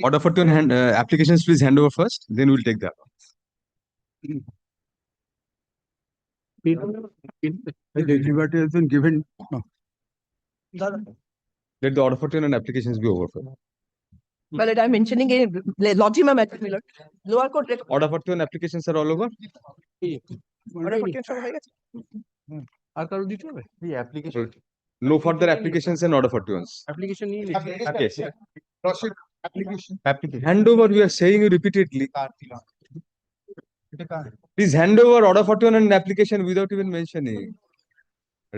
Order for 2 and applications, please hand over first. Then we'll take that. The liberty has been given. No. Let the order for 2 and applications be over first. Well, I'm mentioning a logima matter, my lord. Lower court record. Order for 2 and applications are all over. Order for 2 হয়ে গেছে। আর কারো দিতে হবে? The application. No further applications and order for 2. Application নিয়ে Yes. Proceed. Application. Handover, we are saying repeatedly. Please hand over order for 2 and an application without even mentioning.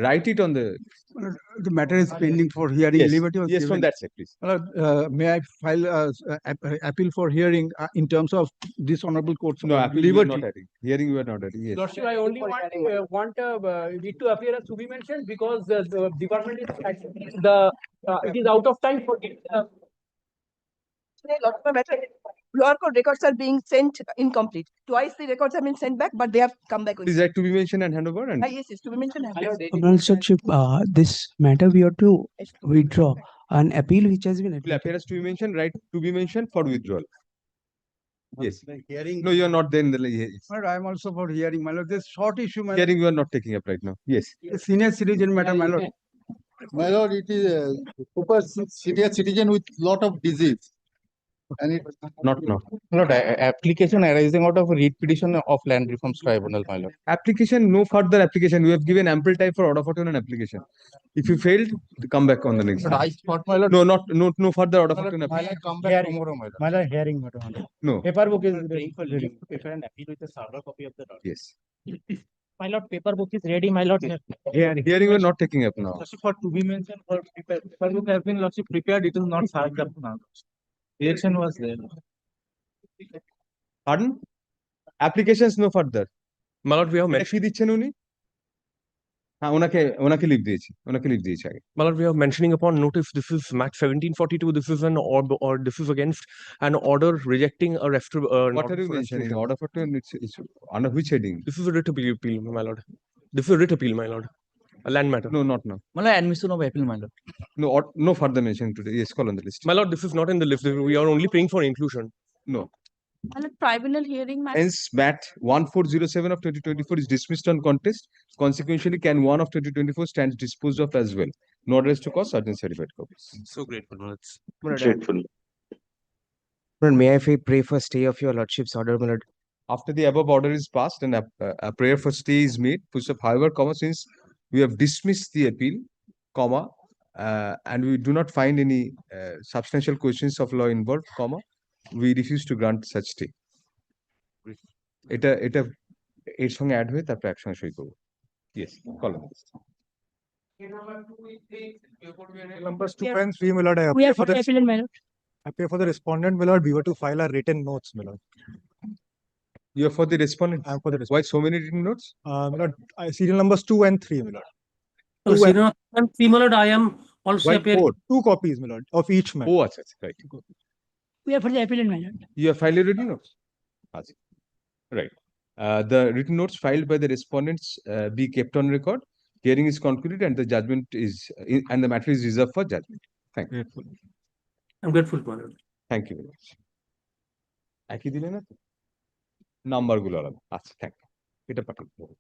Write it on the. The matter is pending for hearing. Yes, Liberty was yes, given. from that side, please. May I file appeal for hearing in terms of this honorable court's No, appeal you are liberty? not adding. Hearing you are not adding. Yes. Lordship, I only want it to appear as to be mentioned because the department is it is out of time for it. Logima matter. Lower court records are being sent incomplete. Twice the records have been sent back, but they have come back with. Please write to be mentioned and hand over. And Yes, to be mentioned. Lordship, this matter we have to withdraw an appeal which has been will appear as to be mentioned. Write to be mentioned for withdrawal. Yes. Hearing. No, you are not there in the yes. But I am also for hearing, my lord. This short issue, my lord. Hearing you are not taking up right now. Yes. Senior citizen matter, my lord. My lord, it is a super senior citizen with lot of disease. And it Not now. Lord, application arising out of a read petition of land reforms tribunal, my lord. Application, no further application. We have given ample time for order for 2 and application. If you failed, come back on the next. But I thought, my lord, No further order for 2 and my application. lord, come back Hearing. tomorrow, my lord. My lord, hearing matter. No. Paper book is Prepare an appeal with a server copy of the document. Yes. my lord. Paper book is ready, my lord. Hearing we are not taking up now. Lordship, for to be mentioned, for paper book has been lordship prepared. It is not served up now. Reaction was there. Pardon? Applications no further. My lord, we have এটা mentioned. কি দিচ্ছেন উনি? হ্যাঁ ওনাকে leave দিয়েছি আগে। My lord, we are mentioning upon notice. This is match 1742. This is an or this is against an order rejecting a What are you mentioning? Order for 2 and it's under which heading? This is a writ appeal, my lord. This is a writ appeal, my lord. A land matter. No, not now. My lord, admission of appeal, my lord. No further mention today. Yes, call on the list. My lord, this is not in the list. We are only praying for inclusion. No. Tribunal hearing matter. Hence, MAT 1407 of 2024 is dismissed on contest. Consequentially, can 1 of 2024 stands disposed of as well. No address to cause certain certified copies. So grateful, my lords. Grateful. May I pray for stay of your lordship's order, my lord? After the above order is passed and a prayer for stay is made, push up, however, comma, since we have dismissed the appeal, comma, and we do not find any substantial questions of law involved, comma, we refuse to grant such stay. এটা এর সঙ্গে add হয়ে তারপর একসঙ্গে সই করব। Yes, call on this. Numbers 2 and 3, my lord. We are for the appeal, my lord. I pay for the respondent, my lord. We were to file our written notes, my lord. You are for the respondent. I am for the Why so many written notes? my lord. Serial numbers 2 and 3, my lord. My lord, I am also Why appearing. 4, 2 copies, my lord, of each man. Oh, acha, right. We are for the appeal, my lord. You have filed a written notes? Acha. Right. The written notes filed by the respondents be kept on record. Hearing is concluded and the judgment is and the matter is reserved for judgment. Thank you. I'm grateful, my lord. Thank you very much. একই দিলে না তো number গুলো আলাদা আচ্ছা thank you এটা পাঠিয়ে দেবো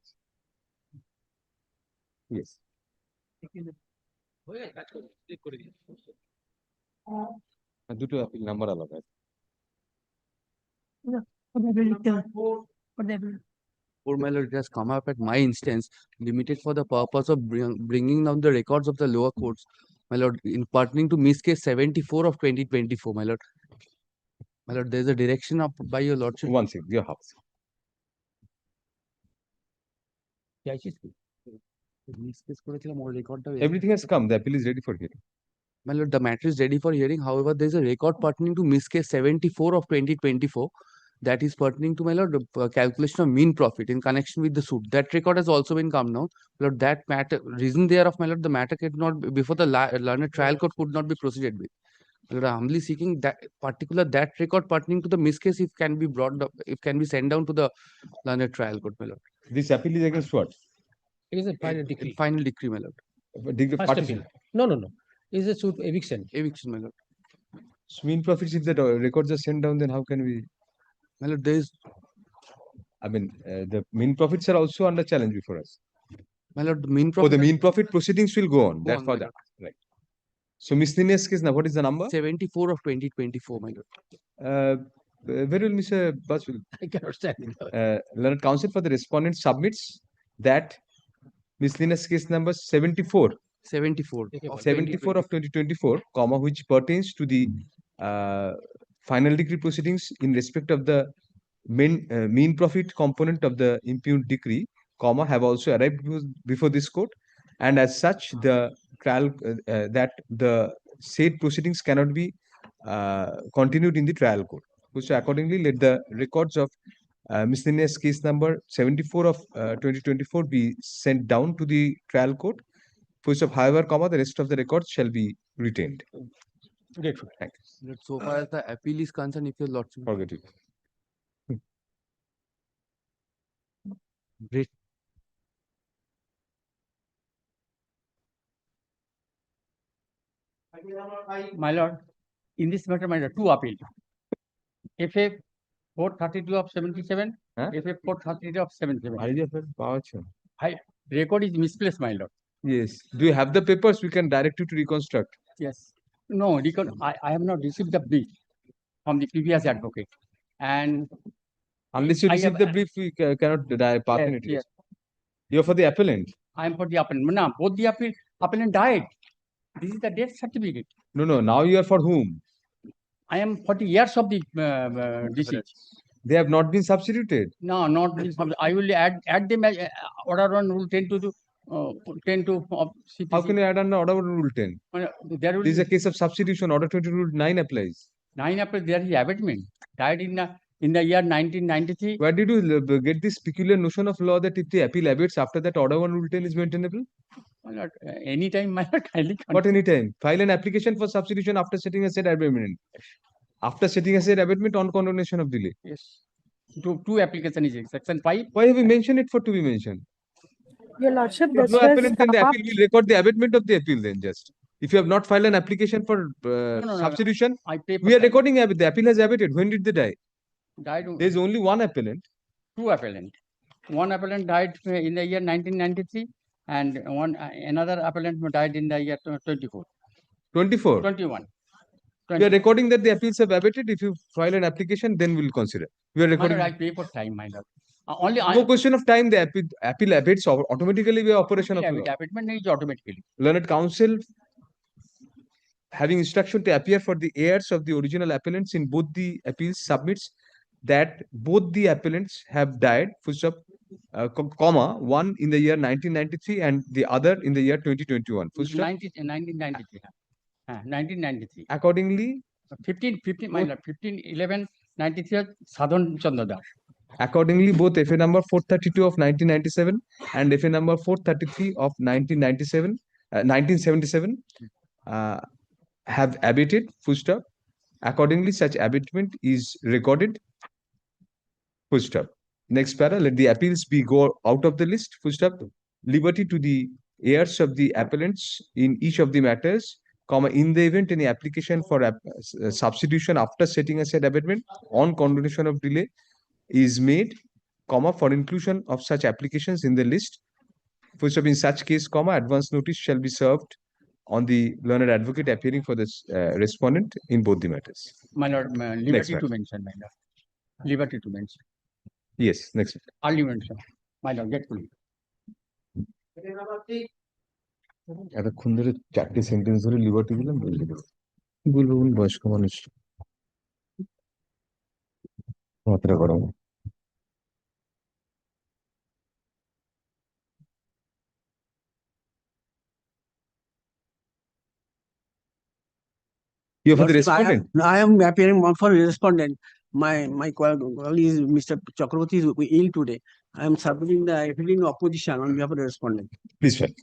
ইয়েস দুটো অ্যাপিল নাম্বার আলাদা Or my lord, it has come up at my instance, limited for the purpose of bringing down the records of the lower courts, my lord, in pertaining to miss case 74 of 2024, my lord. My lord, there is a direction up by your lordship. One second, your house. Everything has come. The appeal is ready for hearing. My lord, the matter is ready for hearing. However, there is a record pertaining to miss case 74 of 2024. That is pertaining to, my lord, calculation of mean profit in connection with the suit. That record has also been come now. My lord, that matter, reason thereof, my lord, the matter could not, before the learned trial court could not be proceeded with. My lord, I am humbly seeking that that record pertaining to the miss case, if can be brought up, if can be sent down to the learned trial court, my lord. This appeal is against what? It is a final decree. Final decree, my lord. Partition. No. Is a suit eviction. Eviction, my lord. So mean profits, if the records are sent down, then how can we? My lord, there is, I mean, the mean profits are also under challenge before us. my lord, the mean Oh, profit. the mean profit proceedings will go on. Go That's on, for my that. Right. So miscellaneous case now, what is the number? 74 of 2024, my lord. Very well, Mr. Baswil. I cannot stand it. Learned counsel for the respondent submits that miscellaneous case number 74 74 Okay, of 74 of 2024, comma, which pertains to the final degree proceedings in respect of the mean profit component of the impugned decree, comma, have also arrived before this court, and as such, the trial that the said proceedings cannot be continued in the trial court. So accordingly, let the records of miscellaneous case number 74 of 2024 be sent down to the trial court. First of, however, comma, the rest of the records shall be retained. Grateful. Thank Lord, so far as the appeal is concerned, if your lordship. you. Forget it. Great. My lord, in this matter, my lord, two appeal. FA 432 of 77, Huh? FA 432 of 77. Power chain. Record is misplaced, my lord. Yes. Do you have the papers? We can direct you to reconstruct. Yes. No, I have not received the brief from the previous advocate. And Unless you I receive have- the brief, we cannot pass Yes, it. yes. You're for the appellant. I am for the appellant. No, both the appellant died. This is the death certificate. No. Now you are for whom? I am for the years of the deceased. They have not been substituted. No, not this. I will add them as order on rule 10 to 10 to CPC. How can you add under order rule 10? There will This is a be case of substitution. Order 20 rule 9 applies. 9 April. There is abatement. Died in the year 1993. Where did you get this peculiar notion of law that if the appeal abates after that, order 1 rule 10 is maintainable? Not anytime, my lord, kindly. What anytime? File an application for substitution after setting a said abatement. After setting a said abatement on condonation of delay. Yes. Two application is section 5. Why have we mentioned it for to be mentioned? Your lordship, If this no was appellant, then the come up. appeal will record the abatement of the appeal then just. If you have not filed an application for no, substitution, I pay for we are time. recording the appeal has abated. When did they die? Died. There is only one appellant. Two appellant. One appellant died in the year 1993, and another appellant died in the year 24. 24. 21. We are recording that the appeals have abated. If you file an application, then we'll consider. We are My recording. lord, I pay for time, my lord. Only No question of time. The appeal abates automatically by operation of law. abatement is automatically. Learned counsel having instruction to appear for the heirs of the original appellants in both the appeals submits that both the appellants have died, full stop, comma, one in the year 1993 and the other in the year 2021. Full stop. 1993. 1993. Accordingly, 15, my lord, 15/11/93, Sadhan Chandra Das. accordingly, both FA number 432 of 1997 and FA number 433 of 1977 have abated, full stop. Accordingly, such abatement is recorded, full stop. Next para, let the appeals be go out of the list, full stop. Liberty to the heirs of the appellants in each of the matters, comma, in the event any application for substitution after setting aside abatement on condonation of delay is made, comma, for inclusion of such applications in the list, full stop. In such case, comma, advance notice shall be served on the learned advocate appearing for this respondent in both the matters. My lord, liberty to mention, my lord. Liberty to mention. Yes, next. Early mention. My lord, get fully. এতক্ষণ ধরে 4টে sentence ধরে liberty দিলাম, বলতে দেবো কি বলবো বলুন, বয়স্ক মানুষ মাত্রা গরম। You are for the respondent. I am appearing for respondent. My colleague is Mr. Chakraborty is ill today. I am submitting the affidavit in opposition on behalf of the respondent. Please file.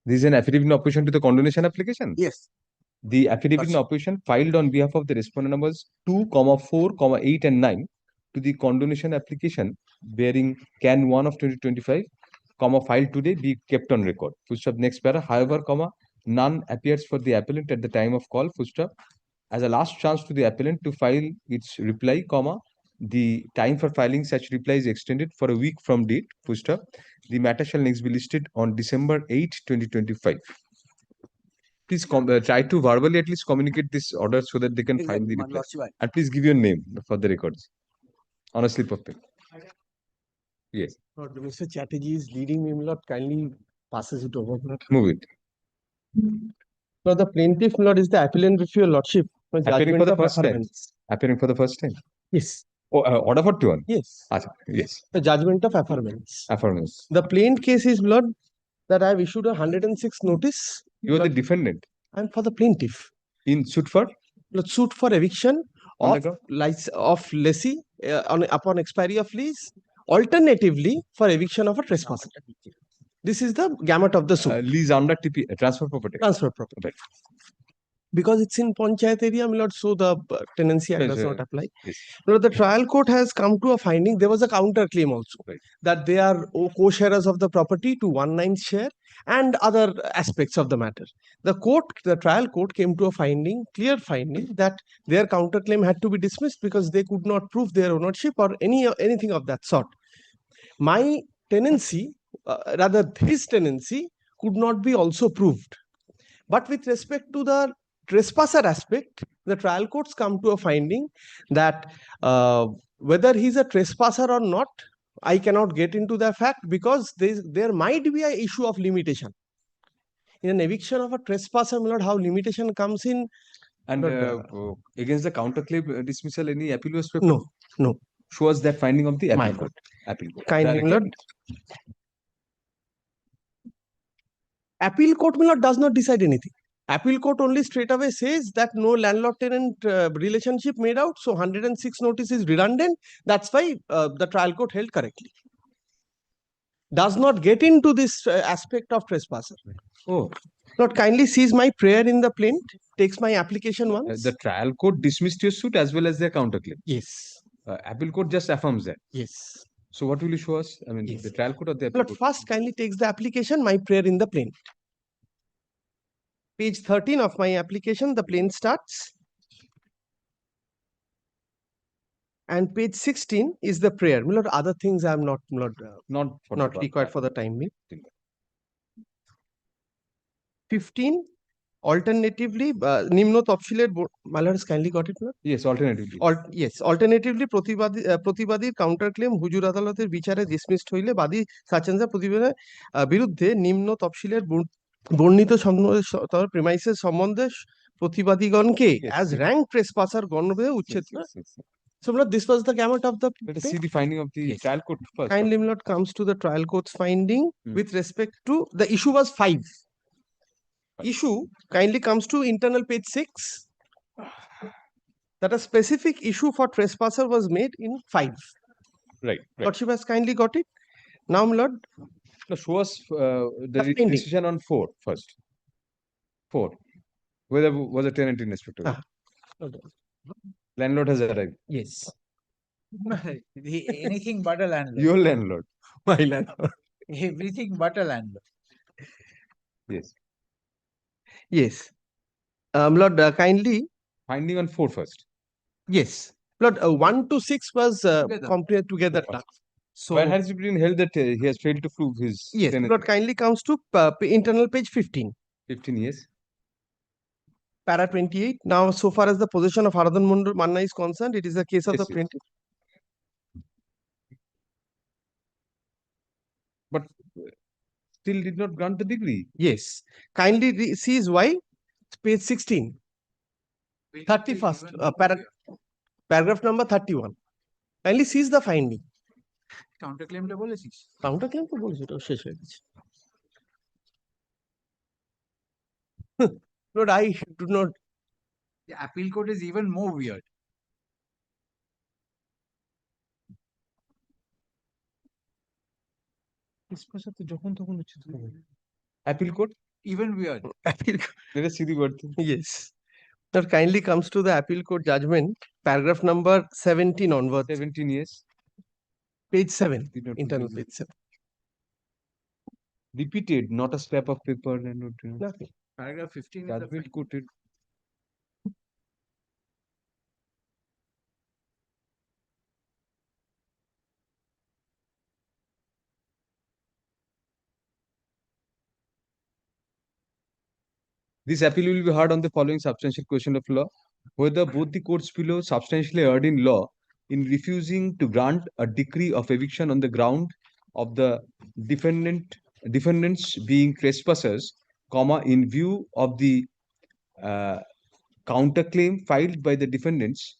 This is an affidavit in opposition to the condonation application. Yes. The affidavit in opposition filed on behalf of the respondent numbers 2, 4, 8 and 9 to the condonation application bearing Can 1 of 2025, comma, filed today be kept on record. Full stop. Next para. However, comma, none appears for the appellant at the time of call. Full stop. As a last chance to the appellant to file its reply, comma, the time for filing such reply is extended for a week from date. Full stop. The matter shall next be listed on December 8, 2025. Please try to verbally at least communicate this order so that they can file the My reply. lordship, And please give your name for the records on a slip of paper. Yes, Lord, Mr. Chatterjee is leading me, my lord, kindly passes it over. My move it. lord, the plaintiff, my lord, is the appellant with your lordship. My Appearing for judgment the of first time. affirmance. Appearing for the first time. Yes, Oh, order for 2. yes. Yes, The judgment of affirmance. affirmance. The plaint case is, my lord, that I have issued a 106 notice. You are the Lord, defendant I'm for the plaintiff. in suit for Lord, suit for eviction on the of ground. of lessee upon expiry of lease, alternatively for eviction of a trespasser. This is the gamut of the suit. lease under TP transfer property. Transfer property. Right. Because it's in Panchayat area, my lord, so the tenancy act Yes, does not apply. yes. My lord, the trial court has come to a finding. There was a counter claim also, Right. that they are co-sharers of the property to 1/9 share and other aspects of the matter. The trial court came to a clear finding, that their counter claim had to be dismissed because they could not prove their ownership or anything of that sort. My tenancy, rather his tenancy, could not be also proved. But with respect to the trespasser aspect, the trial courts come to a finding that whether he's a trespasser or not, I cannot get into the fact, because there might be an issue of limitation. In an eviction of a trespasser, my lord, how limitation comes in. And against the counter claim dismissal, any appeal was prepared? No. Show us that finding of the appeal My court. Appeal court. Kindly, my Directly. lord. Appeal court, my lord, does not decide anything. Appeal court only straight away says that no landlord-tenant relationship made out, so 106 notice is redundant. That's why the trial court held correctly. Does not get into this aspect of trespasser. Oh, Lord, kindly sees my prayer in the plaint, takes my application once. the trial court dismissed your suit as well as their counter claim. Yes. Appeal court just affirms that. Yes. So what will you show us? I mean, Yes. the trial court or the appeal Lord, court? first kindly takes the application, my prayer in the plaint. Page 13 of my application, the plaint starts. And page 16 is the prayer. My lord, other things I am not required for the time being. 15, alternatively, নিম্ন তফসিলের my lord has kindly got it, no? Yes, alternatively. Yes, alternatively, প্রতিবাদীর counter claim হুজুর আদালতের বিচারে dismissed হইলে বাদী সাচেন্সা প্রতিবেদনের বিরুদ্ধে নিম্ন তফসিলের বর্ণিত প্রেমাইসের সম্বন্ধে প্রতিবাদীগণকে as rank trespasser গণ্য উচ্ছেদ। So, my lord, this was the gamut of the. Let us see the finding of the trial court first. Kindly, my lord, comes to the trial court's finding with respect to the issue was 5. Issue kindly comes to internal page 6. That a specific issue for trespasser was made in 5. Right. Lordship has kindly got it. Now, my lord. Now show us the finding. decision on 4 first. 4. Whether was a tenant in respect of it. Landlord has arrived. Yes. Anything but a landlord. Your landlord. My landlord. Everything but a landlord. Yes. Yes. Lord, kindly. Finding on 4 first. Yes. Lord, 1 to 6 was compared together. So, where has it been held that he has failed to prove his yes, tenancy? Lord, kindly comes to internal page 15. 15 years. Para 28. Now, so far as the possession of Haradhan Manna is concerned, it is a case of the plaintiff. But still did not grant the degree. Yes. Kindly sees why. Page 16. 31st. Paragraph number 31. Kindly sees the finding. Counterclaim টা বলেছিস? Counterclaim তো বলেছি, ওটা শেষ হয়ে গেছে। Lord, I do not. The appeal court is even more weird. Appeal court? Even weird. Appeal court. Let us see the word. Yes. That kindly comes to the appeal court judgment, paragraph number 17 onwards. 17 years. Page 7. Did not Internal produce page 7. Repeated, not a scrap of paper and not, Nothing. Paragraph 15 is the judgment final. quoted. This appeal will be heard on the following substantial question of law: whether both the courts below substantially erred in law in refusing to grant a decree of eviction on the ground of the defendants being trespassers, in view of the uh, counterclaim filed by the defendants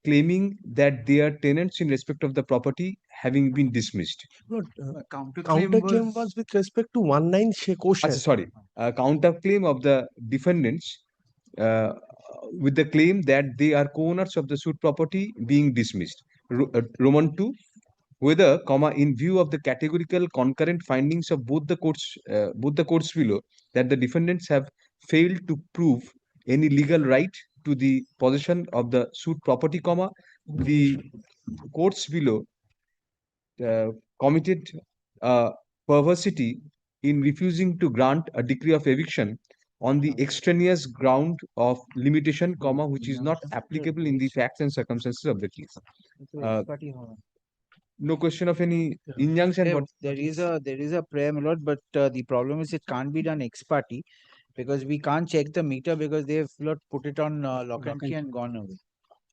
claiming that they are tenants in respect of the property having been dismissed. Lord, Counterclaim counterclaim was with respect to 19 co-share. Sorry, counterclaim of the defendants uh, with the claim that they are co-owners of the suit property being dismissed. Roman 2, whether, in view of the categorical concurrent findings of both the courts below, that the defendants have failed to prove any legal right to the possession of the suit property, the courts below committed perversity in refusing to grant a decree of eviction on the extraneous ground of limitation, which is not applicable in the facts and circumstances of the case. No question of any injunction. But There is a prayer, my lord, but the problem is it can't be done ex parte because we can't check the meter because they've put it on lock and key and gone away.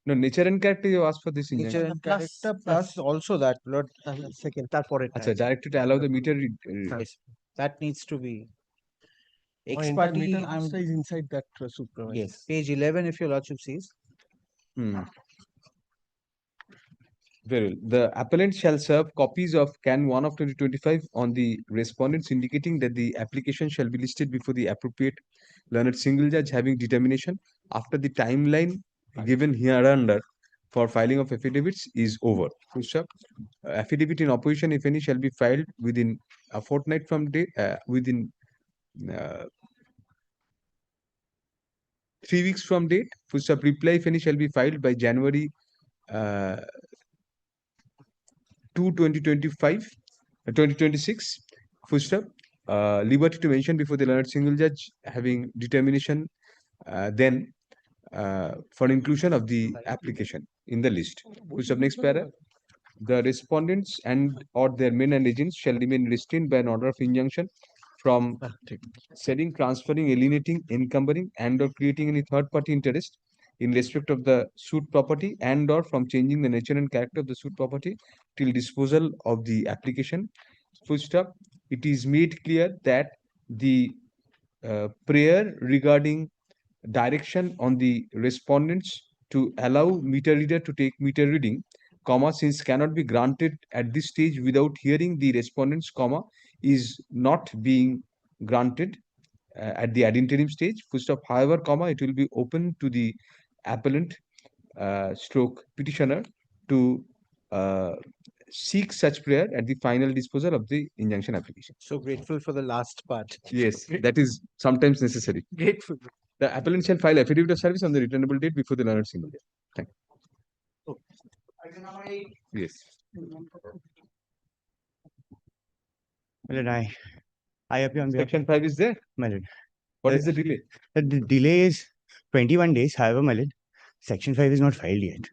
no, nature and character you ask for this injunction. Nature and character plus also that, Lord, Second, তারপরে directed to allow the meter. yes, that needs to be ex entire parte. meter master is inside that supervisor. Yes, page 11 if your lordship sees. Very well. The appellant shall serve copies of Can 1 of 2025 on the respondents, indicating that the application shall be listed before the appropriate learned single judge having determination after the timeline given hereunder for filing of affidavits is over. Full stop. Affidavit in opposition, if any, shall be filed within a fortnight from date, within 3 weeks from date. Full stop. Reply, if any, shall be filed by January 2, 2026. Full stop. Liberty to mention before the learned single judge having determination then for inclusion of the application in the list. Full stop. Next para. The respondents and or their men and agents shall remain restrained by an order of injunction from selling, transferring, alienating, encumbering, and or creating any third-party interest in respect of the suit property and or from changing the nature and character of the suit property till disposal of the application. Full stop. It is made clear that the prayer regarding direction on the respondents to allow meter reader to take meter reading, since cannot be granted at this stage without hearing the respondents, is not being granted at the ad interim stage. Full stop. However, it will be open to the appellant stroke petitioner to seek such prayer at the final disposal of the injunction application. So grateful for the last part. Yes, that is sometimes necessary. Grateful. The appellant shall file affidavit of service on the returnable date before the learned single judge. Thank you. Yes. I appear on behalf. Section 5 is there. My lord. What is the delay? The delay is 21 days. However, my lord, Section 5 is not filed yet.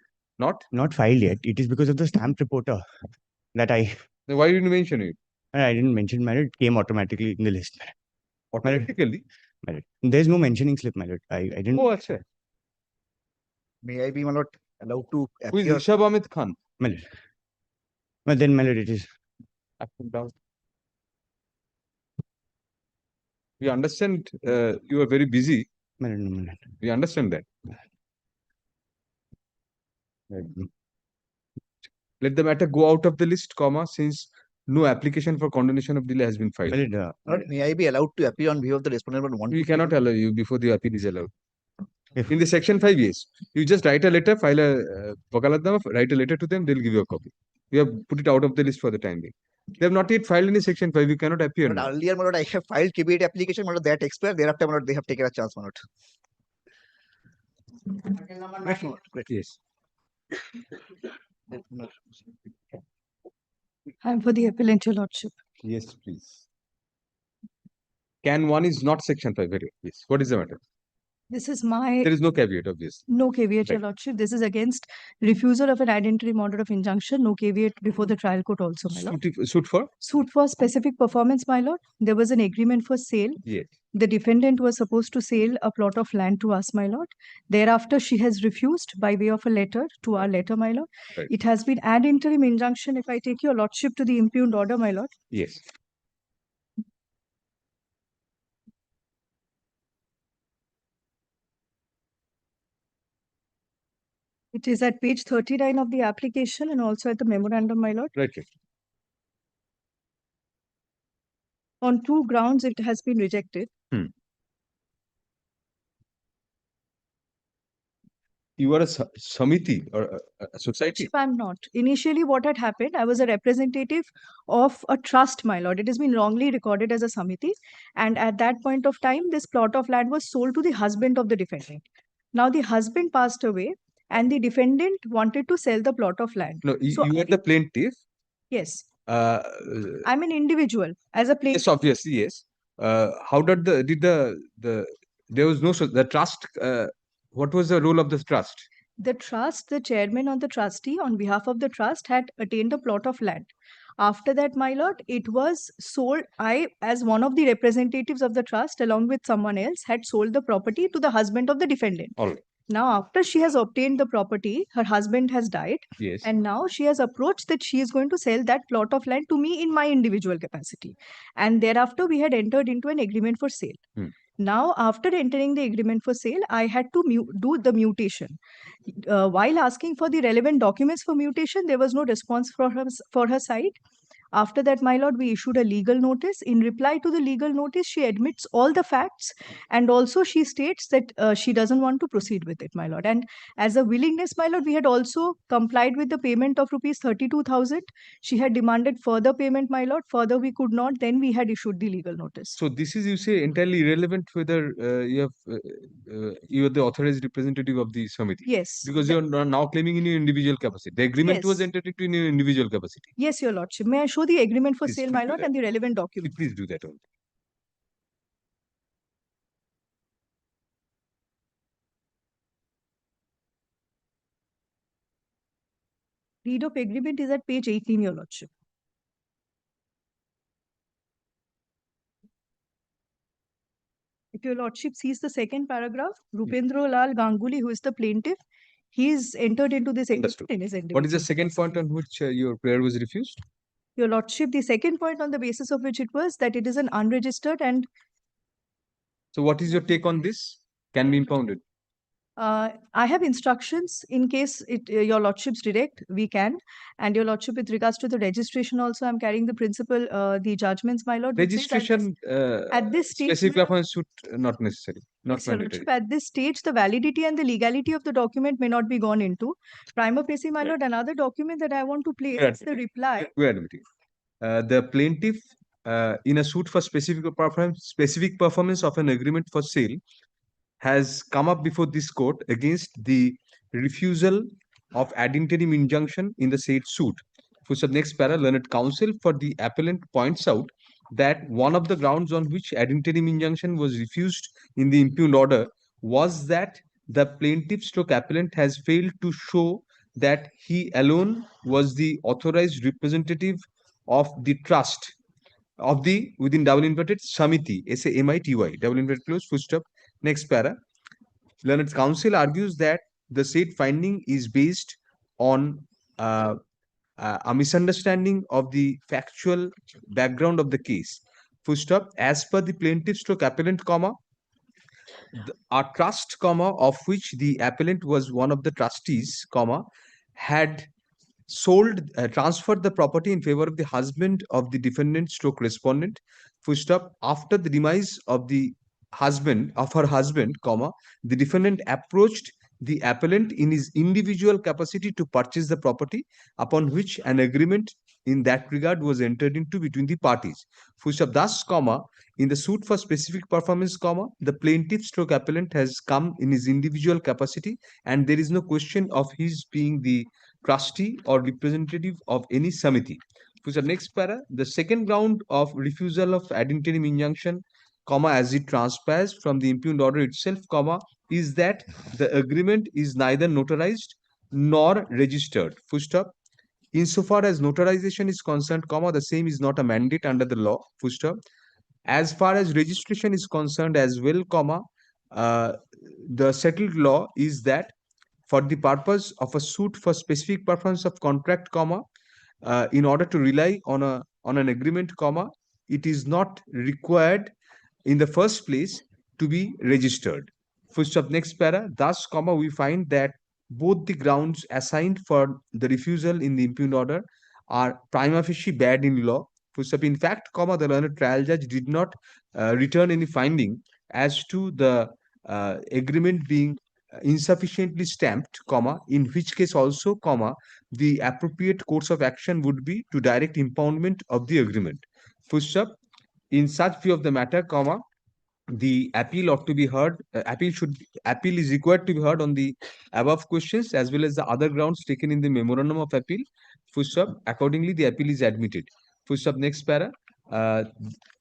Not filed yet. It is because of the stamp reporter that I. Then why didn't you mention it? I didn't mention, my lord. It came automatically in the list. Automatically? My lord. There's no mentioning slip, my lord. I didn't. Oh, achha. May I be, my lord, allowed to Who is appear? Ishab Ahmed Khan? My lord. Well, then, my lord, it is. Up and down. We understand you are very busy. My lord, no, my lord. We understand that. Let the matter go out of the list, since no application for condonation of delay has been filed. My lord, Lord, may I be allowed to appear on behalf of the respondent? But one We cannot allow you before the appeal is allowed. If- In the section 5, yes. You just write a letter, file a vakalatnama, write a letter to them, they'll give you a copy. We have put it out of the list for the time being. They have not yet filed any section 5. You cannot appear But now. earlier, my lord, I have filed KBT application, my lord, that expired. Thereafter, my lord, they have taken a chance, my lord. Great, my lord. Great. Yes. I'm for the appellant, your lordship. Yes, please. Can 1 is not section 5. Very good. Yes. What is the matter? This is my There is no caveat, obviously. no caveat, Your Right. Lordship. This is against refusal of an identity order of injunction. No caveat before the trial court also, my lord. Suit for? Suit for specific performance, my lord. There was an agreement for sale. Yes. The defendant was supposed to sell a plot of land to us, my lord. Thereafter, she has refused by way of a letter to our letter, my lord. Right. It has been ad interim injunction. If I take Your Lordship to the impugned order, my lord. Yes. It is at page 39 of the application and also at the memorandum, my lord. Right. Right. On 2 grounds, it has been rejected. You are a samiti or a society? If I'm not. Initially, what had happened, I was a representative of a trust, my lord. It has been wrongly recorded as a samiti. And at that point of time, this plot of land was sold to the husband of the defendant. Now, the husband passed away and the defendant wanted to sell the plot of land. No, So you are the plaintiff. Yes. Uh, I'm an individual as a plaintiff. yes, obviously, yes. How did there was no the trust? What was the role of the trust? The trust, the chairman or the trustee on behalf of the trust had attained a plot of land. After that, my lord, it was sold. I, as one of the representatives of the trust, along with someone else, had sold the property to the husband of the defendant. All right. Now, after she has obtained the property, her husband has died. Yes. And now she has approached that she is going to sell that plot of land to me in my individual capacity. And thereafter, we had entered into an agreement for sale. Now, after entering the agreement for sale, I had to do the mutation. While asking for the relevant documents for mutation, there was no response for her side. After that, my lord, we issued a legal notice. In reply to the legal notice, she admits all the facts and also she states that she doesn't want to proceed with it, my lord. And as a willingness, my lord, we had also complied with the payment of rupees 32,000. She had demanded further payment, my lord. Further, we could not. Then we had issued the legal notice. So this is, you say, entirely irrelevant whether you are the authorized representative of the samiti. Yes. Because you are now claiming in your individual capacity. The agreement was Yes. entered into in your individual capacity. Yes, your lordship. May I show the agreement for Please, sale, please my do lord, that. and the relevant document? Please do that only. Read of agreement is at page 18, your lordship. If your lordship sees the second paragraph, Rupendra Lal Ganguly, who is the plaintiff, he is entered into this agreement in his individual. What is the second point on which your prayer was refused? Your lordship, the second point on the basis of which it was that it is an unregistered and So what is your take on this? Can be impounded. I have instructions in case your lordships direct, we can. And your lordship, with regards to the registration also, I'm carrying the principle, the judgments, my lord. which says Registration at this stage, specific performance should not necessary, not yes, your mandatory. lordship, at this stage, the validity and the legality of the document may not be gone into. Prima facie, my lord, another document that I want to place is the reply. Wait a minute. The plaintiff in a suit for specific performance of an agreement for sale has come up before this court against the refusal of ad interim injunction in the said suit. For the next para, learned counsel for the appellant points out that one of the grounds on which ad interim injunction was refused in the impugned order was that the plaintiff stroke appellant has failed to show that he alone was the authorized representative of the trust of the within double inverted samiti, SAMITY, double inverted close, full stop. Next para. Learned counsel argues that the said finding is based on a misunderstanding of the factual background of the case. Full stop. As per the plaintiff stroke appellant, comma, a trust, comma, of which the appellant was one of the trustees, comma, had transferred the property in favor of the husband of the defendant stroke respondent, full stop. After the demise of the her husband, comma, the defendant approached the appellant in his individual capacity to purchase the property, upon which an agreement in that regard was entered into between the parties. Full stop. Thus, comma, in the suit for specific performance, comma, the plaintiff stroke appellant has come in his individual capacity, and there is no question of his being the trustee or representative of any samiti. For the next para, the second ground of refusal of ad interim injunction, comma, as it transpires from the impugned order itself, comma, is that the agreement is neither notarized nor registered. Full stop. Insofar as notarization is concerned, comma, the same is not a mandate under the law. Full stop. As far as registration is concerned as well, comma, the settled law is that for the purpose of a suit for specific performance of contract, comma, in order to rely on an agreement, comma, it is not required in the first place to be registered. Full stop. Next para. Thus, comma, we find that both the grounds assigned for the refusal in the impugned order are prima facie bad in law. Full stop. In fact, comma, the learned trial judge did not return any finding as to the agreement being insufficiently stamped, comma, in which case also, comma, the appropriate course of action would be to direct impoundment of the agreement. Full stop. In such view of the matter, comma, the appeal ought to be heard. Appeal is required to be heard on the above questions as well as the other grounds taken in the memorandum of appeal. Full stop. Accordingly, the appeal is admitted. Full stop. Next para.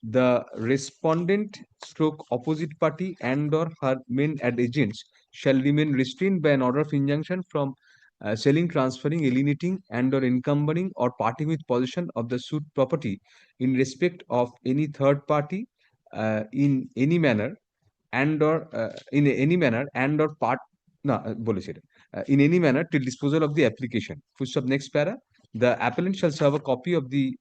The respondent stroke opposite party and or her men and agents shall remain restrained by an order of injunction from selling, transferring, alienating, and or encumbering or parting with possession of the suit property in respect of any third party in any manner and or in any manner and or part in any manner till disposal of the application. Full stop. Next para. The appellant shall serve a copy of the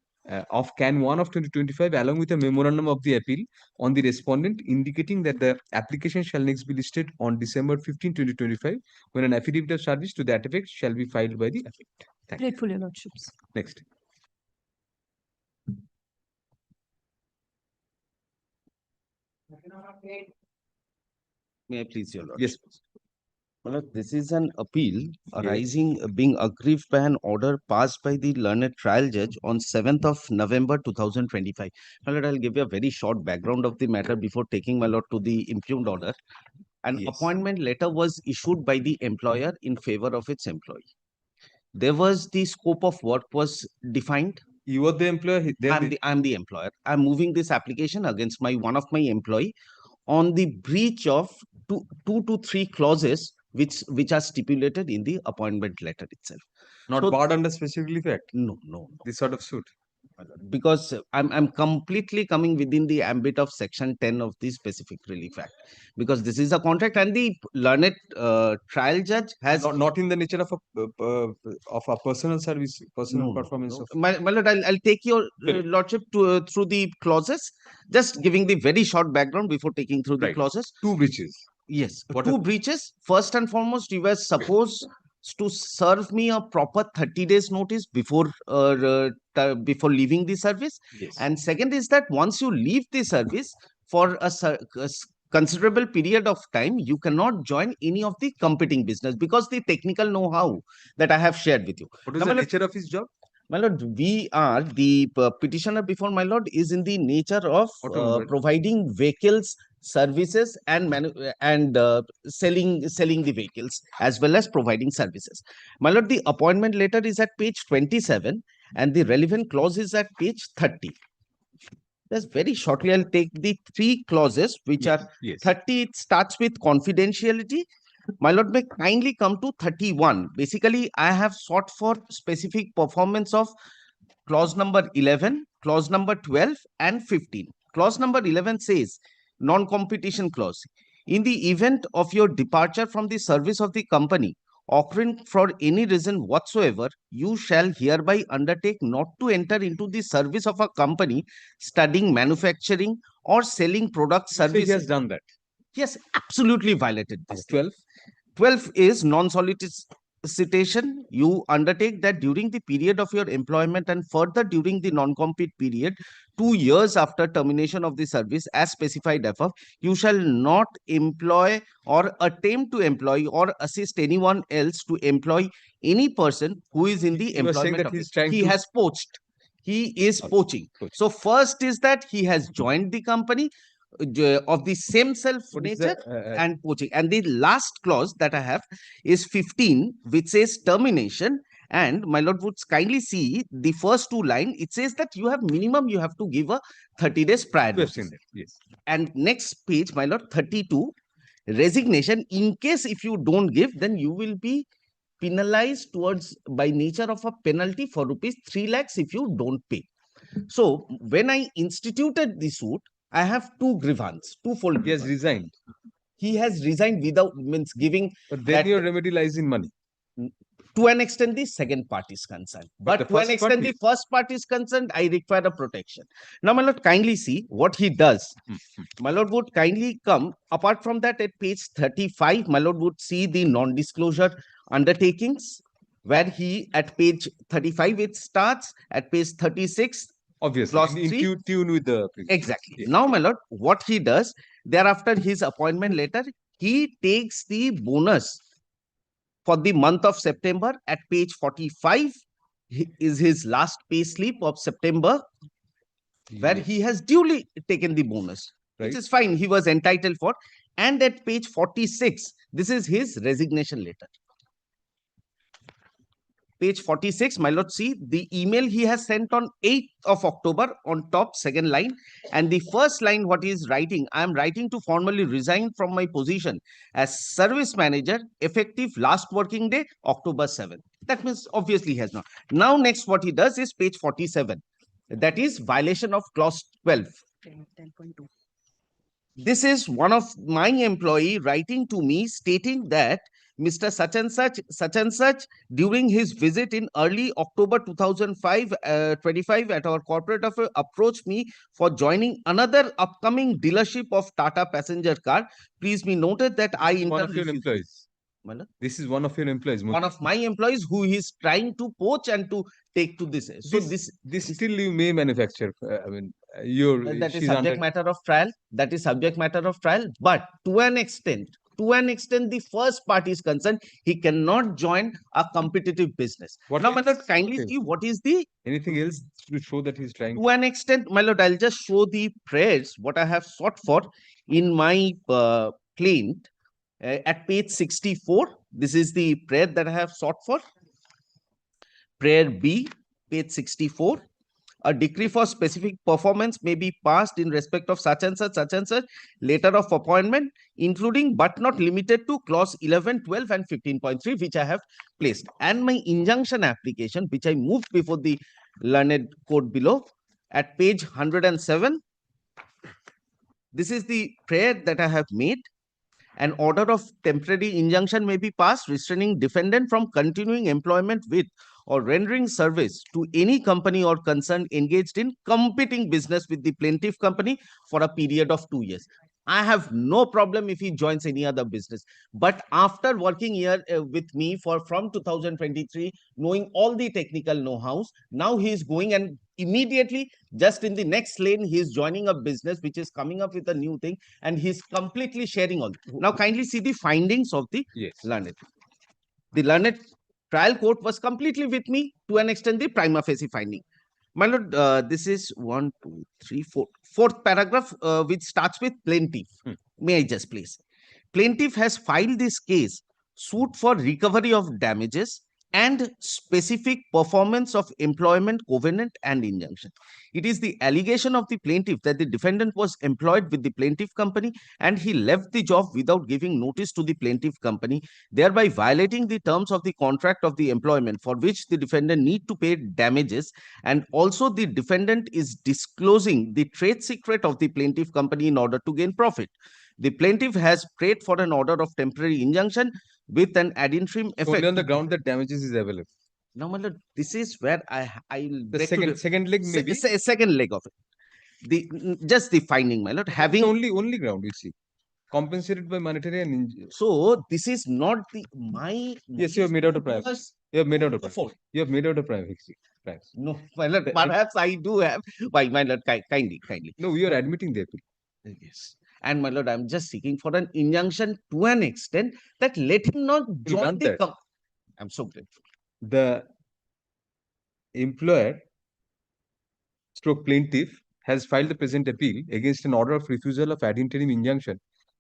of Can 1 of 2025 along with a memorandum of the appeal on the respondent indicating that the application shall next be listed on December 15, 2025 when an affidavit of service to that effect shall be filed by the appellant. Thank you. Grateful, Your Lordships. Next. May I please, Your Lordship? Yes, please. My lord, this is an appeal arising, being aggrieved by an order passed by the learned trial judge on 7th of November 2025. My lord, I'll give you a very short background of the matter before taking my lord to the impugned order. An appointment letter was issued by the employer in favor of its employee. There was the scope of work was defined. You are the employer. I'm the employer. I'm moving this application against one of my employee on the breach of two to three clauses which are stipulated in the appointment letter itself. Not barred under specific relief act. No. This sort of suit. Because I'm completely coming within the ambit of section 10 of the specific relief act, because this is a contract and the learned trial judge has not in the nature of a personal service, personal performance. My lord, I'll take your lordship to through the clauses, just giving the very short background before taking through the clauses. Two breaches. Yes, two breaches. First and foremost, you were supposed to serve me a proper 30 days notice before leaving the service. Yes. And second is that once you leave the service for a considerable period of time, you cannot join any of the competing business because the technical know-how that I have shared with you. What is the nature of his job? My lord, we are the petitioner before my lord is in the nature of providing vehicles, services, and selling the vehicles as well as providing services. My lord, the appointment letter is at page 27 and the relevant clause is at page 30. Just very shortly, I'll take the three clauses which are 30. It starts with confidentiality. My lord, may kindly come to 31. Basically, I have sought for specific performance of clause number 11, clause number 12, and 15. Clause number 11 says, non-competition clause. In the event of your departure from the service of the company, occurring for any reason whatsoever, you shall hereby undertake not to enter into the service of a company studying manufacturing or selling product services. He has done that. Yes, absolutely violated this. 12. 12 is non-solicitation. You undertake that during the period of your employment and further during the non-compete period, 2 years after termination of the service as specified above, you shall not employ or attempt to employ or assist anyone else to employ any person who is in the employment of it. He has poached. He is poaching. So first is that he has joined the company of the same self nature and poaching. And the last clause that I have is 15, which says termination. And my lord would kindly see the first two lines. It says that you have minimum, you have to give a 30 days prior We have notice. seen that. Yes. And next page, my lord, 32, resignation. In case if you don't give, then you will be penalized towards by nature of a penalty for rupees 3 lakhs if you don't pay. So when I instituted the suit, I have two grievance, twofold. He has resigned. He has resigned without means giving. But then your remedy lies in money. To an extent, the second part is concerned. But to an extent, the first part is concerned, I require a protection. Now, my lord, kindly see what he does. My lord would kindly come. Apart from that, at page 35, my lord would see the non-disclosure undertakings, where he, at page 35, it starts. At page 36, obviously, clause in 3. tune with the previous. Exactly. Yeah. Now, my lord, what he does, thereafter his appointment letter, he takes the bonus for the month of September. At page 45 is his last pay slip of September, where he has duly taken the bonus, which is fine. He was entitled for. And at page 46, this is his resignation letter. Page 46, my lord, see the email he has sent on 8th of October on top, second line. And the first line, what he is writing, I am writing to formally resign from my position as service manager effective last working day, October 7th. That means obviously he has not. Now, next what he does is page 47. That is violation of clause 12. 10.2. This is one of my employee writing to me stating that Mr. such and such, during his visit in early October 2025 at our corporate office, approached me for joining another upcoming dealership of Tata passenger car. Please be noted that I one of your employees. This is one of your employees. One of my employees who is trying to poach and to take to this. So this still you may manufacture. I mean, that is subject matter of trial. That is subject matter of trial. But to an extent, the first part is concerned, he cannot join a competitive business. Now, my lord, kindly see what is the anything else to show that he's trying. To an extent, my lord, I'll just show the prayers what I have sought for in my plaint at page 64. This is the prayer that I have sought for. Prayer B, page 64. A decree for specific performance may be passed in respect of such and such, letter of appointment, including but not limited to clause 11, 12, and 15.3, which I have placed. And my injunction application, which I moved before the learned court below, at page 107. This is the prayer that I have made. An order of temporary injunction may be passed restraining defendant from continuing employment with or rendering service to any company or concern engaged in competing business with the plaintiff company for a period of 2 years. I have no problem if he joins any other business. But after working here with me from 2023, knowing all the technical know-hows, now he is going and immediately, just in the next lane, he is joining a business which is coming up with a new thing, and he is completely sharing all. Now, kindly see the findings of the learned. The learned trial court was completely with me to an extent, the prima facie finding. My lord, this is 1, 2, 3, 4. Fourth paragraph, which starts with plaintiff. May I just please? Plaintiff has filed this case, suit for recovery of damages and specific performance of employment covenant and injunction. It is the allegation of the plaintiff that the defendant was employed with the plaintiff company and he left the job without giving notice to the plaintiff company, thereby violating the terms of the contract of the employment for which the defendant need to pay damages, and also the defendant is disclosing the trade secret of the plaintiff company in order to gain profit. The plaintiff has prayed for an order of temporary injunction with an ad interim effect. Only on the ground that damages is available. Now, my lord, this is where I will the second leg maybe second leg of it. Just the finding, my lord, having only ground you see compensated by monetary and injury. So this is not the my. Yes, you have made out a prime. You have made out a prime. You have made out a prime. No, my lord, perhaps I do have. Why, my lord, kindly. No, we are admitting the appeal. Yes. And my lord, I'm just seeking for an injunction to an extent that let him not join the. I'm so grateful. The employer stroke plaintiff has filed the present appeal against an order of refusal of ad interim injunction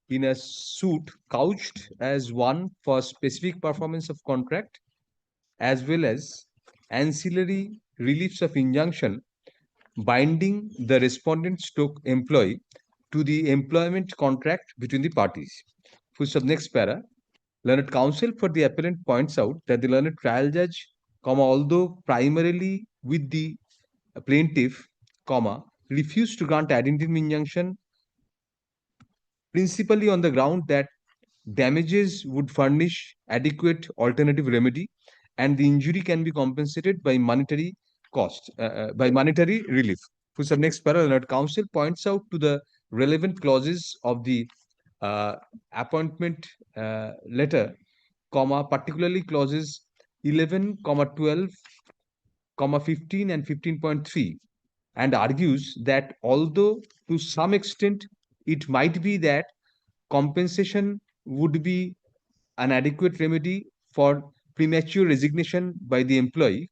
in a suit couched as one for specific performance of contract as well as ancillary reliefs of injunction binding the respondent stroke employee to the employment contract between the parties. Full stop. Next para. Learned counsel for the appellant points out that the learned trial judge, although primarily with the plaintiff, refused to grant ad interim injunction principally on the ground that damages would furnish adequate alternative remedy and the injury can be compensated by monetary by monetary relief. For some next parallel, counsel points out to the relevant clauses of the appointment letter, particularly clauses 11, 12, 15 and 15.3, and argues that although to some extent it might be that compensation would be an adequate remedy for premature resignation by the employee,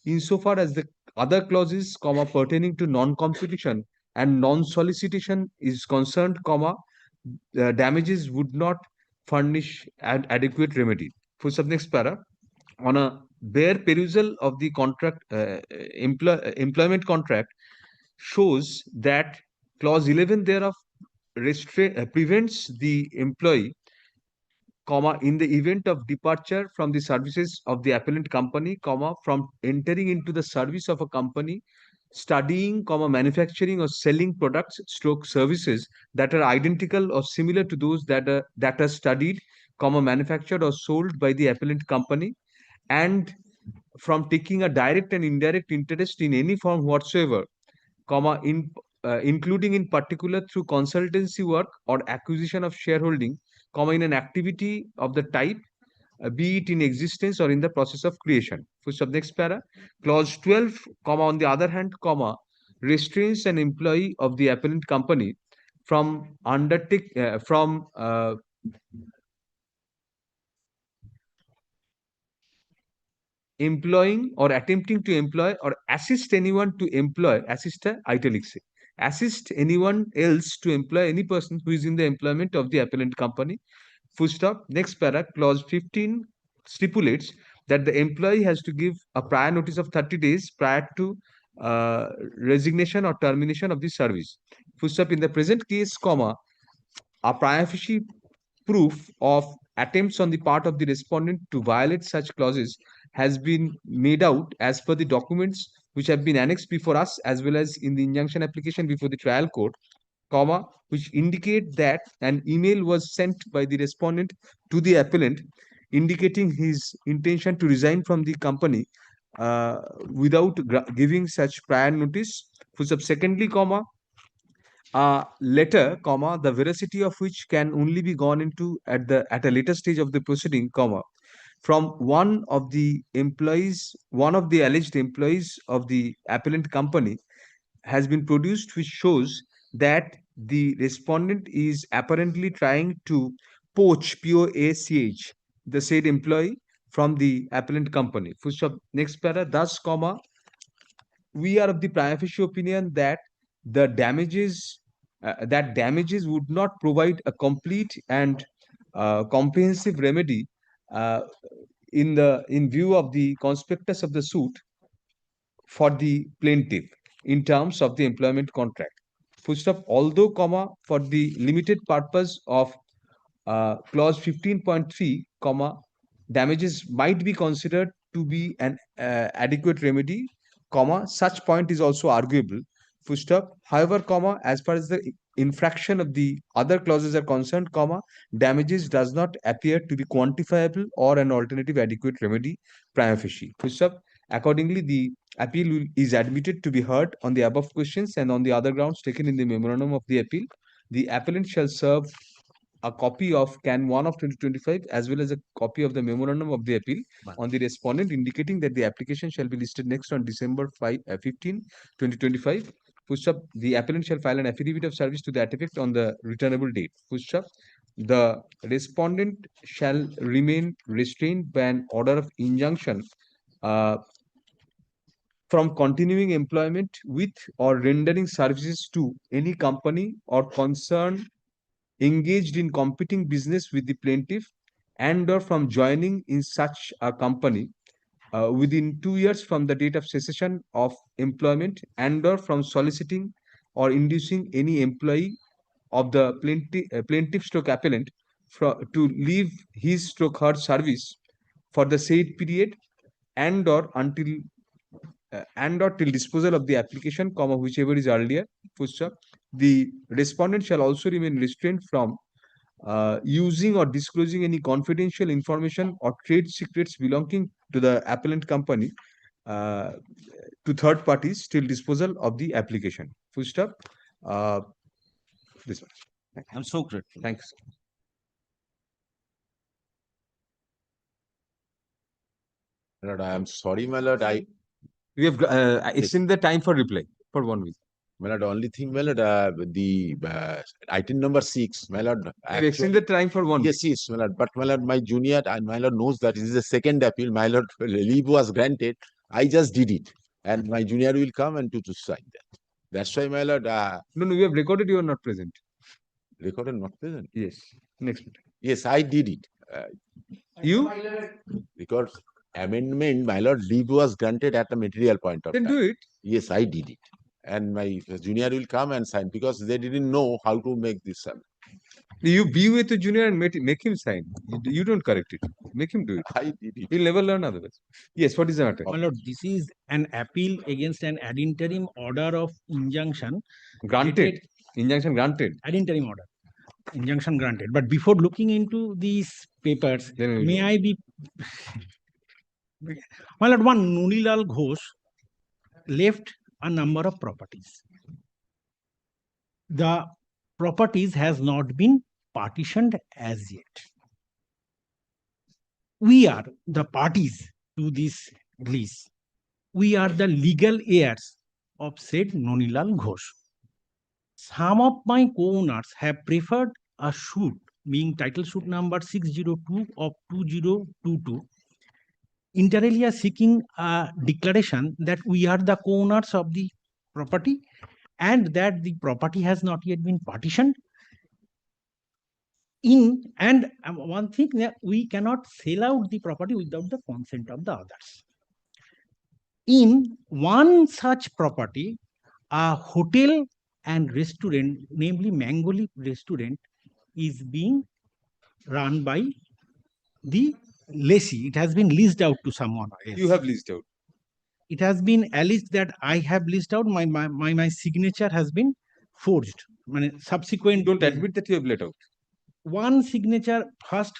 insofar as the other clauses, pertaining to non-competition and non-solicitation is concerned, damages would not furnish an adequate remedy. For sub next para, on a bare perusal of the contract, employment contract shows that clause 11 thereof prevents the employee, in the event of departure from the services of the appellant company, from entering into the service of a company, studying, manufacturing or selling products stroke services that are identical or similar to those that are studied, manufactured or sold by the appellant company, and from taking a direct and indirect interest in any form whatsoever, including in particular through consultancy work or acquisition of shareholding, in an activity of the type, be it in existence or in the process of creation. For sub next para, clause 12, on the other hand, restrains an employee of the appellant company from employing or attempting to employ or assist anyone to employ, assist anyone else to employ any person who is in the employment of the appellant company. Full stop. Next para, clause 15 stipulates that the employee has to give a prior notice of 30 days prior to resignation or termination of the service. Full stop. In the present case, a prima facie proof of attempts on the part of the respondent to violate such clauses has been made out as per the documents which have been annexed before us as well as in the injunction application before the trial court, which indicate that an email was sent by the respondent to the appellant indicating his intention to resign from the company without giving such prior notice. Secondly, a letter, the veracity of which can only be gone into at a later stage of the proceeding, from one of the alleged employees of the appellant company has been produced, which shows that the respondent is apparently trying to poach, POACH, the said employee from the appellant company. Next para, thus, we are of the prima facie opinion that the damages would not provide a complete and comprehensive remedy in view of the conspectus of the suit for the plaintiff in terms of the employment contract. Although, for the limited purpose of clause 15.3, damages might be considered to be an adequate remedy, such point is also arguable. However, as far as the infraction of the other clauses are concerned, damages does not appear to be quantifiable or an alternative adequate remedy prima facie. Accordingly, the appeal is admitted to be heard on the above questions and on the other grounds taken in the memorandum of the appeal. The appellant shall serve a copy of Can 1 of 2025 as well as a copy of the memorandum of the appeal on the respondent, indicating that the application shall be listed next on December 15, 2025. The appellant shall file an affidavit of service to that effect on the returnable date. The respondent shall remain restrained by an order of injunction from continuing employment with or rendering services to any company or concern engaged in competing business with the plaintiff and or from joining in such a company within 2 years from the date of cessation of employment and/or from soliciting or inducing any employee of the plaintiff stroke appellant to leave his stroke her service for the said period and/or till disposal of the application, comma, whichever is earlier, full stop. The respondent shall also remain restrained from using or disclosing any confidential information or trade secrets belonging to the appellant company to third parties till disposal of the application. Full stop. This one. I'm so grateful. Thanks. My lord, I am sorry, my lord. We have extended the time for reply for 1 week. My lord, only thing, my lord, the item number 6, my lord. We have extended the time for 1 week. Yes, yes, my lord. But my lord, my junior and my lord knows that it is the second appeal. My lord, leave was granted. I just did it, and my junior will come and to sign that. That's why, my lord. No, we have recorded. You are not present. Recorded not present. Yes. Next. Yes, I did it. You? Because amendment, my lord, leave was granted at a material point of Then time. do it. Yes, I did it. And my junior will come and sign because they didn't know how to make this. You be with the junior and make him sign. You don't correct it. Make him do it. I did it. He'll never learn otherwise. Yes, what is the matter? My lord, this is an appeal against an ad interim order of injunction. Granted. Injunction granted. Ad interim order. Injunction granted. But before looking into these papers, may I be... My lord, one Nunilal Ghosh left a number of properties. The properties has not been partitioned as yet. We are the parties to this lease. We are the legal heirs of said Nonilal Ghosh. Some of my co-owners have preferred a suit, being title suit number 602 of 2022, inter alia seeking a declaration that we are the co-owners of the property and that the property has not yet been partitioned. One thing, that we cannot sell out the property without the consent of the others. In one such property, a hotel and restaurant, namely Mangoli Restaurant, is being run by the lessee. It has been leased out to someone else. You have leased out. It has been alleged that I have leased out. My signature has been forged. Subsequent. Don't admit that you have let out. One signature, first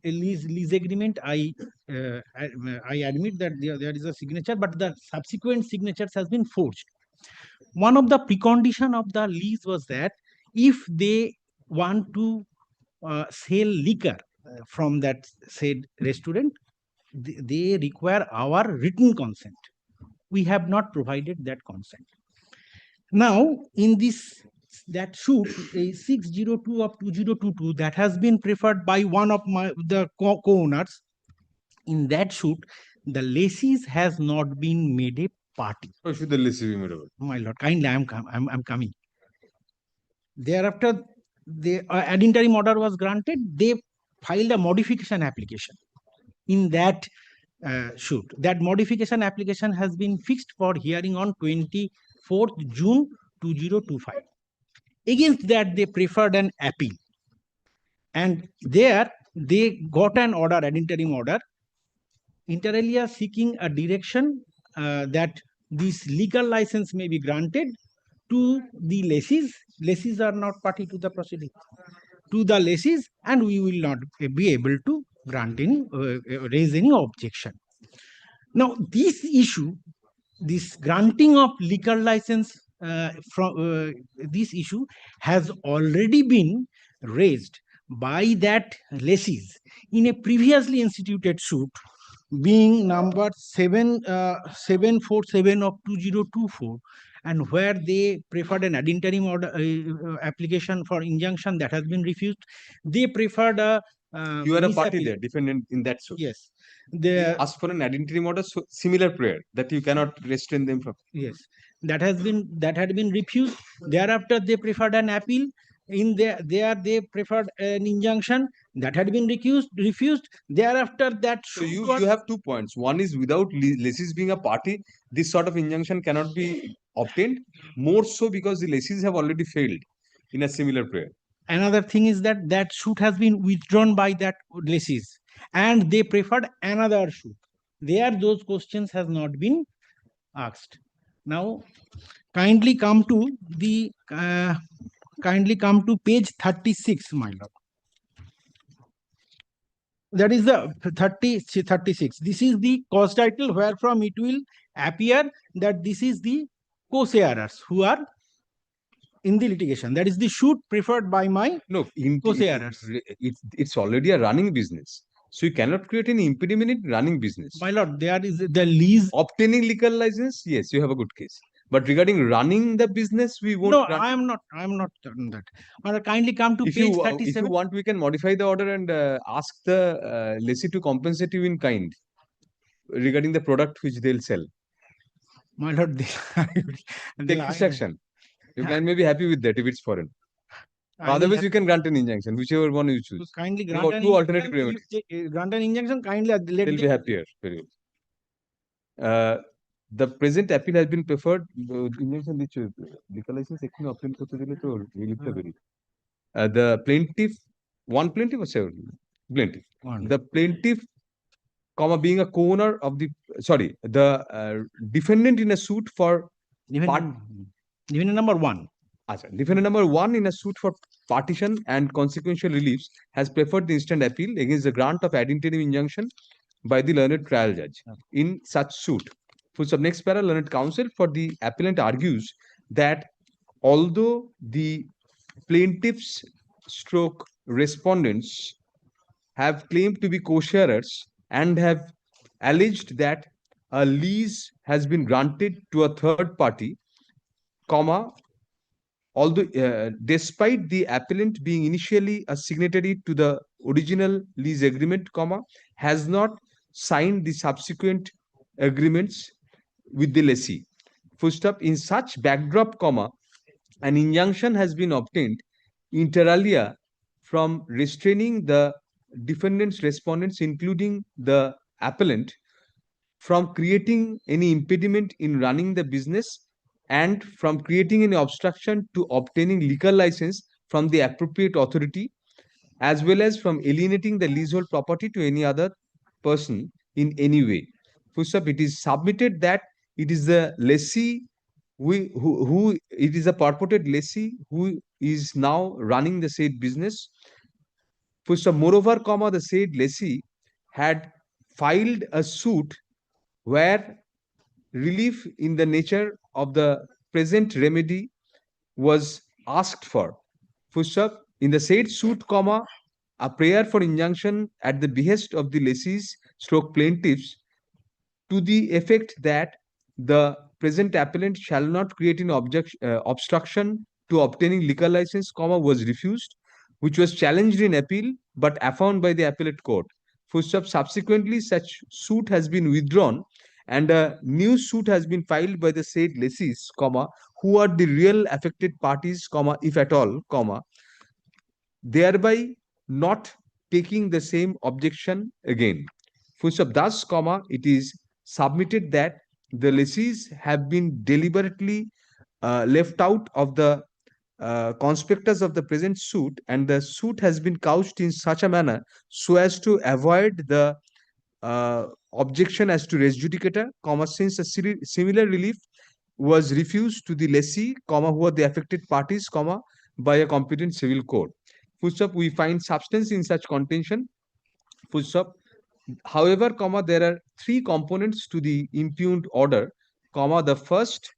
lease agreement, I admit that there is a signature, but the subsequent signatures has been forged. One of the precondition of the lease was that if they want to sell liquor from that said restaurant, they require our written consent. We have not provided that consent. Now, in that suit, 602 of 2022, that has been preferred by one of the co-owners. In that suit, the lessees has not been made a party. How should the lessee be made a party? My lord, kindly, I'm coming. Thereafter, the ad interim order was granted. They filed a modification application in that suit. That modification application has been fixed for hearing on 24th June 2025. Against that, they preferred an appeal. And there, they got an order, an interim order, inter alia seeking a direction that this legal license may be granted to the lessees. Lessees are not party to the proceeding. To the lessees, and we will not be able to grant any, raise any objection. Now, this issue, this granting of liquor license this issue has already been raised by that lessees in a previously instituted suit, being number 747 of 2024, and where they preferred an ad interim order application for injunction that has been refused. They preferred a you are a party there, defendant in that suit. Yes. They asked for an ad interim order, so similar prayer that you cannot restrain them from. Yes, that had been refused. Thereafter, they preferred an appeal. In there they preferred an injunction that had been refused. Thereafter, that So suit you got have 2 points. One is without lessees being a party, this sort of injunction cannot be obtained. More so because the lessees have already failed in a similar prayer. Another thing is that that suit has been withdrawn by that lessees, and they preferred another suit. There, those questions has not been asked. Now, kindly come to page 36, my lord. That is the 36. This is the cause title, wherefrom it will appear that this is the co-sharers who are in the litigation. That is the suit preferred by my co-sharers. It's already a running business. So you cannot create any impediment in running business. My lord, there is the lease. Obtaining legal license, yes, you have a good case. But regarding running the business, we won't. No, I am not done that. But kindly come to If page you 37. if you want, we can modify the order and ask the lessee to compensate you in kind regarding the product which they'll sell. My lord, Take instruction. You can may be happy with that if it's foreign. Otherwise, you can grant an injunction, whichever one you choose. Kindly You grant got two alternate remedies. grant an injunction. Kindly let They'll be happier. Very well. The present appeal has been preferred. Injunction which liquor license section obtained করতে দিলে তো লিখতে পারি। The plaintiff, one plaintiff or several plaintiff. The plaintiff, comma, being a co-owner of the the defendant in a suit for defendant number 1. Defendant number 1 in a suit for partition and consequential reliefs has preferred the instant appeal against the grant of ad interim injunction by the learned trial judge. In such suit, next para, learned counsel for the appellant argues that although the plaintiffs stroke respondents have claimed to be co-sharers and have alleged that a lease has been granted to a third party, comma, although despite the appellant being initially a signatory to the original lease agreement, comma, has not signed the subsequent agreements with the lessee. In such backdrop, comma, an injunction has been obtained inter alia from restraining the defendants respondents, including the appellant, from creating any impediment in running the business and from creating any obstruction to obtaining liquor license from the appropriate authority, as well as from alienating the leasehold property to any other person in any way. It is submitted that it is the lessee who it is a purported lessee who is now running the said business. Moreover, comma, the said lessee had filed a suit where relief in the nature of the present remedy was asked for. In the said suit, comma, a prayer for injunction at the behest of the lessees stroke plaintiffs to the effect that the present appellant shall not create an obstruction to obtaining liquor license, comma, was refused, which was challenged in appeal but affirmed by the appellate court. Subsequently, such suit has been withdrawn and a new suit has been filed by the said lessees, comma, who are the real affected parties, comma, if at all, comma, thereby not taking the same objection again. Thus, comma, it is submitted that the lessees have been deliberately left out of the conspectus of the present suit, and the suit has been couched in such a manner so as to avoid the objection as to res judicata, comma, since a similar relief was refused to the lessee, comma, who are the affected parties, comma, by a competent civil court. We find substance in such contention. However, comma, there are 3 components to the impugned order, comma, the first,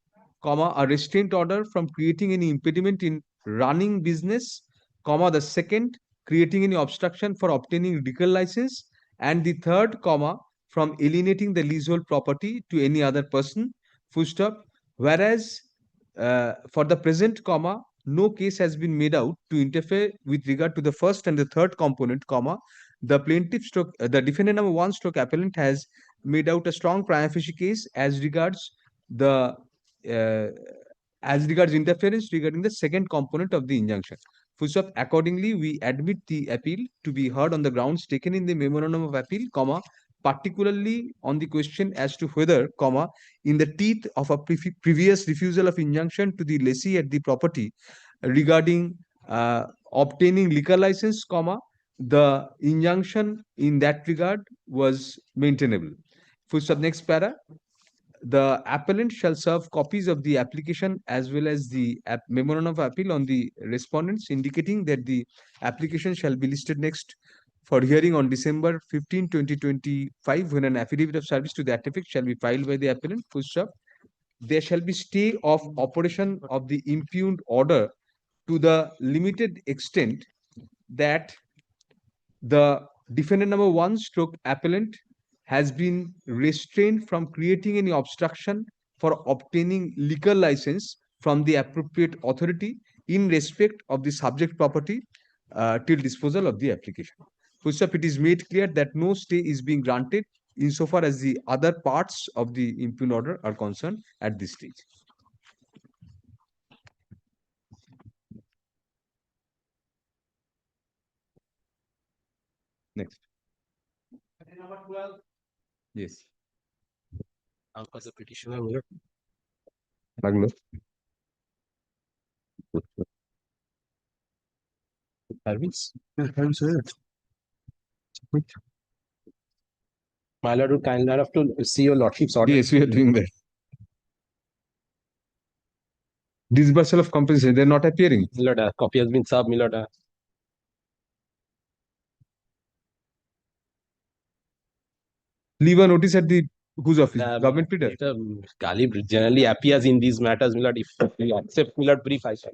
comma, a restraint order from creating any impediment in running business, comma, the second, creating any obstruction for obtaining liquor license, and the third, comma, from alienating the leasehold property to any other person, whereas for the present, comma, no case has been made out to interfere with regard to the first and the third component, comma, the plaintiff stroke the defendant number 1 stroke appellant has made out a strong prima facie case as regards the interference regarding the second component of the injunction. Full stop. Accordingly, we admit the appeal to be heard on the grounds taken in the memorandum of appeal, comma, particularly on the question as to whether, comma, in the teeth of a previous refusal of injunction to the lessee at the property regarding obtaining liquor license, comma, the injunction in that regard was maintainable. Full stop. Next para. The appellant shall serve copies of the application as well as the memorandum of appeal on the respondents, indicating that the application shall be listed next for hearing on December 15, 2025, when an affidavit of service to that effect shall be filed by the appellant. Full stop. There shall be stay of operation of the impugned order to the limited extent that the defendant number 1 stroke appellant has been restrained from creating any obstruction for obtaining liquor license from the appropriate authority in respect of the subject property till disposal of the application. Full stop. It is made clear that no stay is being granted insofar as the other parts of the impugned order are concerned at this stage. Next. Number 12. Yes. As a petitioner, will Magno. service. My lord would kindly enough to see your lordship's order. Yes, we are doing that. Disbursal of compensation, they're not appearing. My lord, a copy has been served, my lord. Leave a notice at the whose office? Government pleader. Mr. Galib generally appears in these matters, my lord. If you accept, my lord, brief, I shall.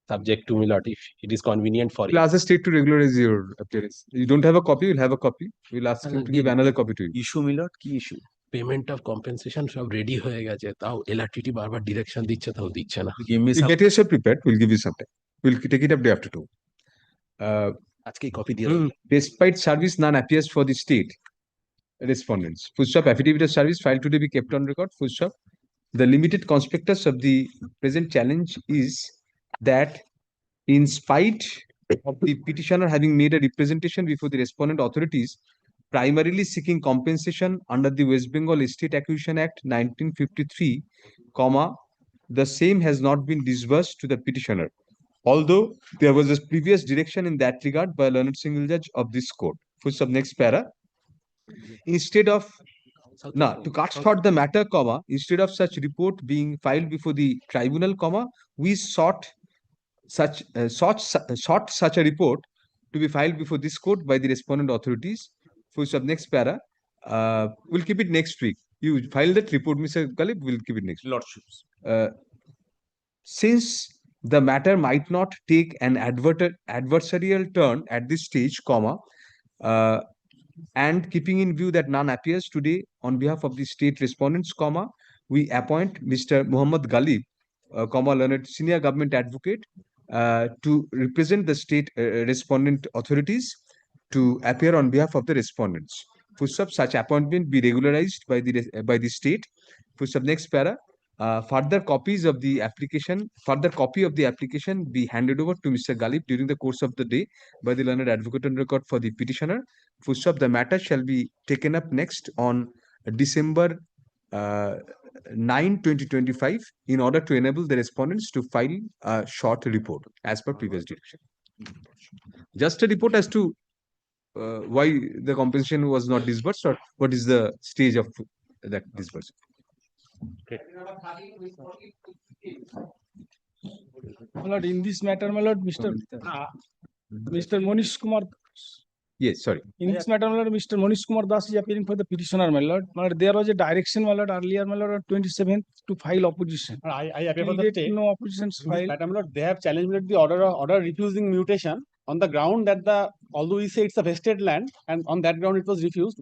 Subject to, my lord, if it is convenient for you. We'll ask the state to regularize your appearance. You don't have a copy, you'll have a copy. We'll ask him to give another copy to you. Issue, my lord, key issue. Payment of compensation সব ready হয়ে গেছে তাও এলআরটিটি বারবার direction দিচ্ছে তাও দিচ্ছে না You get yourself prepared, we'll give you some time. We'll take it up day after two. আজকেই কপি দিয়ে Despite service, none appears for the state respondents. Full stop. Affidavit of service filed today be kept on record. Full stop. The limited conspectus of the present challenge is that in spite of the petitioner having made a representation before the respondent authorities, primarily seeking compensation under the West Bengal Estate Acquisition Act 1953, comma, the same has not been disbursed to the petitioner, although there was a previous direction in that regard by a learned single judge of this court. Full stop. Next para. Instead of to cut short the matter, comma, instead of such report being filed before the tribunal, comma, we sought such a report to be filed before this court by the respondent authorities. Full stop. Next para. We'll keep it next week. You file that report, Mr. Galib, we'll keep it next week. Lordships. Since the matter might not take an adversarial turn at this stage, comma, and keeping in view that none appears today on behalf of the state respondents, comma, we appoint Mr. Muhammad Galib, comma, learned senior government advocate, to represent the state respondent authorities to appear on behalf of the respondents. Full stop. Such appointment be regularized by the state. Full stop. Next para. Further copy of the application be handed over to Mr. Galib during the course of the day by the learned advocate on record for the petitioner. Full stop. The matter shall be taken up next on December 9, 2025, in order to enable the respondents to file a short report as per previous direction. Just a report as to why the compensation was not disbursed, or what is the stage of that disbursement. Okay. My lord, in this matter, my lord, Mr. Monish Kumar. Yes, sorry. In this matter, my lord, Mr. Monish Kumar Das is appearing for the petitioner, my lord. My lord, there was a direction, my lord, earlier, my lord, on 27th to file opposition. I appear for the stay. No oppositions filed. Madam Lord, they have challenged the order refusing mutation on the ground that although we say it's a vested land, and on that ground it was refused.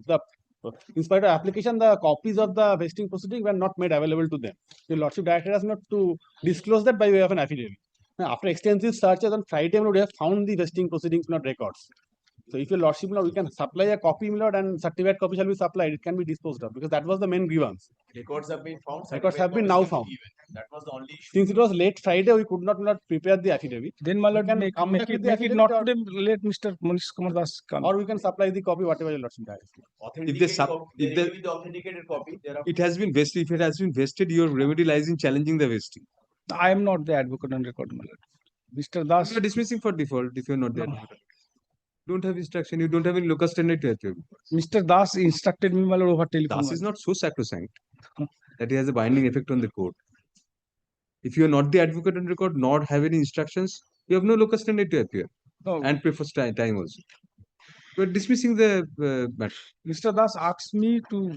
In spite of application, the copies of the vesting proceeding were not made available to them. The Lordship directed us not to disclose that by way of an affidavit. Now, after extensive searches on Friday, we have found the vesting proceedings, not records. So if your Lordship, we can supply a copy, my lord, and certificate copy shall be supplied. It can be disposed of, because that was the main grievance. Records have been found. Records have certified been copies now can be found. given. That was the only issue. Since it was late Friday, we could not prepare the affidavit. Then, my lord, Can make come back it with the make it affidavit not or- today. Let Mr. Manish Kumar Das come. Or we can supply the copy, whatever your lordship directly. If they sub, if the, the authenticated copy, there are it has been vested, if it has been vested, your remedy lies in challenging the vesting. I am not the advocate on record, my lord. Mr. Das. You are dismissing for default if you are not the advocate. Don't have instruction. You don't have any locus standi to appear. Mr. Das instructed me, my lord, over telephone. Das is not so sacrosanct that it has a binding effect on the court. If you are not the advocate on record, nor have any instructions, you have no locus standi to appear. No. And pay for time also. You are dismissing the matter. Mr. Das asked me to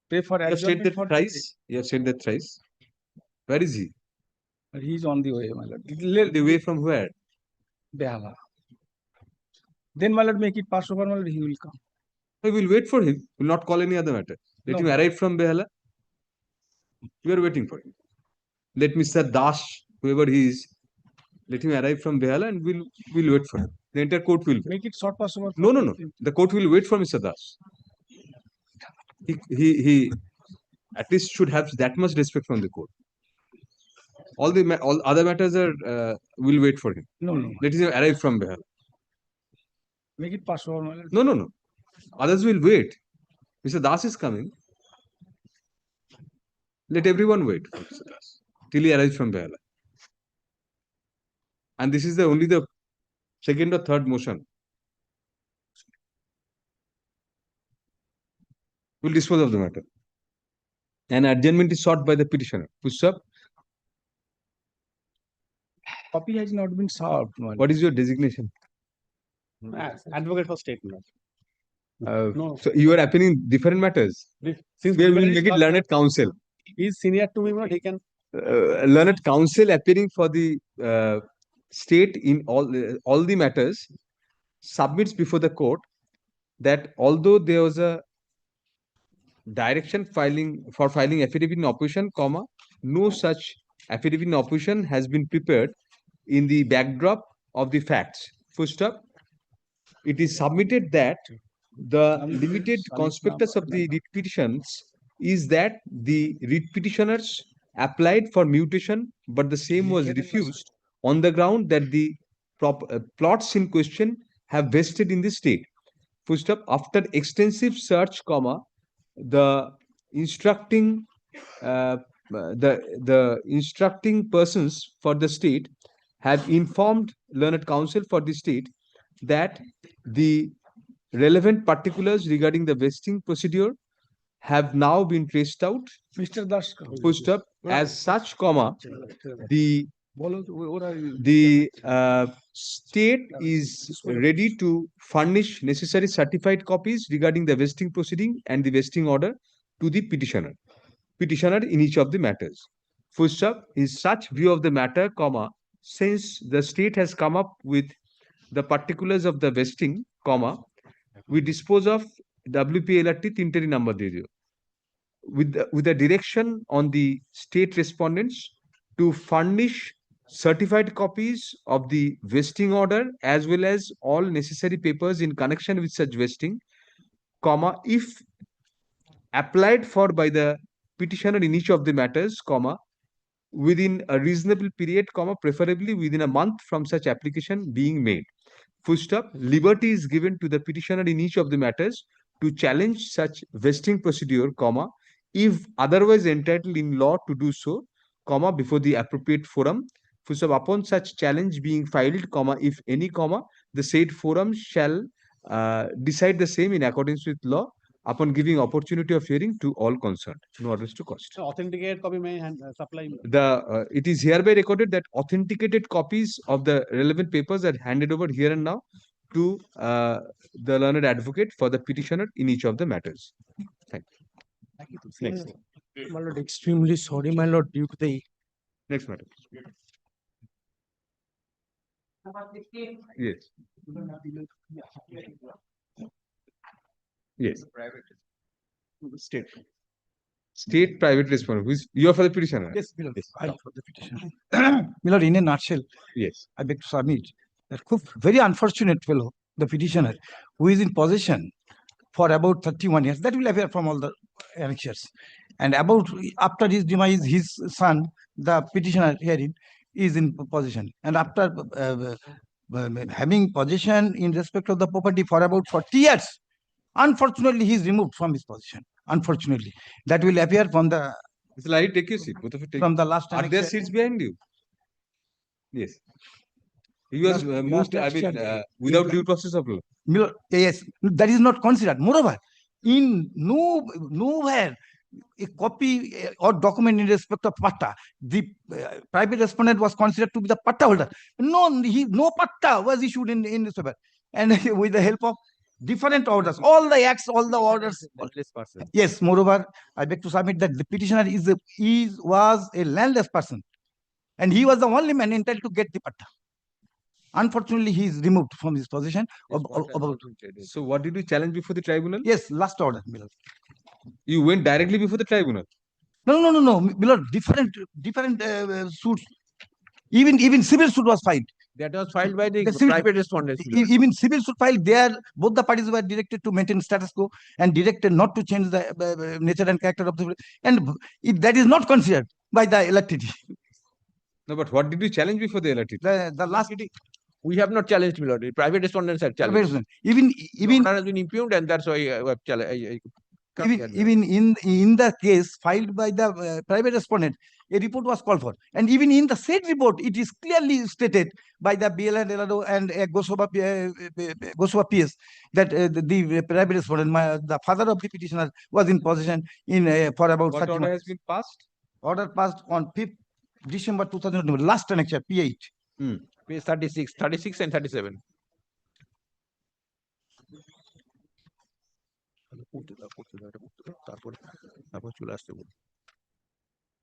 pay for You have said adjournment that for thrice. You have said that thrice. Where is he? He is on the way, my lord. The way from where? Behala. Then, my lord, make it pass over, my lord, he will come. We will wait for him. We will not call any other matter. Let him arrive from Behala. We are waiting for him. Let Mr. Das, whoever he is, let him arrive from Behala and we'll wait for him. The entire court will wait. Make it short pass over. No. The court will wait for Mr. Das. He at least should have that much respect from the court. All other matters are will wait for him. No. Let him arrive from Behala. Make it pass over, my lord. No. Others will wait. Mr. Das is coming. Let everyone wait for Mr. Das till he arrives from Behala. And this is only the second or third motion. We'll dispose of the matter. An adjournment is sought by the petitioner. Push up. Copy has not been solved. What is your designation? Advocate for state. No. So you are appealing different matters. Since we will make it learned counsel. He is senior to me, but he can. Learned counsel appearing for the state in all the matters submits before the court that although there was a direction filing affidavit in opposition, no such affidavit in opposition has been prepared in the backdrop of the facts. First up, it is submitted that the limited conspectus of the writ petitions is that the writ petitioners applied for mutation, but the same was refused on the ground that the plots in question have vested in the state. First up, after extensive search, the instructing the instructing persons for the state have informed learned counsel for the state that the relevant particulars regarding the vesting procedure have now been traced out. Mr. Das. Pushed up as such, the state is ready to furnish necessary certified copies regarding the vesting proceeding and the vesting order to the petitioner in each of the matters. First up is such view of the matter, since the state has come up with the particulars of the vesting, we dispose of WPLRT 3 number with a direction on the state respondents to furnish certified copies of the vesting order as well as all necessary papers in connection with such vesting, if applied for by the petitioner in each of the matters, within a reasonable period, preferably within a month from such application being made. First up, liberty is given to the petitioner in each of the matters to challenge such vesting procedure, if otherwise entitled in law to do so, before the appropriate forum. First up, upon such challenge being filed, if any, the said forum shall decide the same in accordance with law upon giving opportunity of hearing to all concerned. No others to cost. Authenticate copy may supply. It is hereby recorded that authenticated copies of the relevant papers are handed over here and now to the learned advocate for the petitioner in each of the matters. Thank you. Next. My lord, extremely sorry, my lord, due to the next matter. Yes. Yes. State private respondent. You are for the petitioner. Yes, Milord. I am for the petitioner. Milord, in a nutshell, yes, I beg to submit that very unfortunate fellow, the petitioner, who is in possession for about 31 years, that will appear from all the annexures. And about after his demise, his son, the petitioner herein, is in possession. And after having possession in respect of the property for about 40 years, unfortunately, he is removed from his position. Unfortunately, that will appear from the. Mr. Lahiri, take your seat. Both of you take. From the last. Are there seats behind you? Yes. He was moved, I mean, without due process of law. Yes, that is not considered. Moreover, in nowhere a copy or document in respect of patta, the private respondent was considered to be the patta holder. No patta was issued in this paper. And with the help of different orders, all the acts, all the orders. Yes, moreover, I beg to submit that the petitioner was a landless person. And he was the only man entitled to get the patta. Unfortunately, he is removed from his position. So what did you challenge before the tribunal? Yes, last order. You went directly before the tribunal? No. Below different suits. Even civil suit was filed. That was filed by the private respondents. Even civil suit filed there, both the parties were directed to maintain status quo and directed not to change the nature and character of the. And if that is not considered by the elected. No, but what did you challenge before the elected? The last. We have not challenged, my lord. The private respondents have challenged. Even order has been impugned, and that's why I have challenged. Even in the case filed by the private respondent, a report was called for. And even in the said report, it is clearly stated by the BL and Gosova PS that the private respondent, the father of the petitioner, was in possession for about. What order has been passed? Order passed on 5th December 2020, last annexure, P8. Page 36 and 37.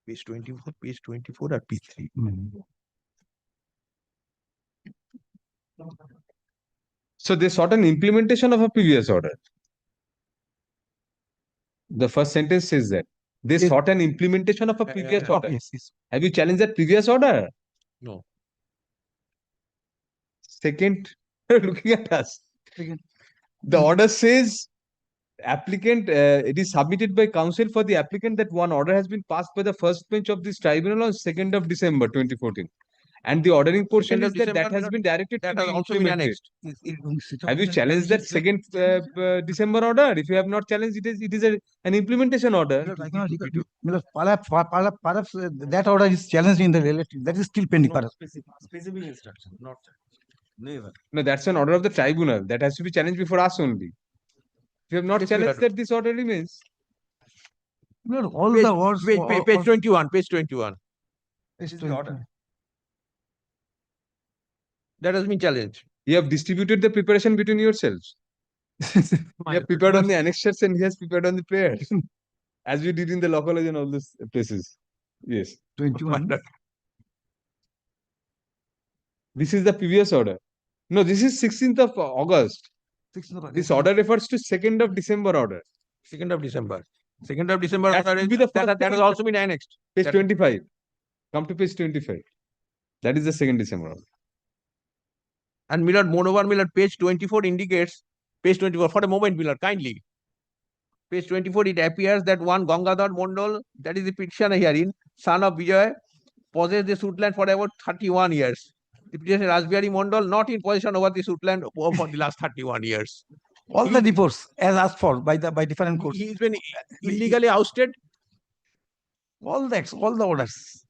Page 24 at P3. So they sought an implementation of a previous order. The first sentence says that they sought an implementation of a previous order. Yes. Have you challenged that previous order? No. Second, looking at us. The order says applicant, it is submitted by counsel for the applicant that one order has been passed by the first bench of this tribunal on 2nd of December 2014. And the ordering portion is that has been directed to be implemented. Have you challenged that 2nd December order? If you have not challenged, it is an implementation order. Perhaps that order is challenged in the relative. That is still pending. Specific instruction, not never. No, that's an order of the tribunal. That has to be challenged before us only. If you have not challenged that, this order remains. All the orders. Page 21. Page 21. This is the order. That has been challenged. You have distributed the preparation between yourselves. You have prepared on the annexures and he has prepared on the prayers. As we did in the law college and all those places. Yes. 21. This is the previous order. No, this is 16th of August. This order refers to 2nd of December order. 2nd of December. 2nd of December That order will be the first that has also been annexed. Page 25. Come to page 25. That is the 2nd December order. And Millard, moreover, Millard, page 24 indicates, page 24, for a moment, Millard, kindly. Page 24, it appears that one Gangadhar Mondal, that is the petitioner herein, son of Vijay, possessed the suitland for about 31 years. The petitioner Rajbihari Mondal not in possession over the suitland for the last 31 years. All the reports as asked for by different courts. He's been illegally ousted. All the orders.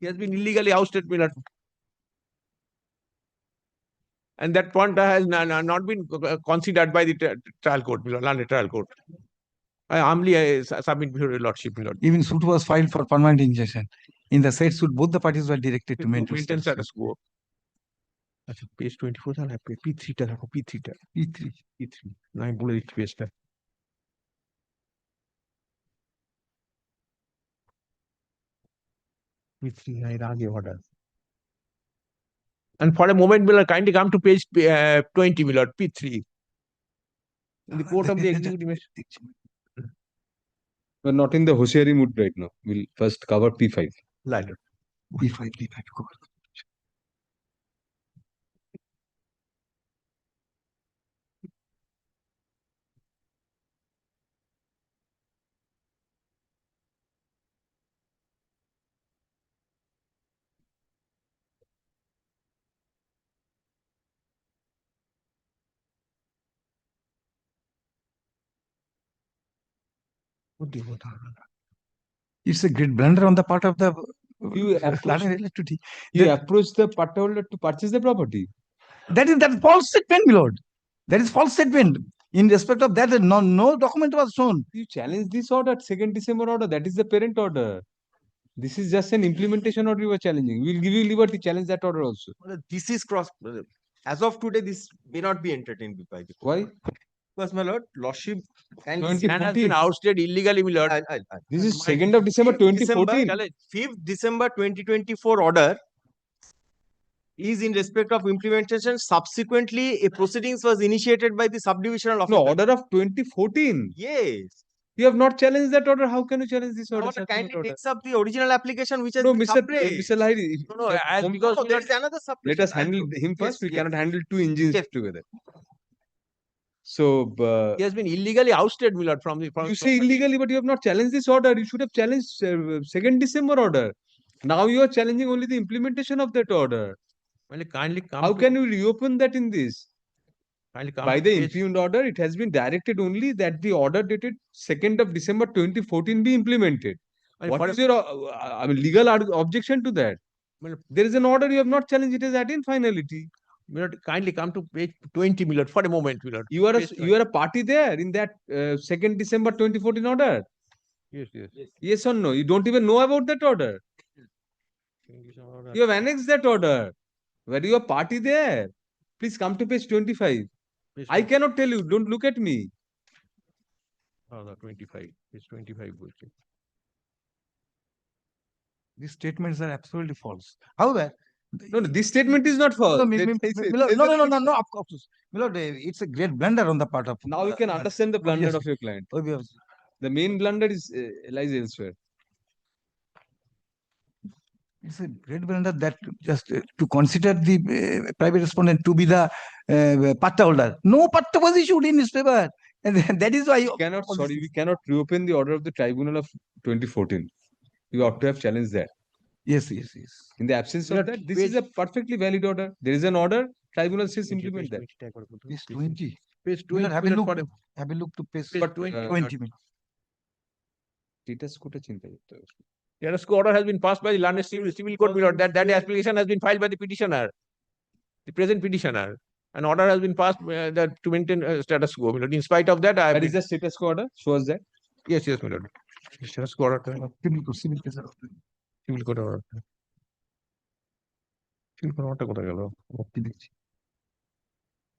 He has been illegally ousted, Millard. And that point has not been considered by the trial court, London trial court. I humbly submit before your lordship, Millard. Even suit was filed for permanent injunction. In the said suit, both the parties were directed to maintain status quo. Page 24, P3 P3. P3. I believe it's page. P3, I argue order. And for a moment, Miller, kindly come to page 20, Miller, P3. In the court of the executive. We're not in the Hoshiari mood right now. We'll first cover P5. Later. P5 cover. It's a great blunder on the part of the You approach, planning electricity. you approach the patta holder to purchase the property. That is that false statement, my lord. That is false statement. In respect of that, no document was shown. You challenge this order, 2nd December order. That is the parent order. This is just an implementation order you are challenging. We'll give you liberty, challenge that order also. This is cross. As of today, this may not be entertained by the court. Why? Because, my lord, lordship and man has been ousted illegally, my lord. This is 2nd of December 2014. 5th December 2024 order is in respect of implementation. Subsequently, a proceedings was initiated by the subdivisional officer. No, order of 2014. Yes. You have not challenged that order. How can you challenge this order? Order kindly takes up the original application which has No, been Mr. suppressed. Lahiri, No, as because there is another suppression. let us handle him first. We cannot handle two engines together. So he has been illegally ousted, my lord, from the. You say illegally, but you have not challenged this order. You should have challenged 2nd December order. Now you are challenging only the implementation of that order. Well, kindly come. How can you reopen that in this? By the impugned order, it has been directed only that the order dated 2nd of December 2014 be implemented. What is your legal objection to that? Well, there is an order you have not challenged. It is at in finality. Kindly come to page 20, my lord, for a moment, my lord. You are a party there in that 2nd December 2014 order. Yes. Yes or no? You don't even know about that order. You have annexed that order. Where you are party there? Please come to page 25. I cannot tell you. Don't look at me. 25. Page 25. These statements are absolutely false. However, no, this statement is not false. No, of course. Milord, it's a great blunder on the part of. Now you can understand the blunder of your client. The main blunder is lies elsewhere. It's a great blunder that just to consider the private respondent to be the patta holder. No patta was issued in his favor. And that is why we cannot reopen the order of the tribunal of 2014. You ought to have challenged that. Yes. In the absence of that, this is a perfectly valid order. There is an order, tribunal says implement that. Page 20. Page 20. Have a look to page 20. Status quo order has been passed by the London Civil Court, my lord. That application has been filed by the petitioner, the present petitioner. An order has been passed to maintain status quo, my lord. In spite of that, that is the status quo order. Show us that. Yes, my lord. Status quo order. Civil court order.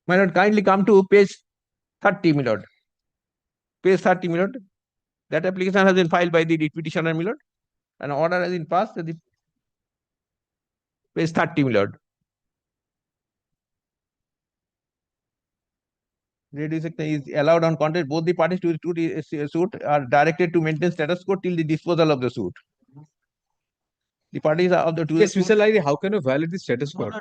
My lord, kindly come to page 30, my lord. Page 30, my lord. That application has been filed by the petitioner, my lord. An order has been passed at the page 30, my lord. Redirection is allowed on contract. Both the parties to the suit are directed to maintain status quo till the disposal of the suit. The parties of the two. Yes, Mr. Lahiri, how can you violate the status quo?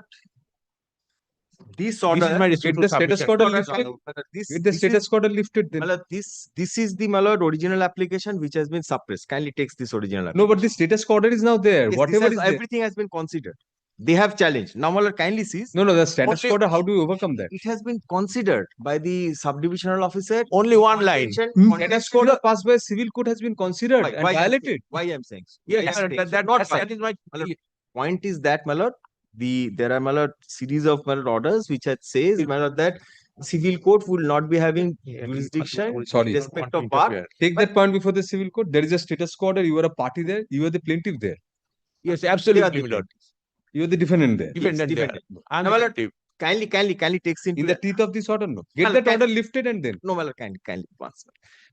This order, get the status quo lifted. Get the status quo lifted. Then. This is the, my lord, original application which has been suppressed. Kindly takes this original application. No, but the status quo order is now there. Yes, whatever is everything has been considered. They have challenged. Now, my lord, kindly sees. No, the status quo order, how do you overcome that? It has been considered by the subdivisional officer. Only one line. Status quo order passed by civil court has been considered and violated. Why I'm saying? Yes, that is my point is that, my lord, there are, my lord, series of, my lord, orders which says, my lord, that civil court will not be having jurisdiction. Sorry, in respect of part. Take that point before the civil court. There is a status quo order. You are a party there. You are the plaintiff there. Yes, absolutely, my lord. You are the defendant there. Defendant there. And my lord, kindly takes into in the teeth of this order. No, get that order lifted and then. No, my lord, kindly once.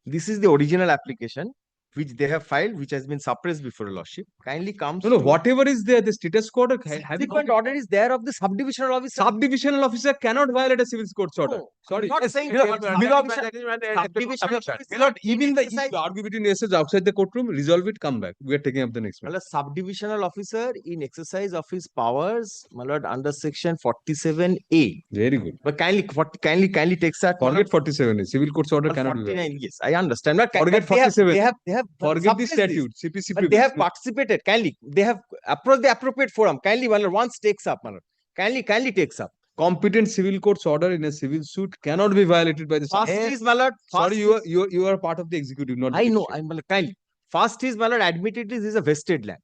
This is the original application which they have filed, which has been suppressed before lordship. Kindly comes. No, whatever is there, the status quo order. Subsequent order is there of the subdivisional officer. Subdivisional officer cannot violate a civil court's order. Sorry. Not saying even the argue between yourselves outside the courtroom, resolve it, come back. We are taking up the next one. My lord, subdivisional officer in exercise of his powers, my lord, under section 47A. Very good. But kindly takes that. Forget 47A. Civil court's order cannot be violated. Yes, I understand. But forget 47. They have forget the statute. CPC. But they have participated. Kindly, they have approached the appropriate forum. Kindly, my lord, once takes up, my lord. Kindly takes up. Competent civil court's order in a civil suit cannot be violated by the First is, my lord. Sorry, you are part of the executive, not the I know. judiciary. I'm kindly. First is, my lord, admittedly, this is a vested land.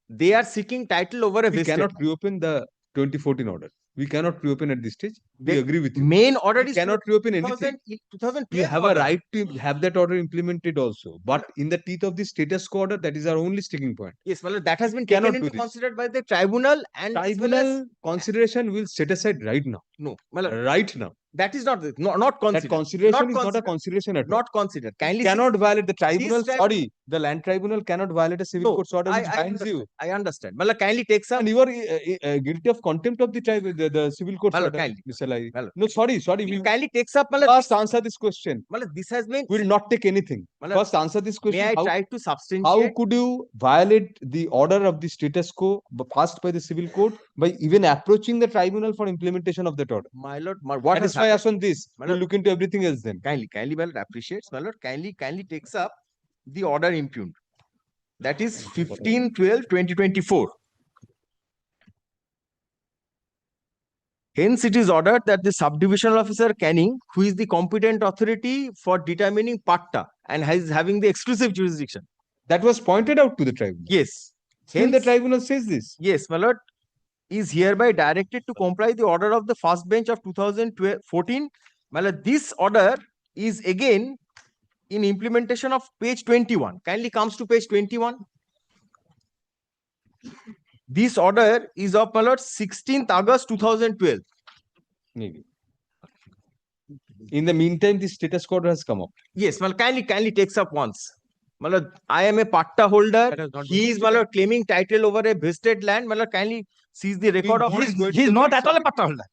They are seeking title over a We vested. cannot reopen the 2014 order. We cannot reopen at this stage. We agree with you. Main order We is cannot reopen anything. 2012 You have order. a right to have that order implemented also. But in the teeth of the status quo order, that is our only sticking point. Yes, well, that has been Cannot taken do into this. considered by the tribunal and as well Tribunal as consideration will set aside right now. no, well, Right now. that is not not considered. That consideration is not a considered. consideration at all. Not considered. Kindly Cannot violate the see tribunal. Sorry, the land tribunal cannot violate a civil court's order which binds you. I understand. Well, kindly takes up. And you are guilty of contempt of the the civil court's order, kindly. Mr. Lai. No, sorry. Will kindly takes up. First answer this question. This has been. Will not take anything. First answer this question. May I try to substantiate? How could you violate the order of the status quo passed by the civil court by even approaching the tribunal for implementation of that order? My lord, what that has is why I asked on this. My We'll lord, look into everything else then. Kindly, my lord, appreciates. My lord, kindly takes up the order impugned. That is 15/12/2024. Hence, it is ordered that the subdivisional officer Canning, who is the competent authority for determining patta and is having the exclusive jurisdiction. That was pointed out to the tribunal. Yes. Still the tribunal says this. Yes, my lord, is hereby directed to comply the order of the first bench of 2014. My lord, this order is again in implementation of page 21. Kindly comes to page 21. This order is of, my lord, 16th August 2012. Maybe. In the meantime, the status quo has come up. Yes, well, kindly takes up once. My lord, I am a patta holder. He is, my lord, claiming title over a vested land. My lord, kindly sees the record of his. He is not at all a patta holder.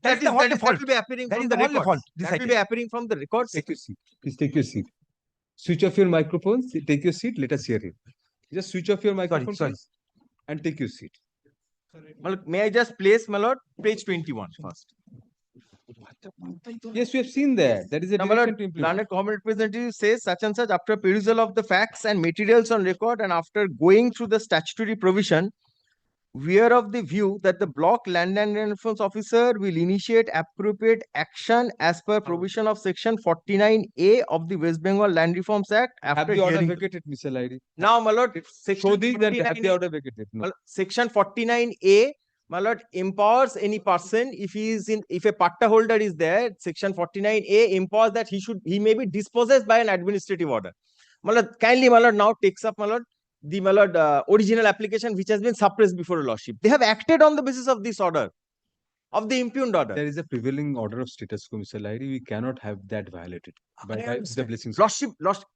That will be appearing from the records. That will be appearing from the records. Take your seat. Please take your seat. Switch off your microphones. Take your seat. Let us hear him. Just switch off your microphone, please, and take your seat. May I just place, my lord, page 21 first. Yes, we have seen that. That is a direction to implement. Learned common representative says such and such after perusal of the facts and materials on record and after going through the statutory provision, we are of the view that the block land and enforcement officer will initiate appropriate action as per provision of section 49A of the West Bengal Land Reforms Act. After have the order hearing... vacated, Mr. Lairi? Now, my lord, section show these that have the order vacated. No. Section 49A, my lord, empowers any person if a patta holder is there. Section 49A empowers that he may be dispossessed by an administrative order. My lord, kindly, my lord, now takes up, my lord, the original application which has been suppressed before a lordship. They have acted on the basis of this order, of the impugned order. There is a prevailing order of status quo, Mr. Lairi. We cannot have that violated by the blessings. Lordship,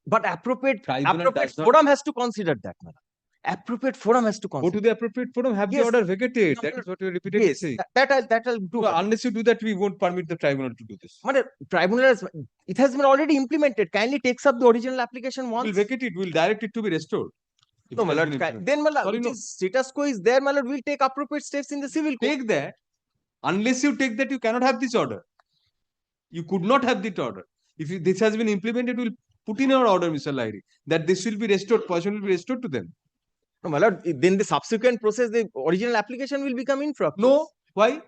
but appropriate forum has to consider that, madam. Appropriate forum has to consider. Go to the appropriate forum, have the order vacated. That is what you repeatedly say. That I'll do. So unless you do that, we won't permit the tribunal to do this. Tribunal, it has been already implemented. Kindly takes up the original application once. We'll vacate it. We'll direct it to be restored. No, my lord. Then, my lord, status quo is there, my lord. We'll take appropriate steps in the civil court. Take that. Unless you take that, you cannot have this order. You could not have this order. If this has been implemented, we'll put in our order, Mr. Lairi, that this will be restored, possession will be restored to them. No, my lord, then the subsequent process, the original application will become infruct. No, why?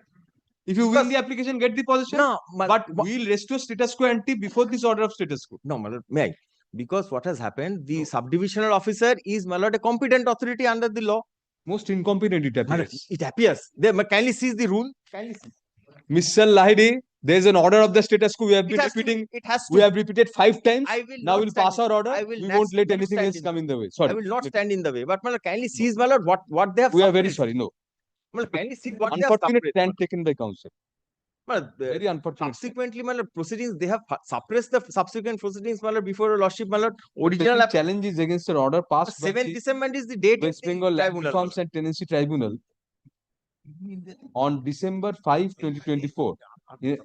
If you win the application, get the possession. No, but we'll restore status quo ante before this order of status quo. No, my lord, may I? Because what has happened, the subdivisional officer is, my lord, a competent authority under the law. Most incompetent it appears. It appears. They kindly seize the rule. Kindly seize. Mr. Lahiri, there is an order of the status quo. We have been repeating. It has to. We have repeated 5 times. Now we'll pass our order. We won't let anything else come in the way. Sorry. I will not stand in the way. But my lord, kindly seize, my lord, what they have. We are very sorry. No. Kindly seize what unfortunate they have stand taken by council. Very unfortunate. Subsequently, my lord, proceedings, they have suppressed the subsequent proceedings, my lord, before a lordship, my lord. Original challenge is against an order passed 7th December is the date. West Bengal Land Reforms and Tenancy Tribunal on December 5, 2024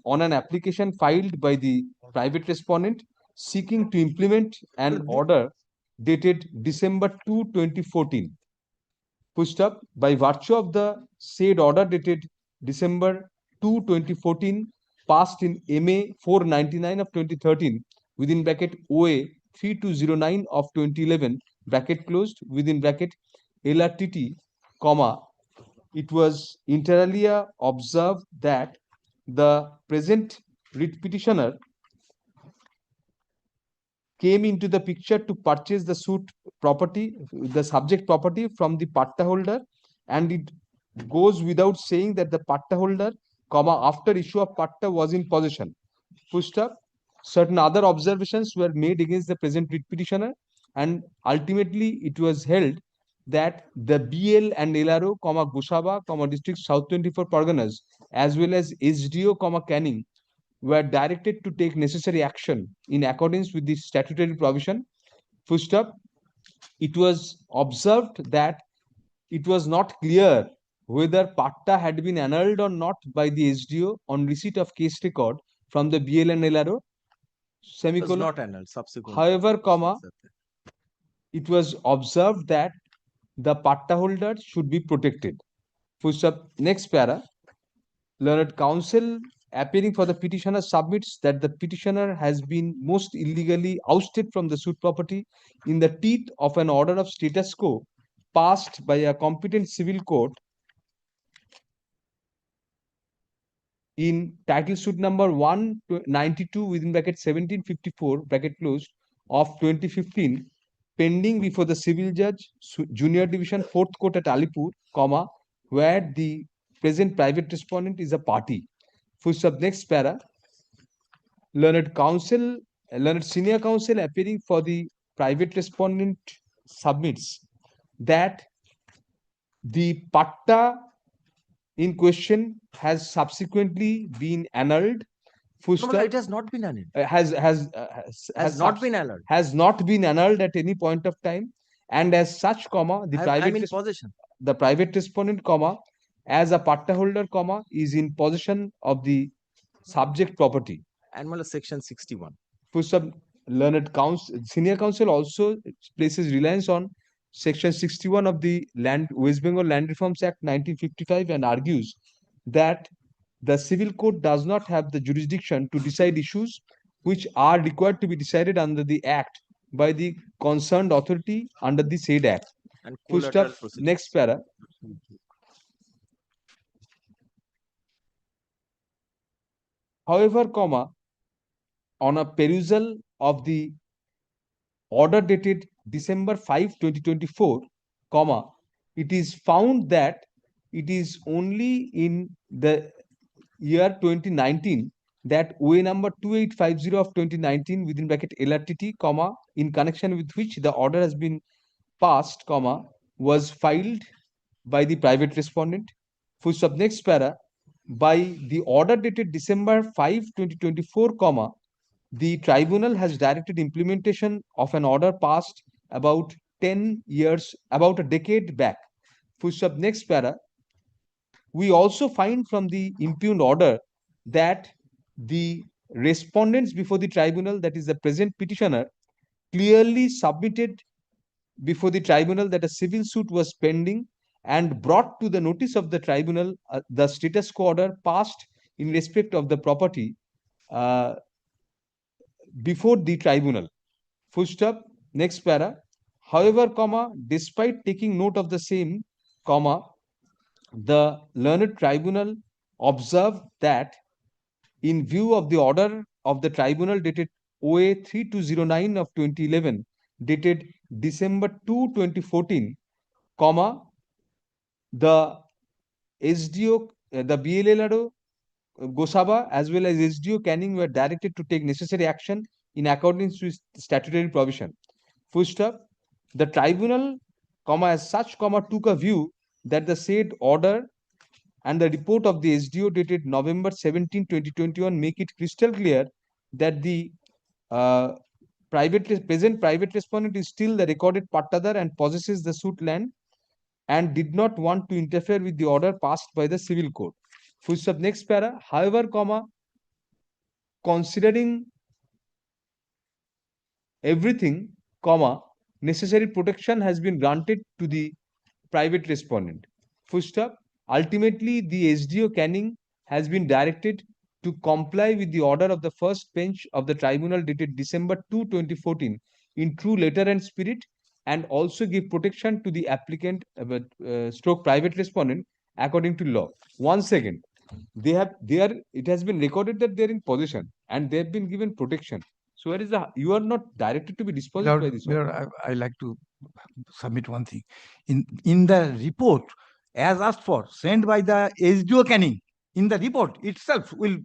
on an application filed by the private respondent seeking to implement an order dated December 2, 2014. Pushed up by virtue of the said order dated December 2, 2014, passed in MA 499 of 2013 within bracket OA 3209 of 2011 bracket closed within bracket LRTT, comma, it was inter alia observed that the present writ petitioner came into the picture to purchase the suit property, the subject property from the patta holder, and it goes without saying that the patta holder, comma, after issue of patta was in possession. Pushed up. Certain other observations were made against the present writ petitioner, and ultimately it was held that the BL and LRO, comma, Gosaba, comma, District South 24 Parganas, as well as SDO, comma, Canning, were directed to take necessary action in accordance with the statutory provision. First up, it was observed that it was not clear whether patta had been annulled or not by the SDO on receipt of case record from the BL and LRO. Semicolon. Not annulled, subsequent. However, comma, it was observed that the patta holder should be protected. First up, next para. Learned counsel appearing for the petitioner submits that the petitioner has been most illegally ousted from the suit property in the teeth of an order of status quo passed by a competent civil court in title suit number 192 within bracket 1754 bracket closed of 2015 pending before the civil judge junior division 4th court at Alipur, comma, where the present private respondent is a party. Full stop. Next para. Learned senior counsel appearing for the private respondent submits that the patta in question has subsequently been annulled. It has not been annulled. Has not been annulled. Has not been annulled at any point of time, and as such, comma, the I'm in possession. The private respondent, comma, as a patta holder, comma, is in possession of the subject property. And section 61. First up, learned counsel, senior counsel also places reliance on section 61 of the West Bengal Land Reforms Act 1955 and argues that the civil court does not have the jurisdiction to decide issues which are required to be decided under the act by the concerned authority under the said act. And first up, next para. However, comma, on a perusal of the order dated December 5, 2024, comma, it is found that it is only in the year 2019 that OA number 2850 of 2019 within bracket LRTT, comma, in connection with which the order has been passed, comma, was filed by the private respondent. Full stop. Next para. By the order dated December 5, 2024, comma, the tribunal has directed implementation of an order passed about 10 years, about a decade back. Full stop. Next para. We also find from the impugned order that the respondents before the tribunal, that is the present petitioner, clearly submitted before the tribunal that a civil suit was pending and brought to the notice of the tribunal the status quo order passed in respect of the property before the tribunal. Full stop. Next para. However, comma, despite taking note of the same, comma, the learned tribunal observed that in view of the order of the tribunal dated OA 3209 of 2011, dated December 2, 2014, comma, the SDO, the BLLRO, Gosaba, as well as SDO Canning were directed to take necessary action in accordance with statutory provision. Full stop. The tribunal, comma, as such, comma, took a view that the said order and the report of the SDO dated November 17, 2021 make it crystal clear that the present private respondent is still the recorded pattadar and possesses the suit land and did not want to interfere with the order passed by the civil court. Full stop. Next para. However, comma, considering everything, comma, necessary protection has been granted to the private respondent. Full stop. Ultimately, the SDO Canning has been directed to comply with the order of the first bench of the tribunal dated December 2, 2014 in true letter and spirit, and also give protection to the applicant stroke private respondent according to law. Once again, it has been recorded that they're in possession and they've been given protection. So where is you are not directed to be disposed by this order. I like to submit one thing. In the report, as asked for, sent by the SDO Canning, in the report itself will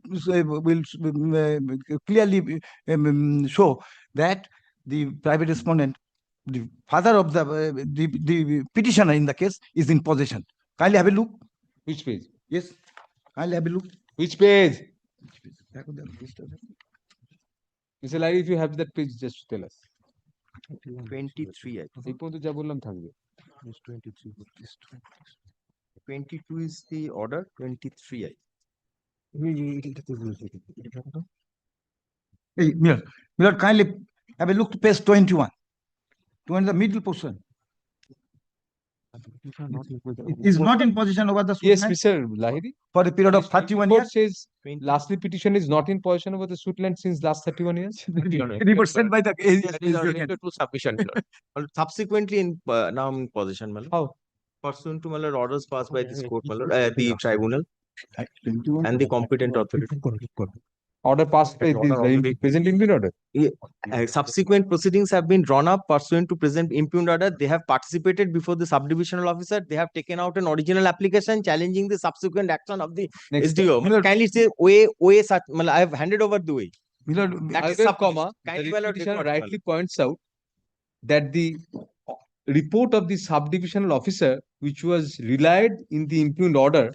clearly show that the private respondent, the father of the petitioner in the case, is in possession. Kindly have a look. Which page? Yes, kindly have a look. Which page? Mr. Lai, if you have that page, just tell us. 23, I think. 22 is the order, 23, I think. Hey, Miller, kindly have a look to page 21. 20, the middle portion. It is not in possession over the suit Yes, land Mr. Lahiri. for a period of 31 years. Says lastly petition is not in possession over the suit land since last 31 years. Report sent by the To submission. Subsequently now in possession, my lord. How? Pursuant to my lord orders passed by this court, my lord, the tribunal and the competent authority. Order passed by the present impugned order. Subsequent proceedings have been drawn up pursuant to present impugned order. They have participated before the subdivisional officer. They have taken out an original application challenging the subsequent action of the SDO. Kindly say OA such. I have handed over the way. That is comma. The petitioner rightly points out that the report of the subdivisional officer, which was relied in the impugned order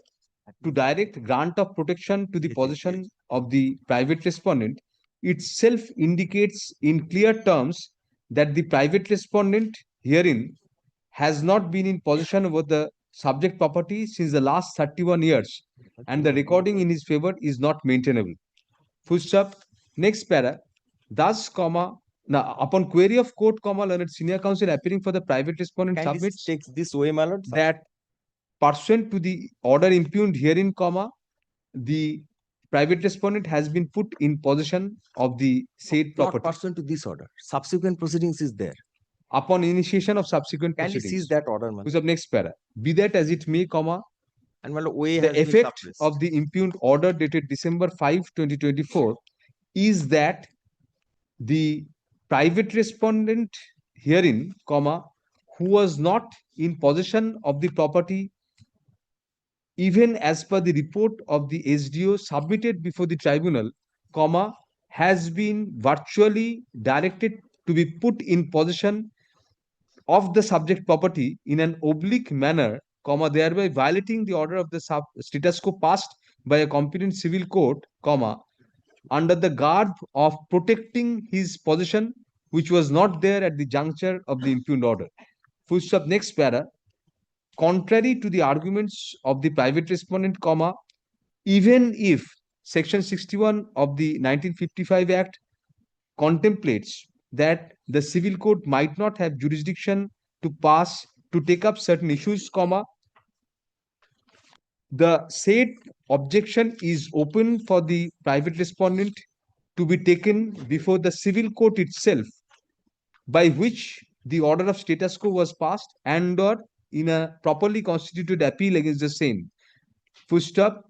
to direct grant of protection to the possession of the private respondent, itself indicates in clear terms that the private respondent herein has not been in possession over the subject property since the last 31 years, and the recording in his favor is not maintainable. Full stop. Next para. Thus, comma. Now, upon query of court, comma, learned senior counsel appearing for the private respondent submits takes this way, my lord, that pursuant to the order impugned herein, comma, the private respondent has been put in possession of the said property. Not pursuant to this order. Subsequent proceedings is there. Upon initiation of subsequent Kindly proceedings. seize that order, my Who's up next para? Be that as it may, comma, and my lord, OA the has been effect suppressed. of the impugned order dated December 5, 2024 is that the private respondent herein, comma, who was not in possession of the property even as per the report of the SDO submitted before the tribunal, comma, has been virtually directed to be put in possession of the subject property in an oblique manner, comma, thereby violating the order of the status quo passed by a competent civil court, comma, under the garb of protecting his possession, which was not there at the juncture of the impugned order. Full stop. Next para. Contrary to the arguments of the private respondent, comma, even if Section 61 of the 1955 Act contemplates that the civil court might not have jurisdiction to take up certain issues, comma, the said objection is open for the private respondent to be taken before the civil court itself, by which the order of status quo was passed and or in a properly constituted appeal against the same. Full stop.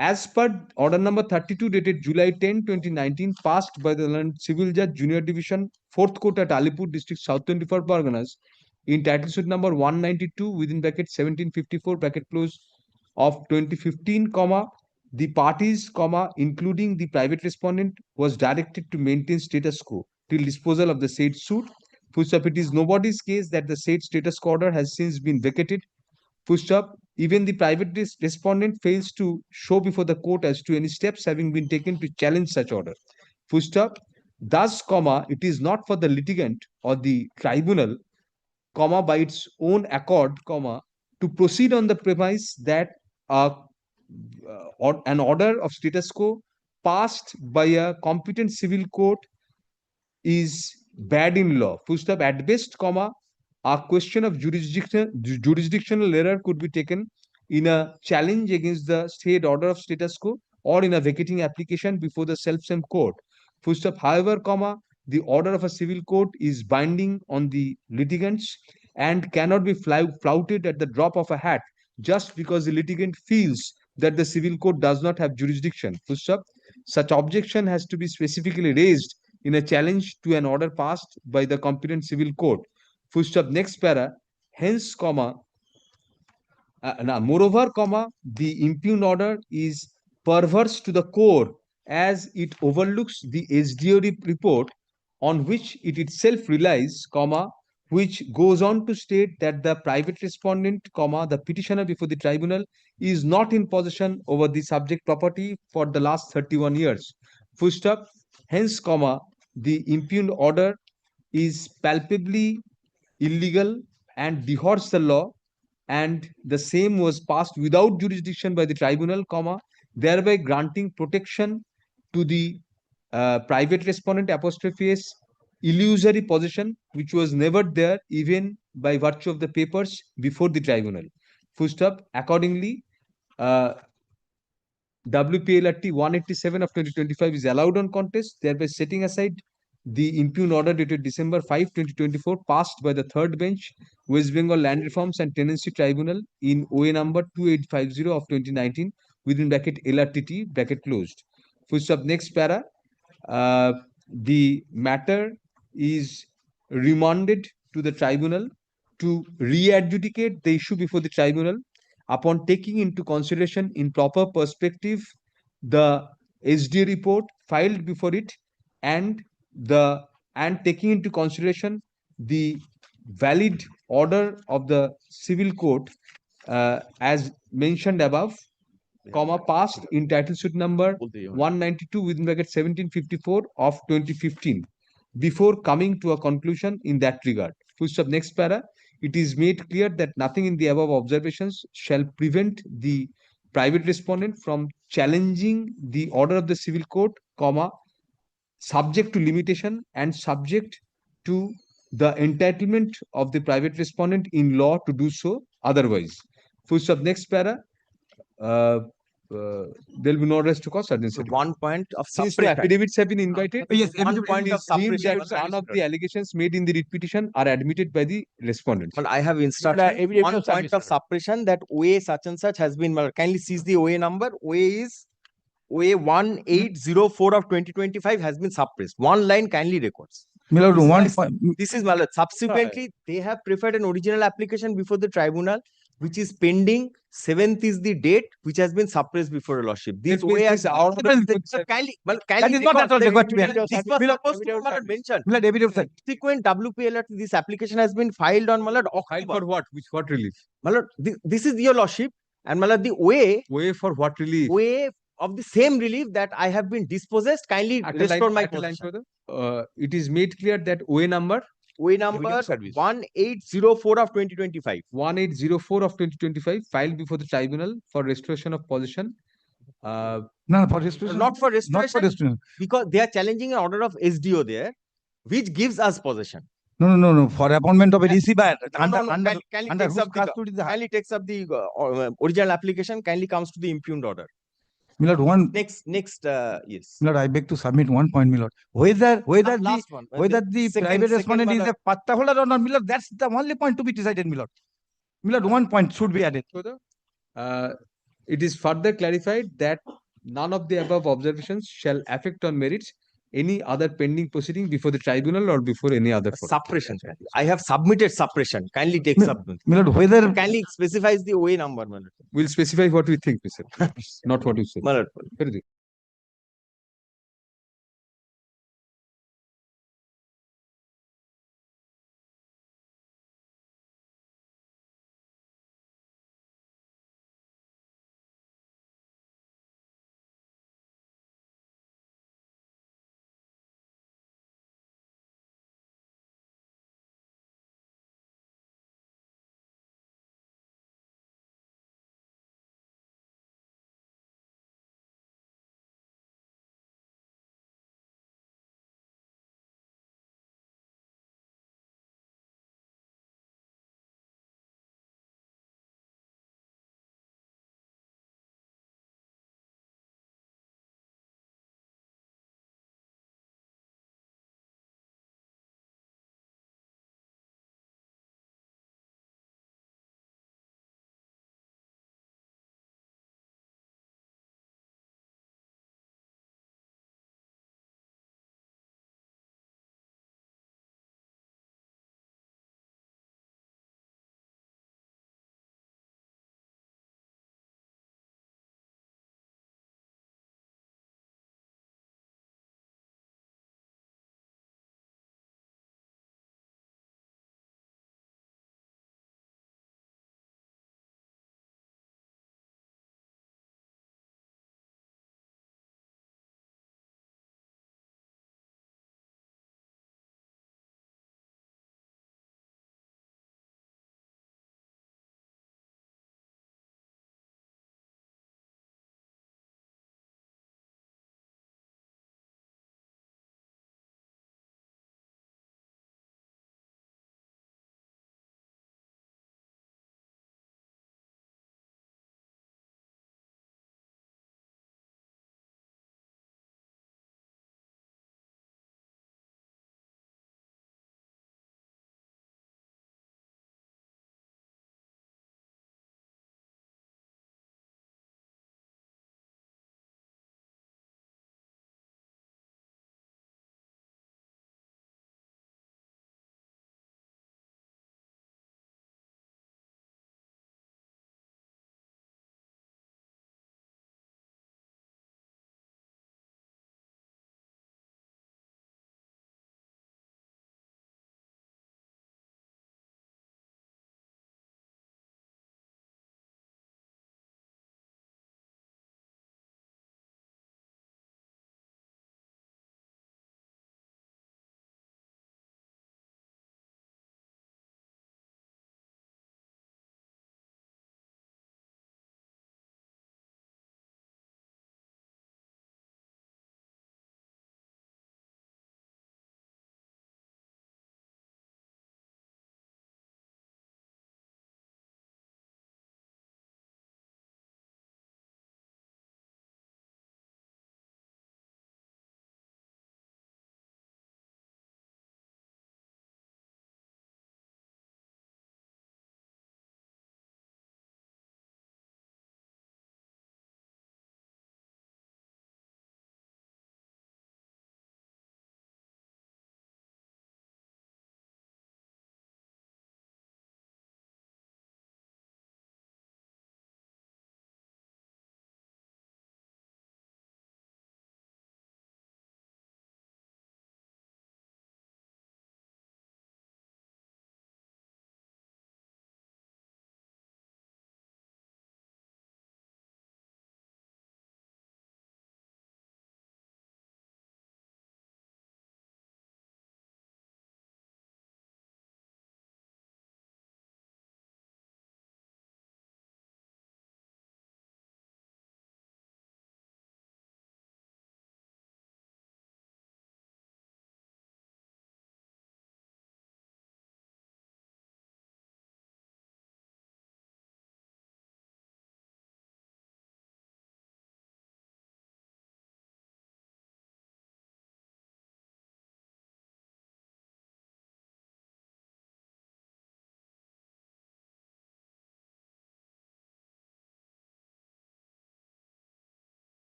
As per order number 32 dated July 10, 2019, passed by the Civil Judge Junior Division 4th Court at Alipur District, South 24 Parganas, in title suit number 192 within bracket 1754 bracket close of 2015, comma, the parties, comma, including the private respondent, was directed to maintain status quo till disposal of the said suit. Full stop. It is nobody's case that the said status quo order has since been vacated. Full stop. Even the private respondent fails to show before the court as to any steps having been taken to challenge such order. Full stop. Thus, comma, it is not for the litigant or the tribunal, comma, by its own accord, comma, to proceed on the premise that an order of status quo passed by a competent civil court is bad in law. Full stop. At best, comma, a question of jurisdictional error could be taken in a challenge against the state order of status quo or in a vacating application before the self-same court. Full stop. However, comma, the order of a civil court is binding on the litigants and cannot be flouted at the drop of a hat just because the litigant feels that the civil court does not have jurisdiction. Full stop. Such objection has to be specifically raised in a challenge to an order passed by the competent civil court. Full stop. Next para. Hence, comma. Now, moreover, comma, the impugned order is perverse to the core as it overlooks the SDO report on which it itself relies, comma, which goes on to state that the private respondent, comma, the petitioner before the tribunal is not in possession over the subject property for the last 31 years. Full stop. Hence, comma, the impugned order is palpably illegal and dehors the law, and the same was passed without jurisdiction by the tribunal, comma, thereby granting protection to the private respondent apostrophe illusory possession, which was never there even by virtue of the papers before the tribunal. Full stop. Accordingly, WPLRT 187 of 2025 is allowed on contest, thereby setting aside the impugned order dated December 5, 2024, passed by the third bench, West Bengal Land Reforms and Tenancy Tribunal in OA number 2850 of 2019, within bracket LRTT, bracket closed. Full stop. Next para. The matter is remanded to the tribunal to re-adjudicate the issue before the tribunal upon taking into consideration in proper perspective the SD report filed before it and taking into consideration the valid order of the civil court as mentioned above, comma, passed in title suit number 192 within bracket 1754 of 2015 before coming to a conclusion in that regard. Full stop. Next para. It is made clear that nothing in the above observations shall prevent the private respondent from challenging the order of the civil court, comma, subject to limitation and subject to the entitlement of the private respondent in law to do so otherwise. Full stop. Next para. There will be no rest to cause urgency. One point of Since the affidavits have been invited, Yes, one point of is deemed that suppression. none of the allegations made in the writ petition are admitted by the respondents. But I have instruction. One point of suppression that OA such and such has been. Kindly seize the OA number. OA is OA 1804 of 2025 has been suppressed. One line kindly records. This is Malad. Subsequently, they have preferred an original application before the tribunal, which is pending. 7th is the date which has been suppressed before a lordship. This way has kindly That is not at all required to be this was supposed to be mentioned. Subsequent WPL, this application has been filed on Malad. Filed for what? What relief? Malad, this is your lordship, and Malad, the OA for what relief? OA of the same relief that I have been dispossessed, kindly restore my possession. It is made clear that OA number 1804 of 2025. 1804 of 2025 filed before the tribunal for restoration of possession. No, for restoration. Not for restoration. Not for restoration. Because they are challenging an order of SDO there, which gives us possession. No. For appointment of a receiver. Kindly takes up the original application, kindly comes to the impugned order. Milord, one next yes. Milord, I beg to submit one point, Milord. Whether the private respondent is a patta holder or not, Milord, that's the only point to be decided, Milord. Milord, one point should be added. It is further clarified that none of the above observations shall affect on merits any other pending proceeding before the tribunal or before any other forum. Suppression. I have submitted suppression. Kindly take up. Milord, whether kindly specifies the OA number, Milord. We'll specify what we think, Mr. Not what you say. Milord.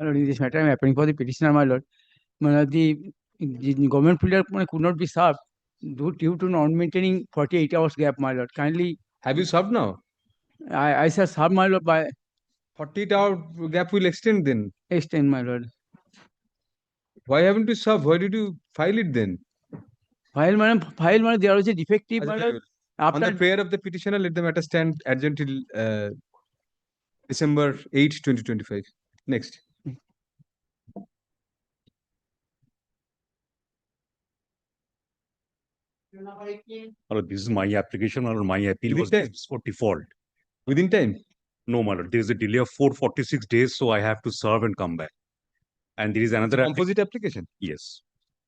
My lord, in this matter, I am appealing for the petitioner, my lord. My lord, the government pleader could not be served due to not maintaining 48 hours gap, my lord. Kindly. Have you served now? I shall serve, my lord, by 48-hour gap will extend then. extend, my lord. Why haven't you served? Why did you file it then? File, madam, there was a defective, my lord. On the prayer of the petitioner, let the matter stand adjourned till December 8, 2025. Next. This is my application or my appeal Within was time? dismissed for default. Within time? No, my lord. There is a delay of 446 days, so I have to serve and come back. And there is another composite application. Yes.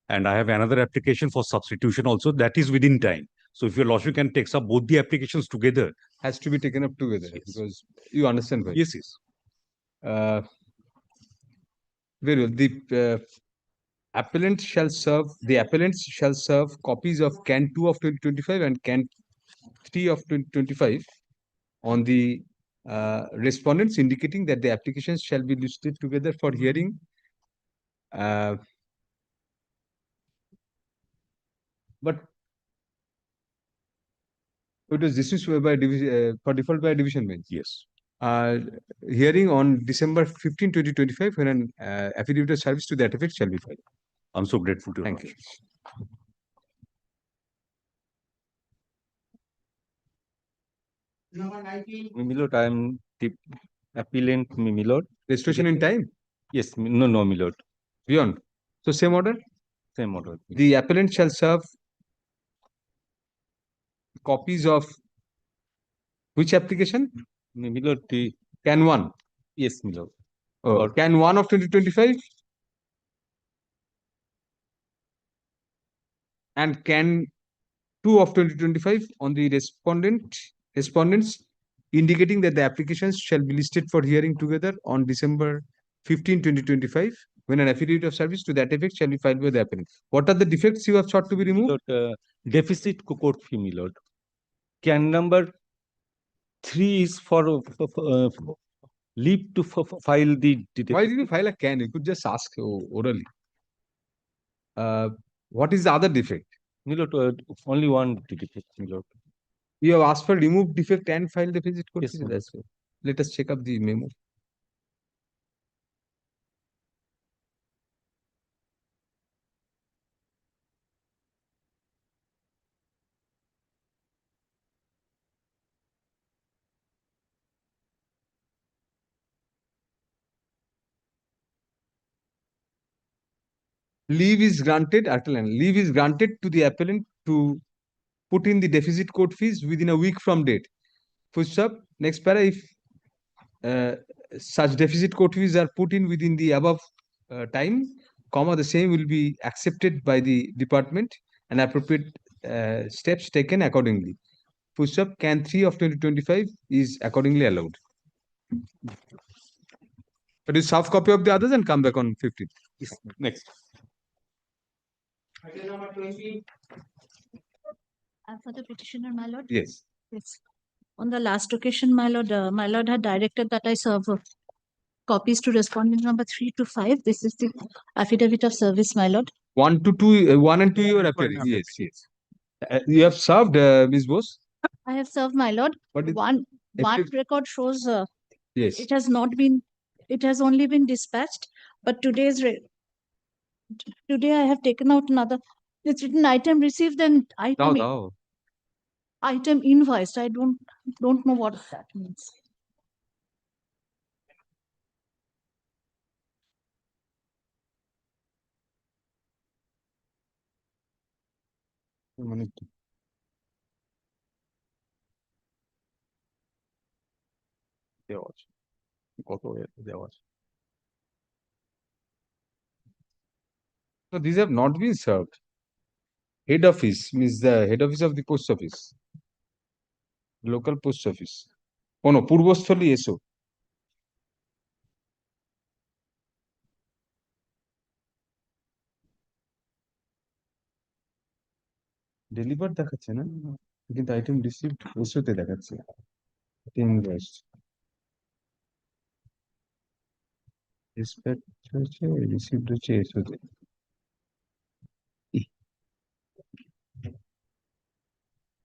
And I have another application for substitution also. That is within time. So if your lordship can take up both the applications together. Has to be taken up together because you understand why. Yes, yes. Very well. The appellants shall serve copies of Can 2 of 2025 and Can 3 of 2025 on the respondents, indicating that the applications shall be listed together for hearing. But it was dismissed by division for default by division bench. Yes. Hearing on December 15, 2025, when an affidavit of service to that effect shall be filed. I'm so grateful to you. Thank you. Milord, I am the appellant, Milord. Restoration in time? Yes, no, Milord. Beyond. So same order? Same order. The appellant shall serve copies of which application? Milord, the Can 1. Yes, Milord. Or Can 1 of 2025 and Can 2 of 2025 on the respondents, indicating that the applications shall be listed for hearing together on December 15, 2025, when an affidavit of service to that effect shall be filed by the appellant. What are the defects you have sought to be removed? Milord, deficit court fee, Milord. Can number 3 is for leave to file the. Why did you file a can? You could just ask orally. What is the other defect? Milord, only one defect, Milord. You have asked for remove defect and file deficit court Yes, fee. That's it. Let us check up the memo. Leave is granted to the appellant to put in the deficit court fees within a week from date. Push up. Next para, if such deficit court fees are put in within the above time, comma, the same will be accepted by the department and appropriate steps taken accordingly. Push up. Can 3 of 2025 is accordingly allowed. But you soft copy of the others and come back on 15th. Yes. Next. Item number 20. For the petitioner, my lord. Yes. Yes. On the last occasion, my lord had directed that I serve copies to respondent number 3 to 5. This is the affidavit of service, my lord. 1 to 2, 1 and 2 you are appearing. Yes, yes. You have served, Ms. Bose? I have served, my lord. One record shows yes. it has only been dispatched, but today I have taken out another. It's written item received and item invoiced. I don't know what that means. So these have not been served. Head office means the head office of the post office. Local post office. Oh no, Purvosthali SO. Delivered দেখাচ্ছে না কিন্তু item received ওসোতে দেখাচ্ছে invoiced. Received the chase.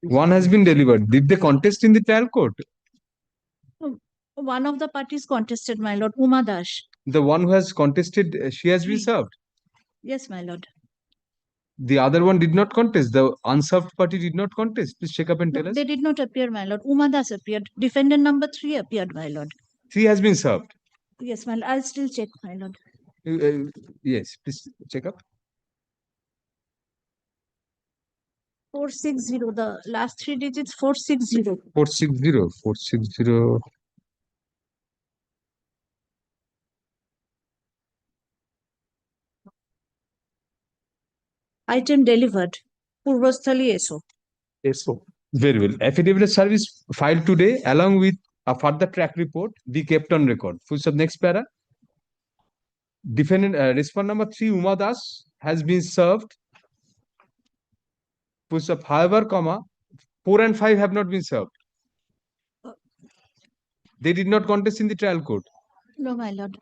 One has been delivered. Did they contest in the trial court? One of the parties contested, my lord, Uma Dash. The one who has contested, she has been served. Yes, my lord. The other one did not contest. The unserved party did not contest. Please check up and No, tell us. they did not appear, my lord. Uma Das appeared. Defendant number 3 appeared, my lord. 3 has been served. Yes, my lord. I'll still check, my lord. Yes, please check up. 460. The last 3 digits 460. 460. 460. Item delivered. Purvasthali ESO. ESO. Very well. Affidavit of service filed today along with a further track report be kept on record. Full stop. Next para. Defendant respondent number 3 Uma Das has been served. Full stop. However, 4 and 5 have not been served. They did not contest in the trial court. No, my lord.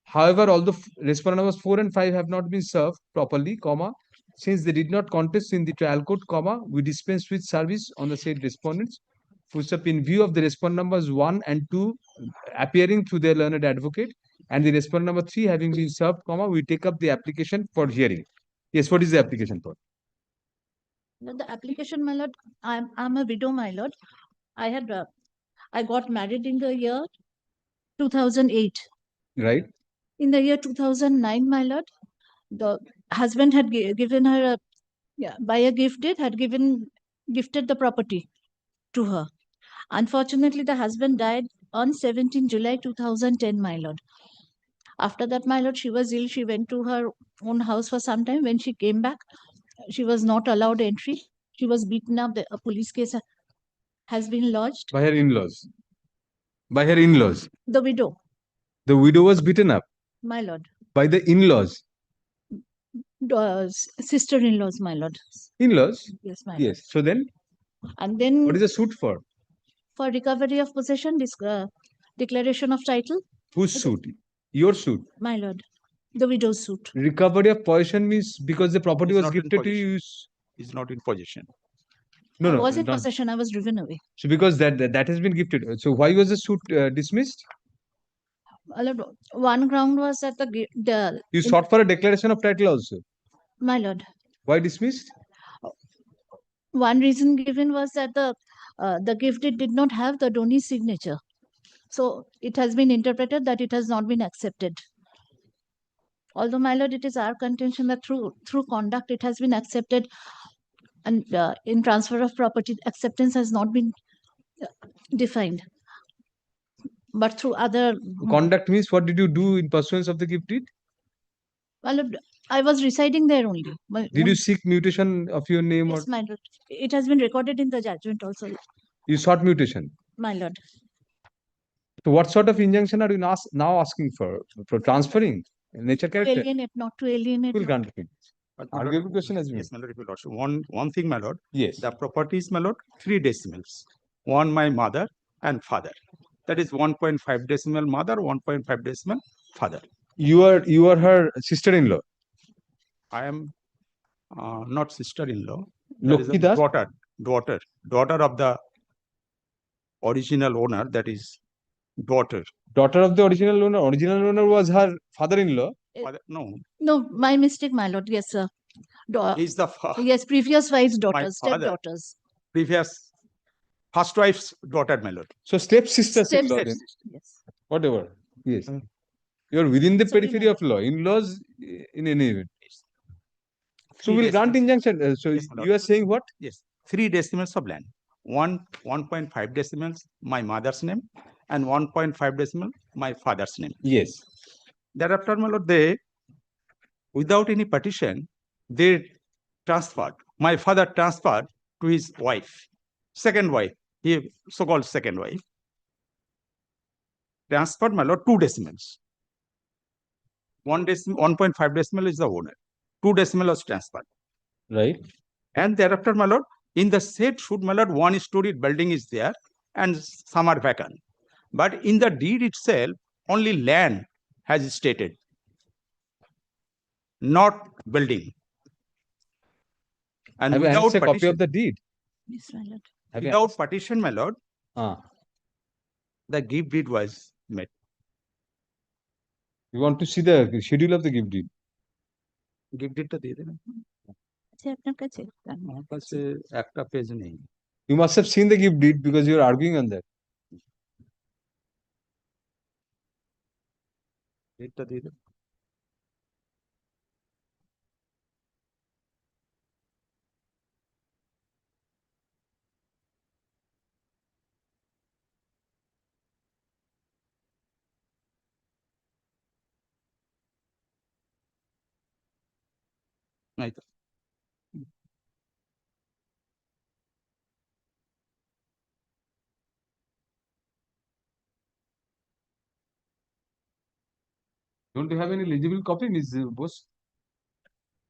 However, although respondent numbers 4 and 5 have not been served properly, since they did not contest in the trial court, we dispense with service on the said respondents. Full stop. In view of the respondent numbers 1 and 2 appearing through their learned advocate and the respondent number 3 having been served, we take up the application for hearing. Yes, what is the application for? The application, my lord, I'm a widow, my lord. I got married in the year 2008. Right. In the year 2009, my lord, the husband had given her by a gift deed, had gifted the property to her. Unfortunately, the husband died on 17 July 2010, my lord. After that, my lord, she was ill. She went to her own house for some time. When she came back, she was not allowed entry. She was beaten up. A police case has been lodged. By her in-laws. By her in-laws. The widow. The widow was beaten up. My lord. By the in-laws. Sister-in-laws, my lord. In-laws? Yes, my lord. Yes. So then? And then. What is the suit for? For recovery of possession, declaration of title. Whose suit? Your suit? My lord. The widow's suit. Recovery of possession means because the property was gifted to you. Is not in possession. No, I was in possession. I was driven away. So because that has been gifted. So why was the suit dismissed? One ground was that the you sought for a declaration of title also. My lord. Why dismissed? One reason given was that the gifted did not have the donor's signature. So it has been interpreted that it has not been accepted. Although, my lord, it is our contention that through conduct it has been accepted, and in transfer of property, acceptance has not been defined. But through other conduct means what did you do in pursuance of the gift deed? Well, I was residing there only. Did you seek mutation of your name? Yes, my lord. It has been recorded in the judgment also. You sought mutation? My lord. So what sort of injunction are you now asking for? For transferring nature character? Alienate, not to alienate. Will grant it. Arguable question has been. Yes, my lord, if you lordship. One thing, my lord. Yes. The property is, my lord, 3 decimals. One my mother and father. That is 1.5 decimal mother, 1.5 decimal father. You are her sister-in-law. I am not sister-in-law. Daughter of the original owner. That is daughter. Daughter of the original owner. Original owner was her father-in-law. No, my mistake, my lord. Yes, sir. He's the yes, previous wife's daughters, stepdaughters. Previous first wife's daughter, my lord. So stepsister. Yes. Whatever. Yes. You are within the periphery of law. In-laws in any event. So we'll grant injunction. So yes, you are saying what? Yes. 3 decimals of land. 1.5 decimals my mother's name and 1.5 decimal my father's name. Yes. Thereafter, my lord, they, without any partition, they transferred. My father transferred to his wife, second wife, so-called second wife. Transferred, my lord, 2 decimals. 1.5 decimal is the owner. 2 decimal was transferred. Right. And thereafter, my lord, in the said shoot, my lord, 1-story building is there and some are vacant. But in the deed itself, only land has stated, not building. And Have you without annexed a copy partition, of the deed? Yes, my lord. Have you without partition, my lord, Ah, the gift deed was met. you want to see the schedule of the gift deed? Gift deed টা দিয়ে দেবেন। আছে আপনার কাছে? আমার কাছে একটা page নেই। You must have seen the gift deed because you are arguing on that. ডেটটা দিয়ে দেবেন। এই তো। Don't you have any legible copy, Ms. Bose?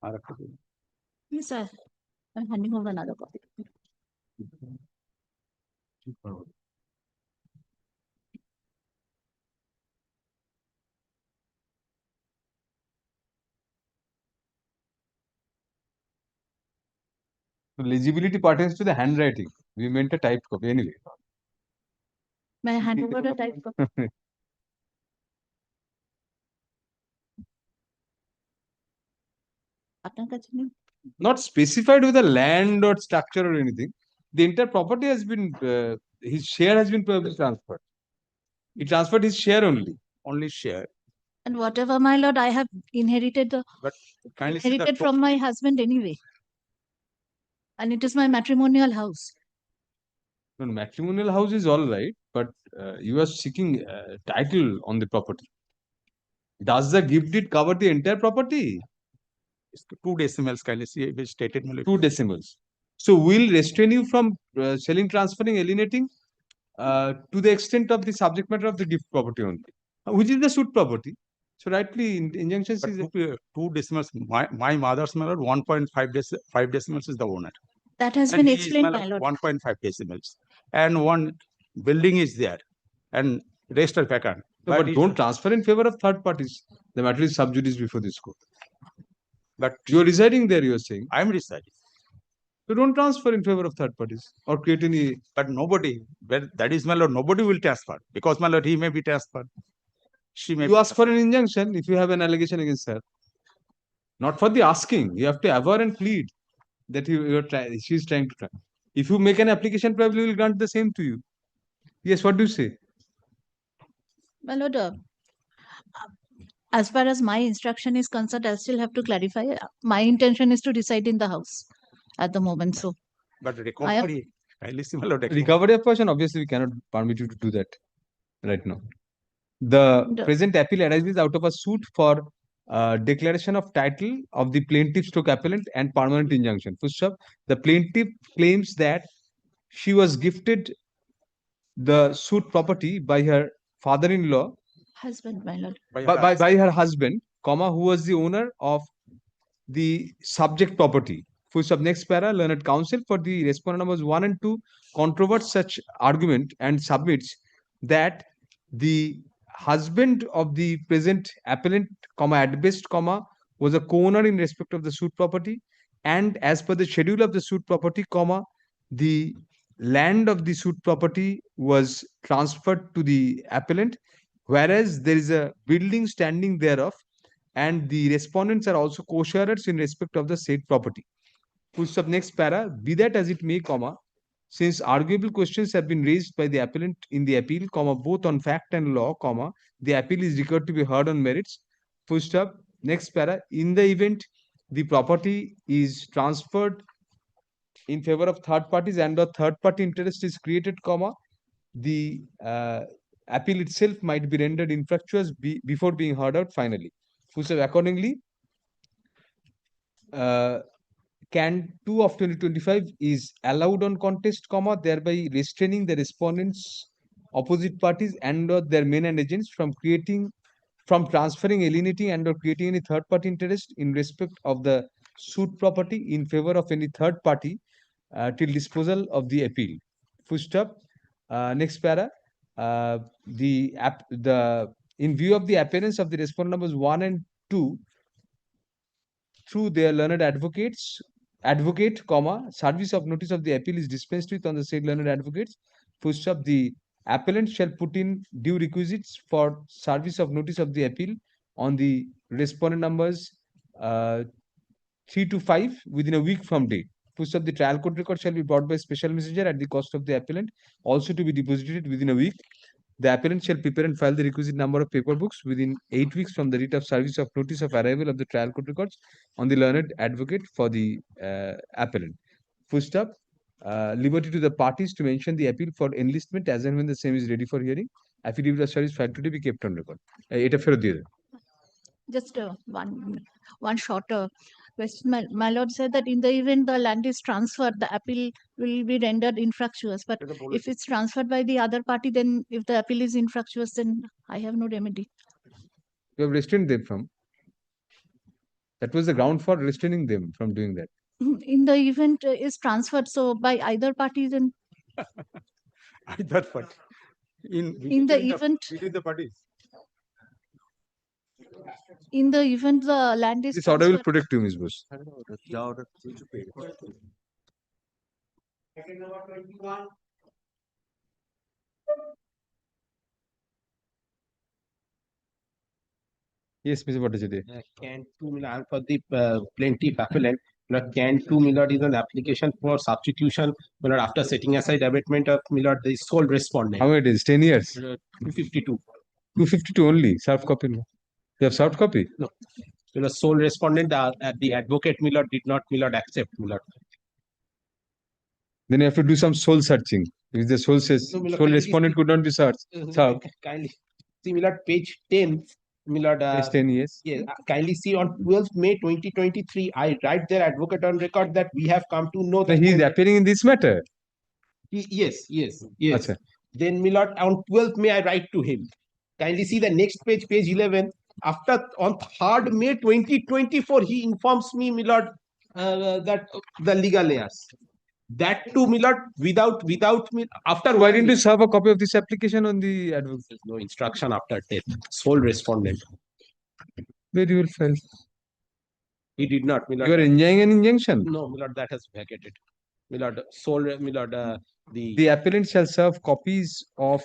আর একটা দিন। Yes, sir. I'm handing over another copy. The legibility pertains to the handwriting. We meant a typed copy anyway. May I hand over the type copy? আপনার কাছে নেই? Not specified with a land or structure or anything. The entire property has been, his share has been probably transferred. He transferred his share only. Only share. And whatever, my lord, I have inherited But kindly see the inherited from my husband anyway. And it is my matrimonial house. No, matrimonial house is all right, but you are seeking title on the property. Does the gift deed cover the entire property? It's 2 decimals, kindly see which stated. 2 decimals. So we'll restrain you from selling, transferring, alienating to the extent of the subject matter of the gift property only, which is the suit property. So rightly, injunction But is 2 decimals. My mother's my lord, 1.5 decimals is the owner. That has And been he is, explained, my my lord, lord. 1.5 decimals. And one building is there. And rest are vacant. no, but don't transfer in favor of third parties. The matter is sub judice before this court. But You're residing there, you're saying. I'm residing. So don't transfer in favor of third parties or create any. But nobody, well, that is my lord, nobody will transfer because my lord, he may be transferred. She may You ask for an injunction if you have an allegation against her. Not for the asking. You have to aver and plead that she's trying to try. If you make an application, probably will grant the same to you. Yes, what do you say? My lord, as far as my instruction is concerned, I still have to clarify. My intention is to reside in the house at the moment. So, But recovery, kindly see my lord. Recovery of possession, obviously, we cannot permit you to do that right now. The present appeal arises out of a suit for declaration of title of the plaintiff stroke appellant and permanent injunction. First up, the plaintiff claims that she was gifted the suit property by her father-in-law, husband, my lord. by her husband, comma, who was the owner of the subject property. Full stop. Next para, learned counsel for the respondent numbers 1 and 2 controvert such argument and submits that the husband of the present appellant, comma, at best, comma, was a co-owner in respect of the suit property, and as per the schedule of the suit property, comma, the land of the suit property was transferred to the appellant, whereas there is a building standing thereof, and the respondents are also co-sharers in respect of the said property. Full stop. Next para, be that as it may, comma, since arguable questions have been raised by the appellant in the appeal, comma, both on fact and law, comma, the appeal is declared to be heard on merits. Full stop. Next para, in the event the property is transferred in favor of third parties and or third party interest is created, comma, the appeal itself might be rendered infructuous before being heard out finally. Full stop. Accordingly, can 2 of 2025 is allowed on contest, comma, thereby restraining the respondents, opposite parties and or their men and agents from transferring, alienating and or creating any third party interest in respect of the suit property in favor of any third party till disposal of the appeal. Full stop. Next para, the In view of the appearance of the respondent numbers 1 and 2 through their learned advocate, comma, service of notice of the appeal is dispensed with on the said learned advocates. Full stop, the appellant shall put in due requisites for service of notice of the appeal on the respondent numbers 3 to 5 within a week from date. Full stop, the trial court record shall be brought by special messenger at the cost of the appellant, also to be deposited within a week. The appellant shall prepare and file the requisite number of paper books within 8 weeks from the date of service of notice of arrival of the trial court records on the learned advocate for the appellant. Full stop. Liberty to the parties to mention the appeal for enlistment as and when the same is ready for hearing. Affidavit of service filed today be kept on record. Eta fero diye deন. Just one shorter question. My lord said that in the event the land is transferred, the appeal will be rendered infructuous. But if it's transferred by the other party, then if the appeal is infructuous, then I have no remedy. You have restrained them from. That was the ground for restraining them from doing that. In the event is transferred, so by either party, then Either party. in the event Between the parties. in the event the land is This order will transferred, protect you, Ms. Bose. Yes, Mr. Bhattacharya. Can 2 million for the plaintiff appellant. Can 2 million is an application for substitution after setting aside abatement of the sole respondent. How many days? 10 years? 252. 252 only. Soft copy. No. You have soft copy? No. Sole respondent, the advocate did not accept. Then you have to do some soul searching. If the soul says So, soul respondent could not be searched. Kindly see page 10. Page 10, yes. Yes, kindly see on 12th May 2023, I write their advocate on record that we have come to know that he is appearing in this matter. Yes. Achha. Then on 12th May I write to him. Kindly see the next page, page 11. After on 3rd May 2024, he informs me, that the legal heirs. That too, without me after. Why didn't you serve a copy of this application on the advocate? There's no instruction after death. Sole respondent. Very well felt. He did not. You are enjoying an injunction. No, that has vacated. Sole, the appellant shall serve copies of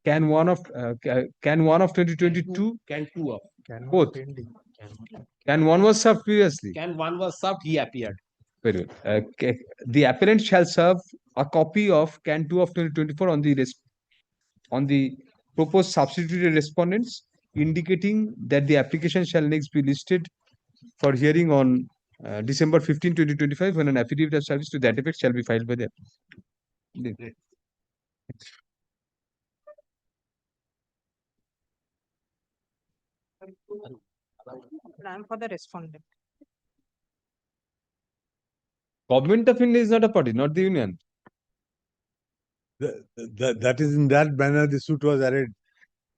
Can 1 of 2022. Can 2 of. Both. Can 1 was served previously. Can 1 was served, he appeared. Very well. The appellant shall serve a copy of Can 2 of 2024 on the proposed substituted respondents, indicating that the application shall next be listed for hearing on December 15, 2025, when an affidavit of service to that effect shall be filed by them. Plan for the respondent. Government of India is not a party, not the union. That is in that manner the suit was arrayed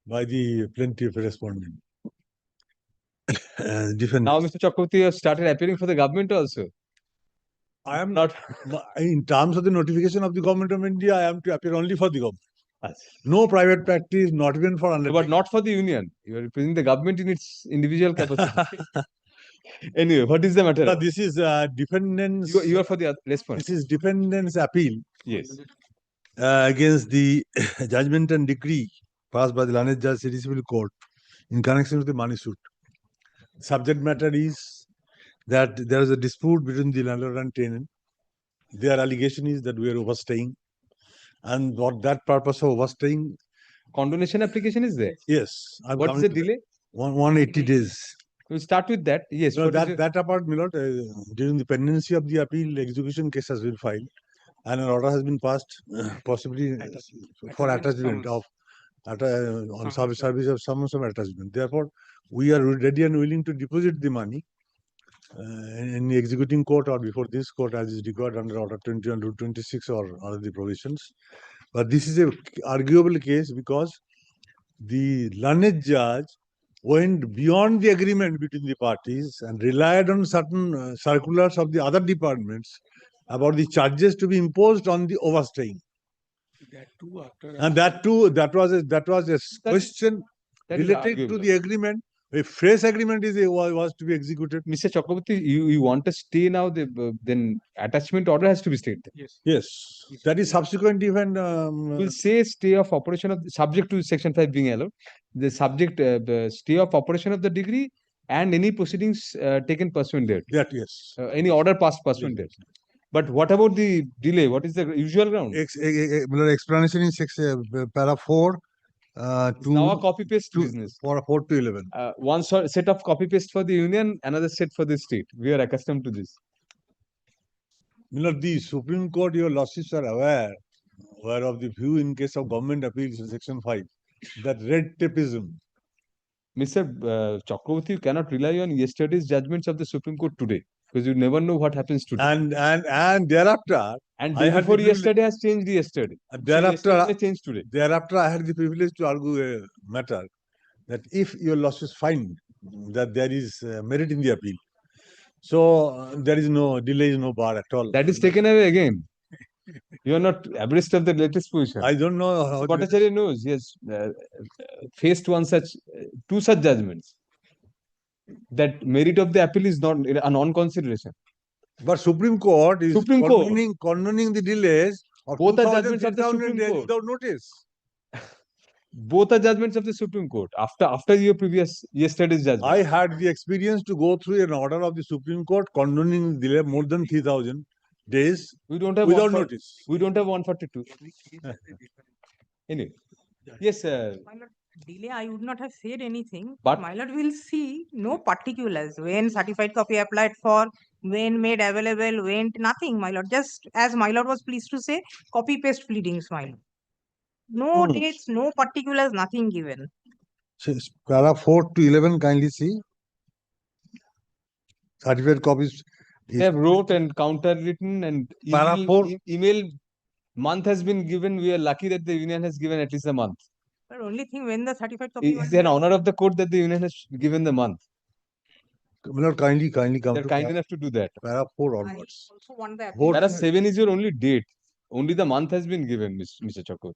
by the plaintiff respondent. Now, Mr. Chakravarti, you have started appearing for the government also. I am not. In terms of the notification of the government of India, I am to appear only for the government. No private practice, not even for undertaking. But not for the union. You are representing the government in its individual capacity. Anyway, what is the matter? No, this is defendants. You are for the response. This is defendants' appeal. Yes. Against the judgment and decree passed by the Learned Judge City Civil Court in connection with the money suit. Subject matter is that there is a dispute between the landlord and tenant. Their allegation is that we are overstaying. And what that purpose of overstaying. Condonation application is there? Yes. What is the delay? 180 days. We'll start with that. Yes. No, that apart, my lord, during the pendency of the appeal, execution case has been filed and an order has been passed, possibly for attachment of on service of some attachment. Therefore, we are ready and willing to deposit the money in the executing court or before this court as is required under Order 20 and Rule 26 or other the provisions. But this is a arguable case because the learned judge went beyond the agreement between the parties and relied on certain circulars of the other departments about the charges to be imposed on the overstaying. And that too, that was a question that is related to arguable. the agreement. A fresh agreement was to be executed. Mr. Chakraborty, you want a stay now, then attachment order has to be stayed. Yes, that is subsequent even. We'll say stay of operation of subject to section 5 being allowed. The subject the stay of operation of the degree and any proceedings taken pursuant there. That yes. Any order passed pursuant there. But what about the delay? What is the usual ground? Explanation in section para 4 It's now a copy paste business. For 4 to 11. One set of copy paste for the union, another set for the state. We are accustomed to this. The Supreme Court, your lordships are aware of the view in case of government appeals in section 5, that red tapeism. Mr. Chakraborty, you cannot rely on yesterday's judgments of the Supreme Court today, because you never know what happens today. And thereafter, and before yesterday has changed yesterday. Thereafter, so changed today. Thereafter, I had the privilege to argue a matter that if your lordships find that there is merit in the appeal, so there is no delay, is no bar at all. That is taken away again. You are not abreast of the latest position. I don't know how. Bhattacharya knows. He has faced two such judgments. That merit of the appeal is not a non-consideration. But Supreme Court is condoning the delays of both are judgments of the Supreme Court without notice. Both are judgments of the Supreme Court after your yesterday's judgment. I had the experience to go through an order of the Supreme Court condoning delay more than 3,000 days. We don't have without notice. We don't have 142. Anyway, yes, sir. Delay, I would not have said anything. But my lord will see no particulars when certified copy applied for, when made available, when nothing, my lord. Just as my lord was pleased to say, copy paste pleadings, my lord. No dates, no particulars, nothing given. So, para 4 to 11, kindly see. Certified copies. They have wrote and counter written and email month has been given. We are lucky that the union has given at least a month. But only thing when the certified copy is an honor of the court that the union has given the month. Not kindly come. They're kind enough to do that. Para 4 onwards. Also want the Para 7 is your only date. Only the month has been given, Mr. Chakraborty.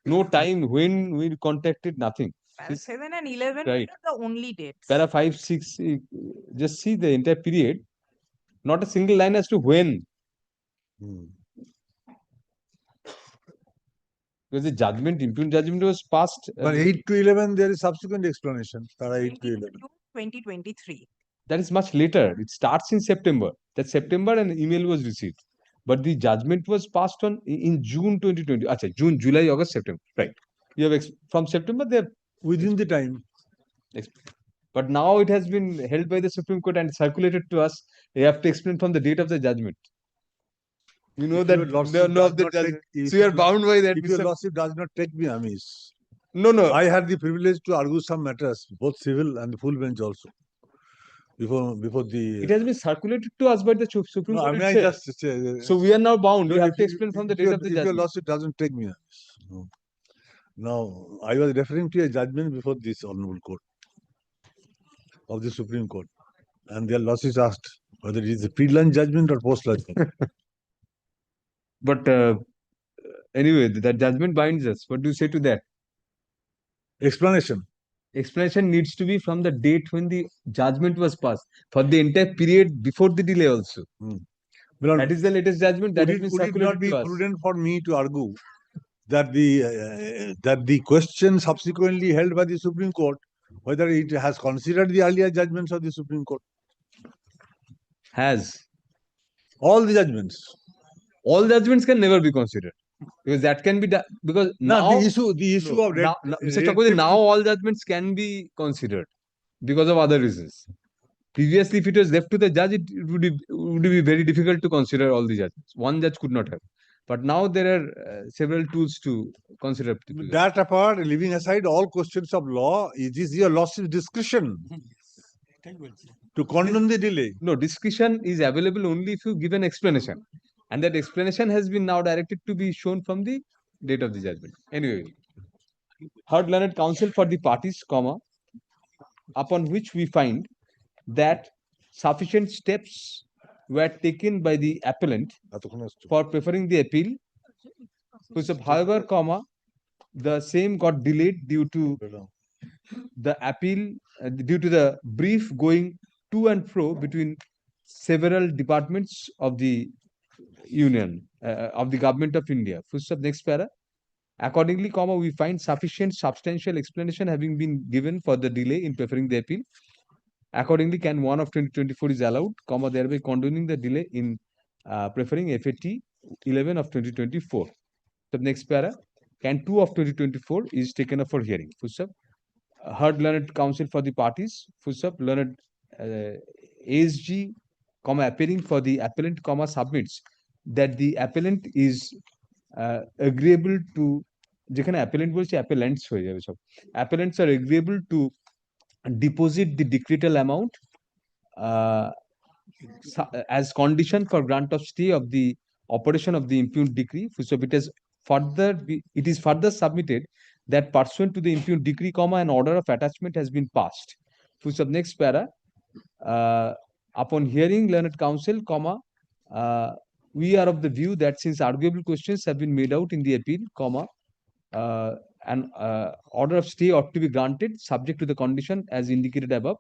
No time when we contacted, nothing. Para 7 and 11 right. are the only dates. Para 5, 6, just see the entire period. Not a single line as to when. Because the judgment, impugned judgment was passed. But 8 to 11, there is subsequent explanation. Para 8 to 11. 2023. That is much later. It starts in September. That September an email was received. But the judgment was passed on in June 2020. Achha, June, July, August, September. Right. You have from September they have within the time. But now it has been held by the Supreme Court and circulated to us. You have to explain from the date of the judgment. You know that no of the judgment. So you are bound by that. If your lordship does not take me amiss. No. I had the privilege to argue some matters, both civil and the full bench also. Before the. It has been circulated to us by the Supreme Court. I just so we are now bound. You have to explain from the date of the judgment. If your lordship doesn't take me amiss. No. Now, I was referring to a judgment before this Honorable Court of the Supreme Court. And their lordships asked whether it is a pre-lunch judgment or post-lunch judgment. But anyway, that judgment binds us. What do you say to that? Explanation. Explanation needs to be from the date when the judgment was passed. For the entire period before the delay also. That is the latest judgment that has been circulated to us. Would it not be prudent for me to argue that the question subsequently held by the Supreme Court, whether it has considered the earlier judgments of the Supreme Court? Has. All the judgments. All judgments can never be considered. Because that can be done. Because now the issue of Mr. Chakraborty, now all judgments can be considered because of other reasons. Previously, if it was left to the judge, it would be very difficult to consider all the judgments. One judge could not have. But now there are several tools to consider. That apart, leaving aside all questions of law, it is your lordship's discretion to condone the delay. No, discretion is available only if you give an explanation. And that explanation has been now directed to be shown from the date of the judgment. Anyway, heard learned counsel for the parties, upon which we find that sufficient steps were taken by the appellant for preferring the appeal Full however, comma, the same got delayed due to the appeal, due to the brief going to and fro between several departments of the union, of the government of India. Next para. Accordingly, comma, we find sufficient substantial explanation having been given for the delay in preferring the appeal. Accordingly, can 1 of 2024 is allowed, comma, thereby condoning the delay in preferring FAT 11 of 2024. The next para, can 2 of 2024 is taken up for hearing. Heard learned counsel for the parties. Learned ASG, comma, appearing for the appellant, comma, submits that the appellant is agreeable to, যেখানে appellant বলছে appellants হয়ে যাবে সব, appellants are agreeable to deposit the decretal amount as condition for grant of stay of the operation of the impugned decree. So it is further submitted that pursuant to the impugned decree, comma, an order of attachment has been passed. Next para, upon hearing learned counsel, comma, we are of the view that since arguable questions have been made out in the appeal, comma, an order of stay ought to be granted subject to the condition as indicated above.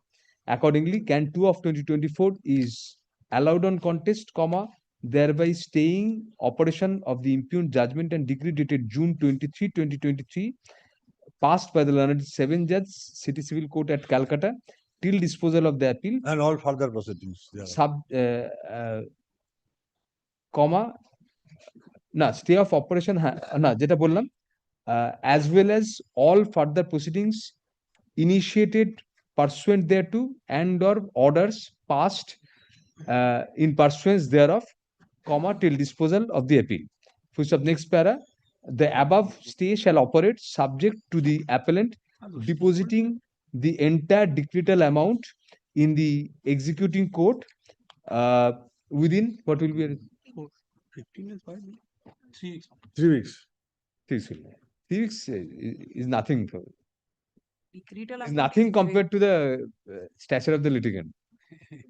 Accordingly, can 2 of 2024 is allowed on contest, comma, thereby staying operation of the impugned judgment and decree dated June 23, 2023, passed by the learned 7-judge City Civil Court at Calcutta till disposal of the appeal and all further proceedings. comma, na stay of operation na jeta bollam, as well as all further proceedings initiated pursuant thereto and or orders passed in pursuance thereof, comma, till disposal of the appeal. Next para, the above stay shall operate subject to the appellant depositing the entire decretal amount in the executing court within what will be 15 is fine. 3 weeks. 3 weeks. 3 weeks is nothing. Decretal Is amount nothing is compared to the stature of the litigant.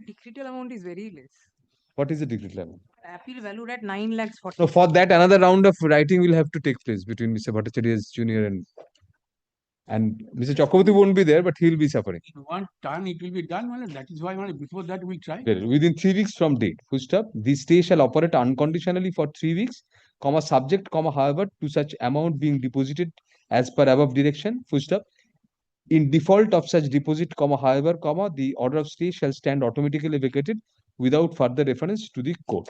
Decretal amount is very less. What is the decretal amount? Appeal valued at 9 lakhs 40. No, for that another round of writing will have to take place between Mr. Bhattacharya's junior and Mr. Chakraborty won't be there, but he'll be suffering. In one turn, it will be done. Well, that is why before that we try. Within 3 weeks from date. This stay shall operate unconditionally for 3 weeks, comma, subject, comma, however, to such amount being deposited as per above direction. In default of such deposit, comma, however, comma, the order of stay shall stand automatically vacated without further reference to the court.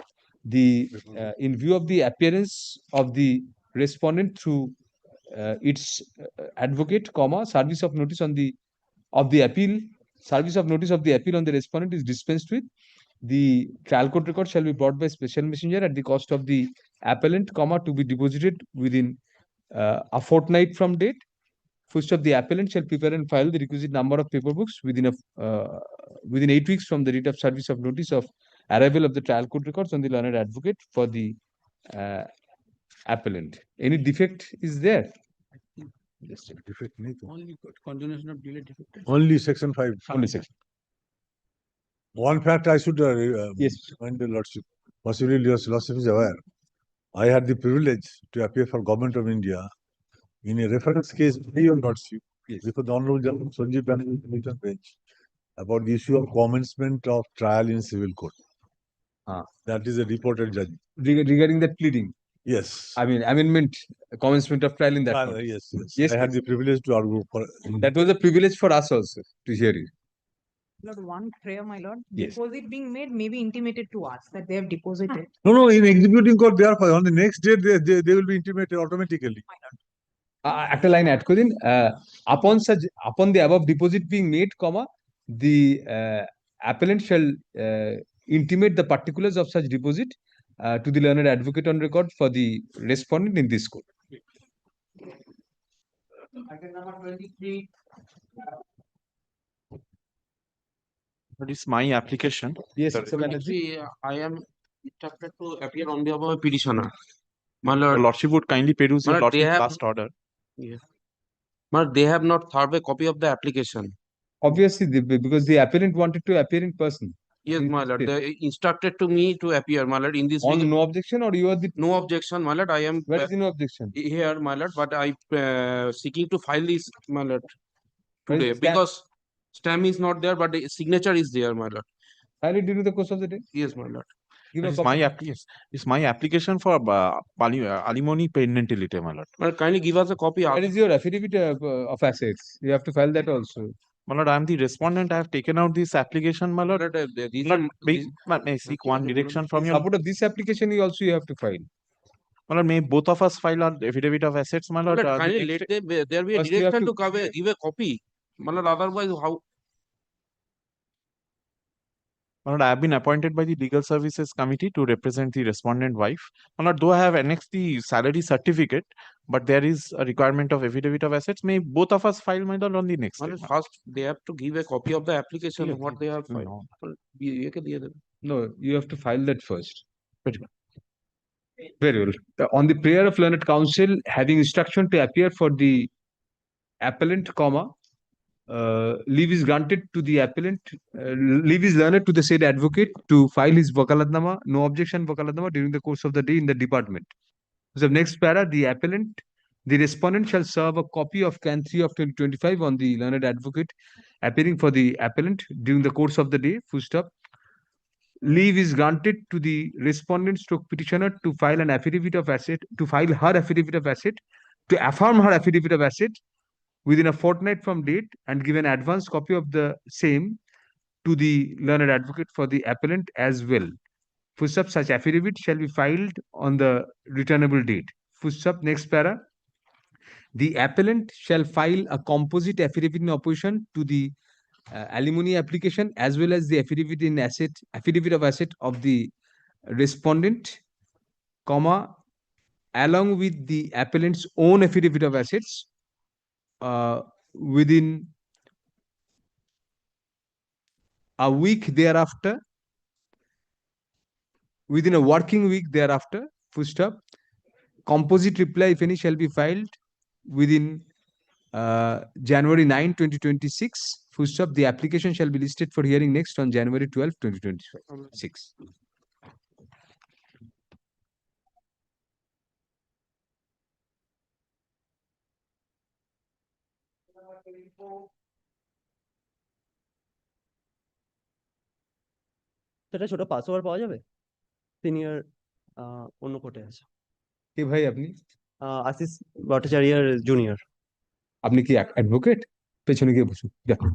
In view of the appearance of the respondent through its advocate, comma, service of notice on the appeal, service of notice of the appeal on the respondent is dispensed with. The trial court record shall be brought by special messenger at the cost of the appellant, comma, to be deposited within a fortnight from date. The appellant shall prepare and file the requisite number of paper books within 8 weeks from the date of service of notice of arrival of the trial court records on the learned advocate for the appellant. Any defect is there? Defect Only continuation of delay defect. Only section 5. Only section. One fact I should yes, remind the Lordship, possibly your Lordship is aware. I had the privilege to appear for Government of India in a reference case by your Lordship before the Honorable Judge Sanjeev Banerjee bench about the issue of commencement of trial in civil court. That is a reported judgment. Regarding that pleading? Yes. I mean, amendment, commencement of trial in that. Yes. I had the privilege to argue for. That was a privilege for us also to hear you. Lord, one prayer, my lord. Yes. Deposit being made may be intimated to us that they have deposited. No, in executing court, therefore, on the next day, they will be intimated automatically. After line add kudin, upon the above deposit being made, comma, the appellant shall intimate the particulars of such deposit to the learned advocate on record for the respondent in this court. Item number 23. What is my application? Yes, Actually, I am instructed to appear on behalf of a petitioner. My Your lord, Lordship would kindly peruse your my lord, they Lordship's have- last order. yeah. My lord, they have not served a copy of the application. Obviously, because the appellant wanted to appear in person. Yes, in my lord. state? They instructed to me to appear, my lord, in this On week. no objection, or you are the No objection, my lord. I am where is the no objection? here, my lord, but I seeking to file this, my lord, Where is today the stamp? because stamp is not there, but the signature is there, my lord. File it during the course of the day. Yes, my lord. Give a It's copy. my it's my application for alimony pendentility, my lord. Well, kindly give us a copy. Where is your affidavit of assets? You have to file that also. My lord, I am the respondent. I have taken out this application, my lord. These Lord, are may I seek one direction from In you? support of this application, you also have to file. My lord, may both of us file our affidavit of assets, my lord. the kindly next let them. There be a First you have direction to- to give a copy, my lord. Otherwise, how? My lord, I have been appointed by the Legal Services Committee to represent the respondent wife. My lord, though I have annexed the salary certificate, but there is a requirement of affidavit of assets. May both of us file, my lord, on the next My day. lord, first they have to give a copy of the application. Yes, What they have filed. no. No, you have to file that first. Very well. Very well. On the prayer of learned counsel, having instruction to appear for the appellant, comma, leave is granted to the appellant, leave is learned to the said advocate to file his vakalatnama, no objection vakalatnama during the course of the day in the department. So next para, the appellant, the respondent shall serve a copy of Can 3 of 2025 on the learned advocate appearing for the appellant during the course of the day, full stop. Leave is granted to the respondent stroke petitioner to file an affidavit of asset, to file her affidavit of asset, to affirm her affidavit of asset within a fortnight from date and give an advance copy of the same to the learned advocate for the appellant as well. Full stop, such affidavit shall be filed on the returnable date. Full stop, next para. The appellant shall file a composite affidavit in opposition to the alimony application as well as the affidavit of asset of the respondent, comma, along with the appellant's own affidavit of assets within a week thereafter, within a working week thereafter, full stop. Composite reply, if any, shall be filed within January 9, 2026. Full stop. The application shall be listed for hearing next on January 12, 2026. সেটা ছোট password পাওয়া যাবে senior অন্য কোর্টে আছে কে ভাই আপনি? আশিস ভট্টাচার্যের জুনিয়র। আপনি কি অ্যাডভোকেট? পেছনে গিয়ে বসুন। দেখো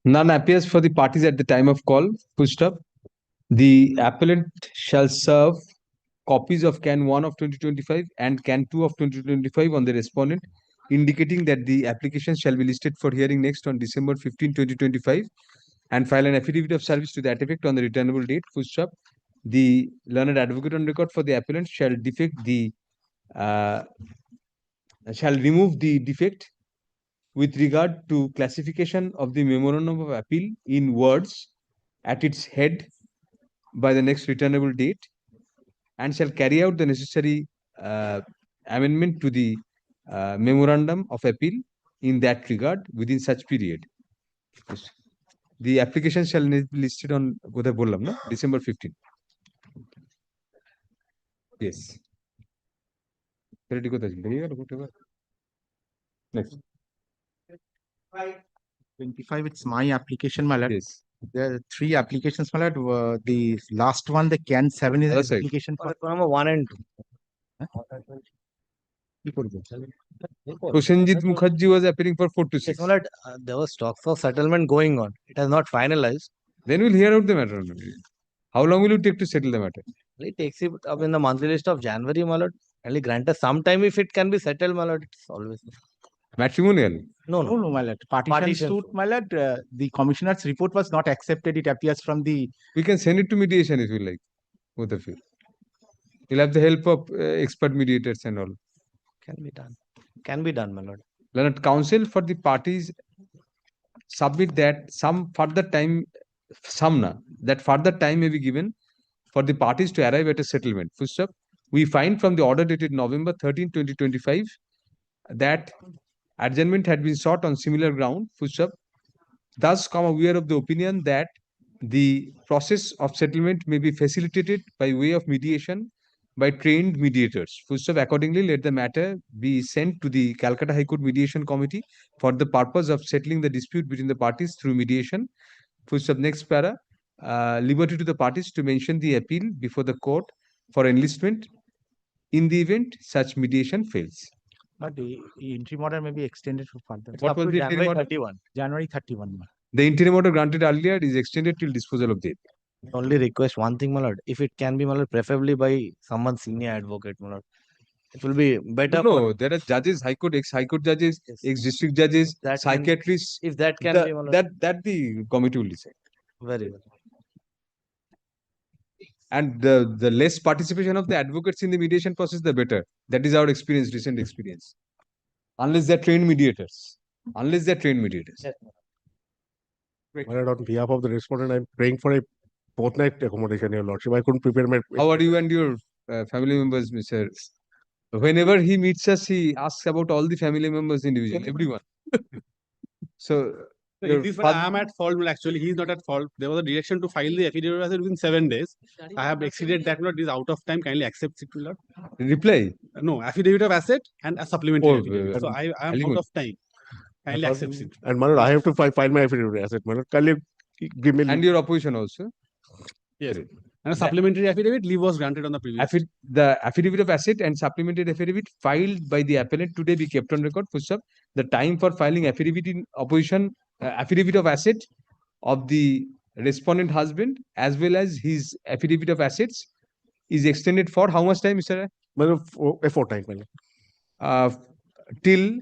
none appears for the parties at the time of call. Full stop. The appellant shall serve copies of Can 1 of 2025 and Can 2 of 2025 on the respondent, indicating that the application shall be listed for hearing next on December 15, 2025, and file an affidavit of service to that effect on the returnable date. Full stop. The learned advocate on record for the appellant shall remove the defect with regard to classification of the memorandum of appeal in words at its head by the next returnable date, and shall carry out the necessary amendment to the memorandum of appeal in that regard within such period. The application shall be listed on December 15. Yes. Next. 25, it's my application, my lord. Yes. There are 3 applications, my lord. The last one, the Can 7 is Other an side. application for number 1 and 2. Prosenjit Mukherjee was appearing for 4 to 6. Yes, my lord, there was talks of settlement going on. It has not finalized. Then we'll hear out the matter. How long will it take to settle the matter? He takes it up in the monthly list of January, my lord. Only grant us some time if it can be settled, my lord. It's always. Matrimonial. No, my lord. Partition Partition suit, my lord. The commissioner's report was not accepted. It appears from the. We can send it to mediation if you like, both of you. You'll have the help of expert mediators and all. Can be done. Can be done, my lord. Learned counsel for the parties submit that some further time, that further time may be given for the parties to arrive at a settlement. Full stop. We find from the order dated November 13, 2025 that adjournment had been sought on similar ground. Full stop. Thus, we are of the opinion that the process of settlement may be facilitated by way of mediation by trained mediators. Full stop. Accordingly, let the matter be sent to the Calcutta High Court Mediation Committee for the purpose of settling the dispute between the parties through mediation. Full stop. Next para. Liberty to the parties to mention the appeal before the court for enlistment in the event such mediation fails. But the interim order may be extended for further. What was the interim order? January 31. The interim order granted earlier is extended till disposal of the appeal. Only request one thing, my lord. If it can be, my lord, preferably by someone senior advocate, my lord. It will be better. No, there are judges, High Court, ex-High Court judges, ex-district judges, psychiatrists. If that can be, my lord. That the committee will decide. Very well. And the less participation of the advocates in the mediation process, the better. That is our experience, recent experience. Unless they're trained mediators. Unless they're trained mediators. My lord, on behalf of the respondent, I'm praying for a fortnight accommodation, your lordship. I couldn't prepare my. How are you and your family members, Mr. Whenever he meets us, he asks about all the family members individually, everyone. So, your It is father- I am at fault. Well, actually, he is not at fault. There was a direction to file the affidavit of asset within 7 days. I have exceeded that. Lord, it is out of time. Kindly accept it, Lord. reply. No, affidavit of asset and a supplementary Oh, affidavit. So I am out alimony. of time. Kindly accept it. And my lord, I have to file my affidavit of asset. My lord, kindly give me. And your opposition also. Yes. And a supplementary affidavit, leave was granted on the previous. The affidavit of asset and supplementary affidavit filed by the appellant today be kept on record. First up, the time for filing affidavit in opposition, affidavit of asset of the respondent husband as well as his affidavit of assets is extended for how much time, Mr. A fortnight, my lord. Till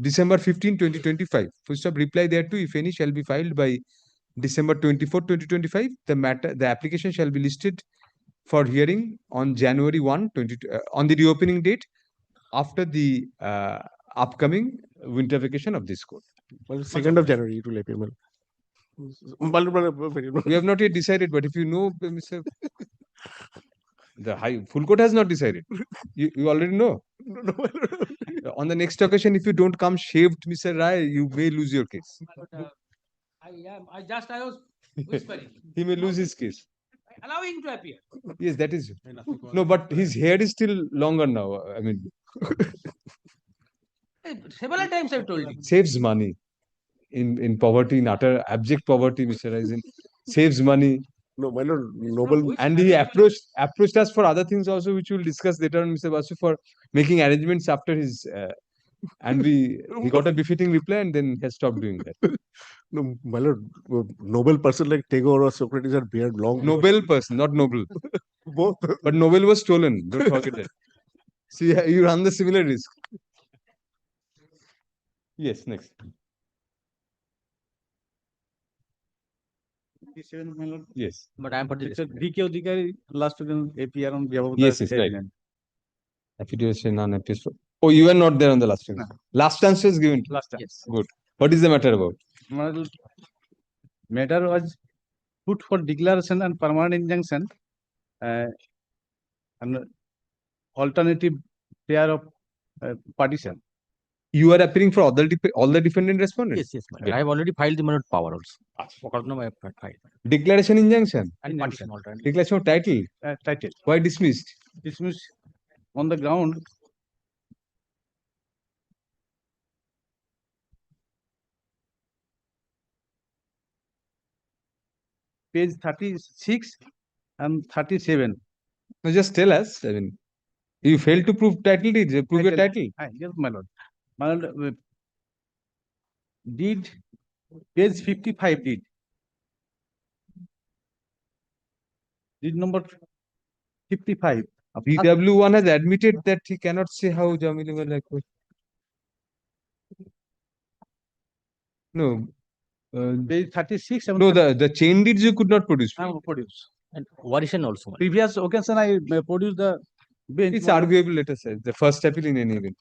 December 15, 2025. First up, reply thereto, if any, shall be filed by December 24, 2025. The application shall be listed for hearing on January 1, on the reopening date after the upcoming winter vacation of this court. Well, 2nd of January, it will appear. We have not yet decided, but if you know, Mr. The full court has not decided. You already know. On the next occasion, if you don't come shaved, Mr. Rai, you may lose your case. I was whispering. He may lose his case. Allow him to appear. Yes, that is. No, but his hair is still longer now. I mean, Several times I've told you. saves money in poverty, in utter abject poverty, Mr. Rising. Saves money. No, my lord, noble. And he approached us for other things also, which we'll discuss later on, Mr. Basu, for making arrangements after his. And he got a befitting reply and then has stopped doing that. No, my lord, noble person like Tagore or Socrates had beard long. Noble person, not noble. Both. But noble was stolen. Don't forget that. See, you run the similar risk. Yes, next. Yes. But I am for the DK Odhikari, last again APR on behalf of Yes, the yes, right. Affidavit non-appeals. Oh, you were not there on the last one. Last answer is given. Last time. Yes. Good. What is the matter about? Matter was put for declaration and permanent injunction. And alternative pair of partition. You are appearing for all the defendant respondents? Yes, yes. I have already filed the minute power also. No, I have filed. Declaration injunction? And partition alternative. Declaration of title? Title. Why dismissed? Dismissed on the ground. Page 36 and 37. No, just tell us. I mean, you failed to prove title deed. Prove your title. Yes, my lord. My lord, deed, page 55 deed. Deed number 55. BW1 has admitted that he cannot say how Jaminiwala could. No. Page 36. No, the chain deeds you could not produce. I will produce. And variation also. Previous occasion, I produced the bench. It's arguable, let us say, the first appeal in any event.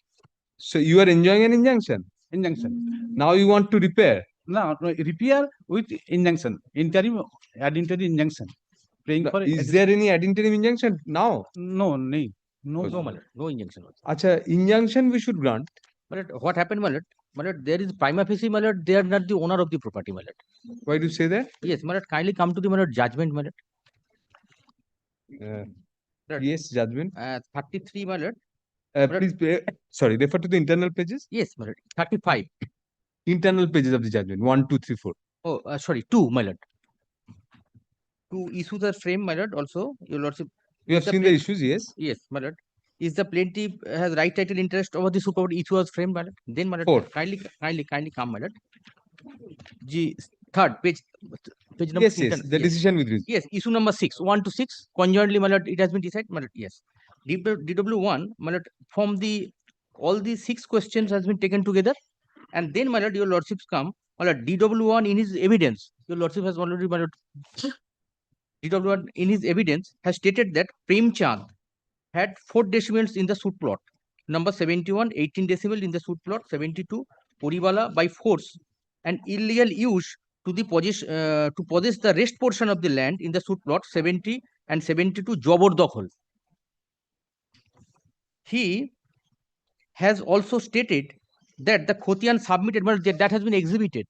So you are enjoying an injunction. Injunction. Now you want to repair. No, repair with injunction. Interim, ad interim injunction. Praying for Is there any ad interim injunction now? No, no. No, my lord. No injunction. Acha, injunction we should grant. But what happened, my lord? My lord, there is prima facie, my lord, they are not the owner of the property, my lord. Why do you say that? Yes, my lord, kindly come to the, my lord, judgment, my lord. Yes, judgment. 33, my lord. Please, sorry, refer to the internal pages. Yes, my lord. 35. Internal pages of the judgment. 1, 2, 3, 4. Oh, sorry, 2, my lord. 2 issues are framed, my lord, also. Your lordship. You have seen the issues, yes? Yes, my lord. Is the plaintiff has right title interest over the super issue was framed, my lord? Then, my lord, 4. kindly come, my lord. Third page number. Yes, yes. The decision with reason. Yes, issue number 6, 1 to 6. Conjointly, my lord, it has been decided, my lord. Yes. DW1, my lord, from the all these 6 questions has been taken together, and then, my lord, your lordships come. My lord, DW1 in his evidence, your lordship has already, my lord, DW1 in his evidence has stated that Prem Chand had 4 decimals in the suit plot. Number 71, 18 decibel in the suit plot. 72, Poriwala by force and illegal use to the to possess the rest portion of the land in the suit plot. 70 and 72, Jabardakhl. He has also stated that the Khotian submitted, well, that has been exhibited.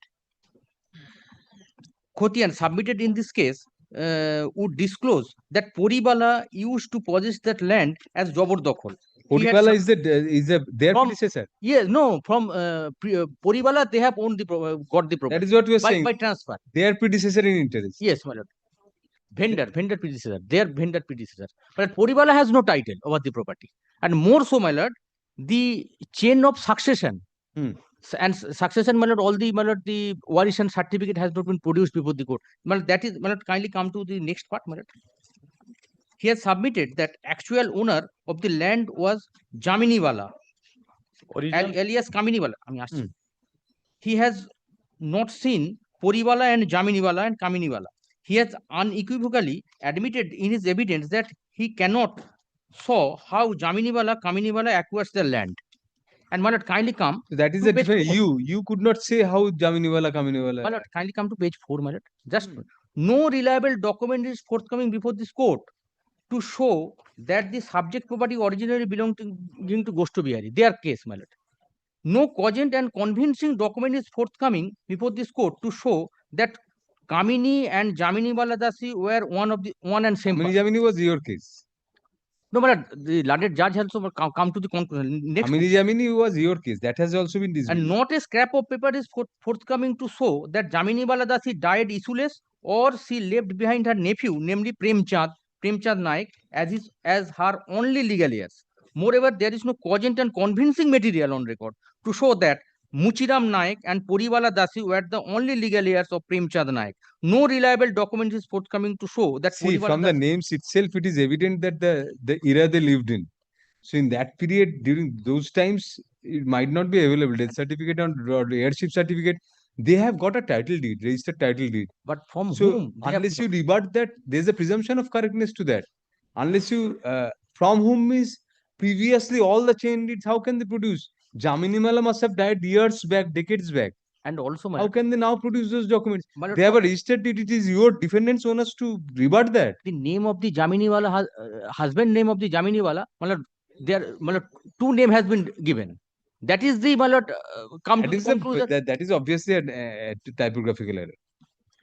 Khotian submitted in this case would disclose that Poriwala used to possess that land as Jabardakhl. Poriwala is their predecessor. Yes, no, from Poriwala they have owned the got the property. That is what we are saying. By transfer. Their predecessor in interest. Yes, my lord. Vendor predecessor, their vendor predecessor. But Poriwala has no title over the property. And more so, my lord, the chain of succession. And succession, my lord, all the, my lord, the variation certificate has not been produced before the court. My lord, that is, my lord, kindly come to the next part, my lord. He has submitted that actual owner of the land was Jaminiwala, alias Kaminiwala. I mean, he has not seen Poriwala and Jaminiwala and Kaminiwala. He has unequivocally admitted in his evidence that he cannot saw how Jaminiwala, Kaminiwala acquires the land. And my lord, kindly come. So that is the difference. You could not say how Jaminiwala, Kaminiwala. My lord, kindly come to page 4, my lord. Just no reliable document is forthcoming before this court to show that the subject property originally belonged to Gosto Bihari, their case, my lord. No cogent and convincing document is forthcoming before this court to show that Kamini and Jaminiwala Dasi were one and same. Jamini was your case. No, but the landed judge has also come to the conclusion. Next, Jamini was your case. That has also been dismissed. And not a scrap of paper is forthcoming to show that Jaminiwala Dasi died issueless or she left behind her nephew, namely Prem Chand Naik, as her only legal heirs. Moreover, there is no cogent and convincing material on record to show that Muchiram Naik and Poriwala Dasi were the only legal heirs of Prem Chand Naik. No reliable document is forthcoming to show that. See, from the names itself, it is evident that the era they lived in. So in that period, during those times, it might not be available. Death certificate or heirship certificate. They have got a title deed, registered title deed. But from whom? Unless you rebut that, there is a presumption of correctness to that. Unless you, from whom is previously all the chain deeds, how can they produce? Jaminiwala must have died years back, decades back. And also, how can they now produce those documents? They have a registered deed. It is your defendants' onus to rebut that. The name of the Jaminiwala, husband name of the Jaminiwala, there, 2 name has been given. That is the come to the conclusion. That is obviously a typographical error.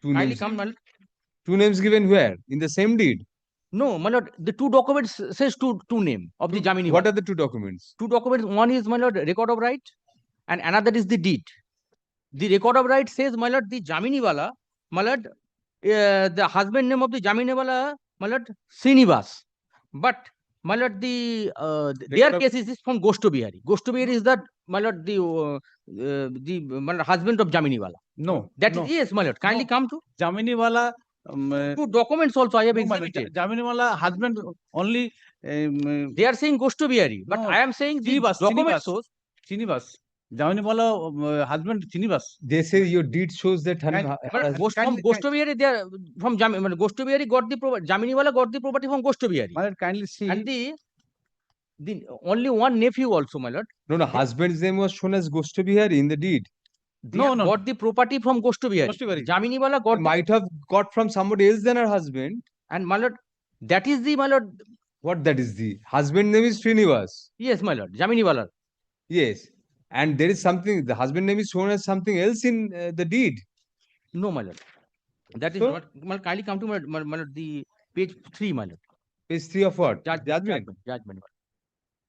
2 names. Come, 2 names given where? In the same deed? No, my lord, the 2 documents says two name of the Jaminiwala. What are the 2 documents? 2 documents. One is, my lord, record of right, and another is the deed. The record of right says, my lord, the Jaminiwala, my lord, the husband name of the Jaminiwala, my lord, Srinivas. But my lord, their case is from Gosto Bihari. Gosto Bihari is that, my lord, the my lord, husband of Jaminiwala. No. That is, yes, my lord. Kindly come to Jaminiwala Two documents also I have no, my lord, exhibited. Jaminiwala husband only. They are saying ghost to Biari, but No, I am saying the Chinibas, document Chinibas, shows. Chinibas. Jaminiwala husband Chinibas. They say your deed shows that But ghost from Ghost to Biari, they are from Ghost to Biari got the property. Jaminiwala got the property from Ghost to Biari. My lord, kindly see. And the only one nephew also, my lord. No, husband's name was shown as Ghost to Bihari in the deed. They got the property from Ghost to Bihari. Jaminiwala got might have got from somebody else than her husband. And my lord, that is the, my lord. What that is the husband name is Srinivas. Yes, my lord, Jaminiwala. Yes, and there is something. The husband name is shown as something else in the deed. No, my lord. That is not. My lord, kindly come to my lord, the page 3, my lord. Page 3 of what? Judgment.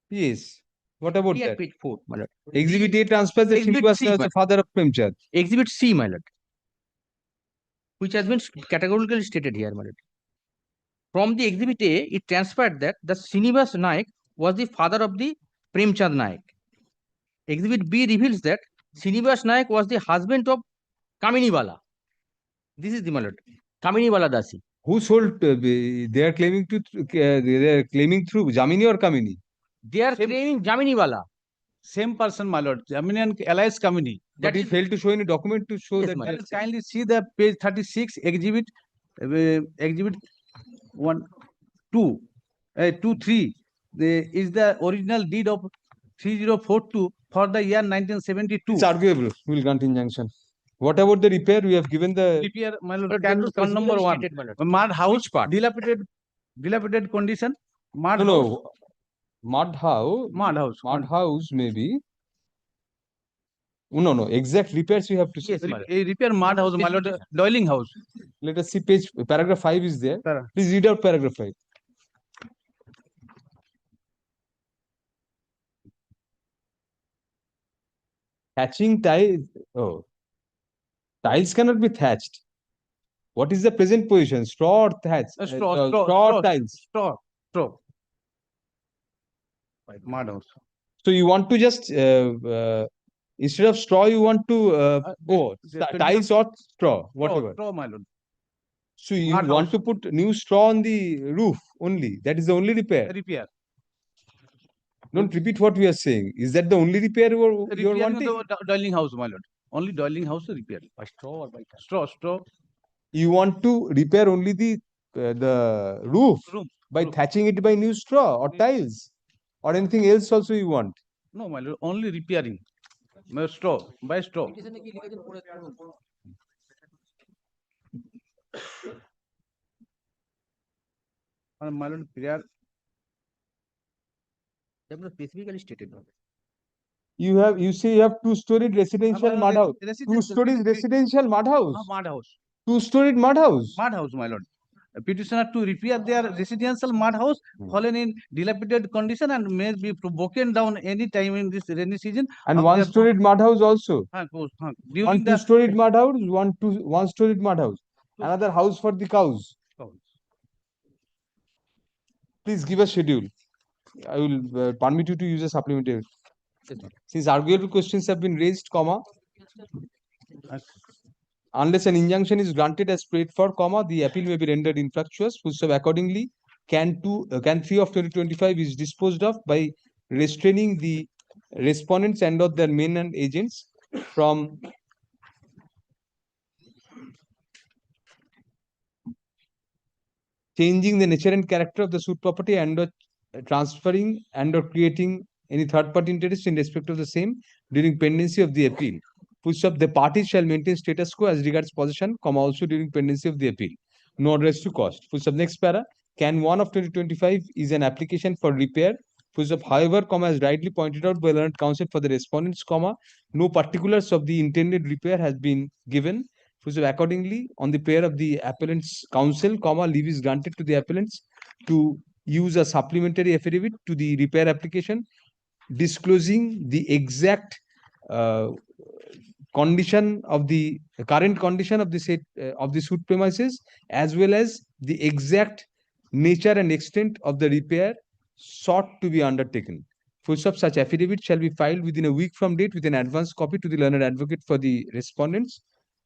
Yes. What about Here, that? page 4, my lord. Exhibit A transfers that Exhibit Srinivas C, as the father of Premchand. Exhibit C, my lord, which has been categorically stated here, my lord. From the Exhibit A, it transpired that the Srinivas Naik was the father of the Premchand Naik. Exhibit B reveals that Srinivas Naik was the husband of Kaminiwala. This is the, my lord, Kaminiwala Dasi. Who sold? They are claiming to. They are claiming through Jamini or Kamini. They are claiming Jaminiwala. Same person, my lord. Jamini and alias Kamini. But he failed to show any document to show Yes, that. my lord. Kindly see the page 36 exhibit, exhibit 1, 2, 2, 3. Is the original deed of 3042 for the year 1972. It's arguable. We will grant injunction. What about the repair? We have given the Repair, my lord, count number 1. Mud house, dilapidated condition. Mud house. Mud house maybe. No, exact repairs you have to see. Yes, repair mud house, my lord, dwelling house. Let us see paragraph 5 is there. Please read out paragraph 5. Thatching tiles. Oh, tiles cannot be thatched. What is the present position? Straw or thatch? Straw or tiles? Straw. Mud house. So you want to just instead of straw, you want to tiles or straw, whatever. Straw, my lord. So you want to put new straw on the roof only. That is the only repair. Don't repeat what we are saying. Is that the only repair you are wanting? The dwelling house, my lord. Only dwelling house repair. By straw or by straw. You want to repair only the roof by thatching it by new straw or tiles or anything else also you want? No, my lord. Only repairing. Straw. By straw. My lord, prayer. They have not specifically stated. You say you have 2-storied residential mud house. 2-storied residential mud house. Mud house. 2-storied mud house. Mud house, my lord. A petitioner to repair their residential mud house fallen in dilapidated condition and may be broken down any time in this rainy season. And 1-storied mud house also. During 2-storied mud house, 1-storied mud house. Another house for the cows. Please give a schedule. I will permit you to use a supplementary. Since arguable questions have been raised, unless an injunction is granted as prayed for, the appeal may be rendered infructuous. Accordingly, can 3 of 2025 is disposed of by restraining the respondents and or their men and agents from changing the nature and character of the suit property and or transferring and or creating any third party interest in respect of the same during pendency of the appeal. The parties shall maintain status quo as regards possession, also during pendency of the appeal. No address to cost. Next para, can 1 of 2025 is an application for repair. However, as rightly pointed out by learned counsel for the respondents, no particulars of the intended repair has been given. Accordingly, on the prayer of the appellant's counsel, leave is granted to the appellants to use a supplementary affidavit to the repair application, disclosing the exact condition of the current condition of the set of the suit premises, as well as the exact nature and extent of the repair sought to be undertaken. Such affidavit shall be filed within a week from date with an advance copy to the learned advocate for the respondents.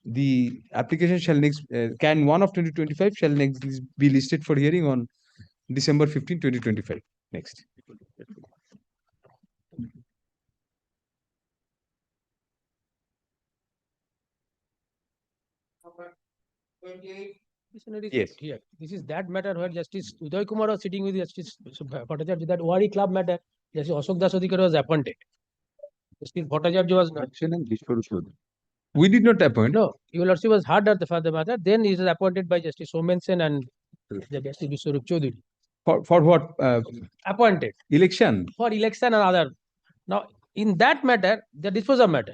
the application shall next, can 1 of 2025 shall next be listed for hearing on December 15, 2025. Next. Yes. Here. This is that matter where Justice Uday Kumar was sitting with Justice Bhattacharya. That Wari Club matter. Justice Ashok Das Adhikar was appointed. Justice Bhattacharya was not. We did not appoint. No, Your Lordship was hard at the matter. Then he was appointed by Justice Somen Sen and Justice Vishwarup Chaudhary. For what? Appointed. Election. For election and other. Now, in that matter, the disposal matter,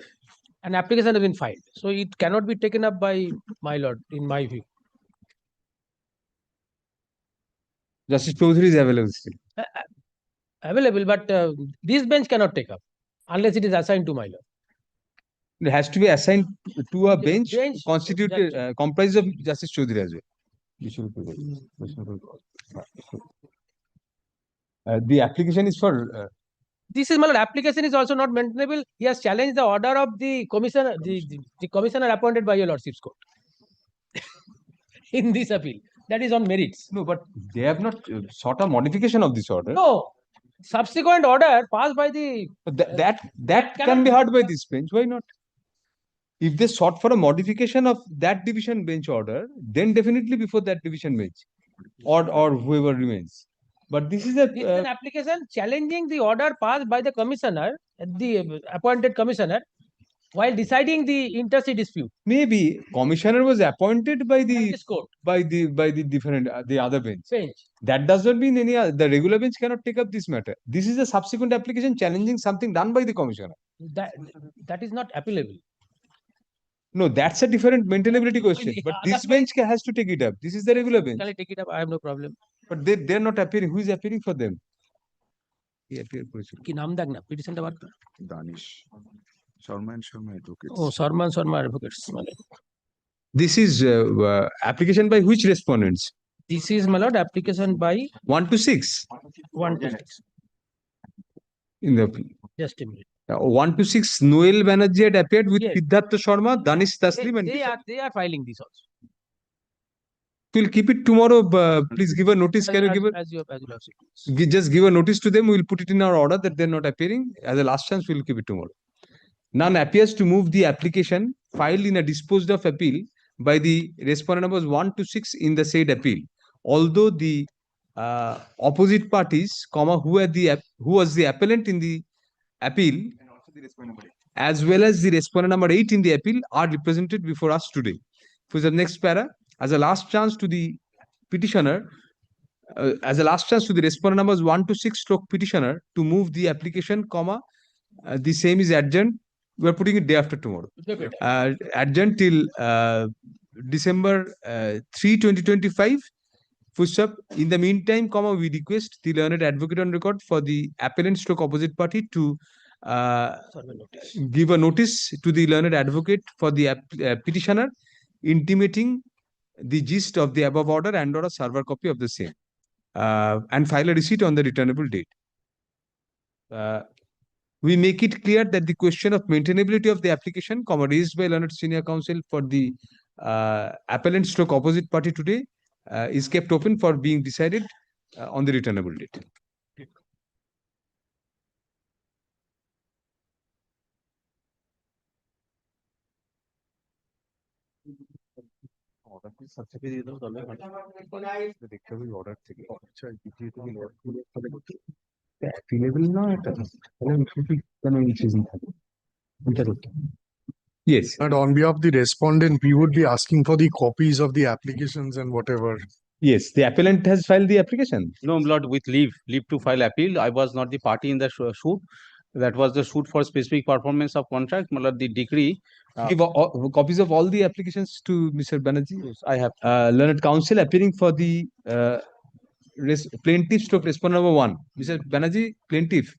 an application has been filed. So it cannot be taken up by my lord, in my view. Justice Chaudhary is available still. Available, but this bench cannot take up unless it is assigned to my lord. It has to be assigned to a bench constituted comprised of Justice Chaudhary as well. The application is for. This is my lord. Application is also not maintainable. He has challenged the order of the commissioner, the commissioner appointed by your lordship's court in this appeal. That is on merits. No, but they have not sought a modification of this order. No, subsequent order passed by the. That can be heard by this bench. Why not? If they sought for a modification of that division bench order, then definitely before that division bench, or whoever remains. But this is This is an application challenging the order passed by the commissioner, the appointed commissioner, while deciding the inter-se dispute. Maybe commissioner was appointed by the different the other bench. That does not mean the regular bench cannot take up this matter. This is a subsequent application challenging something done by the commissioner. That is not appealable. No, that's a different maintainability question. But this bench has to take it up. This is the regular bench. Can I take it up? I have no problem. But they're not appearing. Who is appearing for them? কি নাম দেখ না পিটিশনটা বার কর Danish Sharma and Sharma advocates ও Sharma advocates মানে This is application by which respondents? This is my lord application by 1 to 6. 1 to 6. In the Just a minute. 1 to 6, Noel Banerjee had appeared with Siddhartha Sharma, Danish Taslim, and They are filing this also. We'll keep it tomorrow. Please give a notice. Can you give a, as you have just give a notice to them? We'll put it in our order that they're not appearing. As a last chance, we'll keep it tomorrow. None appears to move the application filed in a disposed of appeal by the respondent numbers 1 to 6 in the said appeal. Although the opposite parties, who was the appellant in the appeal, as well as the respondent number 8 in the appeal, are represented before us today. For the next para, as a last chance to the petitioner, as a last chance to the respondent numbers 1 to 6 stroke petitioner to move the application, the same is adjourned. We are putting it day after tomorrow. Adjourned till December 3, 2025. Full-stop. In the meantime, we request the learned advocate on record for the appellant stroke opposite party to give a notice to the learned advocate for the petitioner, intimating the gist of the above order and or a server copy of the same, and file a receipt on the returnable date. We make it clear that the question of maintainability of the application, raised by learned senior counsel for the appellant stroke opposite party today, is kept open for being decided on the returnable date. Yes. And on behalf of the respondent, we would be asking for the copies of the applications and whatever. Yes, the appellant has filed the application. No, Lord, with leave to file appeal. I was not the party in the suit. That was the suit for specific performance of contract. My Lord, the decree. Give copies of all the applications to Mr. Banerjee. Yes, I have. Learned counsel appearing for the plaintiff stroke respondent number 1. Mr. Banerjee, plaintiff.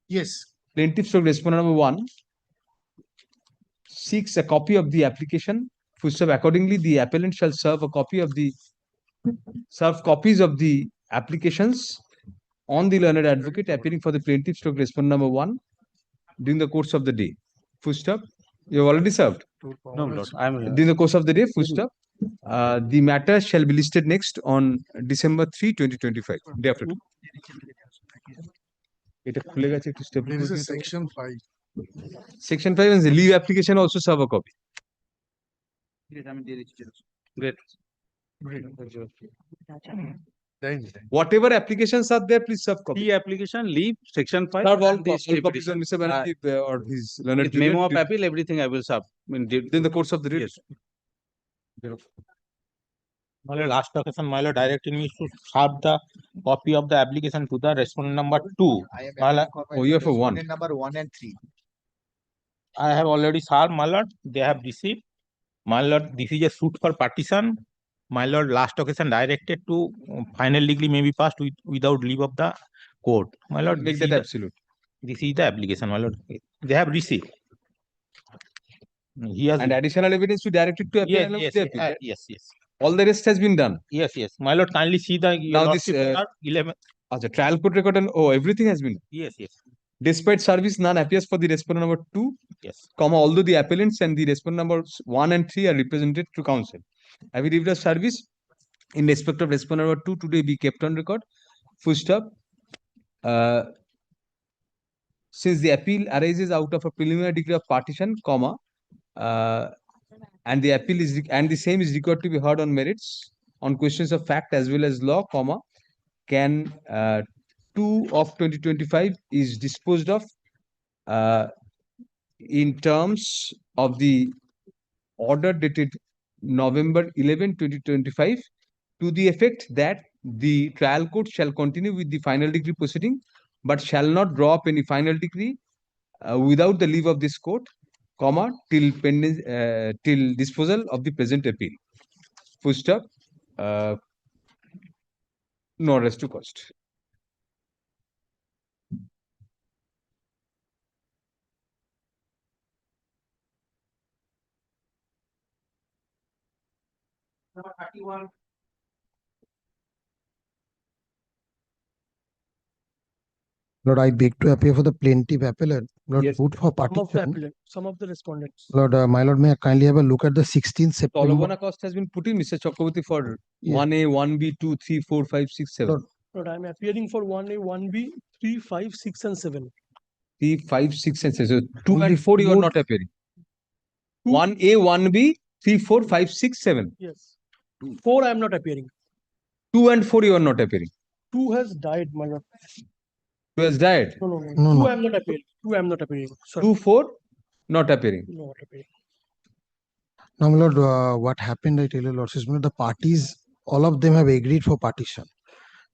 Yes. Plaintiff stroke respondent number 1 seeks a copy of the application. Accordingly, the appellant shall serve copies of the applications on the learned advocate appearing for the plaintiff stroke respondent number 1 during the course of the day. Full stop. You have already served. No, Lord, I am During the course of the day, full stop. The matter shall be listed next on December 3, 2025. Day after. এটা খুলে গেছে একটু step This is section 5. Section 5 and the leave application also serve a copy. Great. Whatever applications are there, please serve copy. The application, leave, section 5. Serve all, and the all copies on Mr. Banerjee or his learned with memo of junior appeal, everything I will serve. in the course of the day. Yes. My lord, last occasion, my lord directed me to serve the copy of the application to the respondent number 2. My lord, Oh, you have a one. Number 1 and 3. I have already served, my lord. They have received. My lord, this is a suit for partition. My lord, last occasion directed to final degree may be passed without leave of the court. My lord, Make that absolute. This is the application, my lord. They have received. He has And additional evidence to direct it to appeal. yes, and yes, the appeal, right? yes, yes. All the rest has been done. Yes, yes. My lord, kindly see the Now this 11. trial court record and everything has been. Yes, yes. Despite service, none appears for the respondent number 2, Yes. comma, although the appellants and the respondent numbers 1 and 3 are represented through counsel. Affidavit of service in respect of respondent number 2 today be kept on record. Full stop. Since the appeal arises out of a preliminary degree of partition, comma, and the appeal is and the same is required to be heard on merits on questions of fact as well as law, comma, can 2 of 2025 is disposed of in terms of the order dated November 11, 2025 to the effect that the trial court shall continue with the final degree proceeding but shall not draw up any final degree without the leave of this court, comma, till disposal of the present appeal. Full stop. No rest to cost. Number 31. Lord, I beg to appear for the plaintiff appellant. Lord, Yes. vote for Some of the partition. appellant, some of the respondents. Lord, my lord, may I kindly have a look at the 16th September. Tolovana cost has been put in, Mr. Chakraborty, for Yes. 1A, 1B, 2, 3, 4, 5, 6, 7. Lord, I am appearing for 1A, 1B, 3, 5, 6, and 7. 3, 5, 6, and 7. So 2 Only and 4 you are vote- not appearing. 1A, 1B, 3, 4, 5, 6, 7. Yes. 4 I am not appearing. 2 and 4 you are not appearing. 2 has died, my lord. 2 has died. No, no, no. No, 2 no. I am not appearing. 2 I am not appearing. Sorry. 2, 4 not appearing. Not appearing. Now, my lord, what happened, I tell you, Lord, is the parties, all of them have agreed for partition.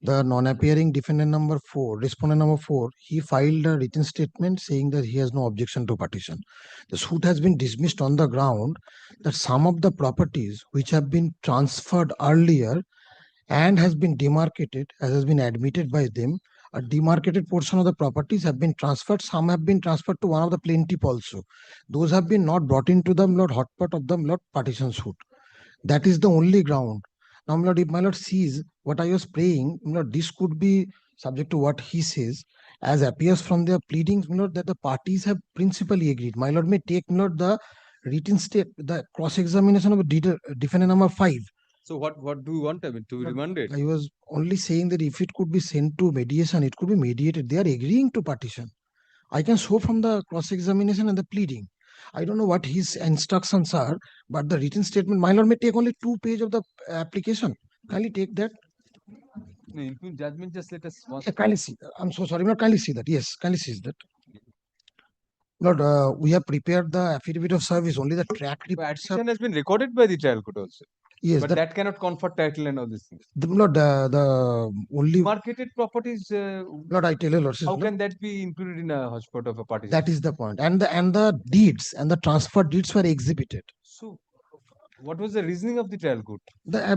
The non-appearing defendant number 4, respondent number 4, he filed a written statement saying that he has no objection to partition. The suit has been dismissed on the ground that some of the properties which have been transferred earlier and has been demarcated, as has been admitted by them, a demarcated portion of the properties have been transferred. Some have been transferred to one of the plaintiff also. Those have been not brought into the Lord hotpot of the Lord partition suit. That is the only ground. Now, my lord, if my lord sees what I was praying, my lord, this could be subject to what he says, as appears from their pleadings, my lord, that the parties have principally agreed. My lord may take, my lord, the written state, the cross-examination of defendant number 5. So what do you want to be remanded? I was only saying that if it could be sent to mediation, it could be mediated. They are agreeing to partition. I can show from the cross-examination and the pleading. I don't know what his instructions are, but the written statement, my lord, may take only 2 pages of the application. Kindly take that. No, in judgment, just let us once. Yeah, kindly see. I'm so sorry, not kindly see that. Yes, kindly see that. Lord, we have prepared the affidavit of service. Only the track reports have. Partition has been recorded by the trial court also. Yes, But that cannot confer title and all these things. Lord, the only. Marketed properties. Lord, I tell you, Lord, How can that be included in a hotspot of a partition? that is the point. And the deeds and the transfer deeds were exhibited. So, what was the reasoning of the trial court?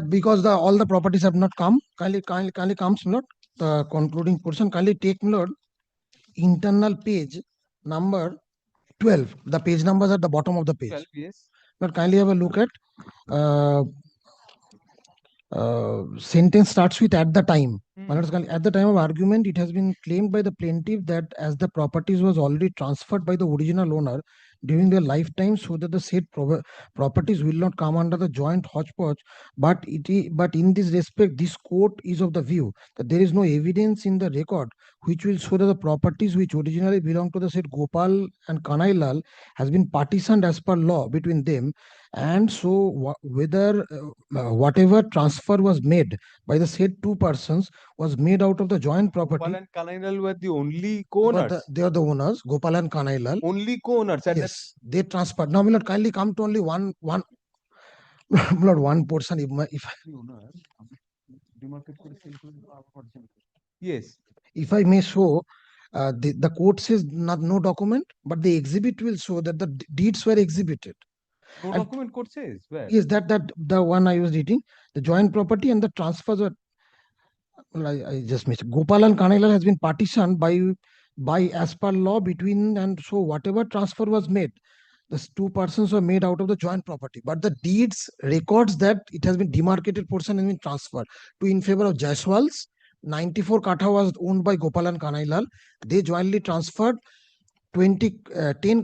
Because all the properties have not come. Kindly comes, Lord. The concluding portion. Kindly take, Lord. Internal page number 12. The page numbers at the bottom of the page. 12, yes. Lord, kindly have a look at. Sentence starts with at the time. At the time of argument, it has been claimed by the plaintiff that as the properties was already transferred by the original owner, during their lifetime so that the said properties will not come under the joint hodgepodge. But in this respect, this court is of the view that there is no evidence in the record which will show that the properties which originally belong to the said Gopal and Kanailal has been partitioned as per law between them. And so whether whatever transfer was made by the said two persons was made out of the joint property. Gopal and Kanailal were the only co-owners. They are the owners, Gopal and Kanailal. Only co-owners. Yes, they transferred. Now, Milord, kindly come to only one Milord, one portion. If Yes. If I may show, the court says no document, but the exhibit will show that the deeds were exhibited. No document court says where? Yes, that the one I was reading, the joint property and the transfers were. Well, I just missed. Gopal and Kanailal has been partitioned by as per law between, and so whatever transfer was made, the two persons were made out of the joint property. But the deeds records that it has been demarcated portion has been transferred to in favor of Jaiswal's. 94 katha was owned by Gopal and Kanailal. They jointly transferred 10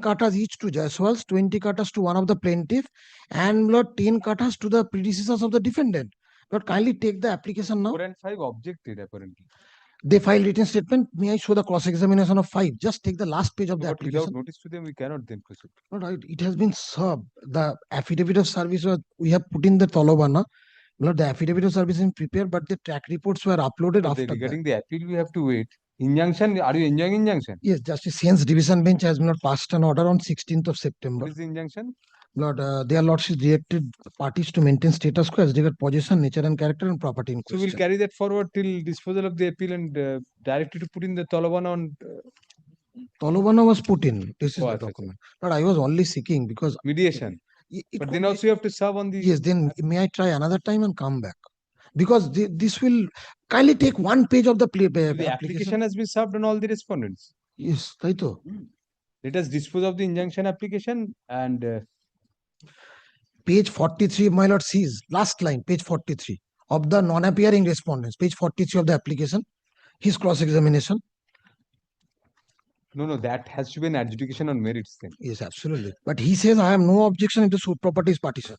kathas each to Jaiswal's, 20 kathas to one of the plaintiff, and Lord 10 kathas to the predecessors of the defendant. Lord, kindly take the application now. 4 and 5 objected apparently. They filed written statement. May I show the cross-examination of 5? Just take the last page of the But application. without notice to them, we cannot then proceed. No, right. It has been served. The affidavit of service we have put in the Tolobana. Lord, the affidavit of service is prepared, but the track reports were uploaded But after regarding the appeal, we have to wait. Injunction, are you enjoying injunction? Yes, Justice Sen's division bench has not passed an order on 16th of September. What is the injunction? Lord, their lordship directed parties to maintain status quo as regard possession, nature and character and property in So question. we'll carry that forward till disposal of the appeal and directly to put in the Tolobana on Tolobana was put in. This is Oh, the acha, acha. document. But I was only seeking because mediation. But then also you have to serve on the. Yes, then may I try another time and come back? Because this will kindly take one page of the The application has been served on all the respondents. Yes, right. Let us dispose of the injunction application and Page 43, my lord sees, last line, page 43 of the non-appearing respondents, page 43 of the application, his cross-examination. no, that has to be an adjudication on merits then. Yes, absolutely. But he says, I have no objection if the suit property is partitioned.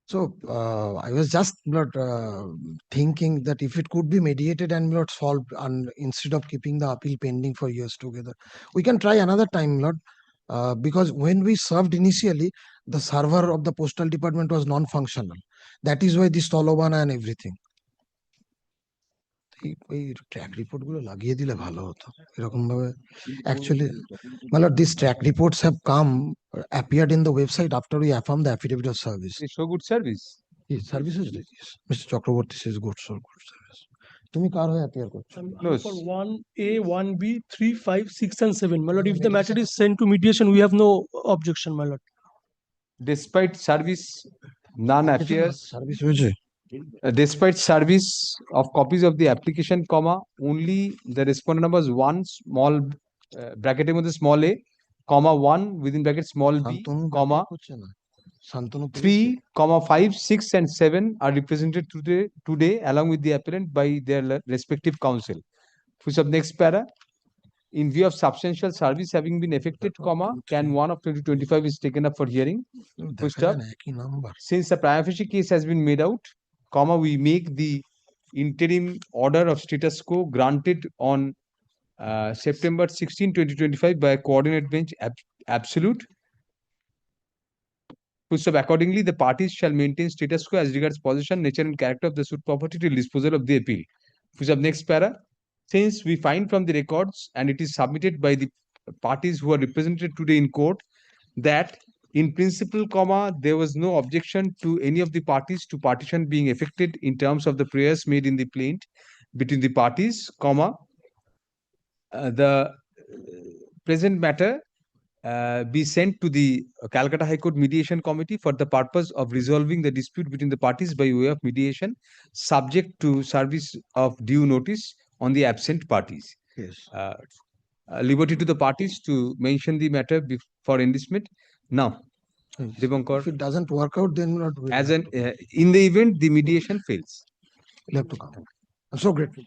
So I was just thinking that if it could be mediated and not solved, instead of keeping the appeal pending for years together, we can try another time, Lord. Because when we served initially, the server of the postal department was non-functional. That is why this Tolobana and everything. Track report gulo লাগিয়ে দিলে ভালো হতো এরকম ভাবে actually my lord these track reports have come appeared in the website after we affirmed the affidavit of service. They show good service. Yes, service is yes. Mr. Chakraborty says good service. তুমি কার হয়ে appear করছো? No, for 1A, 1B, 3, 5, 6 and 7. My lord, if the matter is sent to mediation, we have no objection, my lord. Despite service, none appears. Service হয়েছে? Despite service of copies of the application, comma, only the respondent numbers 1 small bracket with the small a, comma 1 within bracket small b, comma 3, comma 5, 6 and 7 are represented today along with the appellant by their respective counsel. Push up next para. In view of substantial service having been effected, comma, can 1 of 2025 is taken up for hearing. Pushed up. Since the prima facie case has been made out, comma, we make the interim order of status quo granted on September 16, 2025 by a coordinate bench absolute. Pushed up. Accordingly, the parties shall maintain status quo as regards possession, nature and character of the suit property till disposal of the appeal. Pushed up. Next para. Since we find from the records and it is submitted by the parties who are represented today in court that in principle, comma, there was no objection to any of the parties to partition being effected in terms of the prayers made in the plaint between the parties, comma, the present matter be sent to the Calcutta High Court Mediation Committee for the purpose of resolving the dispute between the parties by way of mediation, subject to service of due notice on the absent parties. Yes. Liberty to the parties to mention the matter for enlistment. Now, Dipankar, if it doesn't work out, then not as an in the event the mediation fails, you'll have to come. I'm so grateful.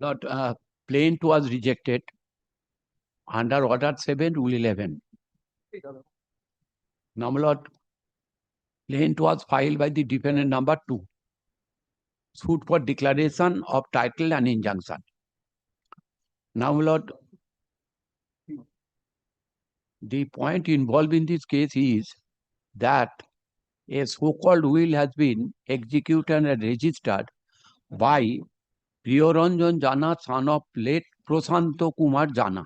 Lord, plaint was rejected under order 7 rule 11. Now, my Lord, plaint was filed by the defendant number 2. Suit for declaration of title and injunction. Now, my Lord, the point involved in this case is that a so-called will has been executed and registered by Priyoranjan Jana, son of late Prasanto Kumar Jana.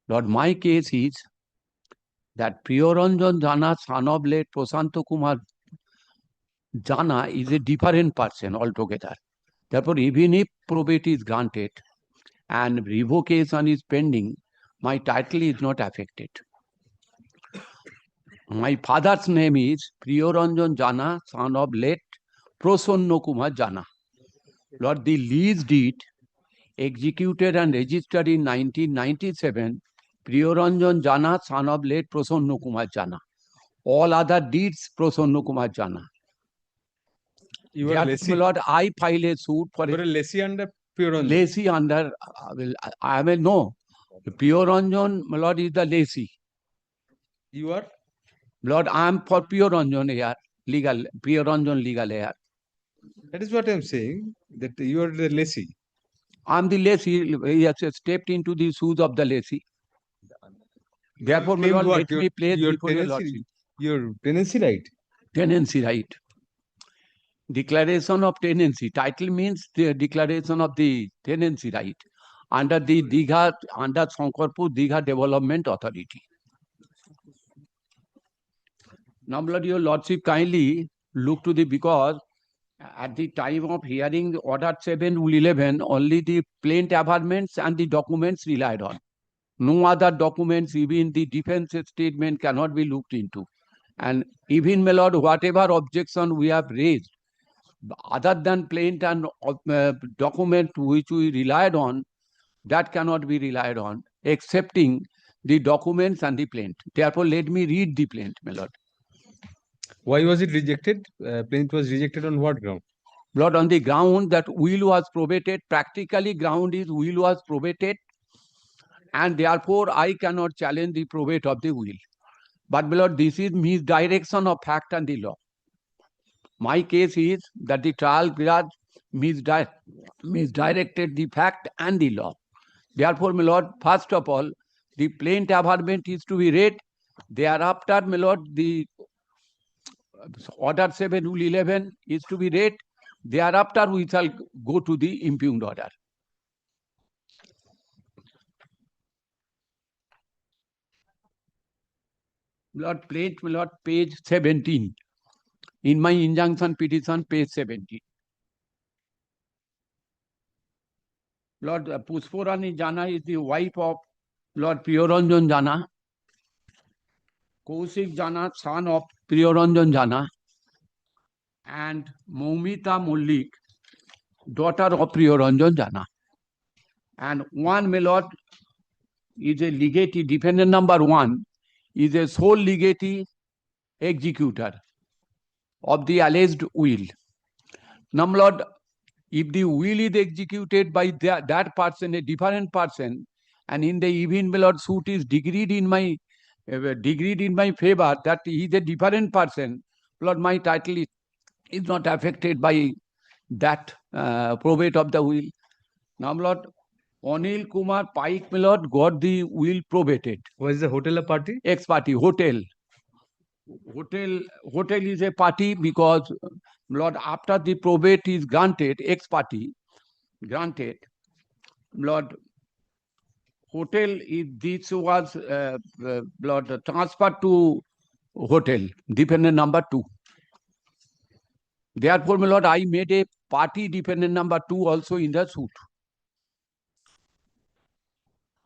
Lord, my case is that Priyoranjan Jana, son of late Prasanto Kumar Jana, is a different person altogether. Therefore, even if probate is granted and revocation is pending, my title is not affected. My father's name is Priyoranjan Jana, son of late Prasanno Kumar Jana. Lord, the lease deed executed and registered in 1997, Priyoranjan Jana, son of late Prasanno Kumar Jana. All other deeds, Prasanno Kumar Jana. You are lessee. My Lord, I file a suit for You are a lessee under Priyoranjan. Lessee under, I will know. Priyoranjan, my Lord, is the lessee. You are? Lord, I am for Priyoranjan here, legal, Priyoranjan legal here. That is what I am saying, that you are the lessee. I am the lessee. He has stepped into the shoes of the lessee. Therefore, my Lord, let me place before your Lordship. Your tenancy right. Tenancy right. Declaration of tenancy. Title means the declaration of the tenancy right under the Digha, under Sankarpur Digha Development Authority. Now, my Lord, your Lordship, kindly look to the, because at the time of hearing the order 7 rule 11, only the plaint abatements and the documents relied on. No other documents, even the defense statement, cannot be looked into. And even, my Lord, whatever objection we have raised, other than plaint and document which we relied on, that cannot be relied on, excepting the documents and the plaint. Therefore, let me read the plaint, my Lord. Why was it rejected? Plaint was rejected on what ground? Lord, on the ground that will was probated. Practically, ground is will was probated, and therefore I cannot challenge the probate of the will. But, my Lord, this is misdirection of fact and the law. My case is that the trial judge misdirected the fact and the law. Therefore, my Lord, first of all, the plaint abatement is to be read. Thereafter, my Lord, the order 7 rule 11 is to be read. Thereafter, we shall go to the impugned order. Lord, plaint, my Lord, page 17. In my injunction petition, page 17. Lord, Pushporani Jana is the wife of Lord Priyoranjan Jana. Kaushik Jana, son of Priyoranjan Jana. And Moumita Mullik, daughter of Priyoranjan Jana. And one, my Lord, is a legatee, defendant number 1, is a sole legatee executor of the alleged will. Now, my Lord, if the will is executed by that person, a different person, and in the event, my Lord, suit is decreed in my favor, that he is a different person, Lord, my title is not affected by that probate of the will. Now, my Lord, Anil Kumar Paik, my Lord, got the will probated. Was the hotel a party? Ex-party, hotel. Hotel is a party because, Lord, after the probate is granted, ex-party granted, Lord, hotel is, this was, Lord, transferred to hotel, defendant number 2. Therefore, my Lord, I made a party defendant number 2 also in the suit.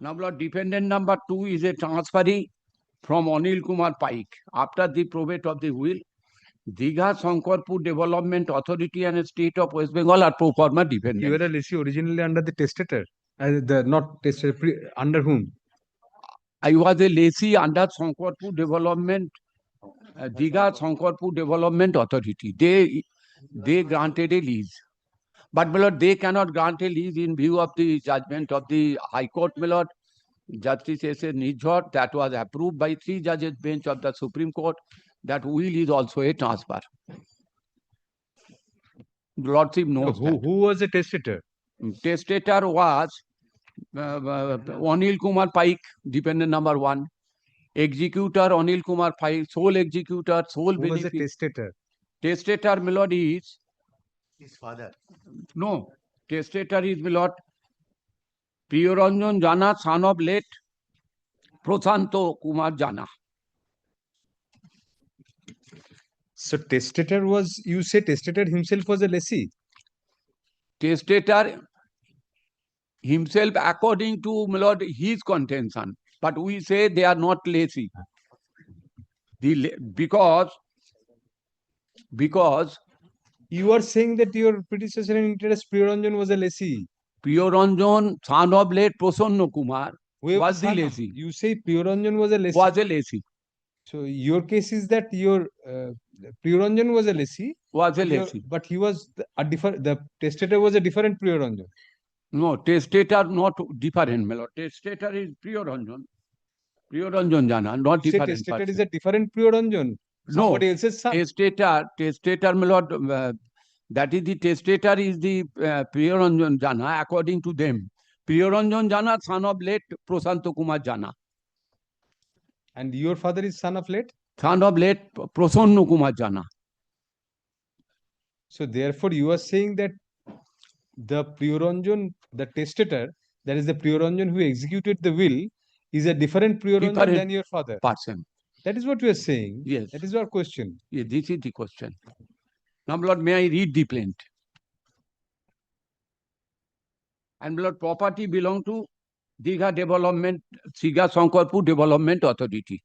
Now, Lord, defendant number 2 is a transferee from Anil Kumar Paik after the probate of the will. Digha Sankarpur Development Authority and State of West Bengal are pro forma You dependent. were a lessee originally under the testator, not testator, under whom? I was a lessee under Sankarpur Development, Digha Sankarpur Development Authority. They granted a lease. But, my lord, they cannot grant a lease in view of the judgment of the High Court, my lord. Justice S.A. Nijhot, that was approved by 3 judges bench of the Supreme Court, that will is also a transfer. Lordship knows Who was the testator? Testator was Anil Kumar Paik, dependent number 1. Executor Anil Kumar Paik, sole executor, sole Who was the beneficiary. testator? Testator, my lord, is His father. no. Testator is, my lord, Priyaranjan Jana, son of late Prasanto Kumar Jana. So testator was, you say testator himself was a lessee? Testator himself, according to, my lord, his contention, but we say they are not lessee. Because you are saying that your predecessor in interest Priyaranjan was a lessee. Priyaranjan, son of late Prasanna Kumar, Where was the son of- lessee. You say Priyaranjan was a lessee. Was a lessee. So your case is that your Priyaranjan was a lessee. Was a your- lessee. But he was a different. The testator was a different Priyaranjan. No, testator not different, my lord. Testator is Priyaranjan. Priyaranjan Jana, not You say different. testator person. is a different Priyaranjan. No, Somebody else's son. testator, my lord, that is the testator is the Priyaranjan Jana, according to them. Priyaranjan Jana, son of late Prasanto Kumar Jana. And your father is son of late? Son of late Prasanna Kumar Jana. So therefore you are saying that the Priyaranjan, the testator, that is the Priyaranjan who executed the will, is a different Priyaranjan Different than your father. person. That is what you are saying. Yes. That is our question. Yes, this is the question. Now, my lord, may I read the plaint? And my lord, property belong to Digha Development, Digha Sankarpur Development Authority.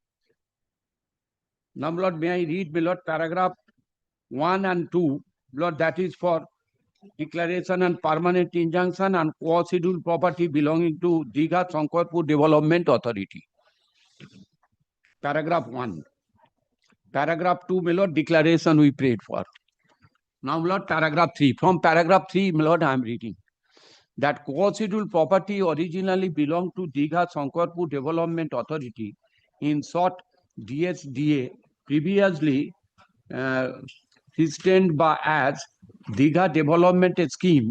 Now, my lord, may I read, my lord, paragraph 1 and 2, my lord, that is for declaration and permanent injunction and co-scheduled property belonging to Digha Sankarpur Development Authority. Paragraph 1. Paragraph 2, my lord, declaration we prayed for. Now, my lord, paragraph 3. From paragraph 3, my lord, I am reading. That co-scheduled property originally belonged to Digha Sankarpur Development Authority, in short DSDA, previously sustained by as Digha Development Scheme,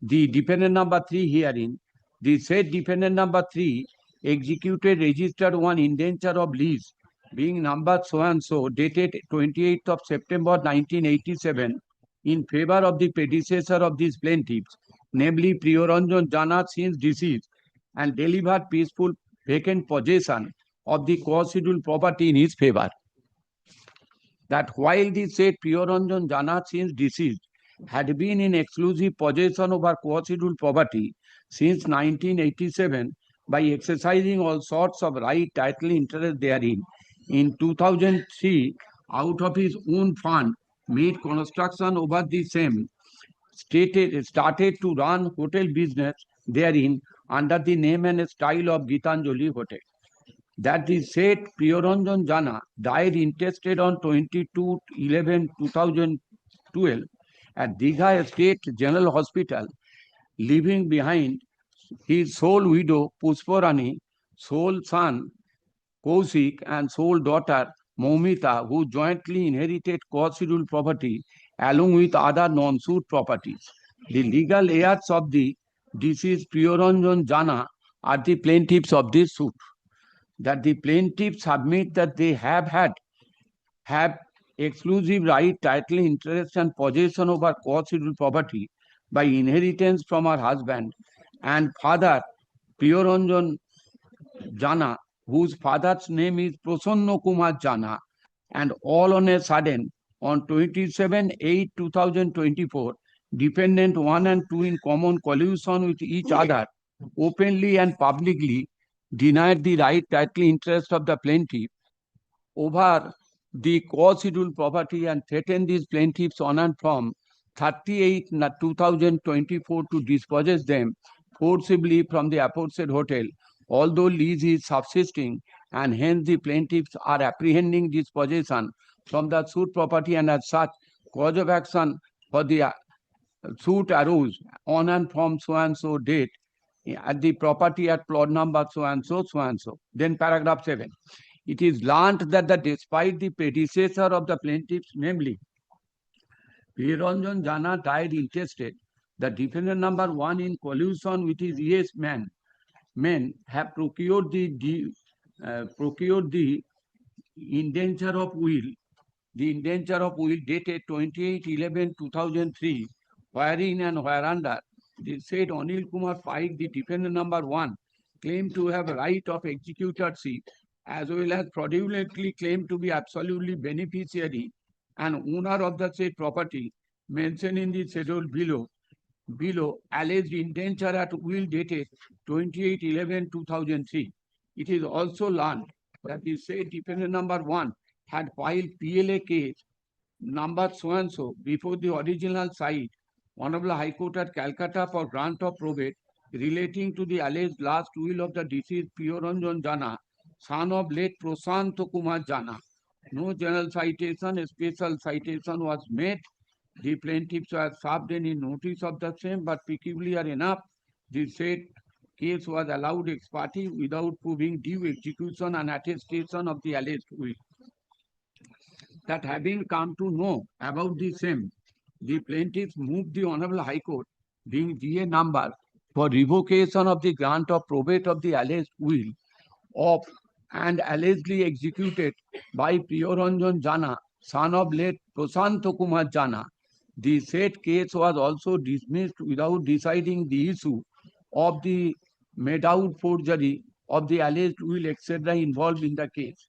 the dependent number 3 herein, the said dependent number 3 executed registered one indenture of lease being number so and so dated 28th of September 1987 in favor of the predecessor of these plaintiffs, namely Priyaranjan Jana since deceased, and delivered peaceful vacant possession of the co-scheduled property in his favor. That while the said Priyaranjan Jana since deceased had been in exclusive possession of her co-scheduled property since 1987 by exercising all sorts of right, title, interest therein, in 2003, out of his own fund, made construction over the same, started to run hotel business therein under the name and style of Gitanjali Hotel. That the said Priyaranjan Jana died intestate on 22/11/2012 at Digha State General Hospital, leaving behind his sole widow Pushparani, sole son Kaushik, and sole daughter Moumita, who jointly inherited co-scheduled property along with other non-suit properties. The legal heirs of the deceased Priyaranjan Jana are the plaintiffs of this suit. That the plaintiffs submit that they have exclusive right, title, interest, and possession over co-scheduled property by inheritance from her husband and father Priyaranjan Jana, whose father's name is Prasanna Kumar Jana, and all on a sudden on 27/8/2024, dependent 1 and 2 in common collusion with each other, openly and publicly denied the right, title, interest of the plaintiff over the co-scheduled property and threatened these plaintiffs on and from 30/8/2024 to dispossess them forcibly from the aforesaid hotel, although lease is subsisting, and hence the plaintiffs are apprehending dispossession from the suit property, and as such, cause of action for the suit arose on and from so and so date at the property at plot number so and so, so and so. Then paragraph 7. It is learnt that despite the predecessor of the plaintiffs, namely Piranjan Jana, died intestate, the defendant number 1 in collusion with his men have procured the indenture of will. The indenture of will dated 28/11/2003, wherein and whereunder the said Anil Kumar Paik, the defendant number 1, claimed to have right of executorship, as well as fraudulently claimed to be absolutely beneficiary and owner of the said property mentioned in the schedule below alleged indenture at will dated 28/11/2003. It is also learned that the said defendant number 1 had filed PLA case number so and so before the original site, Honorable High Court at Calcutta, for grant of probate relating to the alleged last will of the deceased Piranjan Jana, son of late Prashant Kumar Jana. No general citation, special citation was made. The plaintiffs were served any notice of the same, but peculiar enough, the said case was allowed ex parte without proving due execution and attestation of the alleged will. That having come to know about the same, the plaintiffs moved the Honorable High Court, being GA number, for revocation of the grant of probate of the alleged will of and allegedly executed by Piranjan Jana, son of late Prashant Kumar Jana. The said case was also dismissed without deciding the issue of the made out forgery of the alleged will, etc., involved in the case.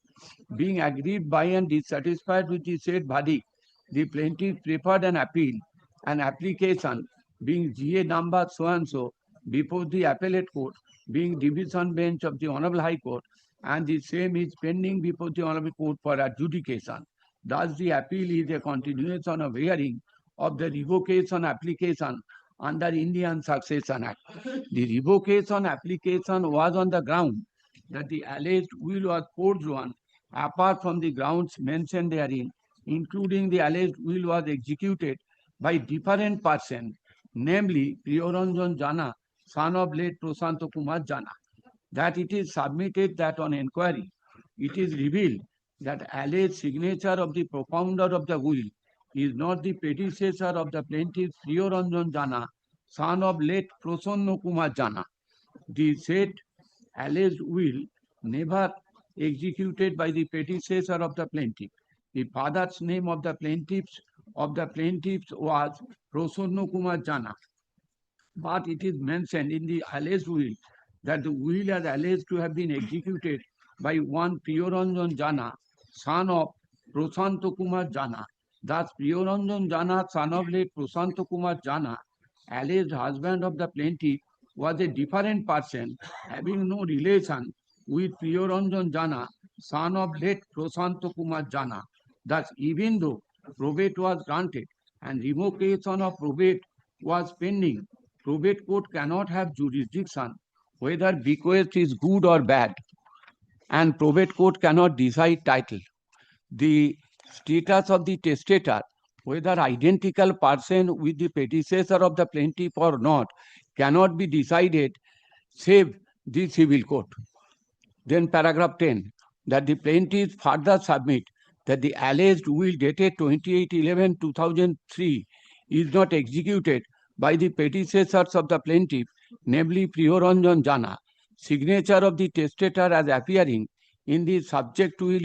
Being aggrieved by and dissatisfied with the said verdict, the plaintiff preferred an application being GA number so and so before the appellate court, being division bench of the Honorable High Court, and the same is pending before the Honorable Court for adjudication. Thus, the appeal is a continuation of hearing of the revocation application under Indian Succession Act. The revocation application was on the ground that the alleged will was forged one, apart from the grounds mentioned therein, including the alleged will was executed by different person, namely Piranjan Jana, son of late Prashant Kumar Jana. That it is submitted that on inquiry, it is revealed that alleged signature of the propounder of the will is not the predecessor of the plaintiff Piranjan Jana, son of late Prashant Kumar Jana. The said alleged will never executed by the predecessor of the plaintiff. The father's name of the plaintiffs was Prashant Kumar Jana. But it is mentioned in the alleged will that the will is alleged to have been executed by one Piranjan Jana, son of Prashant Kumar Jana. Thus, Piranjan Jana, son of late Prashant Kumar Jana, alleged husband of the plaintiff, was a different person having no relation with Piranjan Jana, son of late Prashant Kumar Jana. Thus, even though probate was granted and revocation of probate was pending, probate court cannot have jurisdiction whether bequest is good or bad, and probate court cannot decide title. The status of the testator, whether identical person with the predecessor of the plaintiff or not, cannot be decided save the civil court. Then paragraph 10, that the plaintiff further submit that the alleged will dated 28/11/2003 is not executed by the predecessors of the plaintiff, namely Piranjan Jana. Signature of the testator as appearing in the subject will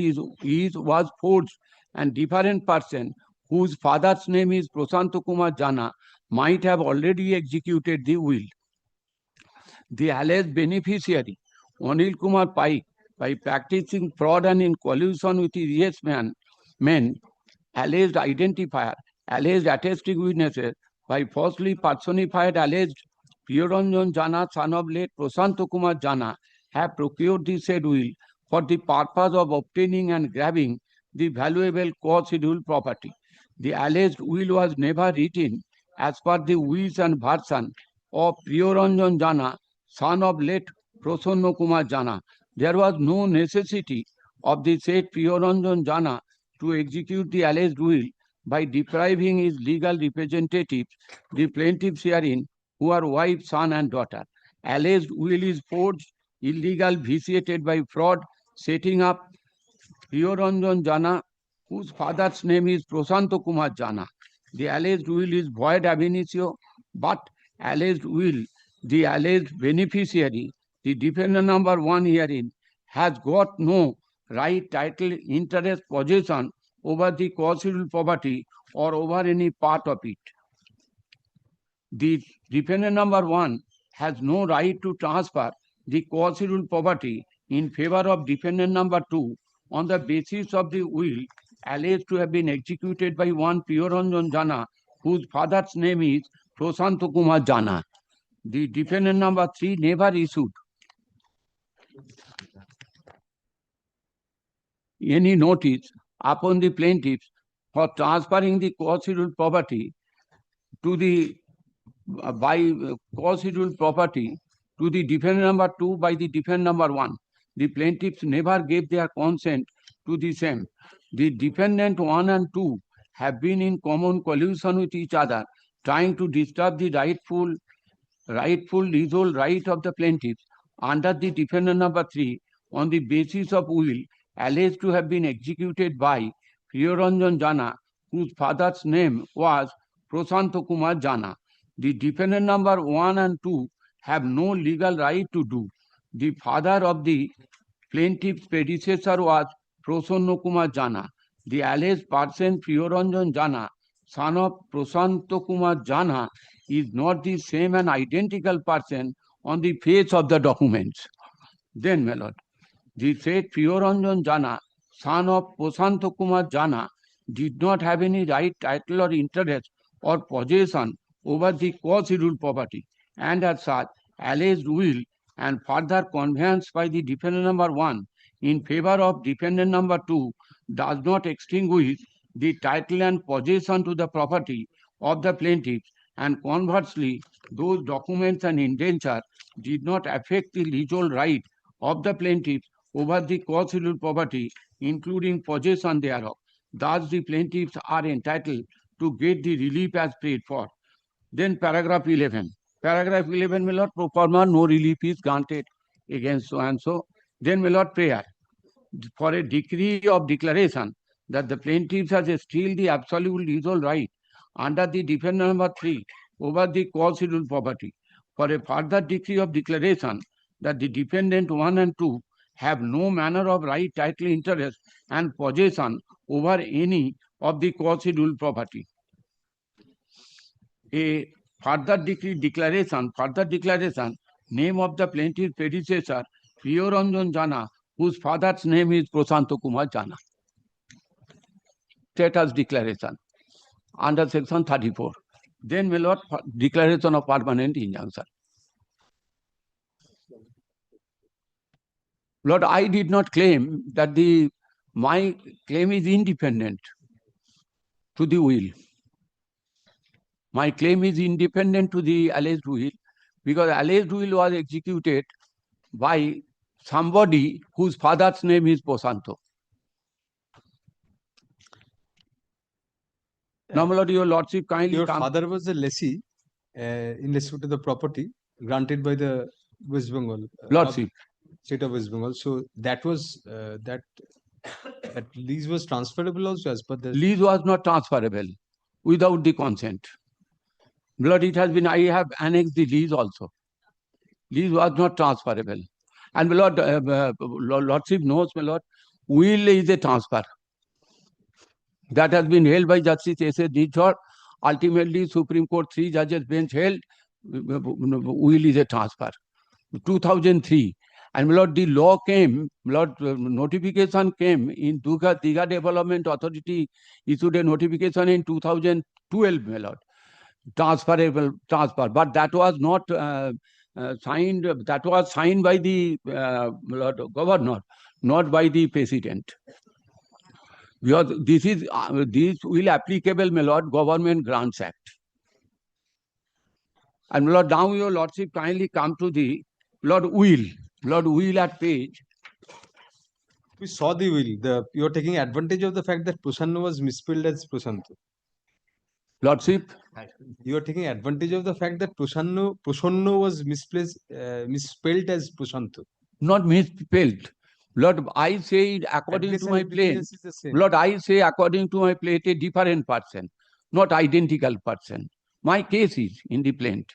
was forged, and different person whose father's name is Prashant Kumar Jana might have already executed the will. The alleged beneficiary, Anil Kumar Paik, by practicing fraud and in collusion with his yes men, alleged identifier, alleged attesting witnesses, by falsely personified alleged Piranjan Jana, son of late Prashant Kumar Jana, have procured the said will for the purpose of obtaining and grabbing the valuable co-scheduled property. The alleged will was never written as per the wish and version of Priyoranjan Jana, son of late Prasanna Kumar Jana. There was no necessity of the said Priyoranjan Jana to execute the alleged will by depriving his legal representatives, the plaintiffs herein, who are wife, son, and daughter. Alleged will is forged, illegal, vitiated by fraud, setting up Priyoranjan Jana, whose father's name is Prasanna Kumar Jana. The alleged will is void ab initio, but alleged will, the alleged beneficiary, the defendant number 1 herein, has got no right, title, interest, possession over the co-scheduled property or over any part of it. The defendant number 1 has no right to transfer the co-scheduled property in favor of defendant number 2 on the basis of the will alleged to have been executed by one Priyoranjan Jana, whose father's name is Prasanna Kumar Jana. The defendant number 3 never issued any notice upon the plaintiffs for transferring the co-scheduled property to the co-scheduled property to the defendant number 2 by the defendant number 1. The plaintiffs never gave their consent to the same. The defendant 1 and 2 have been in common collusion with each other, trying to disturb the rightful legal right of the plaintiffs under the defendant number 3 on the basis of will alleged to have been executed by Priyoranjan Jana, whose father's name was Prasanna Kumar Jana. The defendant number 1 and 2 have no legal right to do. The father of the plaintiff's predecessor was Prasanna Kumar Jana. The alleged person Priyoranjan Jana, son of Prasanna Kumar Jana, is not the same and identical person on the face of the documents. Then, my lord, the said Priyoranjan Jana, son of Prasanna Kumar Jana, did not have any right, title, or interest or possession over the co-scheduled property, and as such, alleged will and further conveyance by the defendant number 1 in favor of defendant number 2 does not extinguish the title and possession to the property of the plaintiffs, and conversely, those documents and indenture did not affect the legal right of the plaintiffs over the co-scheduled property, including possession thereof. Thus, the plaintiffs are entitled to get the relief as prayed for. Then paragraph 11. Paragraph 11, my lord, pro forma, no relief is granted against so and so. Then, my lord, prayer for a decree of declaration that the plaintiffs has still the absolute legal right under the defendant number 3 over the co-scheduled property. For a further decree of declaration that the defendant 1 and 2 have no manner of right, title, interest, and possession over any of the co-scheduled property. A further declaration, name of the plaintiff's predecessor, Priyoranjan Jana, whose father's name is Prasanna Kumar Jana. Status declaration under section 34. Then, my lord, declaration of permanent injunction. Lord, I did not claim that my claim is independent to the will. My claim is independent to the alleged will, because alleged will was executed by somebody whose father's name is Prasanna. Now, my lord, your lordship kindly Your come. father was a lessee in respect to the property granted by the West Bengal Lordship. State of West Bengal. So that was that lease was transferable also as per the Lease was not transferable without the consent. Lord, it has been, I have annexed the lease also. Lease was not transferable. And my lord, lordship knows, my lord, will is a transfer. That has been held by Justice S.A. Nithar. Ultimately, Supreme Court 3 judges bench held will is a transfer. 2003. And my lord, the law came, my lord, notification came in Diga Development Authority issued a notification in 2012, my lord. Transferable transfer, but that was not signed. That was signed by the Lord Governor, not by the President. Because this will applicable, my lord, Government Grants Act. And my lord, now your lordship kindly come to the Lord will at page. We saw the will. You're taking advantage of the fact that Prasanna was misspelled as Prasanto. Lordship. You are taking advantage of the fact that Prasanna was misspelled as Prasanto. Not misspelled. Lord, I say according to my plane. Lord, I say according to my plate a different person, not identical person. My case is in the plaint.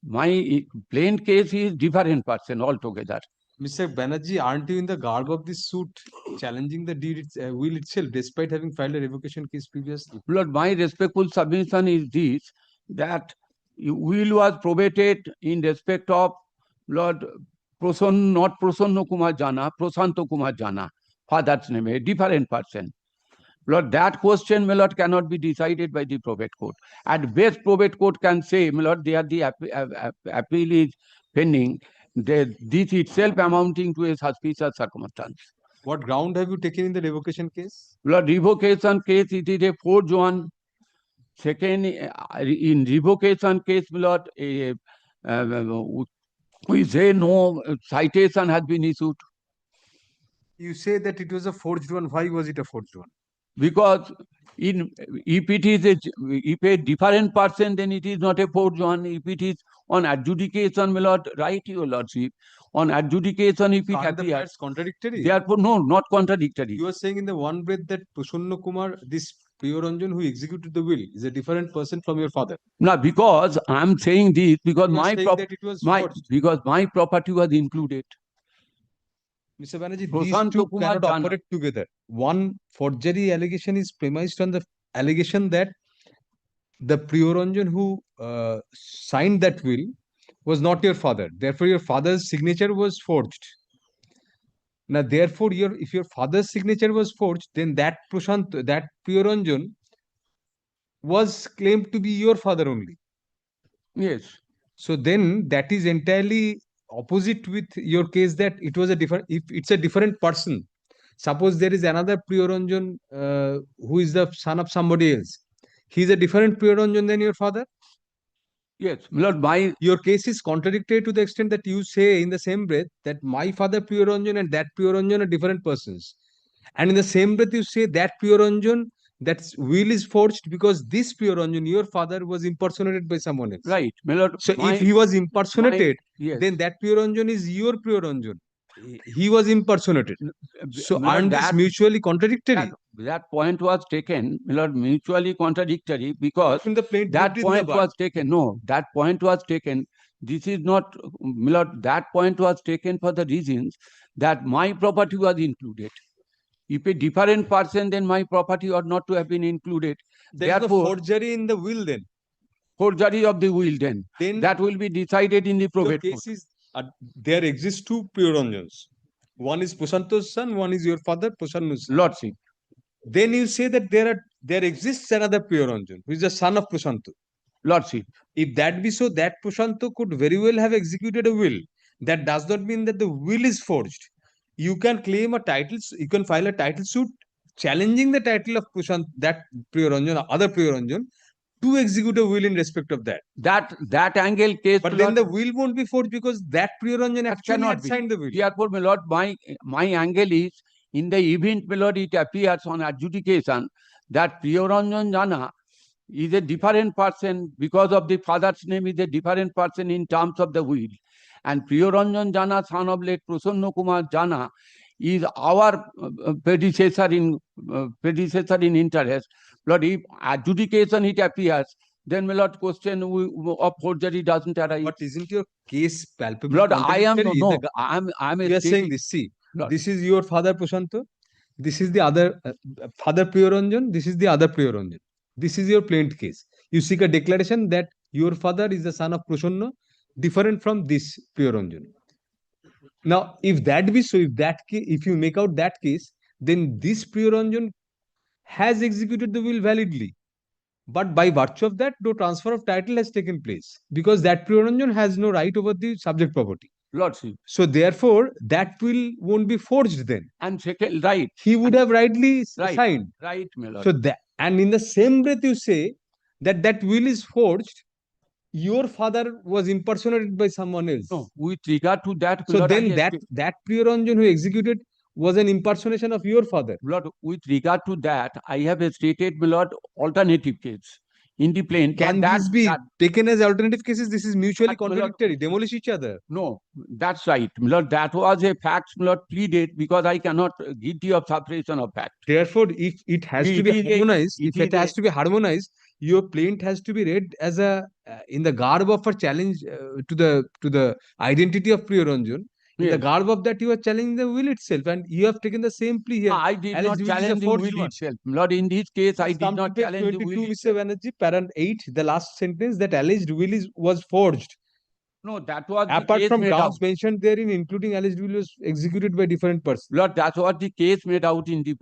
My plain case is different person altogether. Mr. Banerjee, aren't you in the garb of this suit challenging the will itself despite having filed a revocation case previously? Lord, my respectful submission is this, that will was probated in respect of Lord not Prasanna Kumar Jana, Prasanto Kumar Jana, father's name, a different person. Lord, that question, my lord, cannot be decided by the probate court. At best, probate court can say, my lord, the appeal is pending. This itself amounting to a suspicious circumstance. What ground have you taken in the revocation case? Lord, revocation case, it is a forged one. Second, in revocation case, my lord, we say no citation has been issued. You say that it was a forged one. Why was it a forged one? Because if it is if a different person, then it is not a forged one. If it is on adjudication, my lord, right, your lordship. On adjudication, if it appears, contradictory. Therefore, no, not contradictory. You are saying in the one breath that Prasanna Kumar, this Priyaranjan who executed the will, is a different person from your father. No, because I am saying this because because my property was included. Mr. Banerjee, these two cannot operate together. One forgery allegation is premised on the allegation that the Priyaranjan who signed that will was not your father. Therefore, your father's signature was forged. Now, therefore, if your father's signature was forged, then that Priyaranjan was claimed to be your father only. Yes. So then that is entirely opposite with your case that it was a different, if it's a different person. Suppose there is another Priyaranjan who is the son of somebody else. He is a different Priyaranjan than your father. Yes, Lord, your case is contradictory to the extent that you say in the same breath that my father Priyaranjan and that Priyaranjan are different persons. And in the same breath, you say that Priyaranjan, that will is forged because this Priyaranjan, your father, was impersonated by someone else. Right. Lord, so if he was impersonated, then that Priyaranjan is your Priyaranjan. He was impersonated. So aren't these mutually contradictory? That point was taken, Lord, mutually contradictory because that point was taken. No, that point was taken. This is not, Lord, that point was taken for the reasons that my property was included. If a different person, then my property ought not to have been included. There is a forgery in the will then. Forgery of the will then. That will be decided in the probate court. There exist two Priyaranjans. One is Prasanto's son, one is your father, Prasanna's son. Lordship. Then you say that there exists another Priyaranjan, who is the son of Prasanto. Lordship. If that be so, that Prasanto could very well have executed a will. That does not mean that the will is forged. You can claim a title, you can file a title suit challenging the title of Prasanto, that Priyaranjan, other Priyaranjan, to execute a will in respect of that. That angle case. But then the will won't be forged because that Priyaranjan actually had signed the will. Therefore, my lord, my angle is in the event, my lord, it appears on adjudication that Priyaranjan Jana is a different person because of the father's name is a different person in terms of the will. And Priyaranjan Jana, son of late Prasanna Kumar Jana, is our predecessor in interest. Lord, if adjudication it appears, then my lord, question of forgery doesn't arise. But isn't your case palpably Lord, I am we are saying this. See, Lord, this is your father Prasanto. This is the other father Priyaranjan. This is the other Priyaranjan. This is your plaint case. You seek a declaration that your father is the son of Prasanna, different from this Priyaranjan. Now, if that be so, if you make out that case, then this Priyaranjan has executed the will validly. But by virtue of that, no transfer of title has taken place because that Priyaranjan has no right over the subject property. Lordship. So therefore, that will won't be forged then. And second, right. He would have rightly Right. signed. Right, my lord. So that, and in the same breath you say that that will is forged, your father was impersonated by someone else. No, with regard to that, my So lord, then I that Priyaranjan who executed was an impersonation of your father. Lord, with regard to that, I have stated, my lord, alternative case in the plain. Can but these be that, taken as alternative cases? This is mutually But, my lord, contradictory, demolish each other. No, that's right. My lord, that was a fact, my lord, pleaded because I cannot guilty of suppression of fact. Therefore, if it has to be harmonized, if it has to be harmonized, your plaint has to be read as a in the garb of a challenge to the identity of Priyaranjan. In the Yes. garb of that, you are challenging the will itself, and you have taken the same plea here. I did Alleged not will is a challenge the forged will one. itself. My lord, in this case, I Let's did come to not page challenge the 22, will Mr. itself. Banerjee, parent 8, the last sentence, that alleged will was forged. No, that was the Apart case from made out. grounds mentioned therein, including alleged will was executed by different persons. Lord, that's what the case made out in the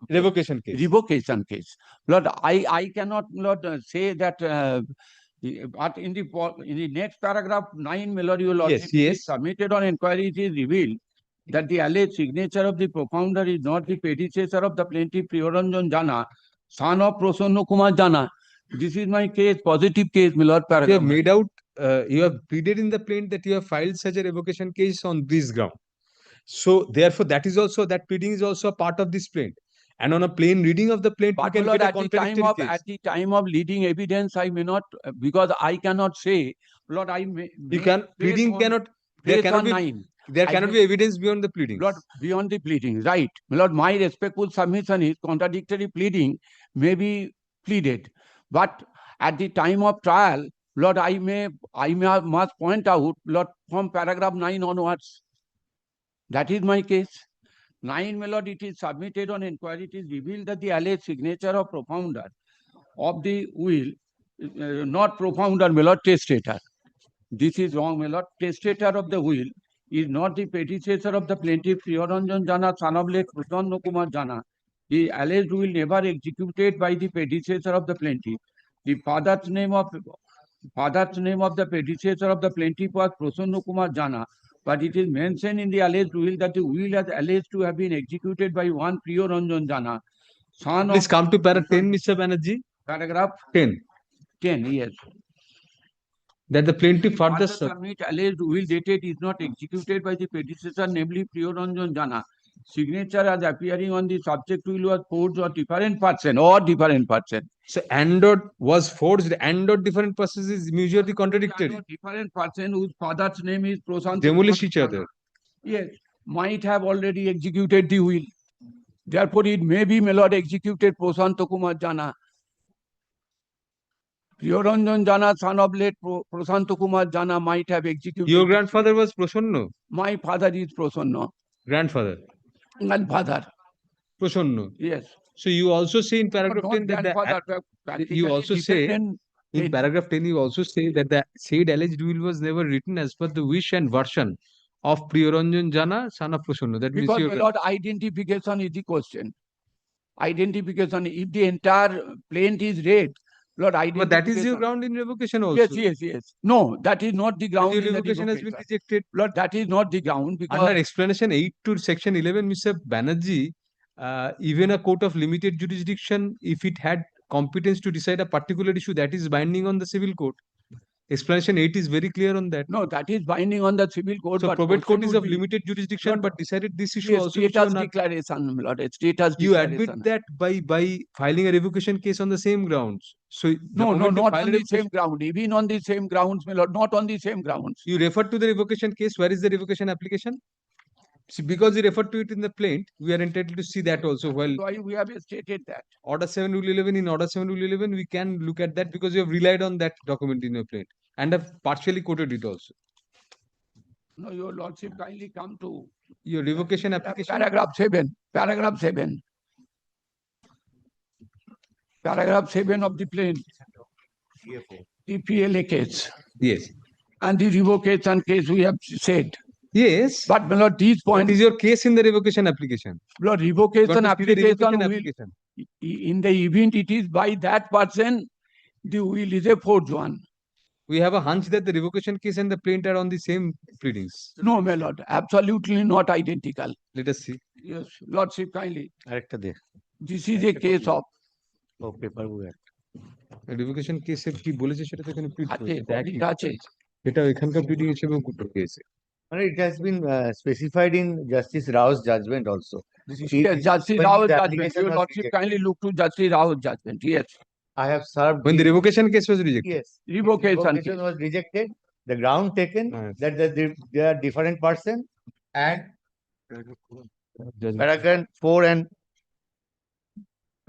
Revocation case. revocation case. Lord, I cannot, Lord, say that. But in the next paragraph 9, my lord, your lordship, it is submitted on inquiry, it is revealed that the alleged signature of the propounder is not the predecessor of the plaintiff Priyaranjan Jana, son of Prasanna Kumar Jana. This is my case, positive case, my lord. You have Paragraph. made out, you have pleaded in the plaint that you have filed such a revocation case on this ground. So therefore, that pleading is also a part of this plaint. And on a plain reading of the plaint, you But can my lord, get a at the contradictory case. at the time of leading evidence, I may not, because I cannot say, Lord, I may. You can, pleading cannot, there cannot be, 9. there cannot be evidence beyond the pleading. Lord, beyond the pleading, right. My lord, my respectful submission is contradictory pleading may be pleaded. But at the time of trial, Lord, I must point out, Lord, from paragraph 9 onwards. That is my case. 9, my lord, it is submitted on inquiry. It is revealed that the alleged signature of propounder of the will, not propounder, my lord, testator. This is wrong, my lord. Testator of the will is not the predecessor of the plaintiff Priyaranjan Jana, son of late Prasanna Kumar Jana. The alleged will never executed by the predecessor of the plaintiff. The father's name of the predecessor of the plaintiff was Prasanna Kumar Jana. But it is mentioned in the alleged will that the will is alleged to have been executed by one Priyaranjan Jana, son Please of. come to paragraph 10, Mr. Banerjee. Paragraph 10. 10, yes. That the plaintiff further submit alleged will dated is not executed by the predecessor, namely Priyaranjan Jana. Signature as appearing on the subject will was forged or different person. So and was forged and different persons is mutually contradictory. Different person whose father's name is Prasanna. Demolish each other. Yes, might have already executed the will. Therefore, it may be, my lord, executed Prasanna Kumar Jana. Priyaranjan Jana, son of late Prasanna Kumar Jana, might have executed. Your grandfather was Prasanna? My father is Prasanna. Grandfather? Grandfather. Prasanna? Yes. So you also say in paragraph 10 that you also say in paragraph 10 you also say that the said alleged will was never written as per the wish and version of Priyaranjan Jana, son of Prasanna. That means because, your my lord, identification is the question. Identification, if the entire plaint is read, Lord, but that is your ground in revocation also. Yes. No, that is not the ground. Your revocation has been rejected. Lord, that is not the ground because under explanation 8 to section 11, Mr. Banerjee, even a court of limited jurisdiction, if it had competence to decide a particular issue, that is binding on the civil court. Explanation 8 is very clear on that. No, that is binding on the civil court. So but probate court is of limited jurisdiction, but decided this issue also. Status declaration, my lord. Status you declaration. admit that by filing a revocation case on the same grounds. So no, not on the same ground. Even on the same grounds, my lord, not on the same grounds. You refer to the revocation case. Where is the revocation application? See, because you refer to it in the plaint, we are entitled to see that also. Well, why we have stated that. Order 7 Rule 11, in Order 7 Rule 11, we can look at that because you have relied on that document in your plaint and have partially quoted it also. No, your lordship kindly come to your revocation application. Paragraph 7. Paragraph 7. Paragraph 7 of the plaint. The PLA case. Yes. And the revocation case we have said. Yes. But, my lord, these points. What is your case in the revocation application? Lord, revocation application, application. In the event it is by that person, the will is a forged one. We have a hunch that the revocation case and the plaint are on the same pleadings. No, my lord, absolutely not identical. Let us see. Yes, lordship kindly. আরেকটা দে This is a case of ও paper book revocation কেসে কি বলেছে সেটা তো এখানে print আছে, করেছে copy আছে। এটা এখানকার প্রিন্টিং হিসেবে গেছে মানে it has been specified in Justice Rao's judgment also. Yes, Justice When Rao's the judgment. application Your was lordship rejected. kindly look to Justice Rao's judgment. Yes. I have served. When the revocation case was rejected. Yes. Revocation Revocation was rejected. The ground taken that they are different person and paragraph 4 and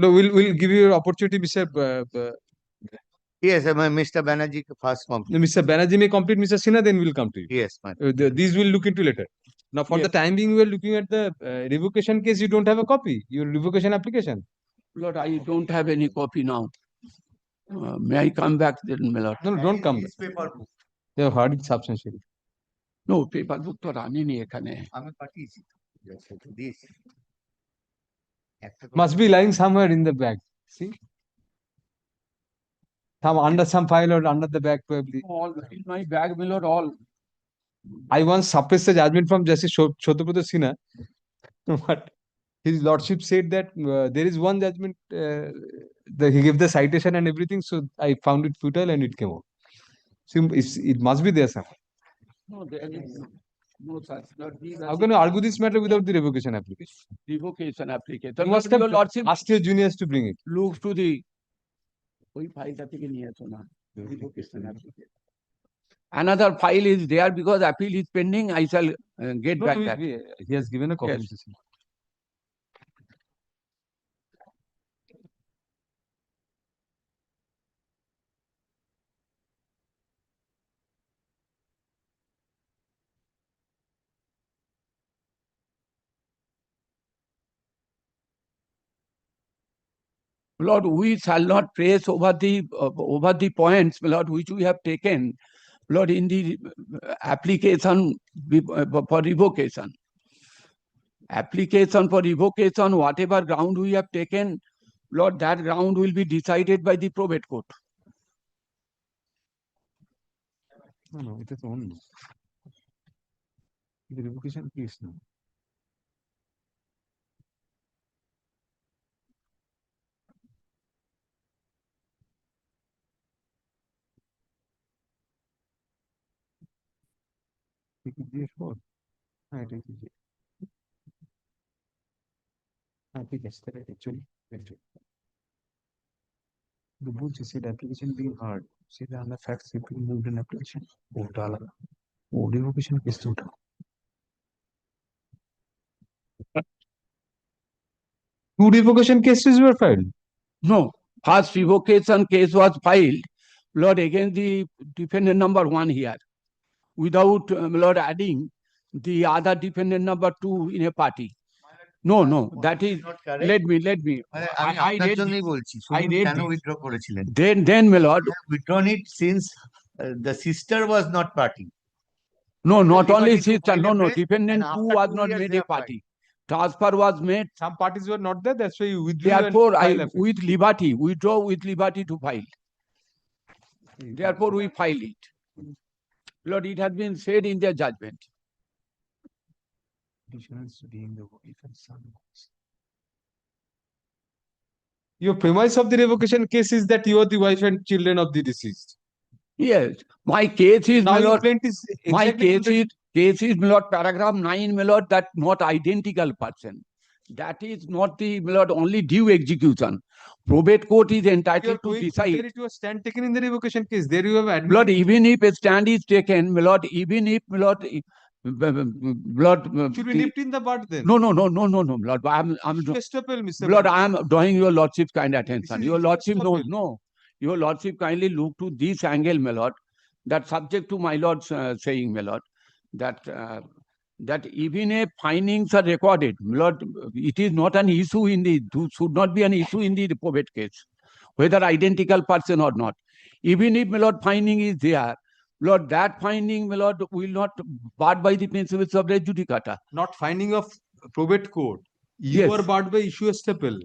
No, we'll give you an opportunity, Mr. yes, Mr. Banerjee first complete. Mr. Banerjee may complete, Mr. Sinha, then we'll come to you. Yes, ma'am. These we'll look into later. Now, for the time being, we're looking at the revocation case. You don't have a copy. Your revocation application. Lord, I don't have any copy now. May I come back then, my lord? No, don't come back. Paper book. They have heard it substantially. No, paper book to রানিনি এখানে। আমি পাঠিয়েছি। This. Must be lying somewhere in the bag. See? Some under some file or under the bag probably. All in my bag, my lord, all. I once suppressed a judgment from Justice Chotuputra Sinha, but his lordship said that there is one judgment, that he gave the citation and everything, so I found it futile and it came out. So it must be there somewhere. No, there is no such. Lord, How can you argue this matter without the revocation application? Revocation application. You must have your lordship asked your juniors to bring it. looks to the ওই ফাইলটা থেকে নিয়ে আসো না revocation application. Another file is there because appeal is pending. I shall get No, back no, that. he has given a copy. Yes. Mr. Sinha. Lord, we shall not press over the points, Lord, which we have taken, Lord, in the application for revocation. Application for revocation, whatever ground we have taken, Lord, that ground will be decided by the probate court. No, it is only the revocation case now. Actually, the board said application being hard. See the other facts if you moved an application. Oh, revocation case to two revocation cases were filed. No, first revocation case was filed, Lord, against the defendant number 1 here, without, Lord, adding the other defendant number 2 in a party. No, that is, let me. I আপনার read জন্যই this. বলছি I শুনুন read কেন this. withdraw করেছিলেন Then, my lord, withdrawn it since the sister was not party. no, not Liberty only to sister, file a no, press, defendant and 2 after was 2 not years made they a have filed. party. Transfer was made. Some parties were not there, that's why you withdrew. Therefore, and I filed application. with liberty, withdraw with liberty to file. Therefore, we file it. Lord, it has been said in their judgment. Being the wife and son. Your premise of the revocation case is that you are the wife and children of the deceased. Yes, my case is, Now my your lord, plaint is my exactly case is, my lord, paragraph 9, my lord, that not identical person. That is not the, my lord, only due execution. Probate court is entitled to decide. contrary to a stand taken in the revocation case. There you have admitted. Lord, even if a stand is taken, my lord, even if, my lord, Lord, Should be nipped in the bud then. No, Lord. I'm Estoppel, Mr. Lord, Banerjee. I am drawing your lordship's kind attention. is Your lordship knows, estoppel. no. Your lordship kindly look to this angle, my lord, that subject to my lord's saying, my lord, that that even if findings are recorded, my lord, it is not an issue in the, should not be an issue in the probate case, whether identical person or not. Even if, my lord, finding is there, Lord, that finding, my lord, will not barred by the principles of res judicata. Not finding of probate court. You Yes. are barred by issue estoppel.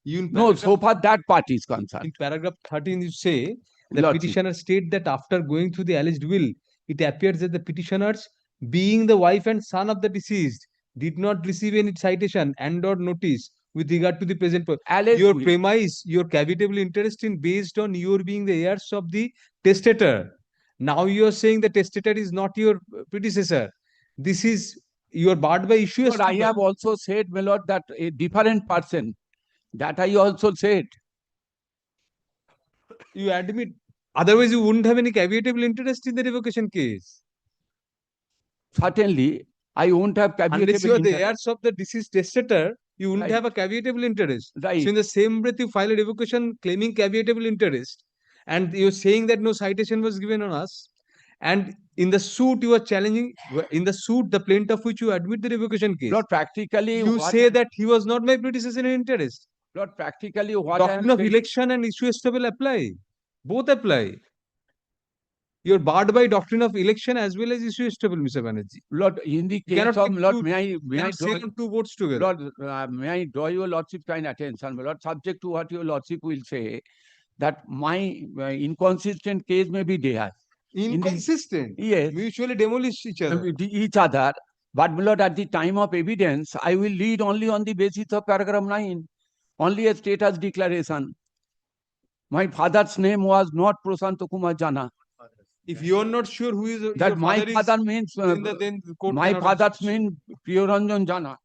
No, so far that part is concerned. In paragraph 13, you say The Lordship. petitioner state that after going through the alleged will, it appears that the petitioners, being the wife and son of the deceased, did not receive any citation and or notice with regard to the present. Alleged Your will. premise, your capital interest in based on your being the heirs of the testator. Now you are saying the testator is not your predecessor. This is you are barred by issue. But I have also said, my lord, that a different person. That I also said. You admit. Otherwise, you wouldn't have any caveatable interest in the revocation case. Certainly, I won't have caveatable Unless you are the interest. heirs of the deceased testator, you wouldn't Right. have a caveatable interest. Right. So in the same breath, you file a revocation claiming caveatable interest, and you're saying that no citation was given on us. And in the suit, you are challenging, in the suit, the plaintiff which you admit the revocation case. Lord, practically, You what say that he was not my predecessor in interest. Lord, practically, what I am Doctrine of saying, election and issue stable apply. Both apply. You're barred by doctrine of election as well as issue stable, Mr. Banerjee. Lord, in the You case cannot of take Lord, two- may I cannot say draw, on two votes together. Lord, may I draw your lordship kind attention, my lord, subject to what your lordship will say, that my inconsistent case may be there. Inconsistent. Yes. Mutually demolish each other. Each other. But my lord, at the time of evidence, I will lead only on the basis of paragraph 9, only a status declaration. My father's name was not Prasanto Kumar Jana. If you are not sure who is That your my father father is, means then the court my cannot father's name Priyaranjan Jana,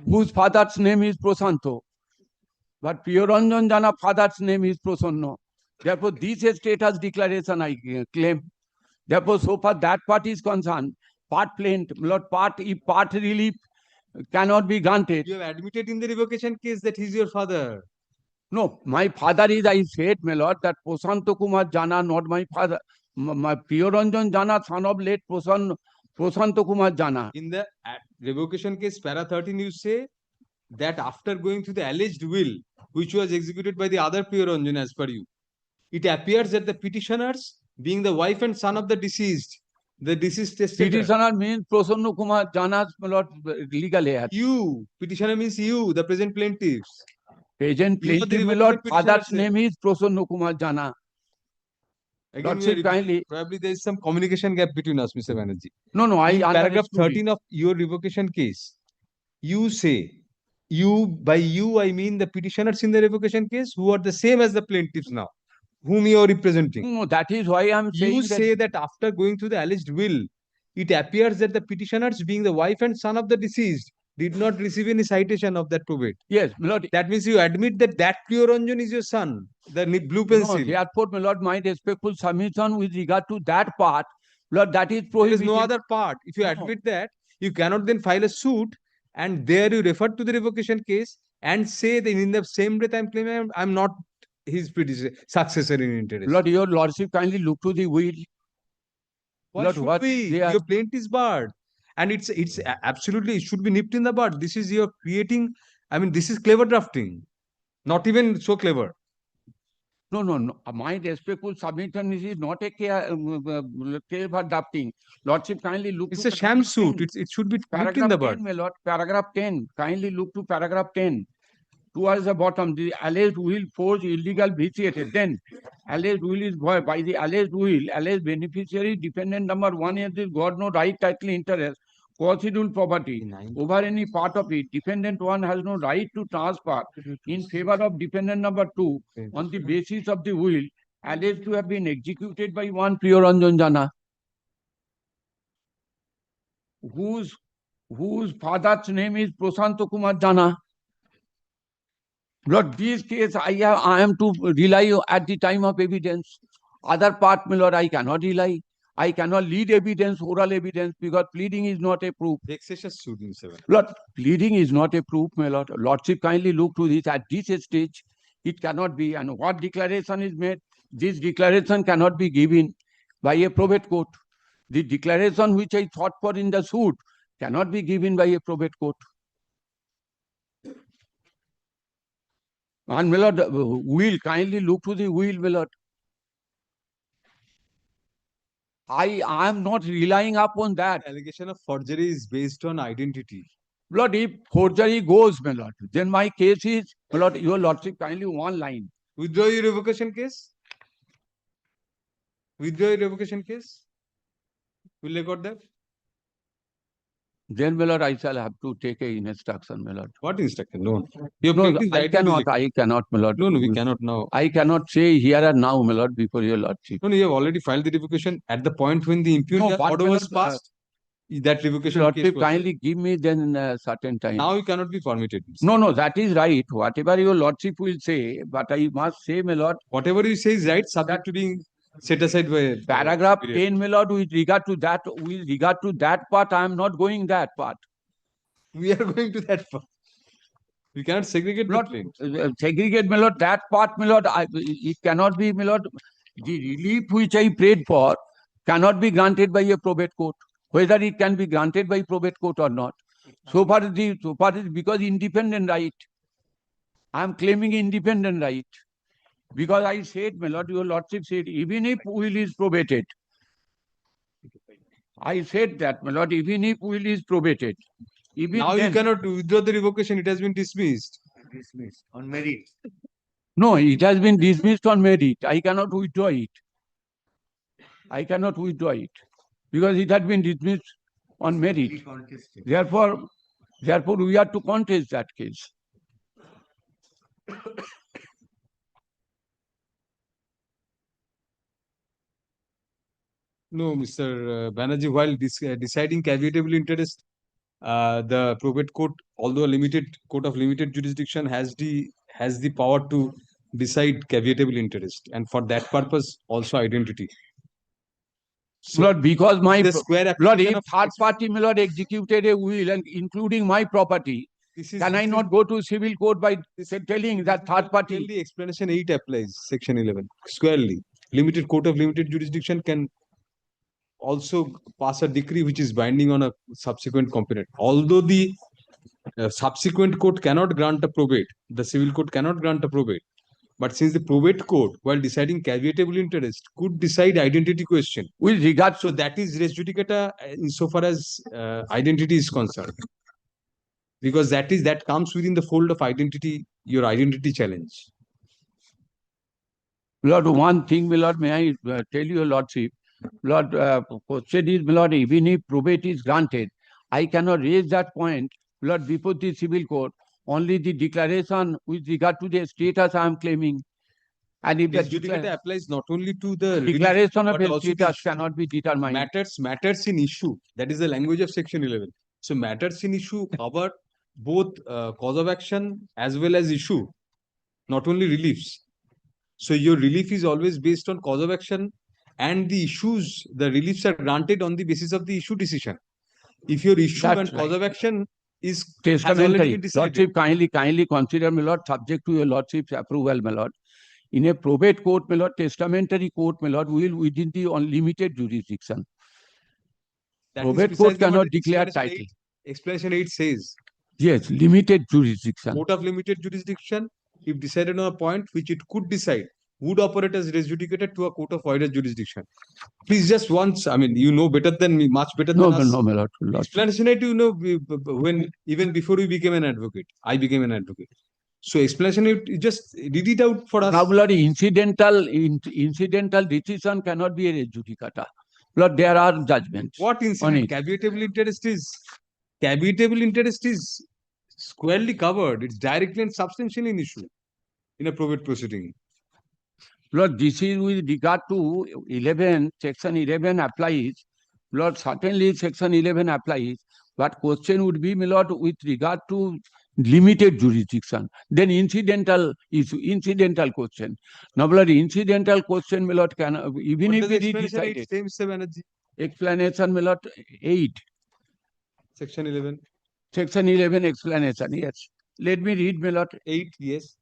whose father's name is Prasanto. But Priyaranjan Jana father's name is Prasanno. Therefore, this is status declaration I claim. Therefore, so far that part is concerned, part plaint, Lord, part if part relief cannot be granted. You have admitted in the revocation case that he is your father. No, my father is, I said, my lord, that Prasanto Kumar Jana, not my father. My Priyaranjan Jana, son of late Prasanto Kumar Jana. In the revocation case, para 13, you say that after going through the alleged will, which was executed by the other Priyaranjan as per you, it appears that the petitioners, being the wife and son of the deceased testator. Petitioner means Prasanno Kumar Jana's, my lord, legal heir. You, petitioner means you, the present plaintiffs. Present You are the plaintiff, my revocation lord, petitioner, father's sir. name is Prasanno Kumar Jana. Again, Lordship, kindly. probably there is some communication gap between us, Mr. Banerjee. No, I in paragraph understood 13 of your revocation case, you say, by you, I mean the petitioners in the revocation case who are the same as the plaintiffs now, whom you are representing. No, that is why I am saying You say that after going through the alleged will, it appears that the petitioners, being the wife and son of the deceased, did not receive any citation of that probate. Yes, my lord. That means you admit that Priyaranjan is your son, the blue pencil. No, therefore, my lord, my respectful submission with regard to that part, lord, that is There prohibited. is no other part. If you admit that, you cannot then file a suit and there you refer to the revocation case and say that in the same breath I'm claiming I'm not his successor in interest. Lord, your lordship kindly look to the will. Why Lord, should what we? they are- Your plaint is barred. And it's absolutely, it should be nipped in the bud. This is you're creating, I mean, this is clever drafting. Not even so clever. No. My respectful submission is not a clever drafting. Lordship kindly look It's to a sham paragraph suit. 10. It should be nipped in Paragraph the 10, bud. my lord, paragraph 10. Kindly look to paragraph 10. Towards the bottom, the alleged will force illegal vitiated. Then, alleged will is void. By the alleged will, alleged beneficiary, dependent number 1 has got no right, title, interest, procedural property over any part of it. Dependent 1 has no right to transfer in favor of dependent number 2 on the basis of the will alleged to have been executed by one Priyaranjan Jana, whose father's name is Prasanto Kumar Jana. Lord, this case I am to rely at the time of evidence. Other part, my lord, I cannot rely. I cannot lead evidence, oral evidence, because pleading is not a proof. Vexatious suit, Mr. Lord, pleading is not a proof, my lord. Lordship kindly look to this. At this stage, it cannot be. And what declaration is made? This declaration cannot be given by a probate court. The declaration which I thought for in the suit cannot be given by a probate court. And my lord, will kindly look to the will, my lord. I am not relying upon that. Allegation of forgery is based on identity. Lord, if forgery goes, my lord, then my case is, my lord, your lordship kindly one line. Withdraw your revocation case. Withdraw your revocation case. We'll record that. Then, my lord, I shall have to take a instruction, my lord. What instruction? No. You have No, taken I right to cannot, reject. I cannot, my lord. No, we cannot now. I cannot say here and now, my lord, before your lordship. No, you have already filed the revocation at the point when the impunity but order my was lord, passed. That revocation case Lordship, was kindly give me then a certain time. now you cannot be permitted. No, that is right. Whatever your lordship will say, but I must say, my lord, whatever you say is right, subject to being set aside by paragraph period. 10, my lord, with regard to that part, I am not going that part. We are going to that part. We cannot segregate the Not claims. segregate, my lord, that part, my lord, it cannot be, my lord. The relief which I prayed for cannot be granted by a probate court, whether it can be granted by probate court or not. So far is because independent right. I am claiming independent right. Because I said, my lord, your lordship said, even if will is probated. I said that, my lord, even if will is probated. Even now then, you cannot withdraw the revocation, it has been dismissed. Dismissed on merit. No, it has been dismissed on merit. I cannot withdraw it. I cannot withdraw it. Because it had been dismissed on merit. Therefore, we are to contest that case. No, Mr. Banerjee, while deciding caveatable interest, the probate court, although a limited court of limited jurisdiction, has the power to decide caveatable interest, and for that purpose also identity. So, Lord, because my Lord, if of third party, my Lord, executed a will and including my property, can I not go to civil court by telling that third party? The explanation 8 applies, section 11, squarely. Limited court of limited jurisdiction can also pass a decree which is binding on a subsequent component. Although the subsequent court cannot grant a probate, the civil court cannot grant a probate. But since the probate court, while deciding caveatable interest, could decide identity question. With regard, so that is res judicata insofar as identity is concerned. Because that comes within the fold of identity, your identity challenge. Lord, one thing, my Lord, may I tell you, Lordship, Lord, question is, my Lord, even if probate is granted, I cannot raise that point, Lord, before the civil court. Only the declaration with regard to the status I am claiming. And if res judicata applies not only to the declaration of a status cannot be determined. Matters in issue. That is the language of section 11. So matters in issue cover both cause of action as well as issue, not only reliefs. So your relief is always based on cause of action, and the issues, the reliefs are granted on the basis of the issue decision. If your issue and cause of action is testamentary, Lordship, kindly consider, my Lord, subject to your Lordship's approval, my Lord. In a probate court, my Lord, testamentary court, my Lord, will within the unlimited jurisdiction. Probate court cannot declare title. Explanation 8 says. Yes, limited jurisdiction. Court of limited jurisdiction, if decided on a point which it could decide, would operate as res judicata to a court of wider jurisdiction. Please just once, I mean, you know better than me, much better than us. No, my Lord. Explanation 8, you know, when even before we became an advocate, I became an advocate. So explanation 8, just read it out for us. Now, Lord, incidental decision cannot be a res judicata. Lord, there are judgments. What incident? Caveatable interest is squarely covered. It's directly and substantially an issue in a probate proceeding. Lord, this is with regard to 11, section 11 applies. Lord, certainly section 11 applies, but question would be, my Lord, with regard to limited jurisdiction. Then incidental issue, incidental question. Now, Lord, incidental question, my Lord, can even What if does it is explanation 8 decided. say, Mr. Banerjee? Explanation, my Lord, 8. Section 11. Section 11 explanation, yes. Let me read, my Lord. 8, yes.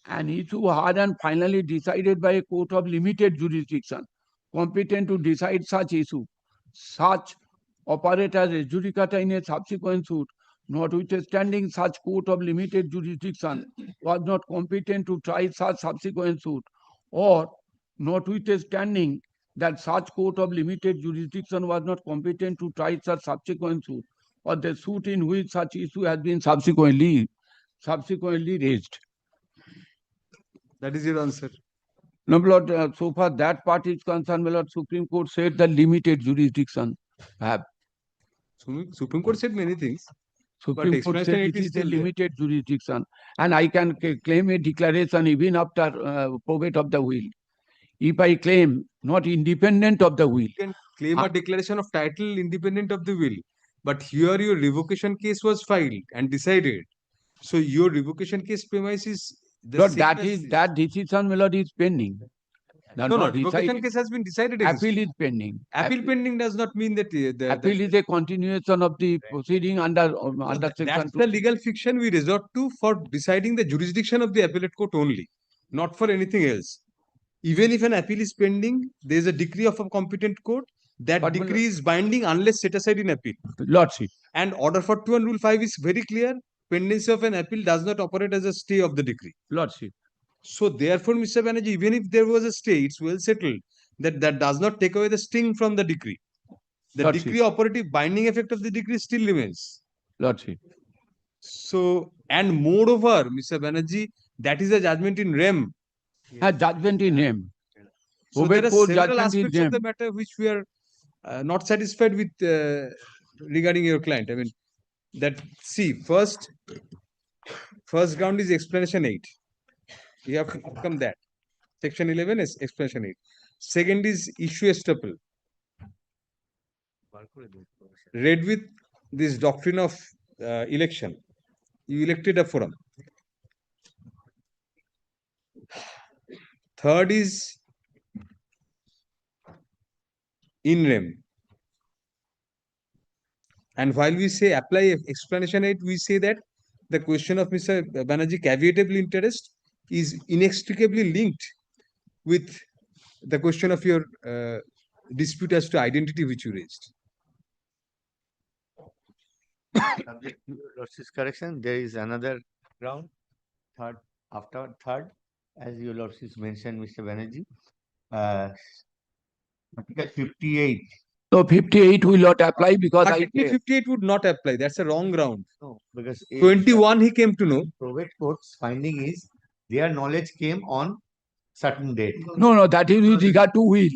An issue hard and finally decided by a court of limited jurisdiction, competent to decide such issue, such operate as res judicata in a subsequent suit, notwithstanding such court of limited jurisdiction was not competent to try such subsequent suit, or notwithstanding that such court of limited jurisdiction was not competent to try such subsequent suit, or the suit in which such issue has been subsequently subsequently raised. That is your answer. No, my lord, so far that part is concerned, my lord, Supreme Court said the limited jurisdiction have. Supreme Court said many things. Supreme Court said explanation it is a still there. limited jurisdiction, and I can claim a declaration even after probate of the will. If I claim not independent of the will. You can claim a declaration of title independent of the will. But here your revocation case was filed and decided. So your revocation case premise is the Lord, same that as is this. that decision, my lord, is pending. No, revocation case has been decided against Appeal you. is pending. Appeal pending does not mean that Appeal is a continuation of the proceeding under section that's the legal fiction we resort to for deciding the jurisdiction of the appellate court only, not for anything else. Even if an appeal is pending, there is a decree of a competent court. That decree is binding unless set aside in appeal. Lordship. And order 41 and rule 5 is very clear. Pendency of an appeal does not operate as a stay of the decree. Lordship. So therefore, Mr. Banerjee, even if there was a stay, it's well settled that that does not take away the sting from the decree. The Lordship. decree operative binding effect of the decree still remains. Lordship. So, and moreover, Mr. Banerjee, that is a judgment in rem. A judgment in rem. So there are Court several judgment in aspects of rem. the matter which we are not satisfied with regarding your client. I mean, that see, first ground is explanation 8. You have to overcome that. Section 11 is explanation 8. Second is issue estoppel. Read with this doctrine of election. You elected a forum. Third is in rem. And while we say apply explanation 8, we say that the question of Mr. Banerjee caveatable interest is inextricably linked with the question of your dispute as to identity which you raised. Subject to your lordship's correction, there is another ground, third, after third, as your lordship mentioned, Mr. Banerjee. Article 58. So 58 will not apply because Article 58 would not apply. That's a wrong ground. No, because 21 he came to know. Probate court's finding is their knowledge came on certain date. No, that is with regard to will.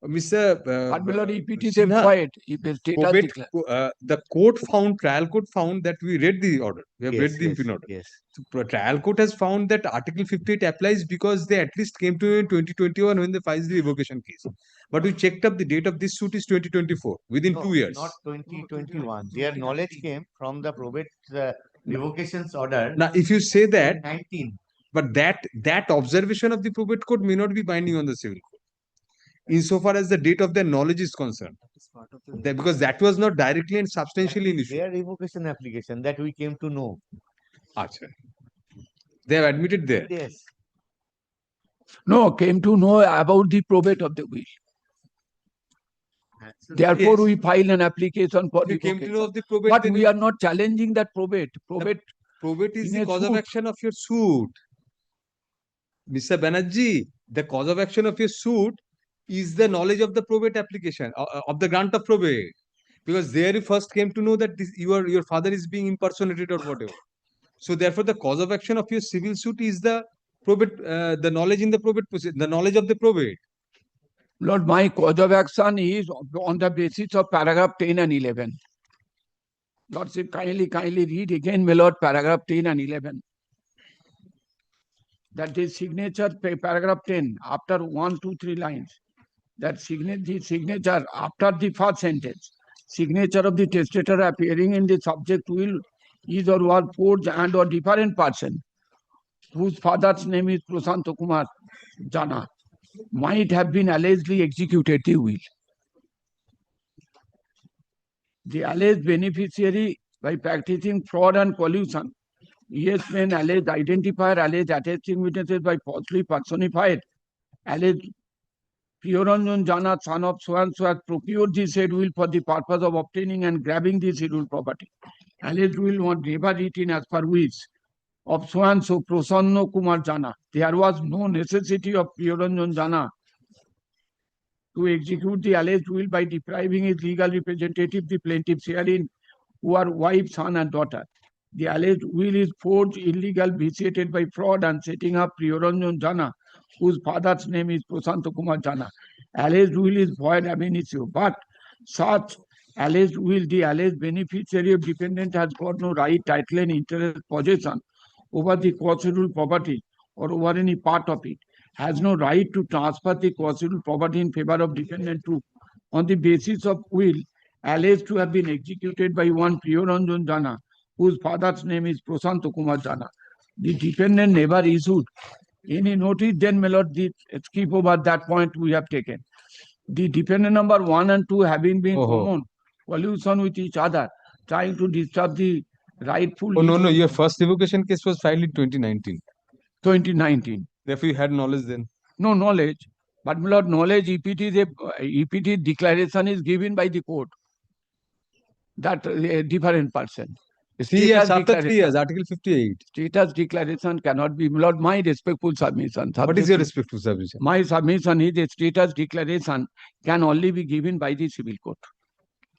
Mr. But my lord, if it is Sinha, employed, if the state has probate, declared. the court found, trial court found that we read the order. We have read the impugn order. Yes. So, trial court has found that Article 58 applies because they at least came to know in 2021 when they filed the revocation case. But we checked up the date of this suit is 2024, within No, 2 years. Not 2021. Their knowledge came from the probate revocations order. Now, if you say that, 19. but that observation of the probate court may not be binding on the civil court, insofar as the date of their knowledge is concerned. Because that was not directly and substantially in issue. Their revocation application that we came to know. Achha. They have admitted there. Yes. No, came to know about the probate of the will. Therefore, Yes. we file an application for You came to revocation. know of the probate. But then we are not challenging that probate. Probate is in the a cause of suit. action of your suit. Mr. Banerjee, the cause of action of your suit is the knowledge of the probate application, of the grant of probate. Because there you first came to know that your father is being impersonated or whatever. So therefore, the cause of action of your civil suit is the probate, the knowledge in the probate, the knowledge of the probate. Lord, my cause of action is on the basis of paragraph 10 and 11. Lordship, kindly read again, my lord, paragraph 10 and 11. That the signature, paragraph 10, after 1, 2, 3 lines, that the signature after the first sentence, signature of the testator appearing in the subject will is or was forged and or different person whose father's name is Prasanta Kumar Jana might have been allegedly executed the will. The alleged beneficiary, by practicing fraud and collusion, yes, when alleged identifier, alleged attesting witnesses by falsely personified, alleged Priyoranjan Jana, son of so and so, has procured the said will for the purpose of obtaining and grabbing the scheduled property. Alleged will was never written as per which of so and so Prasanna Kumar Jana. There was no necessity of Priyoranjan Jana to execute the alleged will by depriving his legal representative, the plaintiffs herein, who are wife, son, and daughter. The alleged will is forged, illegal, vitiated by fraud and setting up Priyoranjan Jana, whose father's name is Prasanto Kumar Jana. Alleged will is void ab initio, but such alleged will, the alleged beneficiary of dependent has got no right, title, and interest possession over the co-scheduled property or over any part of it, has no right to transfer the co-scheduled property in favor of dependent to on the basis of will alleged to have been executed by one Priyoranjan Jana, whose father's name is Prasanto Kumar Jana. The dependent never issued any notice, then my lord, skip over that point we have taken. The dependent number 1 and 2 having been common collusion with each other, trying to disturb the rightful. Oh, no, your first revocation case was filed in 2019. 2019. Therefore, you had knowledge then. No knowledge. But my lord, knowledge, if it is EPT declaration is given by the court, that a different person. 3 years after 3 years, Article 58. Status declaration cannot be, my lord, my respectful submission. What is your respectful submission? My submission is a status declaration can only be given by the civil court.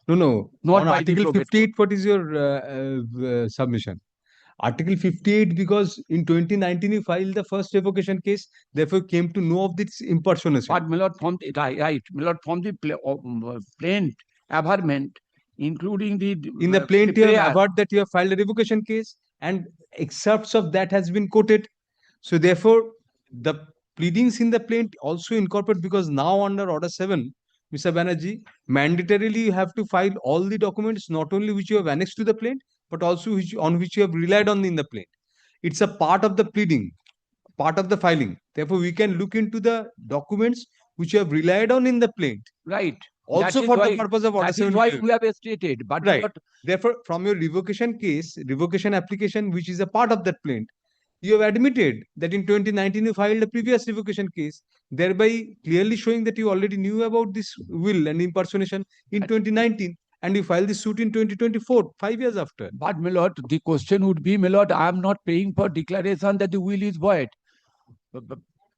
No. Not On by Article the 58, what is your submission? Article 58, because in 2019 you filed the first revocation case, therefore came to know of this impersonation. But my lord, from the right, my lord, from the plaint averment, including the in the plaint you have averred that you have filed a revocation case, and excerpts of that has been quoted. So therefore, the pleadings in the plaint also incorporate, because now under Order 7, Mr. Banerjee, mandatorily you have to file all the documents, not only which you have annexed to the plaint, but also on which you have relied on in the plaint. It's a part of the pleading, part of the filing. Therefore, we can look into the documents which you have relied on in the plaint. Right. Also for the purpose of Order 7. That is why we have stated. But right. Therefore, from your revocation case, revocation application, which is a part of that plaint, you have admitted that in 2019 you filed a previous revocation case, thereby clearly showing that you already knew about this will and impersonation in 2019, and you filed this suit in 2024, 5 years after. But my lord, the question would be, my lord, I am not paying for declaration that the will is void.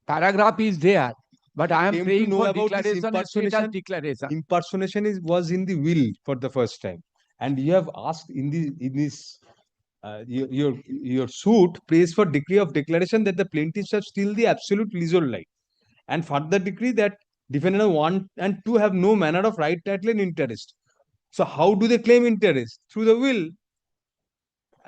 Paragraph is there, but I am paying for declaration and status declaration. Impersonation was in the will for the first time, and you have asked in this your suit prays for decree of declaration that the plaintiffs have still the absolute leasehold right, and further decree that defendant 1 and 2 have no manner of right, title, and interest. So how do they claim interest? Through the will.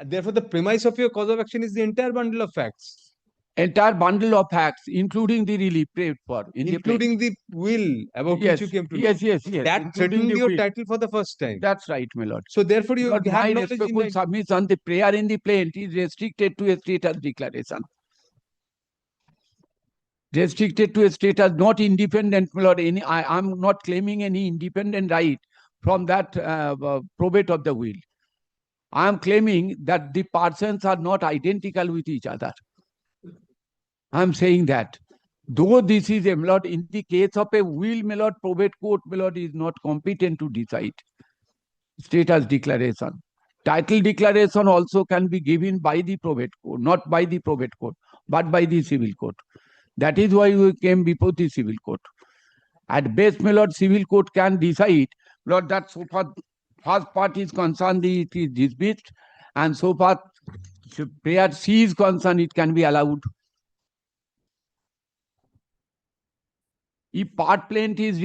Therefore, the premise of your cause of action is the entire bundle of facts. Entire bundle of facts, including the relief paid for. Including the will about which you came to know. Yes. That threatened your title for the first time. That's right, my lord. So therefore, you have my knowledge respectful submission, the prayer in the plaint is restricted to a status declaration. Restricted to a status, not independent, my lord. I am not claiming any independent right from that probate of the will. I am claiming that the persons are not identical with each other. I am saying that. Though this is a, my lord, in the case of a will, my lord, probate court, my lord, is not competent to decide status declaration. Title declaration also can be given by the probate court, not by the probate court, but by the civil court. That is why we came before the civil court. At best, my lord, civil court can decide, lord, that so far first part is concerned, it is dismissed, and so far prayer C is concerned, it can be allowed. If part plaint is,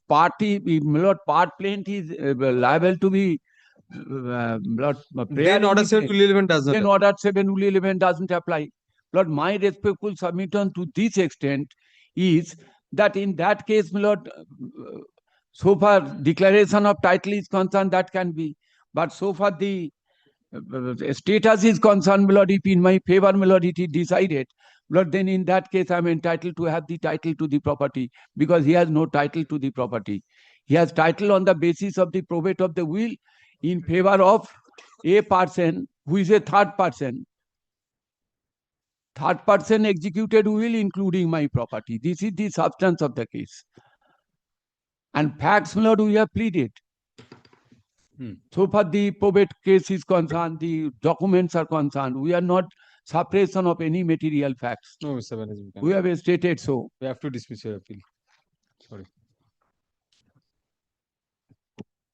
part plaint is liable to be, then Order 7 will 11 does not. Then Order 7 will 11 doesn't apply. Lord, my respectful submission to this extent is that in that case, my lord, so far declaration of title is concerned, that can be. But so far the status is concerned, my lord, if in my favor, my lord, it is decided, Lord, then in that case, I am entitled to have the title to the property, because he has no title to the property. He has title on the basis of the probate of the will in favor of a person who is a third person. Third person executed will, including my property. This is the substance of the case. And facts, my lord, we have pleaded. So far the probate case is concerned, the documents are concerned. We are not suppression of any material facts. No, Mr. Banerjee. We have stated so. We have to dismiss your appeal. Sorry.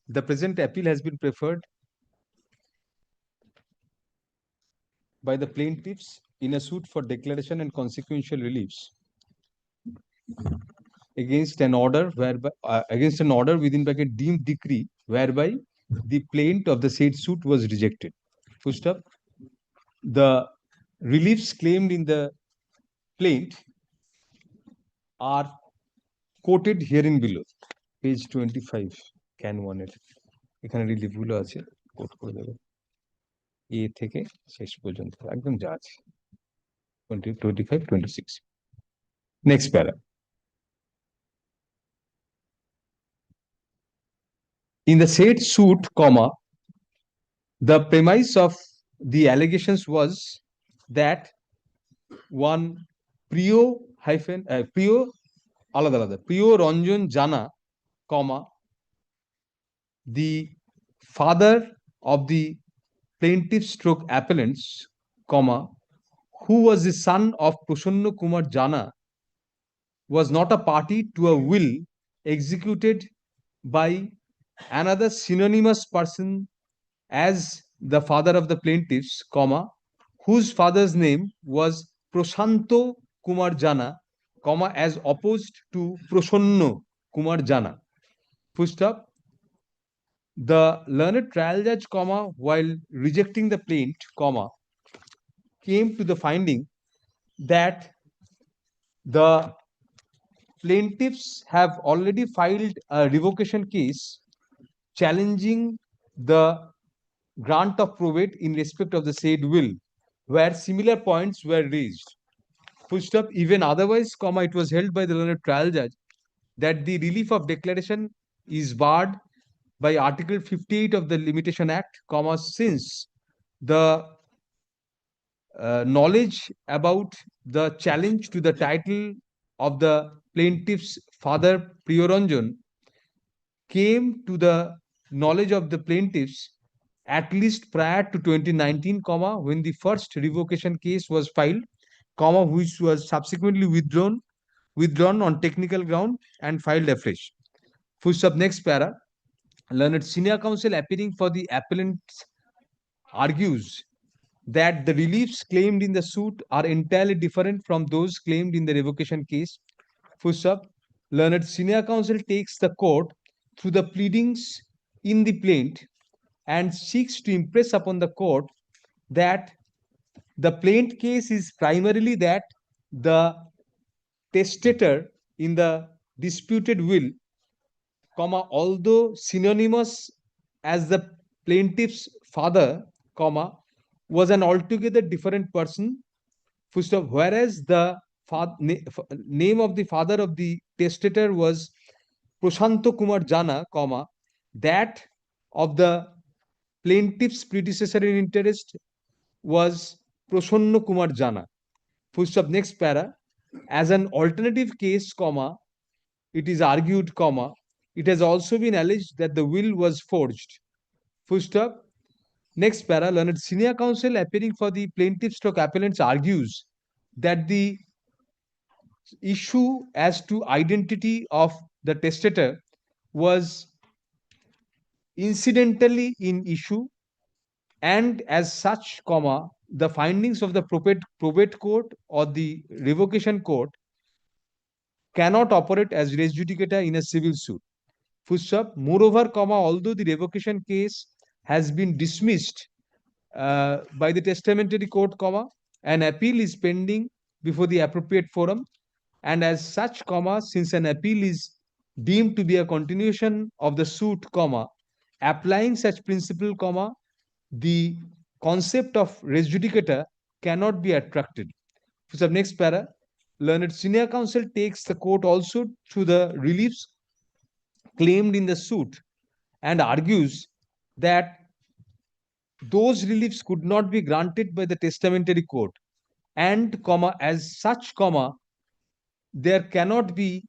The present appeal has been preferred by the plaintiffs in a suit for declaration and consequential reliefs against an order within bracket deemed decree whereby the plaint of the said suit was rejected. Full stop. The reliefs claimed in the plaint are quoted herein below. Page 25, can 1 এর এখানে relief গুলো আছে, coat করে দেবে এ থেকে শেষ পর্যন্ত একদম যা আছে 20, 25, 26. Next para. In the said suit, comma, the premise of the allegations was that one Priyo Ranjan Jana, comma, the father of the plaintiff stroke appellants, comma, who was the son of Prasanna Kumar Jana, was not a party to a will executed by another synonymous person as the father of the plaintiffs, comma, whose father's name was Prashanto Kumar Jana, comma, as opposed to Prasanna Kumar Jana. Full stop. The learned trial judge, comma, while rejecting the plaint, comma, came to the finding that the plaintiffs have already filed a revocation case challenging the grant of probate in respect of the said will, where similar points were raised. Full stop. Even otherwise, comma, it was held by the learned trial judge that the relief of declaration is barred by Article 58 of the Limitation Act, comma, since the knowledge about the challenge to the title of the plaintiff's father, Priyoranjan, came to the knowledge of the plaintiffs at least prior to 2019, comma, when the first revocation case was filed, comma, which was subsequently withdrawn on technical ground and filed afresh. Full stop. Next para. Learned senior counsel appearing for the appellants argues that the reliefs claimed in the suit are entirely different from those claimed in the revocation case. Full stop. Learned senior counsel takes the court through the pleadings in the plaint and seeks to impress upon the court that the plaint case is primarily that the testator in the disputed will, comma, although synonymous as the plaintiff's father, comma, was an altogether different person, full stop, whereas the name of the father of the testator was Prashanto Kumar Jana, comma, that of the plaintiff's predecessor in interest was Prasanna Kumar Jana. Full stop. Next para. As an alternative case, comma, it is argued, comma, it has also been alleged that the will was forged. Full stop. Next para. Learned senior counsel appearing for the plaintiff stroke appellants argues that the issue as to identity of the testator was incidentally in issue, and as such, comma, the findings of the probate court or the revocation court cannot operate as res judicata in a civil suit. Full stop. Moreover, comma, although the revocation case has been dismissed by the testamentary court, comma, an appeal is pending before the appropriate forum, and as such, comma, since an appeal is deemed to be a continuation of the suit, comma, applying such principle, comma, the concept of res judicata cannot be attracted. So next para. Learned senior counsel takes the court also through the reliefs claimed in the suit and argues that those reliefs could not be granted by the testamentary court, and, comma, as such, comma, there cannot be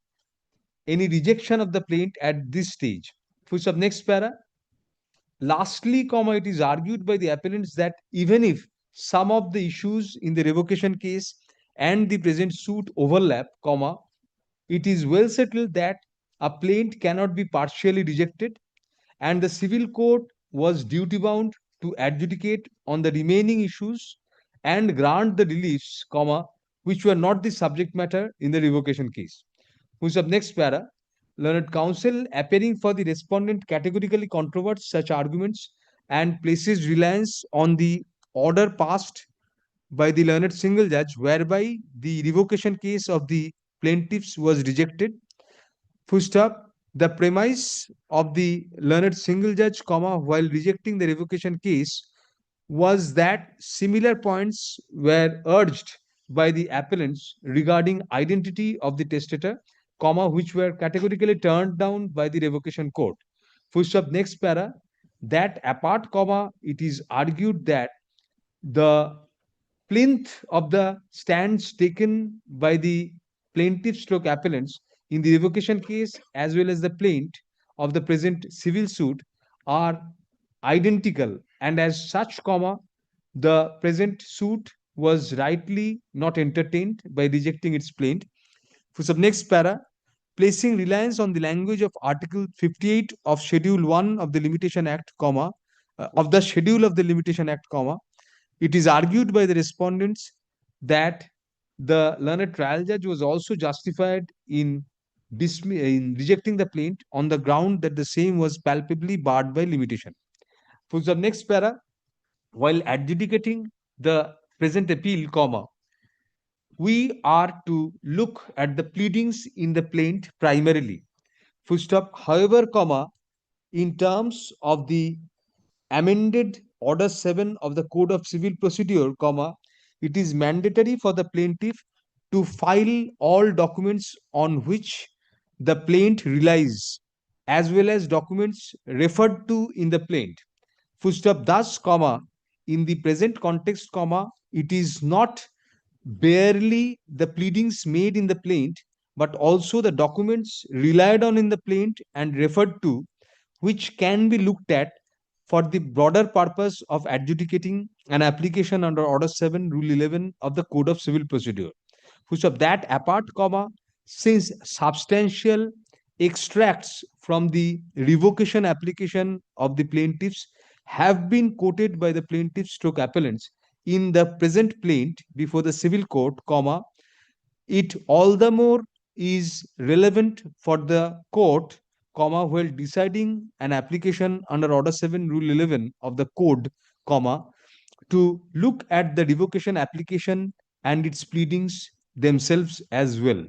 any rejection of the plaint at this stage. Full stop. Next para. Lastly, comma, it is argued by the appellants that even if some of the issues in the revocation case and the present suit overlap, comma, it is well settled that a plaint cannot be partially rejected, and the civil court was duty bound to adjudicate on the remaining issues and grant the reliefs, comma, which were not the subject matter in the revocation case. Who's up next para? Learned counsel appearing for the respondent categorically controverts such arguments and places reliance on the order passed by the learned single judge, whereby the revocation case of the plaintiffs was rejected. Full stop. The premise of the learned single judge, comma, while rejecting the revocation case was that similar points were urged by the appellants regarding identity of the testator, comma, which were categorically turned down by the revocation court. Full stop. Next para. That apart, comma, it is argued that the plinth of the stands taken by the plaintiff stroke appellants in the revocation case as well as the plaint of the present civil suit are identical, and as such, comma, the present suit was rightly not entertained by rejecting its plaint. For sub next para, placing reliance on the language of Article 58 of Schedule 1 of the Limitation Act, comma, of the Schedule of the Limitation Act, comma, it is argued by the respondents that the learned trial judge was also justified in rejecting the plaint on the ground that the same was palpably barred by limitation. For the next para, while adjudicating the present appeal, comma, we are to look at the pleadings in the plaint primarily. Full stop. However, comma, in terms of the amended Order 7 of the Code of Civil Procedure, comma, it is mandatory for the plaintiff to file all documents on which the plaint relies, as well as documents referred to in the plaint. Full stop. Thus, comma, in the present context, comma, it is not barely the pleadings made in the plaint, but also the documents relied on in the plaint and referred to, which can be looked at for the broader purpose of adjudicating an application under Order 7, Rule 11 of the Code of Civil Procedure. Which of that apart, comma, since substantial extracts from the revocation application of the plaintiffs have been quoted by the plaintiffs stroke appellants in the present plaint before the civil court, comma, it all the more is relevant for the court, comma, while deciding an application under Order 7, Rule 11 of the Code, comma, to look at the revocation application and its pleadings themselves as well.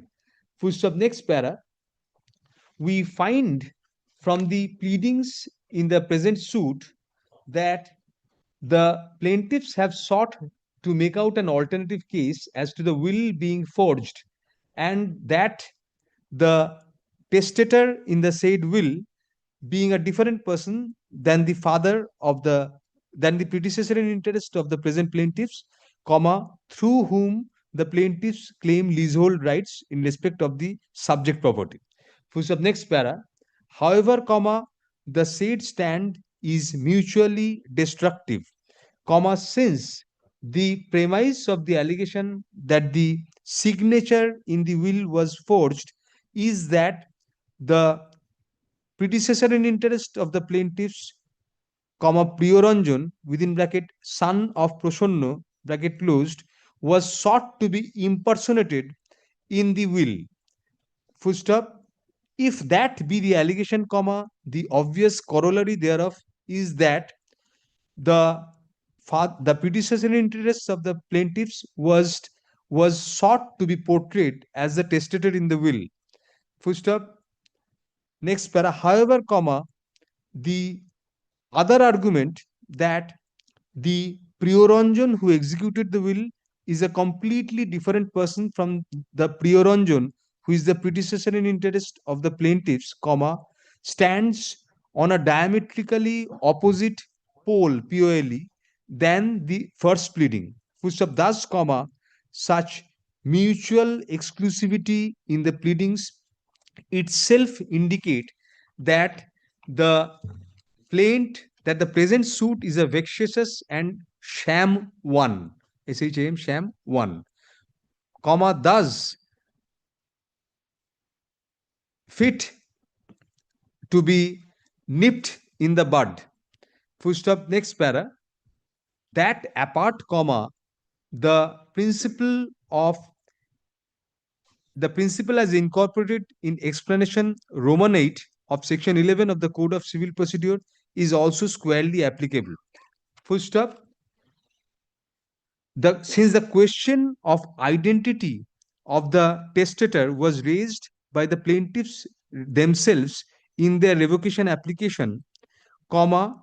Full stop. Next para, we find from the pleadings in the present suit that the plaintiffs have sought to make out an alternative case as to the will being forged, and that the testator in the said will being a different person than the father of the predecessor in interest of the present plaintiffs, comma, through whom the plaintiffs claim leasehold rights in respect of the subject property. Full stop. Next para. However, comma, the said stand is mutually destructive, comma, since the premise of the allegation that the signature in the will was forged is that the predecessor in interest of the plaintiffs, comma, Priyoranjan, within bracket, son of Prasanna, bracket closed, was sought to be impersonated in the will. Full stop. If that be the allegation, comma, the obvious corollary thereof is that the predecessor in interest of the plaintiffs was sought to be portrayed as the testator in the will. Full stop. Next para. However, comma, the other argument that the Priyoranjan who executed the will is a completely different person from the Priyoranjan who is the predecessor in interest of the plaintiffs, comma, stands on a diametrically opposite pole, POLE, than the first pleading. Full stop. Thus, comma, such mutual exclusivity in the pleadings itself indicate that the present suit is a vexatious and sham one, SHAM, sham one, comma, thus fit to be nipped in the bud. Full stop. Next para. That apart, comma, the principle as incorporated in explanation Roman 8 of section 11 of the Code of Civil Procedure is also squarely applicable. Full stop. Since the question of identity of the testator was raised by the plaintiffs themselves in their revocation application, comma,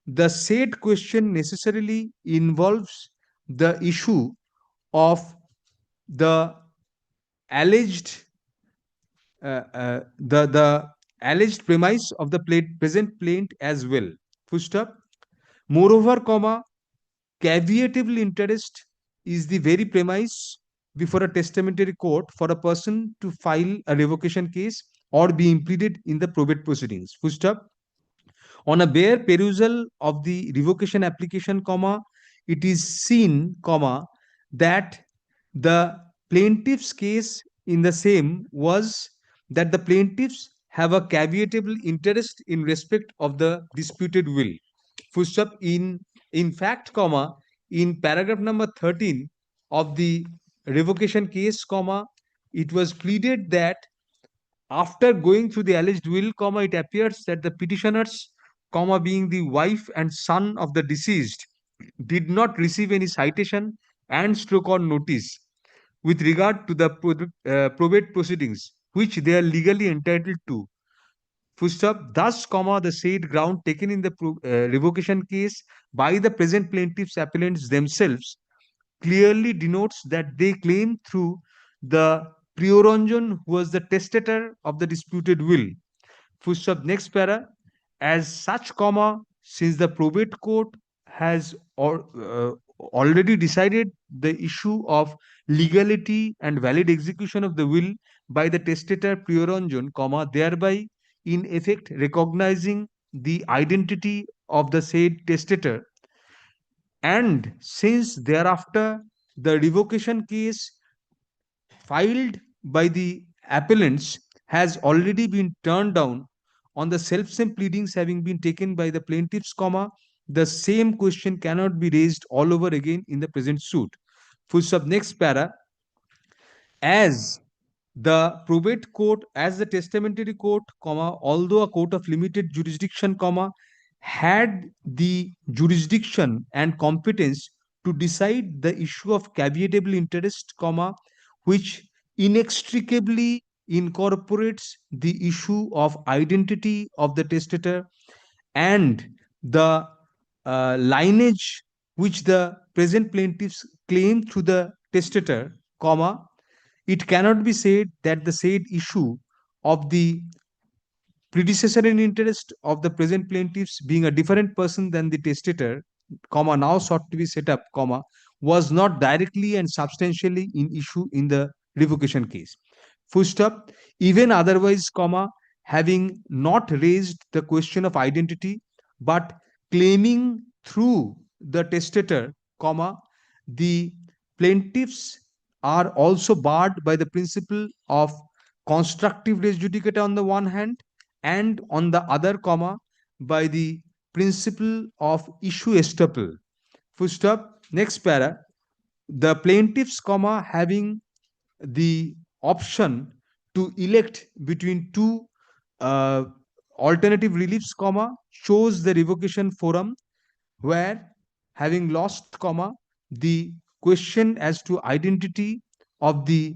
the said question necessarily involves the issue of the alleged the alleged premise of the present plaint as well. Full stop. Moreover, comma, caveatable interest is the very premise before a testamentary court for a person to file a revocation case or be impleaded in the probate proceedings. Full stop. On a bare perusal of the revocation application, comma, it is seen, comma, that the plaintiff's case in the same was that the plaintiffs have a caveatable interest in respect of the disputed will. Full stop. In fact, comma, in paragraph number 13 of the revocation case, comma, it was pleaded that after going through the alleged will, comma, it appears that the petitioners, comma, being the wife and son of the deceased, did not receive any citation and stroke or notice with regard to the probate proceedings, which they are legally entitled to. Full stop. Thus, comma, the said ground taken in the revocation case by the present plaintiffs appellants themselves clearly denotes that they claim through the prioranjon who was the testator of the disputed will. Full stop. Next para. As such, comma, since the probate court has already decided the issue of legality and valid execution of the will by the testator prioranjon, comma, thereby in effect recognizing the identity of the said testator, and since thereafter the revocation case filed by the appellants has already been turned down on the self-same pleadings having been taken by the plaintiffs, comma, the same question cannot be raised all over again in the present suit. Full stop. Next para. As the probate court, as the testamentary court, comma, although a court of limited jurisdiction, comma, had the jurisdiction and competence to decide the issue of caveatable interest, comma, which inextricably incorporates the issue of identity of the testator and the lineage which the present plaintiffs claim through the testator, comma, it cannot be said that the said issue of the predecessor in interest of the present plaintiffs being a different person than the testator, comma, now sought to be set up, comma, was not directly and substantially in issue in the revocation case. Full stop. Even otherwise, comma, having not raised the question of identity, but claiming through the testator, comma, the plaintiffs are also barred by the principle of constructive res judicata on the one hand, and on the other, comma, by the principle of issue estoppel. Full stop. Next para. The plaintiffs, comma, having the option to elect between two alternative reliefs, comma, chose the revocation forum, where having lost, comma, the question as to identity of the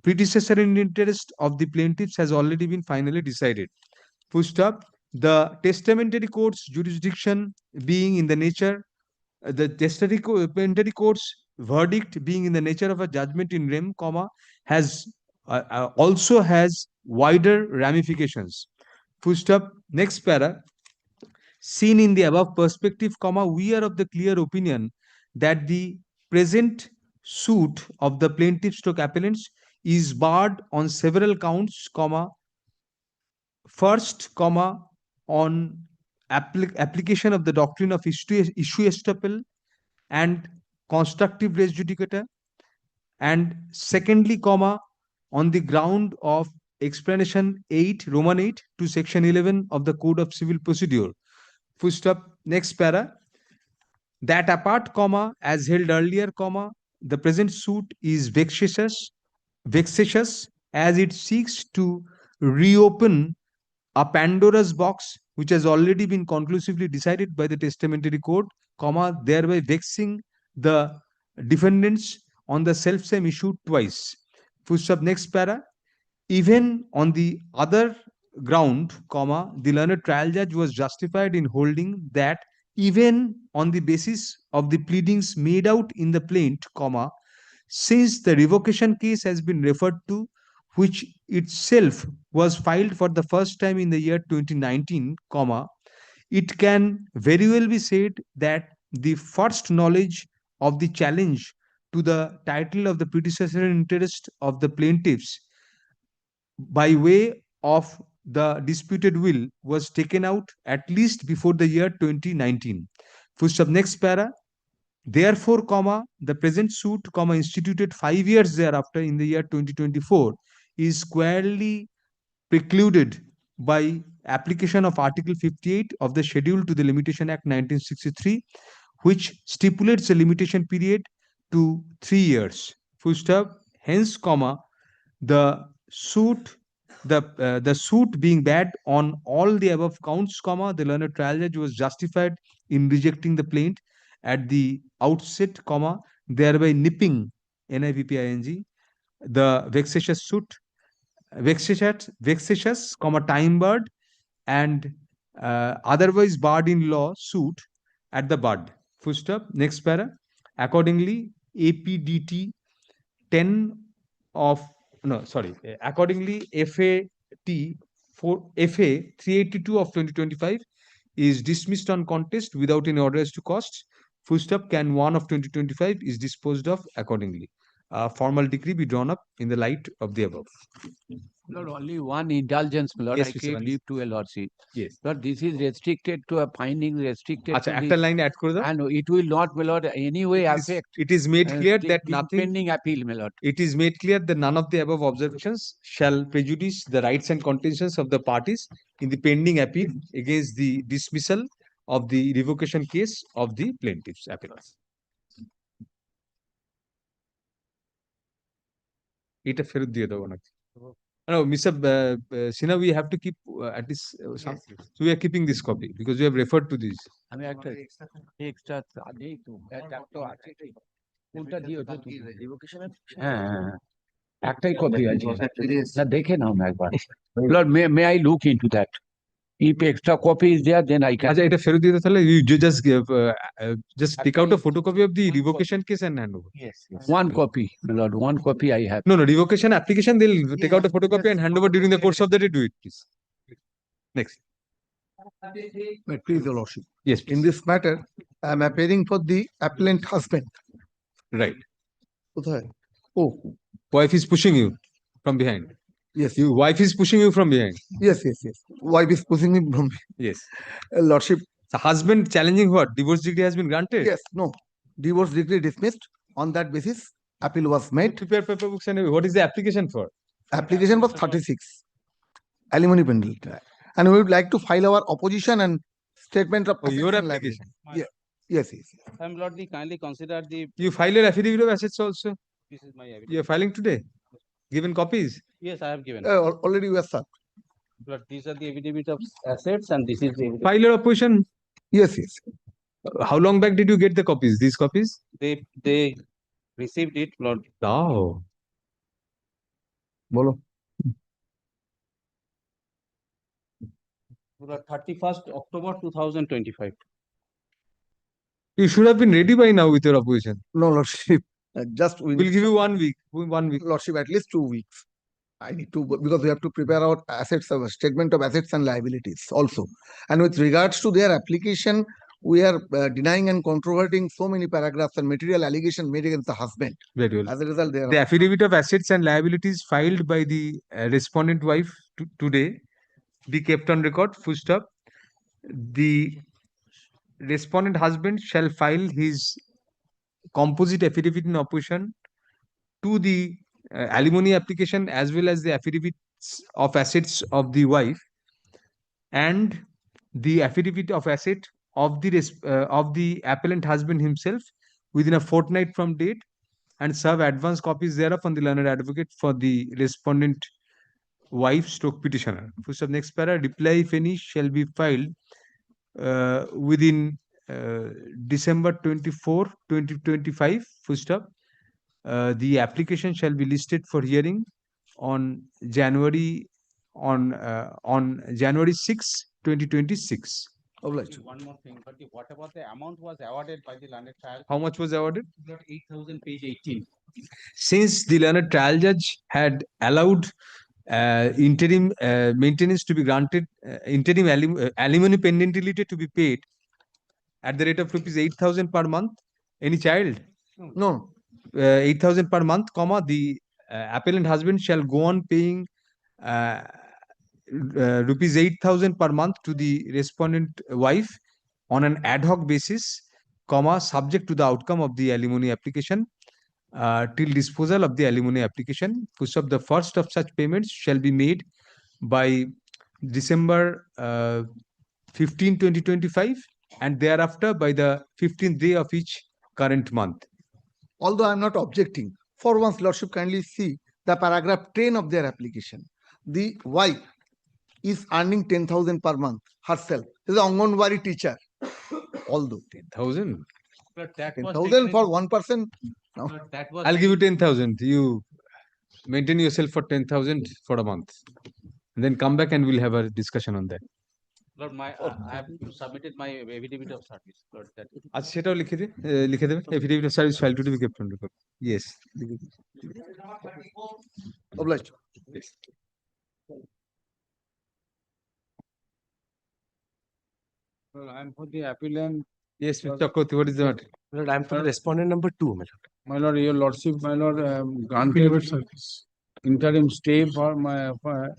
predecessor in interest of the plaintiffs has already been finally decided. Full stop. The testamentary court's jurisdiction being in the nature, the testamentary court's verdict being in the nature of a judgment in rem, comma, has also has wider ramifications. Full stop. Next para. Seen in the above perspective, comma, we are of the clear opinion that the present suit of the plaintiff stroke appellants is barred on several counts, comma, first, comma, on application of the doctrine of issue estoppel and constructive res judicata, and secondly, comma, on the ground of explanation 8, Roman 8 to section 11 of the Code of Civil Procedure. Full stop. Next para. That apart, comma, as held earlier, comma, the present suit is vexatious as it seeks to reopen a Pandora's box which has already been conclusively decided by the testamentary court, comma, thereby vexing the defendants on the self-same issue twice. Full stop, next para. Even on the other ground, comma, the learned trial judge was justified in holding that even on the basis of the pleadings made out in the plaint, comma, since the revocation case has been referred to, which itself was filed for the first time in the year 2019, comma, it can very well be said that the first knowledge of the challenge to the title of the predecessor interest of the plaintiffs by way of the disputed will was taken out at least before the year 2019. Full stop, next para. Therefore, comma, the present suit, comma, instituted 5 years thereafter in the year 2024 is squarely precluded by application of Article 58 of the Schedule to the Limitation Act 1963, which stipulates a limitation period to 3 years. Full stop. Hence, comma, the suit being bad on all the above counts, comma, the learned trial judge was justified in rejecting the plaint at the outset, comma, thereby nipping NIPPING the vexatious, comma, time barred and otherwise barred in law suit at the bud. Full stop. Next para. Accordingly, APDT 10 of accordingly FAT 382 of 2025 is dismissed on contest without any order as to costs. Full stop. Can 1 of 2025 is disposed of accordingly. Formal decree be drawn up in the light of the above. Lord, only one indulgence, Lord. Yes, I Mr. gave Vanis. leave to a lordship. Yes. Lord, this is restricted to a finding restricted আচ্ছা, to একটা this, line add করে দাও। and it will not, my Lord, any way affect. It is made clear that the nothing. pending appeal, my Lord. It is made clear that none of the above observations shall prejudice the rights and contentions of the parties in the pending appeal against the dismissal of the revocation case of the plaintiff's appellants. এটা ফেরত দিয়ে দেবো নাকি? No, Mr. Sinha, we have to keep at least some. So we are keeping this copy because we have referred to this. আমি একটা extra দেই তো একটা আছে কোনটা দিও তো তুমি রিভোকেশনের হ্যাঁ একটাই কপি আছে না দেখে নাও না একবার Lord may I look into that if extra copy is there then I can আচ্ছা, এটা ফেরত দিয়ে তাহলে you just give just pick out a photocopy of the revocation case and hand over. yes one copy my lord one copy I have No, revocation application, they'll take out a photocopy and hand over during the course of the day. Do it, please. Next. But please, Your Lordship. Yes, In this matter, I am appearing for the appellant husband. Right. কোথায়? Oh, Wife is pushing you from behind. yes. Your wife is pushing you from behind. Yes. Wife is pushing me from Yes. Lordship. The husband challenging what? Divorce decree has been granted? Yes, no. Divorce decree dismissed. On that basis, appeal was made. Prepare paper books and what is the application for? Application was 36. Alimony penalty. And we would like to file our opposition and statement of your assets and application. liability. Yes. Lord, kindly consider the. You file your affidavit of assets also? This is my evidence. You are filing today? Given copies? Yes, I have given. Already we are served. Lord, these are the affidavit of assets and this is the. File your opposition? Yes. How long back did you get the copies? These copies? They received it, Lord. Oh. Bolo. Lord, 31st October 2025. You should have been ready by now with your opposition. No, Lordship. Just We'll give you 1 week. 1 week. Lordship, at least 2 weeks. I need to, because we have to prepare our assets, our statement of assets and liabilities also. And with regards to their application, we are denying and controverting so many paragraphs and material allegations made against the husband. Very well. As a result, they are The affidavit of assets and liabilities filed by the respondent wife today be kept on record. Full stop. The respondent husband shall file his composite affidavit in opposition to the alimony application as well as the affidavits of assets of the wife and the affidavit of asset of the appellant husband himself within a fortnight from date and serve advance copies thereof on the learned advocate for the respondent wife stroke petitioner. Full stop. Next para, reply if any shall be filed within December 24, 2025. Full stop. The application shall be listed for hearing on January 6, 2026. Obliged. One more thing, but what about the amount was awarded by the learned trial? How much was awarded? 8,000, page 18. Since the learned trial judge had allowed interim maintenance to be granted, interim alimony pendentity to be paid at the rate of rupees 8,000 per month. Any child? No. 8,000 per month, comma, the appellant husband shall go on paying rupees 8,000 per month to the respondent wife on an ad hoc basis, comma, subject to the outcome of the alimony application till disposal of the alimony application. Push up the first of such payments shall be made by December 15, 2025, and thereafter by the 15th day of each current month. Although I am not objecting, for once Lordship kindly see the paragraph 10 of their application. The wife is earning 10,000 per month herself. Is an Anganwadi teacher. Although 10,000. But that was 10,000 taken for into- one person. No. but that was I'll give you 10,000. You maintain yourself for 10,000 for a month. And then come back and we'll have a discussion on that. Lord, I have submitted my affidavit of service. Lord, that আচ্ছা সেটাও লিখে দেবে affidavit of service file to be kept on record. Yes. Obliged. Yes. Well, I'm for the appellant. Yes, Mr. Chakravarti, what is the matter? Lord, I'm for the respondent number 2, my lord. My lord, your lordship, my lord, granted interim stay for my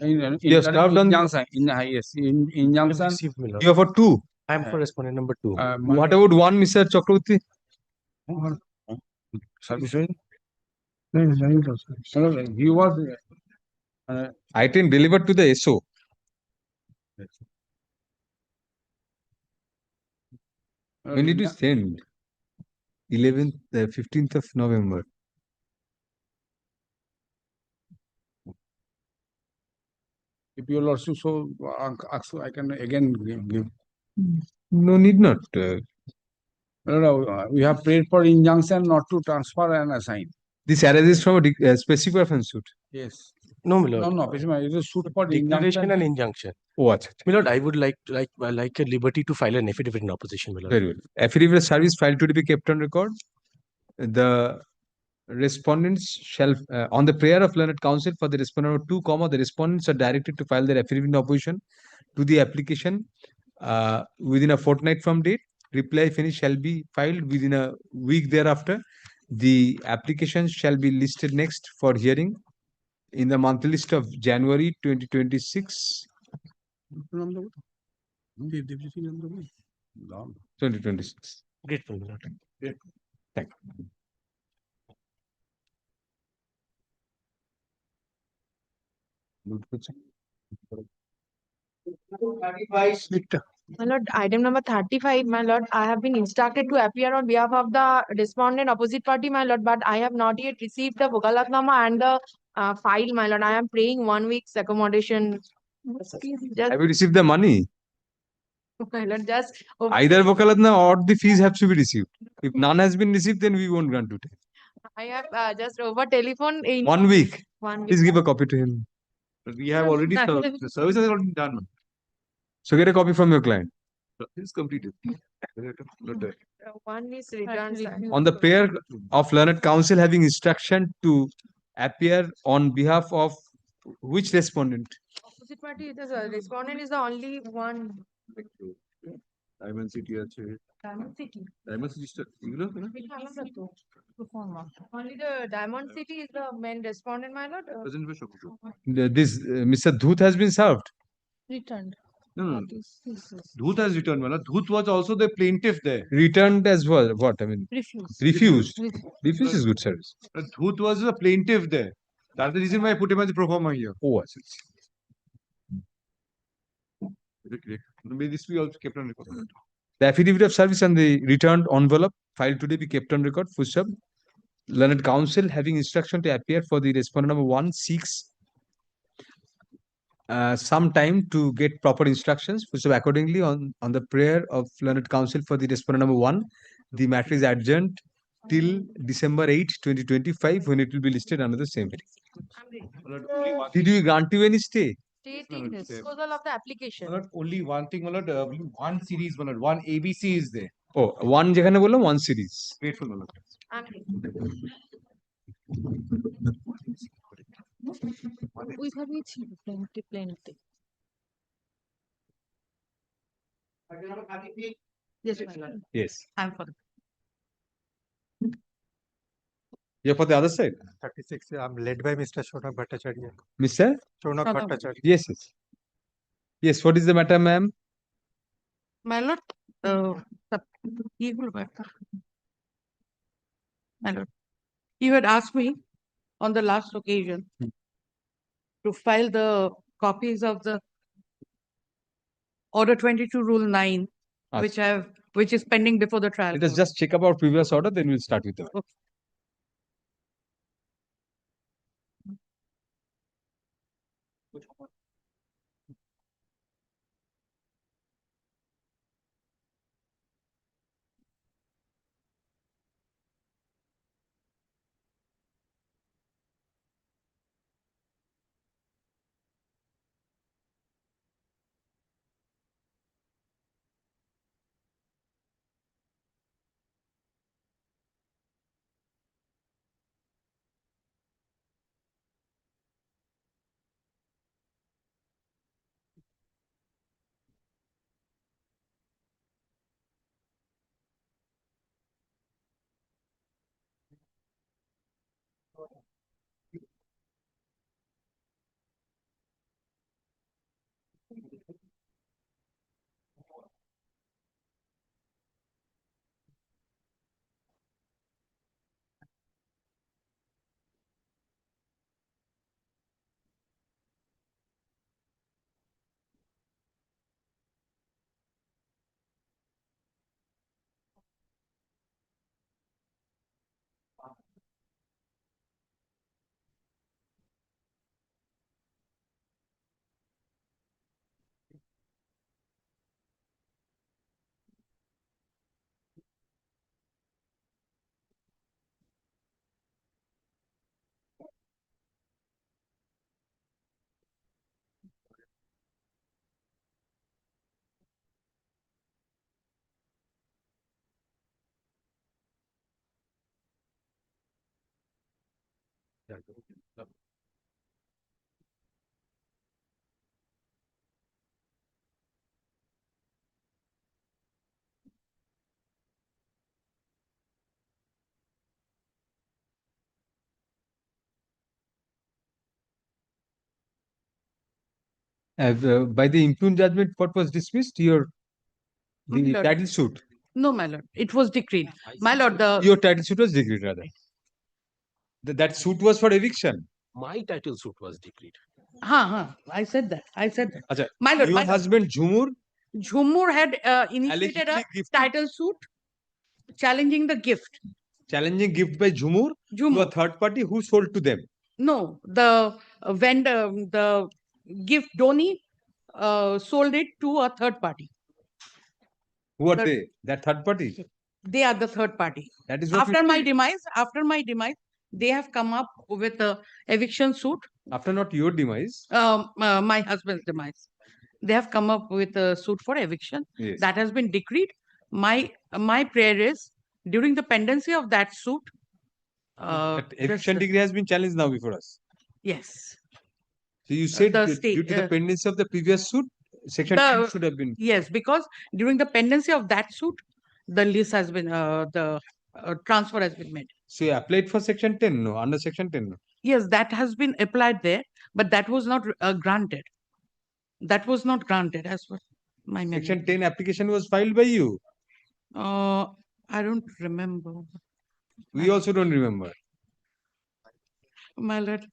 You have served on- injunction. Yes, injunction. Received, my lord. You are for two. I'm for respondent number 2. What about one, Mr. Chakravarti? Service right? He was Item delivered to the SO. When did you send? 11th, 15th of November. if your lordship so I can again give. No, need not. No, we have prayed for injunction not to transfer and assign. This arises from a specific offense suit. Yes. No, my lord. No, it is a suit for Declaration and injunction. Oh, achha, achha. My lord, I would like a liberty to file an affidavit in opposition, my lord. Very well. Affidavit of service filed to be kept on record. The respondents shall, on the prayer of learned counsel for the respondent number 2, comma, the respondents are directed to file their affidavit in opposition to the application within a fortnight from date. Reply, if any, shall be filed within a week thereafter. The application shall be listed next for hearing in the monthly list of January 2026. 2026. Grateful, my lord. Thank you. My lord, item number 35, my lord, I have been instructed to appear on behalf of the respondent opposite party, my lord, but I have not yet received the Vokalatnama and the file, my lord. I am praying 1 week's accommodation. Just, Have you received the money? my lord, just Either Vokalatna or the fees have to be received. If none has been received, then we won't grant it. I have just over telephone. 1 week. 1 week. Please give a copy to him. We have already served. The service has already done. So get a copy from your client. It's completed. One is returned. sir. On the prayer of learned counsel having instruction to appear on behalf of which respondent? Opposite party, the respondent is the only one. Diamond City আছে Diamond City. Diamond City এগুলো না Only the Diamond City is the main respondent, my lord. President Bishop. This Mr. Dhut has been served. Returned. No, Dhut has returned. Dhut was also the plaintiff there. Returned as well. What? I mean, Refused. refused. Refused is good service. Dhut was the plaintiff there. That's the reason why I put him as the pro forma here. Oh, I see. May this be also kept on record. The affidavit of service and the returned envelope filed today be kept on record. Full stop. Learned counsel having instruction to appear for the respondent number 1 seeks some time to get proper instructions. So accordingly, on the prayer of learned counsel for the respondent number 1, the matter is adjourned till December 8, 2025, when it will be listed under the same heading. Did we grant you any stay? Stating disposal of the application. Not only one thing, my lord, one series, my lord, one ABC is there. Oh, one যেখানে বললাম one series. Grateful, my lord. ওইভাবেই ছিল প্লেনতে। Yes, my lord. Yes. I'm for You're for the other side? 36. I'm led by Mr. Shonak Bhattacharya. Mr. Shonak Bhattacharya. Yes, yes. Yes, what is the matter, ma'am? My lord, my lord, you had asked me on the last occasion to file the copies of the Order 22 Rule 9, which is pending before the trial. Let us just check up our previous order, then we'll start with the Okay. By the impugned judgment, what was dismissed? The Lord. title suit. No, my lord, it was decreed. My lord, Your title suit was decreed, rather. That suit was for eviction. My title suit was decreed. I said that. Achha, My lord, your husband Jhumur had initiated a title suit challenging the gift. Challenging gift by Jhumur to a third party who sold to them. No, the vendor, the gift donee sold it to a third party. Who are they? That third party? They are the third party. That is what After my demise, they have come up with a eviction suit. After not your demise. My husband's demise. They have come up with a suit for eviction. Yes. That has been decreed. My prayer is during the pendency of that suit. That eviction decree has been challenged now before us. Yes. So you said due to the pendency of the previous suit, section 10 should have been. Yes, because during the pendency of that suit, the lease has been, the transfer has been made. So you applied for section 10, no? Under section 10, no? Yes, that has been applied there, but that was not granted. That was not granted as per my memory. Section 10 application was filed by you. I don't remember. We also don't remember. My lord.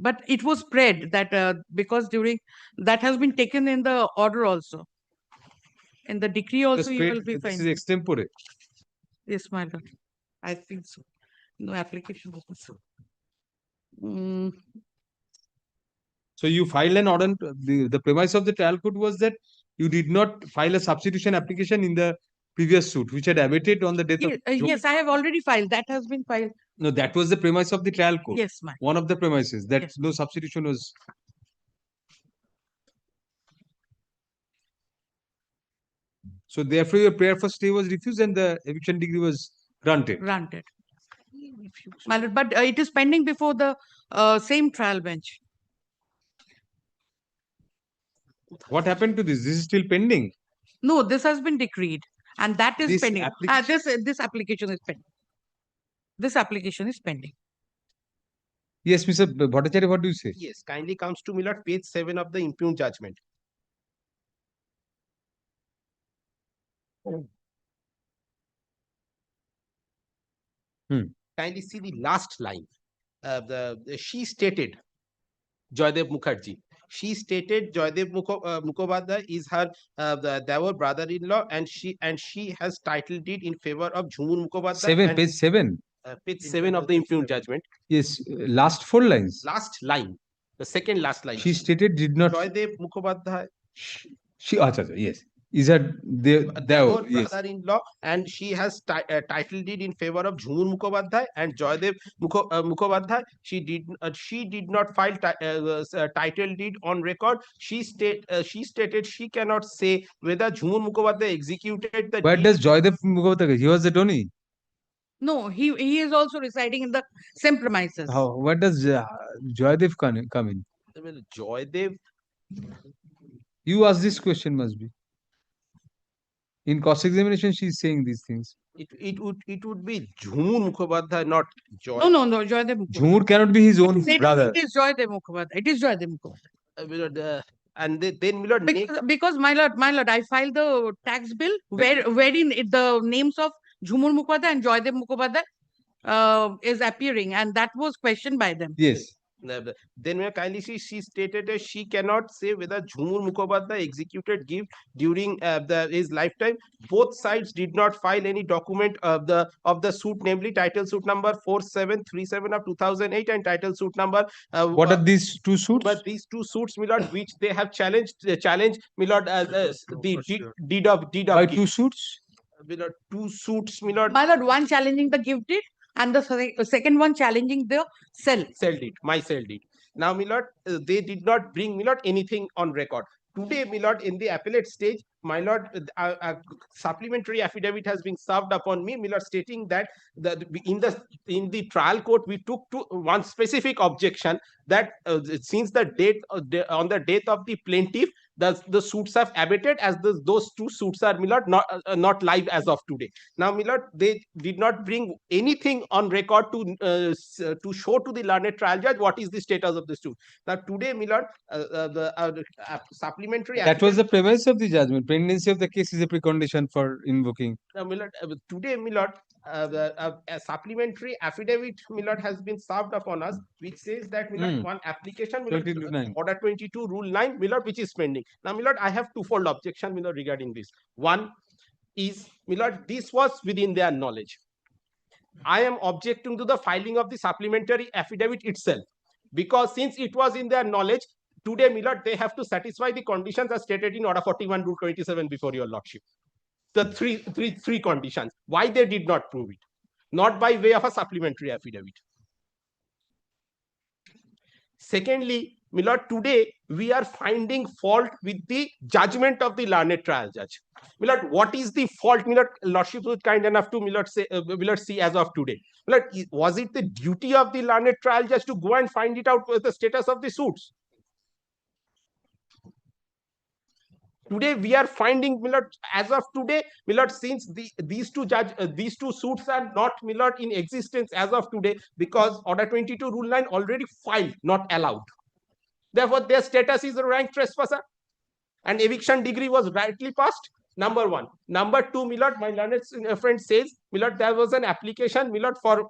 But it was spread that because during that has been taken in the order also. In the decree also you will be This fine. is extempore. Yes, my lord. I think so. No application was so. So you filed an order. The premise of the trial court was that you did not file a substitution application in the previous suit, which had abated on the death of. Yes, I have already filed. That has been filed. No, that was the premise of the trial court. Yes, ma'am. One of the premises that no substitution was. So therefore, your prayer for stay was refused and the eviction degree was granted. Granted. My lord, but it is pending before the same trial bench. What happened to this? This is still pending. No, this has been decreed, and that is This pending. This application is pending. This application is pending. Yes, Mr. Bhattacharya, what do you say? Yes, kindly comes to Milord, page 7 of the impugned judgment. Kindly see the last line. She stated, Joydev Mukherjee. She stated Joydev Mukhopadhyay is her Devar brother-in-law, and she has title deed in favor of Jhumur Mukhopadhyay. Page 7. Page 7 of the impugned judgment. Yes, last 4 lines. Last line, the second last line. She stated did not. Joydev Mukhopadhyay. Yes. Is that their yes. brother-in-law, and she has title deed in favor of Jhumur Mukhopadhyay and Joydev Mukhopadhyay. She did not file title deed on record. She stated she cannot say whether Jhumur Mukhopadhyay executed the. Where does Joydev Mukhopadhyay? He was the Tony. No, he is also residing in the same premises. How? Where does Joydev come in? Joydev. You ask this question, must be. In cross-examination, she is saying these things. It would be Jhumur Mukhopadhyay, not Joy. No, Joydev Mukhopadhyay. Jhumur cannot be his own brother. It is Joydev Mukhopadhyay. It is Joydev Mukhopadhyay. And then Milord, because my lord, I filed the tax bill wherein the names of Jhumur Mukhopadhyay and Joydev Mukhopadhyay is appearing, and that was questioned by them. Yes. Then may I kindly see, she stated that she cannot say whether Jhumur Mukhopadhyay executed gift during his lifetime. Both sides did not file any document of the suit, namely title suit number 4737 of 2008 and title suit number. What are these two suits? But these two suits, Milord, which they have challenged, Milord, the deed of. By two suits? Milord, two suits, Milord. My lord, one challenging the gift deed, and the second one challenging the sell deed, my sell deed. Now, Milord, they did not bring, Milord, anything on record. Today, Milord, in the appellate stage, my lord, a supplementary affidavit has been served upon me, Milord, stating that in the trial court we took to one specific objection that since the on the death of the plaintiff, the suits have abated, as those two suits are, Milord, not live as of today. Now, Milord, they did not bring anything on record to show to the learned trial judge what is the status of the suit. Now, today, Milord, the supplementary. That was the premise of the judgment. Pendency of the case is a precondition for invoking. Now, Milord, today, Milord, a supplementary affidavit, Milord, has been served upon us, which says that, Milord, one application, Milord, Order 22, Rule 9, Milord, which is pending. Now, Milord, I have twofold objection, Milord, regarding this. One is, Milord, this was within their knowledge. I am objecting to the filing of the supplementary affidavit itself, because since it was in their knowledge, today, Milord, they have to satisfy the conditions as stated in Order 41, Rule 27 before your lordship. The three conditions. Why they did not prove it? Not by way of a supplementary affidavit. Secondly, Milord, today we are finding fault with the judgment of the learned trial judge. Milord, what is the fault? Milord, lordship was kind enough to, Milord, say, Milord, see as of today. Milord, was it the duty of the learned trial judge to go and find it out with the status of the suits? Today we are finding, Milord, as of today, Milord, since these two suits are not, Milord, in existence as of today, because Order 22 Rule 9 already filed, not allowed. Therefore, their status is a rank trespasser, and eviction degree was rightly passed. Number one. Number two, Milord, my learned friend says, Milord, there was an application, Milord, for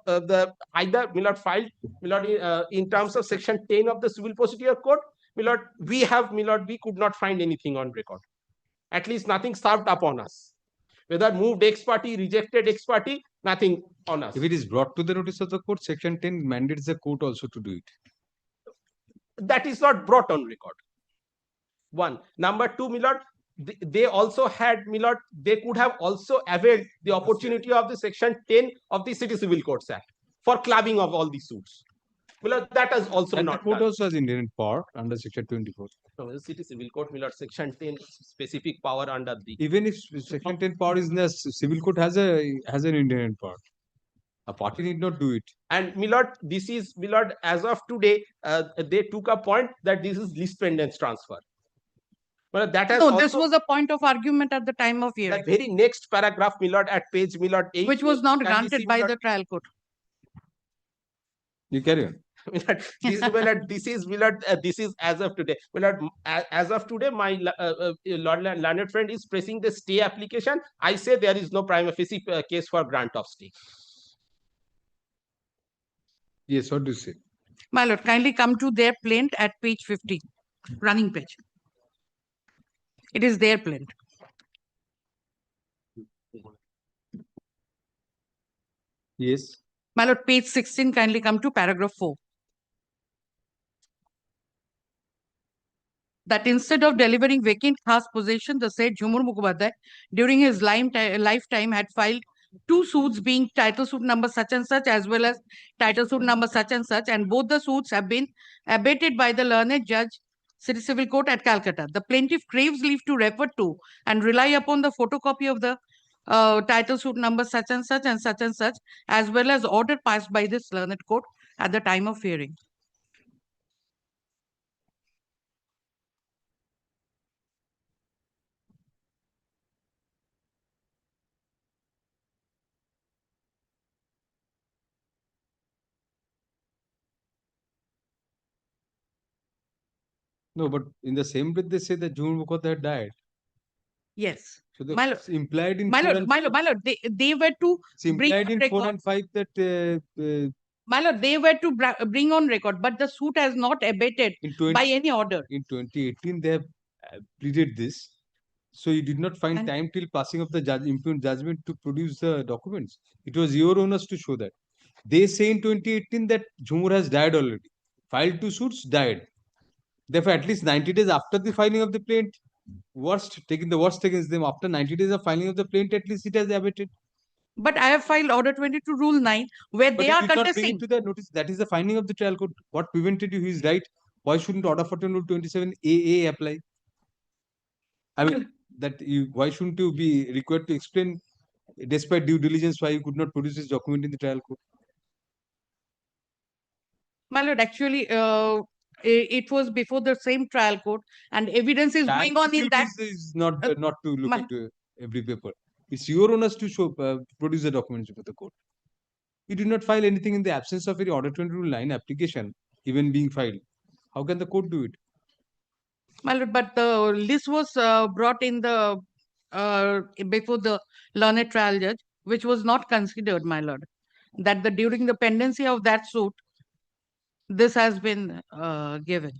Milord, filed, Milord, in terms of Section 10 of the Civil Procedure Code. Milord, we could not find anything on record. At least nothing served upon us. Whether moved ex parte, rejected ex parte, Nothing on us. If it is brought to the notice of the court, section 10 mandates the court also to do it. That is not brought on record. One. Number two, Milord, they also had, Milord, they could have also availed the opportunity of the section 10 of the City Civil Courts Act for clubbing of all these suits. Milord, that is also And not the court done. also has inherent power under section 24. So the City Civil Court, Milord, section 10 specific power under the. Even if section 10 power is in the civil court has an inherent power. A party need not do it. And Milord, this is, Milord, as of today, they took a point that this is lease pendants transfer. Well, that has No, also, this was a point of argument at the time of hearing, that very next paragraph, Milord, at page, Milord, 8. which was not can we granted see, by Milord? the trial court. You carry on. Milord, this is, Milord, this is as of today. Milord, as of today, my learned friend is pressing the stay application. I say there is no prima facie case for grant of stay. Yes, what do you say? My lord, kindly come to their plaint at page 50, running page. It is their plaint. Yes. My lord, page 16, kindly come to paragraph 4. That instead of delivering vacant khas possession, the said Jhumur Mukhopadhyay during his lifetime had filed 2 suits being title suit number such and such as well as title suit number such and such, and both the suits have been abated by the learned judge, City Civil Court at Calcutta. The plaintiff craves leave to refer to and rely upon the photocopy of the title suit number such and such as well as order passed by this learned court at the time of hearing. No, but in the same breath, they say that Jhumur Mukhopadhyay died. Yes. So the, My lord, it's implied in my 4 lord, and my lord, my lord, they were to it's implied bring in 4 record. and 5 that My lord, they were to bring on record, but the suit has not abated by any order. in 2018 they have pleaded this. So you did not find time till passing of the impugned judgment to produce the documents. It was your onus to show that. They say in 2018 that Jhumur has died already. Filed 2 suits, died. Therefore, at least 90 days after the filing of the plaint, taking the worst against them, after 90 days of filing of the plaint, at least it has abated. But I have filed order 22 rule 9 where But they you are did not bring contesting. it to the notice. That is the finding of the trial court. What prevented you? He is right. Why shouldn't order 14 rule 27 AA apply? I mean, why shouldn't you be required to explain, despite due diligence, why you could not produce this document in the trial court? My lord, actually, it was before the same trial court and evidence is going on in that. Is not to look into every paper. It's your onus to show produce the documents before the court. You did not file anything in the absence of any order 20 rule 9 application even being filed. How can the court do it? My lord, but the list was brought in the before the learned trial judge, which was not considered, my lord. That during the pendency of that suit, this has been given.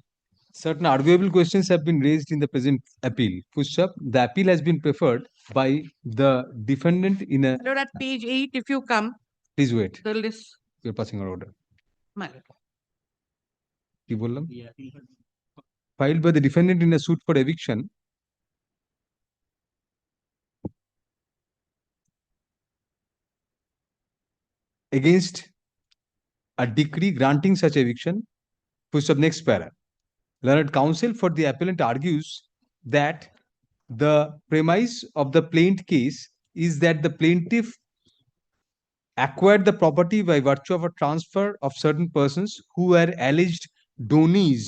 Certain arguable questions have been raised in the present appeal. The appeal has been preferred by the defendant in a. My lord, at page 8, if you come. Please wait. The list. You're passing our order. My lord. কি বললাম? Filed by the defendant in a suit for eviction against a decree granting such eviction. Next para. Learned counsel for the appellant argues that the premise of the plaint case is that the plaintiff acquired the property by virtue of a transfer of certain persons who were alleged donees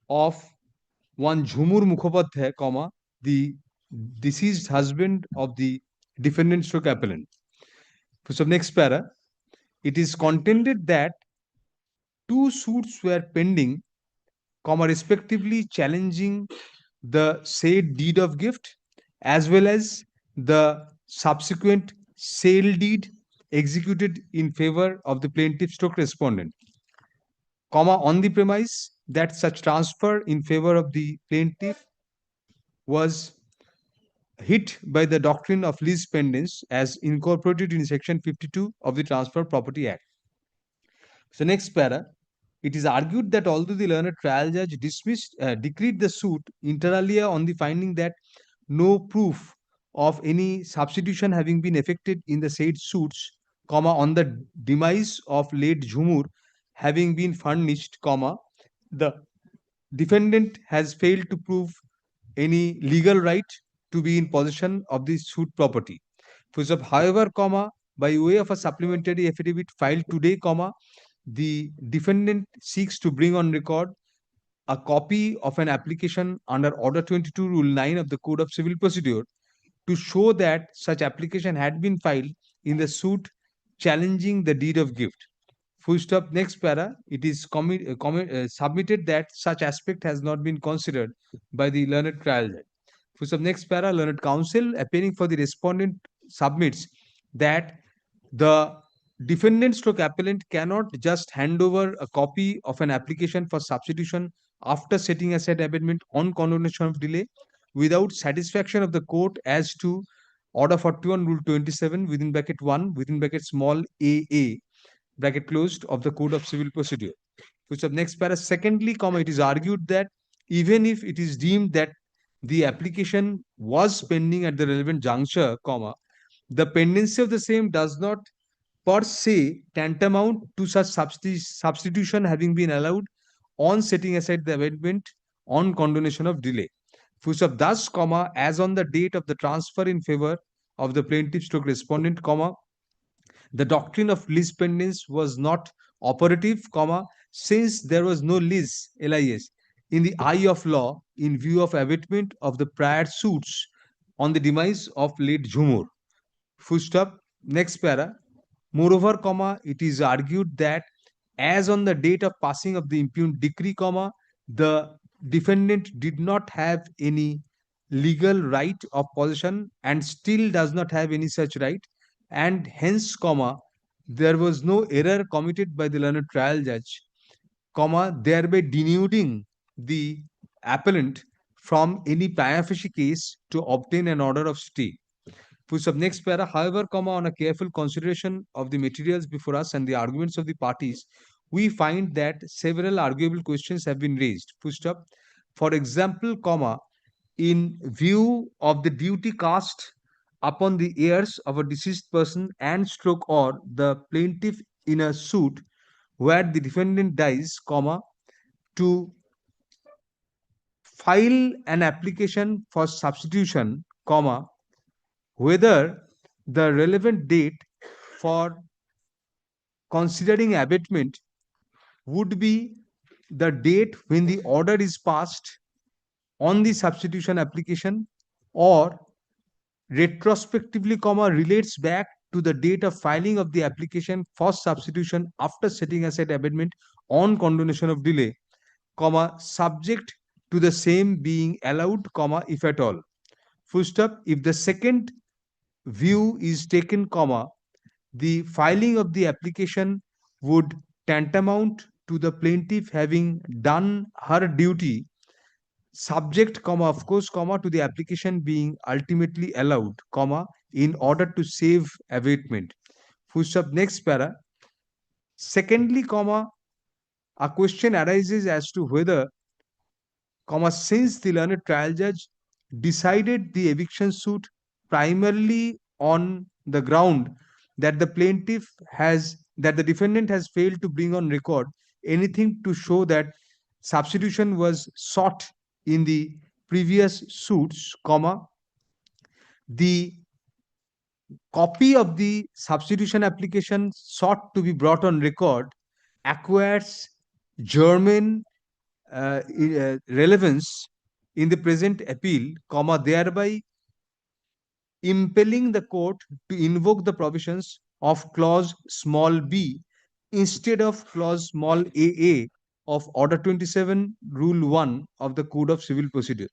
of one Jhumur Mukhopadhyay, the deceased husband of the defendant stroke appellant. So next para, it is contended that 2 suits were pending, respectively challenging the said deed of gift as well as the subsequent sale deed executed in favor of the plaintiff stroke respondent, on the premise that such transfer in favor of the plaintiff was hit by the doctrine of lease pendants as incorporated in section 52 of the Transfer Property Act. So next para, it is argued that although the learned trial judge decreed the suit inter alia on the finding that no proof of any substitution having been effected in the said suits, on the demise of late Jhumur having been furnished, the defendant has failed to prove any legal right to be in possession of the suit property. However, by way of a supplementary affidavit filed today, the defendant seeks to bring on record a copy of an application under Order 22 Rule 9 of the Code of Civil Procedure to show that such application had been filed in the suit challenging the deed of gift. Full stop. Next para, it is submitted that such aspect has not been considered by the learned trial judge. Full stop. Next para, learned counsel appearing for the respondent submits that the defendant stroke appellant cannot just hand over a copy of an application for substitution after setting aside abatement on condonation of delay without satisfaction of the court as to Order 41 Rule 27 within bracket 1 within bracket small a bracket closed of the Code of Civil Procedure. Which of next para. Secondly, it is argued that even if it is deemed that the application was pending at the relevant juncture, the pendency of the same does not per se tantamount to such substitution having been allowed on setting aside the abatement on condonation of delay. Thus, as on the date of the transfer in favor of the plaintiff stroke respondent, the doctrine of lease pendants was not operative, since there was no lease, LIS, in the eye of law in view of abatement of the prior suits on the demise of late Jhumur. Full stop. Next para. Moreover, it is argued that as on the date of passing of the impugned decree, the defendant did not have any legal right of possession and still does not have any such right, and hence, there was no error committed by the learned trial judge, thereby denuding the appellant from any prima facie case to obtain an order of stay. Next para. However, on a careful consideration of the materials before us and the arguments of the parties, we find that several arguable questions have been raised. For example, in view of the duty cast upon the heirs of a deceased person and stroke or the plaintiff in a suit where the defendant dies, to file an application for substitution, whether the relevant date for considering abatement would be the date when the order is passed on the substitution application or retrospectively, relates back to the date of filing of the application for substitution after setting aside abatement on condonation of delay, subject to the same being allowed, if at all. Full stop. If the second view is taken, the filing of the application would tantamount to the plaintiff having done her duty, subject, of course, to the application being ultimately allowed, in order to save abatement. Full stop. Next para. Secondly, a question arises as to whether, since the learned trial judge decided the eviction suit primarily on the ground that the defendant has failed to bring on record anything to show that substitution was sought in the previous suits, the copy of the substitution application sought to be brought on record acquires German relevance in the present appeal, thereby impelling the court to invoke the provisions of clause small b instead of clause small aa of Order 27 Rule 1 of the Code of Civil Procedure.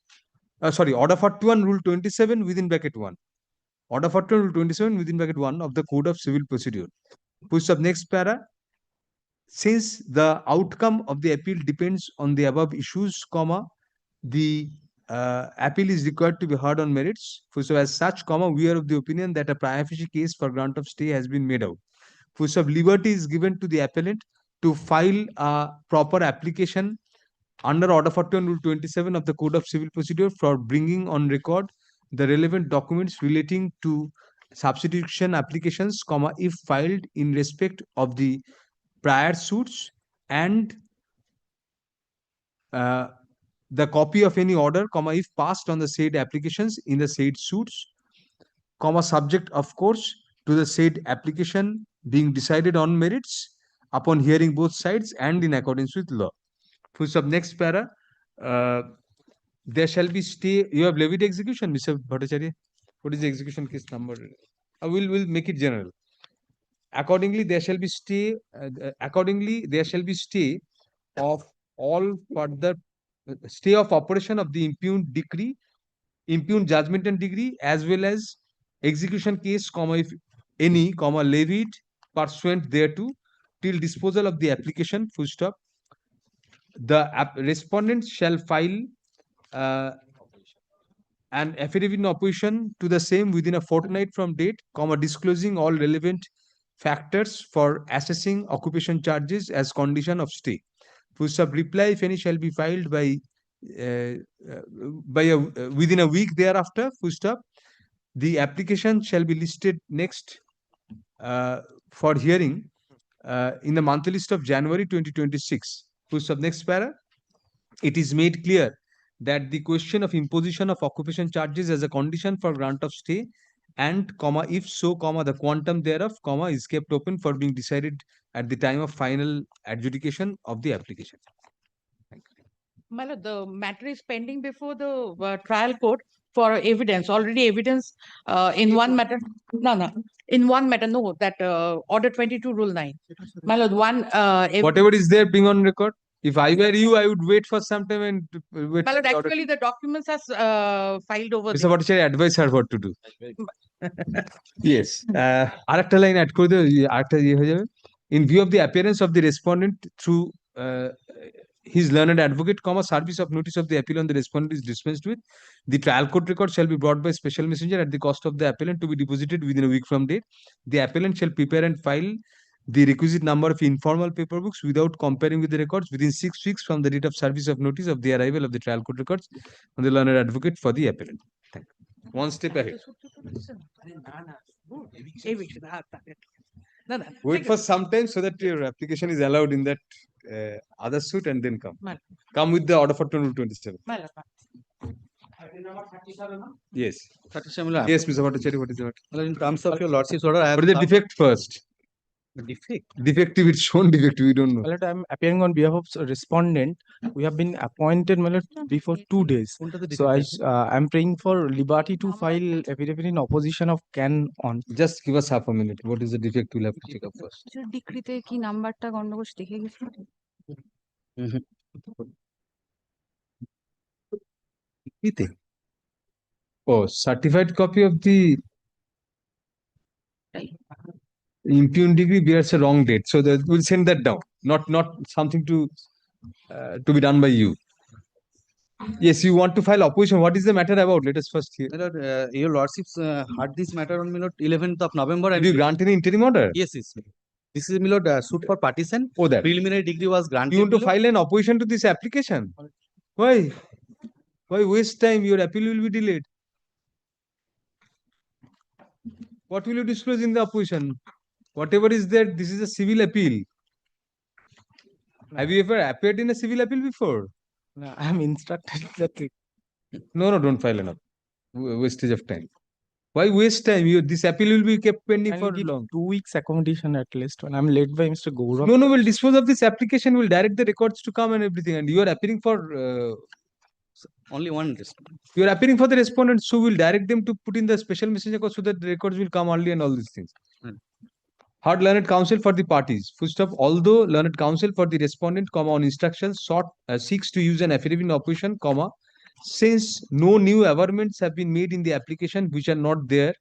Order 41 Rule 27 within bracket 1. Order 41 Rule 27 within bracket 1 of the Code of Civil Procedure. Push up next para. Since the outcome of the appeal depends on the above issues, the appeal is required to be heard on merits. Full stop. As such, comma, we are of the opinion that a prima facie case for grant of stay has been made out. Full stop. Liberty is given to the appellant to file a proper application under Order 41 Rule 27 of the Code of Civil Procedure for bringing on record the relevant documents relating to substitution applications, comma, if filed in respect of the prior suits, and the copy of any order, comma, if passed on the said applications in the said suits, comma, subject, of course, to the said application being decided on merits upon hearing both sides and in accordance with law. Full stop. Next para. There shall be stay. You have levied execution, Mr. Bhattacharya. What is the execution case number? We'll make it general. Accordingly, there shall be stay. Accordingly, there shall be stay of all further stay of operation of the impugned decree, impugned judgment and decree, as well as execution case, comma, if any, comma, levied pursuant thereto, till disposal of the application. Full stop. The respondent shall file an affidavit in opposition to the same within a fortnight from date, comma, disclosing all relevant factors for assessing occupation charges as condition of stay. Full stop. Reply, if any, shall be filed by within a week thereafter. Full stop. The application shall be listed next for hearing in the monthly list of January 2026. Full stop. Next para. It is made clear that the question of imposition of occupation charges as a condition for grant of stay, and, comma, if so, comma, the quantum thereof, comma, is kept open for being decided at the time of final adjudication of the application. My lord, the matter is pending before the trial court for evidence. Already evidence in one matter. No. In one matter, no. That Order 22, Rule 9. My lord, whatever is there being on record. If I were you, I would wait for some time and wait. My lord, actually, the documents are filed over. Mr. Bhattacharya, advise her what to do. Yes. আরেকটা line add করে দিও, আরেকটা ইয়ে হয়ে যাবে. In view of the appearance of the respondent through his learned advocate, comma, service of notice of the appeal on the respondent is dispensed with. The trial court record shall be brought by special messenger at the cost of the appellant to be deposited within a week from date. The appellant shall prepare and file the requisite number of informal paper books without comparing with the records within 6 weeks from the date of service of notice of the arrival of the trial court records on the learned advocate for the appellant. Thank you. One step ahead. Wait for some time so that your application is allowed in that other suit and then come. Come with the order for 2027. Yes. Yes, Mr. Bhattacharya, what is the matter? In terms of your lordship's order, I have what is the defect first? The defect. Defective, it's shown defective, we don't know. My lord, I'm appearing on behalf of respondent. We have been appointed, my lord, before 2 days. So I'm praying for liberty to file affidavit in opposition of can on. Just give us half a minute. What is the defect? We'll have to check up first. ডিক্রিতে কি নাম্বারটা গন্ডগোল দেখে গেছিল? Oh, certified copy of the impugned degree bears a wrong date, so that we'll send that down. Not something to be done by you. Yes, you want to file opposition. What is the matter about? Let us first hear. Your lordships heard this matter on 11th of November. Did you grant any interim order? Yes. This is my lord suit for partition. Oh, that preliminary degree was granted. You want to file an opposition to this application? Why? Why waste time? Your appeal will be delayed. What will you disclose in the opposition? Whatever is there, this is a civil appeal. Have you ever appeared in a civil appeal before? No, I'm instructed that. No, don't file enough. Wastage of time. Why waste time? This appeal will be kept pending for long. 2 weeks accommodation at least. When I'm led by Mr. Gaurav. No, we'll dispose of this application. We'll direct the records to come and everything. And you are appearing for only one respondent. You are appearing for the respondent, so we'll direct them to put in the special messenger code so that the records will come early and all these things. Heard learned counsel for the parties. Full stop. Although learned counsel for the respondent, comma, on instructions seeks to use an affidavit in opposition, comma, since no new abatements have been made in the application which are not there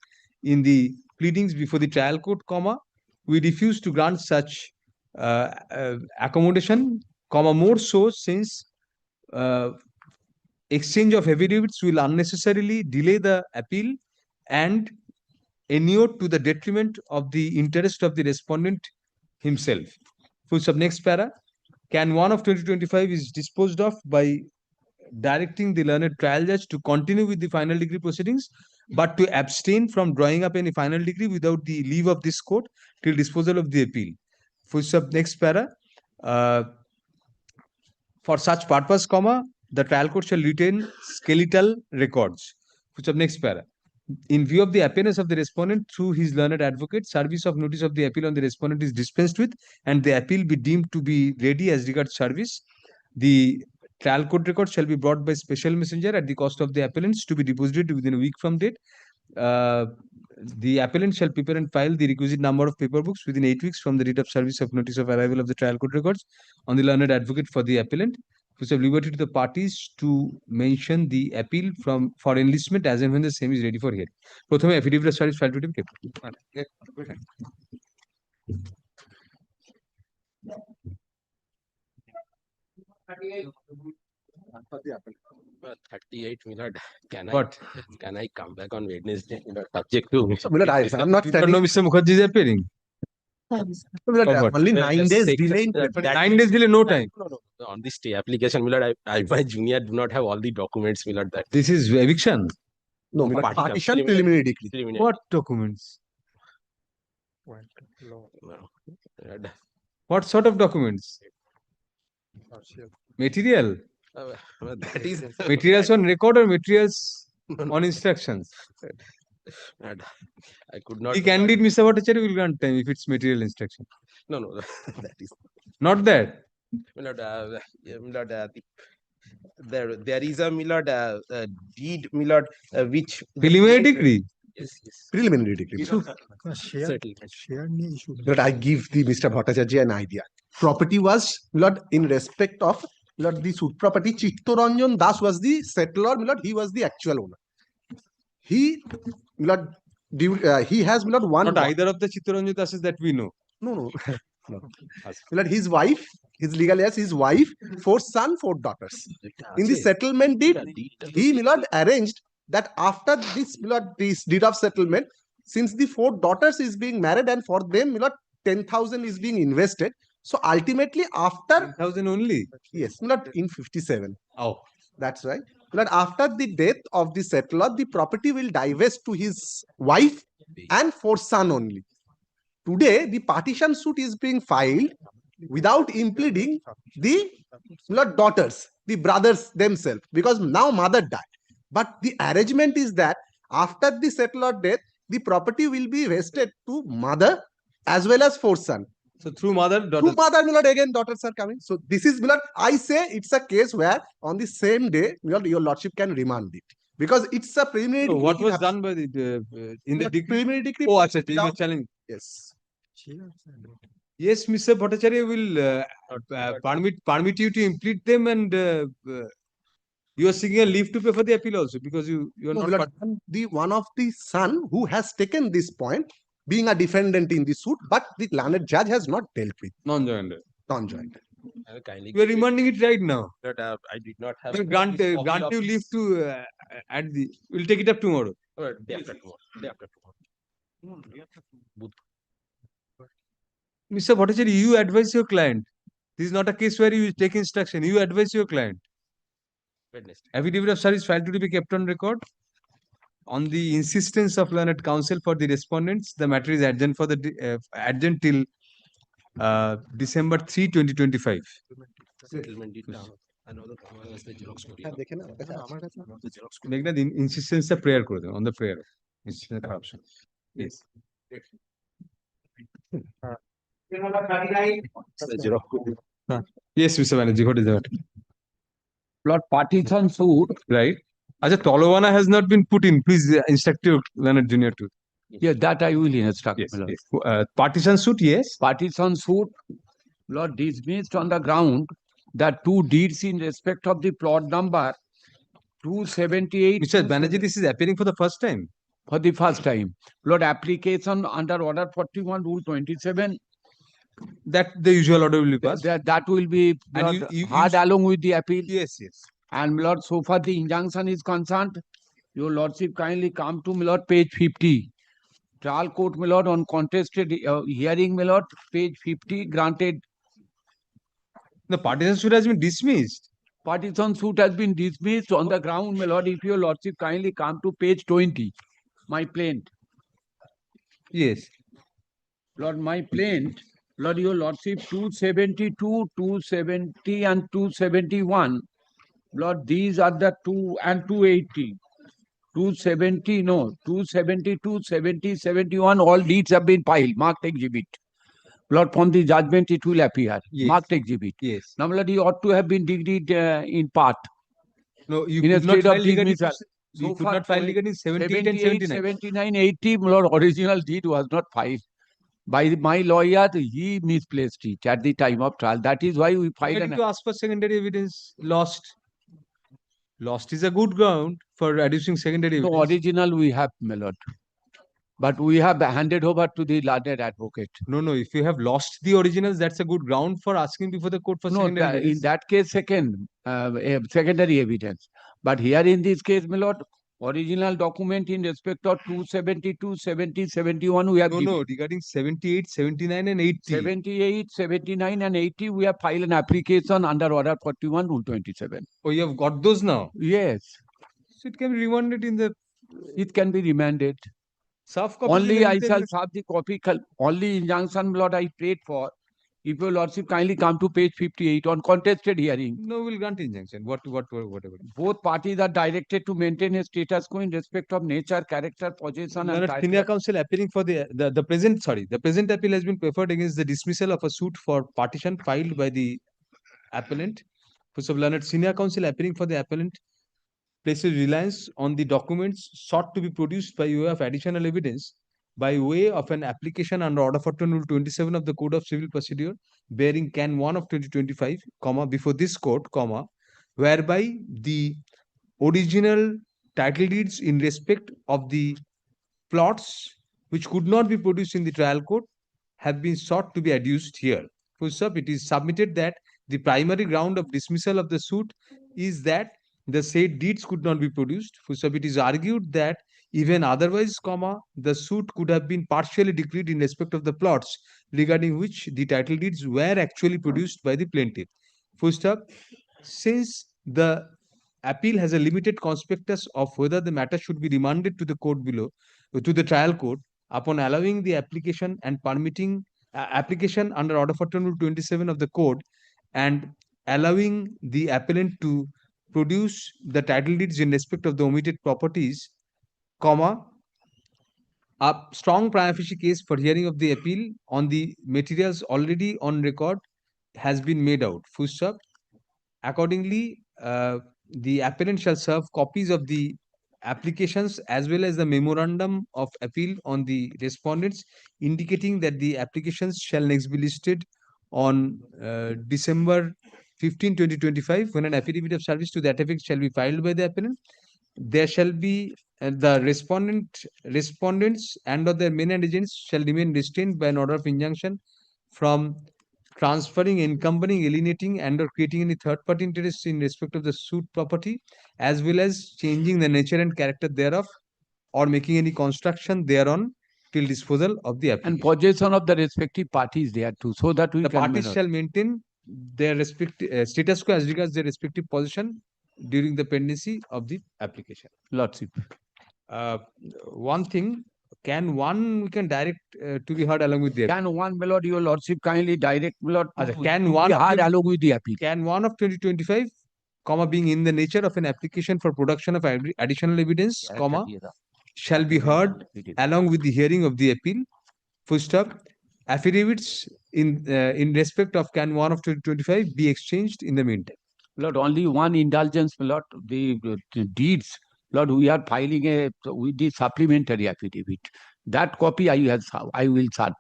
in the pleadings before the trial court, comma, we refuse to grant such accommodation, comma, more so since exchange of affidavits will unnecessarily delay the appeal and inure to the detriment of the interest of the respondent himself. Full stop. Next para. Can 1 of 2025 is disposed of by directing the learned trial judge to continue with the final degree proceedings, but to abstain from drawing up any final degree without the leave of this court till disposal of the appeal. Full stop. Next para. For such purpose, comma, the trial court shall retain skeletal records. Full stop. Next para. In view of the appearance of the respondent through his learned advocate, service of notice of the appeal on the respondent is dispensed with, and the appeal be deemed to be ready as regards service. The trial court record shall be brought by special messenger at the cost of the appellants to be deposited within a week from date. The appellant shall prepare and file the requisite number of paper books within 8 weeks from the date of service of notice of arrival of the trial court records on the learned advocate for the appellant. Which have liberty to the parties to mention the appeal for enlistment as and when the same is ready for hearing. প্রথমে affidavit of service filed to be kept. For the appellant. 38 Milord, What? Can I come back on Wednesday? Subject to. Milord, I'm not telling. No, Mr. Mukherjee is appearing. Milord, only 9 days delay. 9 days delay, no time. No. On this stay application, Milord, my junior do not have all the documents, Milord. That this is eviction. No, Milord, partition preliminary decree. What documents? What sort of documents? Material. That is materials on record or materials on instructions? I could not. The candidate, Mr. Bhattacharya, will grant time if it's material instruction. No, that is not that. Milord, there is a Milord deed, Milord, which preliminary decree. Yes. Preliminary decree. But I give the Mr. Bhattacharya an idea. Property was, Milord, in respect of Milord, the suit property. Chittoranjan Das was the settler, Milord. He was the actual owner. He, Milord, he has Milord one. Not either of the Chittoranjan Dases that we know. No. Milord, his wife, his legal heirs, his wife, 4 sons, 4 daughters. In the settlement deed, he, Milord, arranged that after this, Milord, this deed of settlement, since the 4 daughters is being married and for them, Milord, 10,000 is being invested. So ultimately, after 10,000 only. Yes, not in 57. Oh, that's right. But after the death of the settler, the property will divest to his wife and 4 sons only. Today, the partition suit is being filed without impeding the daughters, the brothers themselves, because now mother died. But the arrangement is that after the settler death, the property will be vested to mother as well as 4 sons. So through mother, daughters. Through mother, Milord, again daughters are coming. So this is, Milord, I say it's a case where on the same day, Milord, your lordship can remand it. Because it's a preliminary so decree. What was done by the in the decree? Preliminary decree. Oh, actually, you were telling. Yes. Yes, Mr. Bhattacharya will permit you to implead them, and you are seeking a leave to pay for the appeal also because you are No, not. Milord, the one of the son who has taken this point, being a defendant in the suit, but the learned judge has not dealt with. Non-joined. Non-joined. You are remanding it right now. But I did not have. We'll grant you leave to add the. We'll take it up tomorrow. Day after tomorrow. Mr. Bhattacharya, you advise your client. This is not a case where you take instruction. You advise your client. Wednesday. Affidavit of service filed to be kept on record. On the insistence of learned counsel for the respondents, the matter is adjourned for the adjourned till December 3, 2025. Settlement did now. Make the insistence of prayer on the prayer. Insistence corruption. Yes. Yes, Mr. Banerjee, what is that? Lord, partition suit. Right. Acha, Tolovana has not been put in. Please instruct your learned junior to. Yeah, that I will instruct. Yes, yes. Partition suit, yes. Partition suit, Lord, dismissed on the ground that 2 deeds in respect of the plot number 278. Mr. Banerjee, this is appearing for the first time. For the first time. Lord, application under order 41, rule 27. That the usual order will be passed. That will be heard along with the appeal. Yes, yes. And my lord, so far the injunction is concerned, your lordship kindly come to my lord page 50. Trial court, my lord, on contested hearing, my lord, page 50, granted. The partition suit has been dismissed. Partition suit has been dismissed on the ground, my lord. If your lordship kindly come to page 20, my plaint. Yes. Lord, my plaint, Lord, your lordship 272, 270 and 271. Lord, these are the 2 and 280. 270, no, 272, 70, 71, all deeds have been filed, marked exhibit. Lord, from the judgment it will appear, marked exhibit. Yes. Now, Lord, you ought to have been decreed in part. No, you In a could not state of file legally. dismissal. You So could far, not file legally 78 and 78, 79. 79, 80, Lord, original deed was not filed. By my lawyer, he misplaced it at the time of trial. That is why we filed Ready to ask for secondary evidence lost. Lost is a good ground for adducing secondary No, evidence. original we have, my lord. But we have handed over to the learned advocate. No. If you have lost the originals, that's a good ground for asking before the court for No, secondary evidence. in that case, secondary evidence. But here in this case, my lord, original document in respect of 272, 70, 71, we have given. No, regarding 78, 79 and 80. 78, 79 and 80, we have filed an application under order 41, rule 27. Oh, you have got those now? Yes. So it can be remanded in the... It can be remanded. Soft copy. Only I shall have the copy. Only injunction, Lord, I prayed for. If your lordship kindly come to page 58 on contested hearing. No, we'll grant injunction. Whatever. Both parties are directed to maintain a status quo in respect of nature, character, possession, and title. Senior counsel appealing for the present appeal has been preferred against the dismissal of a suit for partition filed by the appellant. First of learned senior counsel appealing for the appellant places reliance on the documents sought to be produced by way of additional evidence by way of an application under order for rule 27 of the Code of Civil Procedure bearing can 1 of 2025, before this court, whereby the original title deeds in respect of the plots which could not be produced in the trial court have been sought to be adduced here. First up, it is submitted that the primary ground of dismissal of the suit is that the said deeds could not be produced. First up, it is argued that even otherwise, the suit could have been partially decreed in respect of the plots regarding which the title deeds were actually produced by the plaintiff. First up, since the appeal has a limited conspectus of whether the matter should be remanded to the court below, to the trial court, upon allowing the application and permitting application under order for rule 27 of the code and allowing the appellant to produce the title deeds in respect of the omitted properties, a strong prima facie case for hearing of the appeal on the materials already on record has been made out. Full stop. Accordingly, the appellant shall serve copies of the applications as well as the memorandum of appeal on the respondents, indicating that the applications shall next be listed on December 15, 2025, when an affidavit of service to that effect shall be filed by the appellant. There shall be the respondents and or their men and agents shall remain restrained by an order of injunction from transferring, encumbering, alienating, and or creating any third-party interest in respect of the suit property, as well as changing the nature and character thereof, or making any construction thereon till disposal of the application. And possession of the respective parties there too, so that we the can parties manage. shall maintain their respective status quo as regards their respective position during the pendency of the application. Lordship. One thing, we can direct to be heard along with the appeal. Can one, my lord, your lordship kindly direct, my lord, Can one heard along with the appeal. Can 1 of 2025, being in the nature of an application for production of additional evidence, shall be heard along with the hearing of the appeal. Full stop. Affidavits in respect of can 1 of 2025 be exchanged in the meantime. Lord, only one indulgence, my lord, the deeds. Lord, we are filing with the supplementary affidavit. That copy I will serve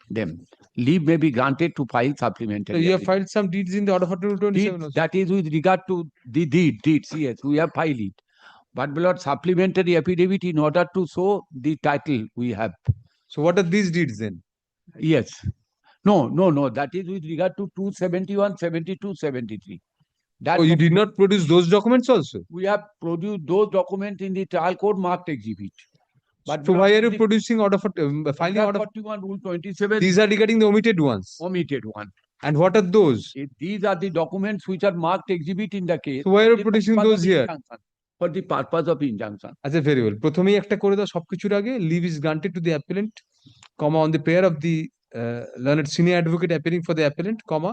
them. Leave may be granted to file supplementary. So you have filed some deeds in the order for 27 also. That is with regard to the deeds, yes, we have filed it. But my lord, supplementary affidavit in order to show the title we have. So what are these deeds then? Yes. No, that is with regard to 271, 72, 73. That Oh, you did not produce those documents also? we have produced those documents in the trial court marked exhibit. But So not why are in you the producing order for filing Under order? 41 Rule 27. These are regarding the omitted ones. Omitted one. And what are those? These are the documents which are marked exhibit in the case. So why are for you the producing purpose those of here? injunction, for the purpose of injunction. আচ্ছা very well. প্রথমেই একটা করে দাও সবকিছুর আগে leave is granted to the appellant, comma on the prayer of the learned senior advocate appearing for the appellant, comma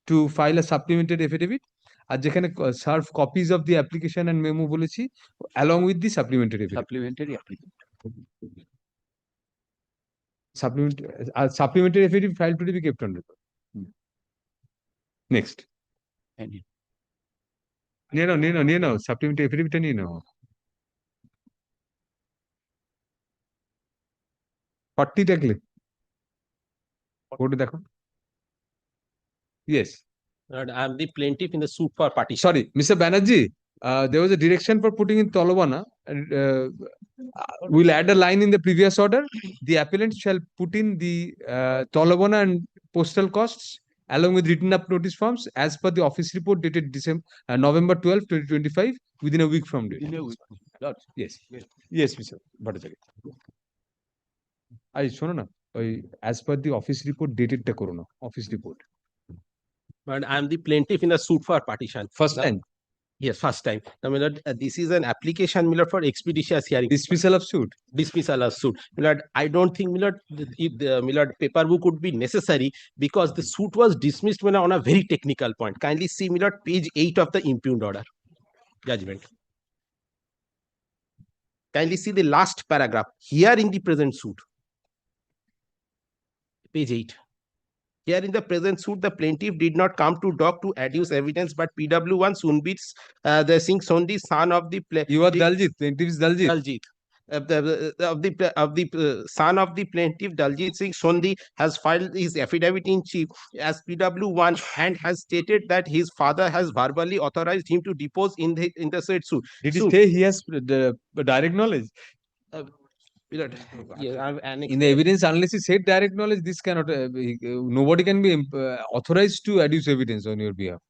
to file a supplementary affidavit. আর যেখানে serve copies of the application and memo বলেছি along with the supplementary affidavit. Supplementary application. Supplementary affidavit filed to be kept on record. Next. নিয়ে নাও supplementary affidavit নিয়ে নাও 40 দেখলে code দেখো yes I am the plaintiff in the suit for partition. sorry Mr. Banerjee, there was a direction for putting in Tolobana and we'll add a line in the previous order. The appellant shall put in the Tolobana and postal costs along with written up notice forms as per the office report dated November 12 2025 within a week from date. Yes yes Mr. Bhattacharya. শোনো না ওই as per the office report dated টা করো না office report. But I am the plaintiff in the suit for partition. First time? Yes, first time. Now, my lord, this is an application, my lord, for expeditious hearing. Dismissal of suit. Dismissal of suit. My lord, I don't think, my lord, if the my lord, paperwork would be necessary because the suit was dismissed my lord, on a very technical point. Kindly see, my lord, page 8 of the impugned order. Judgment. Kindly see the last paragraph. Here in the present suit. Page 8. Here in the present suit, the plaintiff did not come to dock to adduce evidence, but PW1 Sunbir the Singh Sondi, son of the You are Daljit. Plaintiff is Daljit. Daljit. Son of the plaintiff, Daljit Singh Sondi, has filed his affidavit in chief as PW1 and has stated that his father has verbally authorized him to depose in the said suit. Did he say he has the direct knowledge? In the evidence, unless he said direct knowledge, this cannot. Nobody can be authorized to adduce evidence on your behalf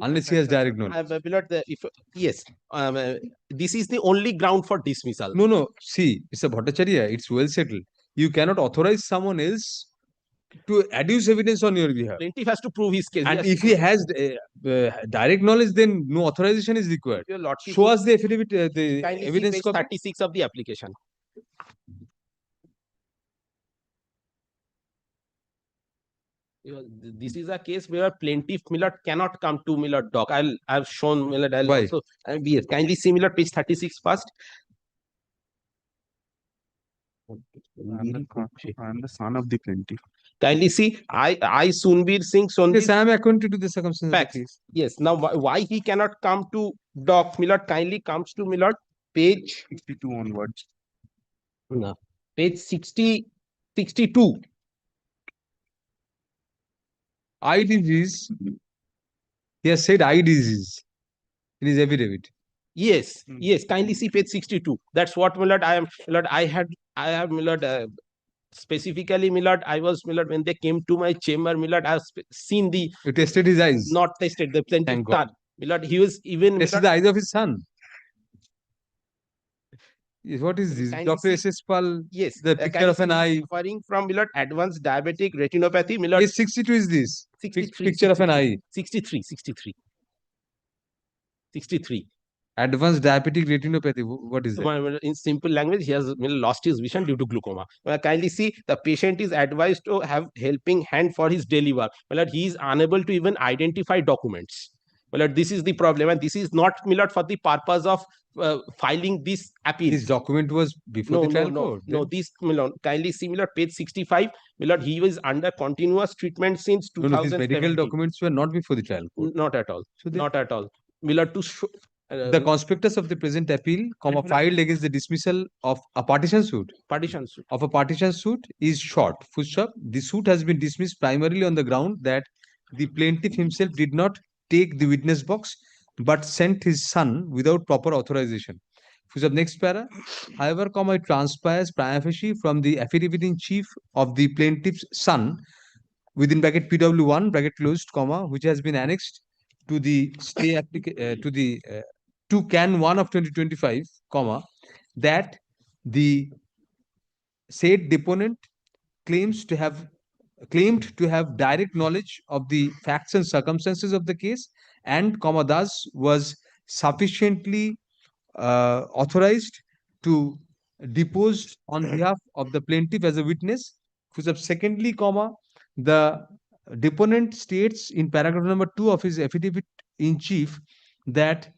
unless he has direct knowledge. Yes, this is the only ground for dismissal. No. See, Mr. Bhattacharya, it's well settled. You cannot authorize someone else to adduce evidence on your behalf. Plaintiff has to prove his case. And if he has direct knowledge, then no authorization is required. Show us the affidavit, the evidence copy. 36 of the application. This is a case where plaintiff Millard cannot come to Millard dock. I've shown Millard. Why? Also, yes, kindly see Millard page 36 first. I'm the son of the plaintiff. Kindly see, I Sunbir Singh Sondi. Yes, I am acquainted to the circumstances. Yes. Now, why he cannot come to dock? Millard kindly comes to Millard page 62 onwards. No, page 62. Eye disease. He has said eye disease in his affidavit. Yes, yes. Kindly see page 62. That's what Millard. I have Millard. Specifically, Millard, I was Millard when they came to my chamber. Millard, I have seen the. You tested his eyes. Not tested the plaintiff son. Millard, he was even tested the eyes of his son. Yes, what is this? Dr. S.S. Pal. Yes, the picture of an eye. Suffering from Millard advanced diabetic retinopathy. Millard. Yes, 62 is this. 63. Picture of an eye. 63. 63. Advanced diabetic retinopathy. What is that? In simple language, he has lost his vision due to glaucoma. Kindly see, the patient is advised to have helping hand for his daily work. He is unable to even identify documents. This is the problem, and this is not Millard for the purpose of filing this appeal. This document was before the trial court. No, this Millard, kindly see Millard page 65. Millard, he was under continuous treatment since 2017. His medical documents were not before the trial court. Not at all. Not at all. Millard to show. The conspectus of the present appeal, filed against the dismissal of a partition suit. Of a partition suit is short. Full stop. The suit has been dismissed primarily on the ground that the plaintiff himself did not take the witness box but sent his son without proper authorization. Full stop. Next para. However, it transpires prima facie from the affidavit in chief of the plaintiff's son within bracket PW1 bracket closed, which has been annexed to the to Can 1 of 2025, comma, that the said deponent claimed to have direct knowledge of the facts and circumstances of the case, and comma, thus was sufficiently authorized to depose on behalf of the plaintiff as a witness. Secondly, comma, the deponent states in paragraph number 2 of his affidavit in chief that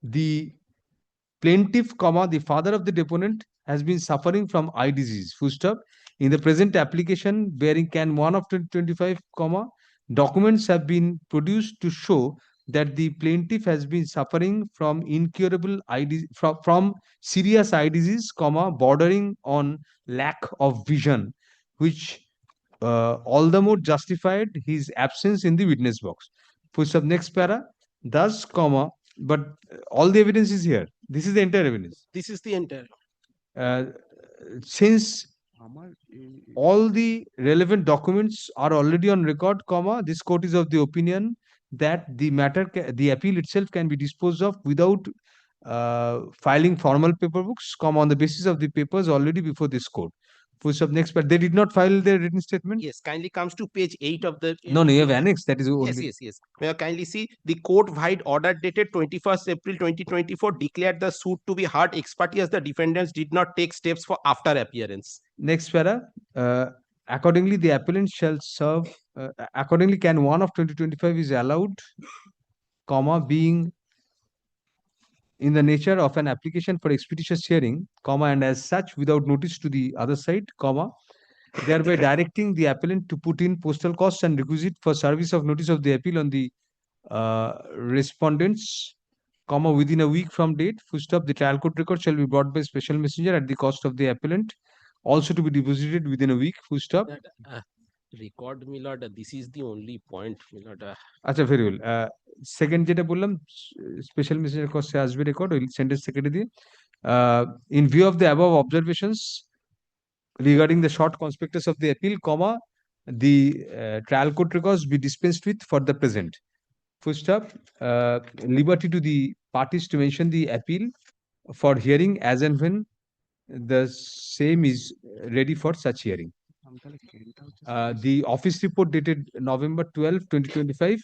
the plaintiff, comma, the father of the deponent has been suffering from eye disease. Full stop. In the present application bearing Can 1 of 2025, comma, documents have been produced to show that the plaintiff has been suffering from incurable from serious eye disease, comma, bordering on lack of vision, which all the more justified his absence in the witness box. Full stop. Next para. Thus, comma, but all the evidence is here. This is the entire evidence. This is the entire. Since all the relevant documents are already on record, comma, this court is of the opinion that the the appeal itself can be disposed of without filing formal paper books, comma, on the basis of the papers already before this court. Full stop. Next, but they did not file their written statement. Yes, kindly comes to page 8 of the. No, you have annexed. That is only. Yes. May I kindly see the court-wide order dated 21st April 2024 declared the suit to be heard ex parte as the defendants did not take steps for after appearance. Next para. Accordingly, the appellant shall serve. Accordingly, Can 1 of 2025 is allowed, comma, being in the nature of an application for expeditious hearing, comma, and as such without notice to the other side, comma, thereby directing the appellant to put in postal costs and requisite for service of notice of the appeal on the respondents, comma, within a week from date. Full stop. The trial court record shall be brought by special messenger at the cost of the appellant, also to be deposited within a week. Full stop. Record, my lord, this is the only point, my lord. আচ্ছা, very well. Second যেটা বললাম, special messenger cost আসবে record ওই sentence secretary দিয়ে. In view of the above observations regarding the short conspectus of the appeal, comma, the trial court records be dispensed with for the present. Full stop. Liberty to the parties to mention the appeal for hearing as and when the same is ready for such hearing. The office report dated November 12, 2025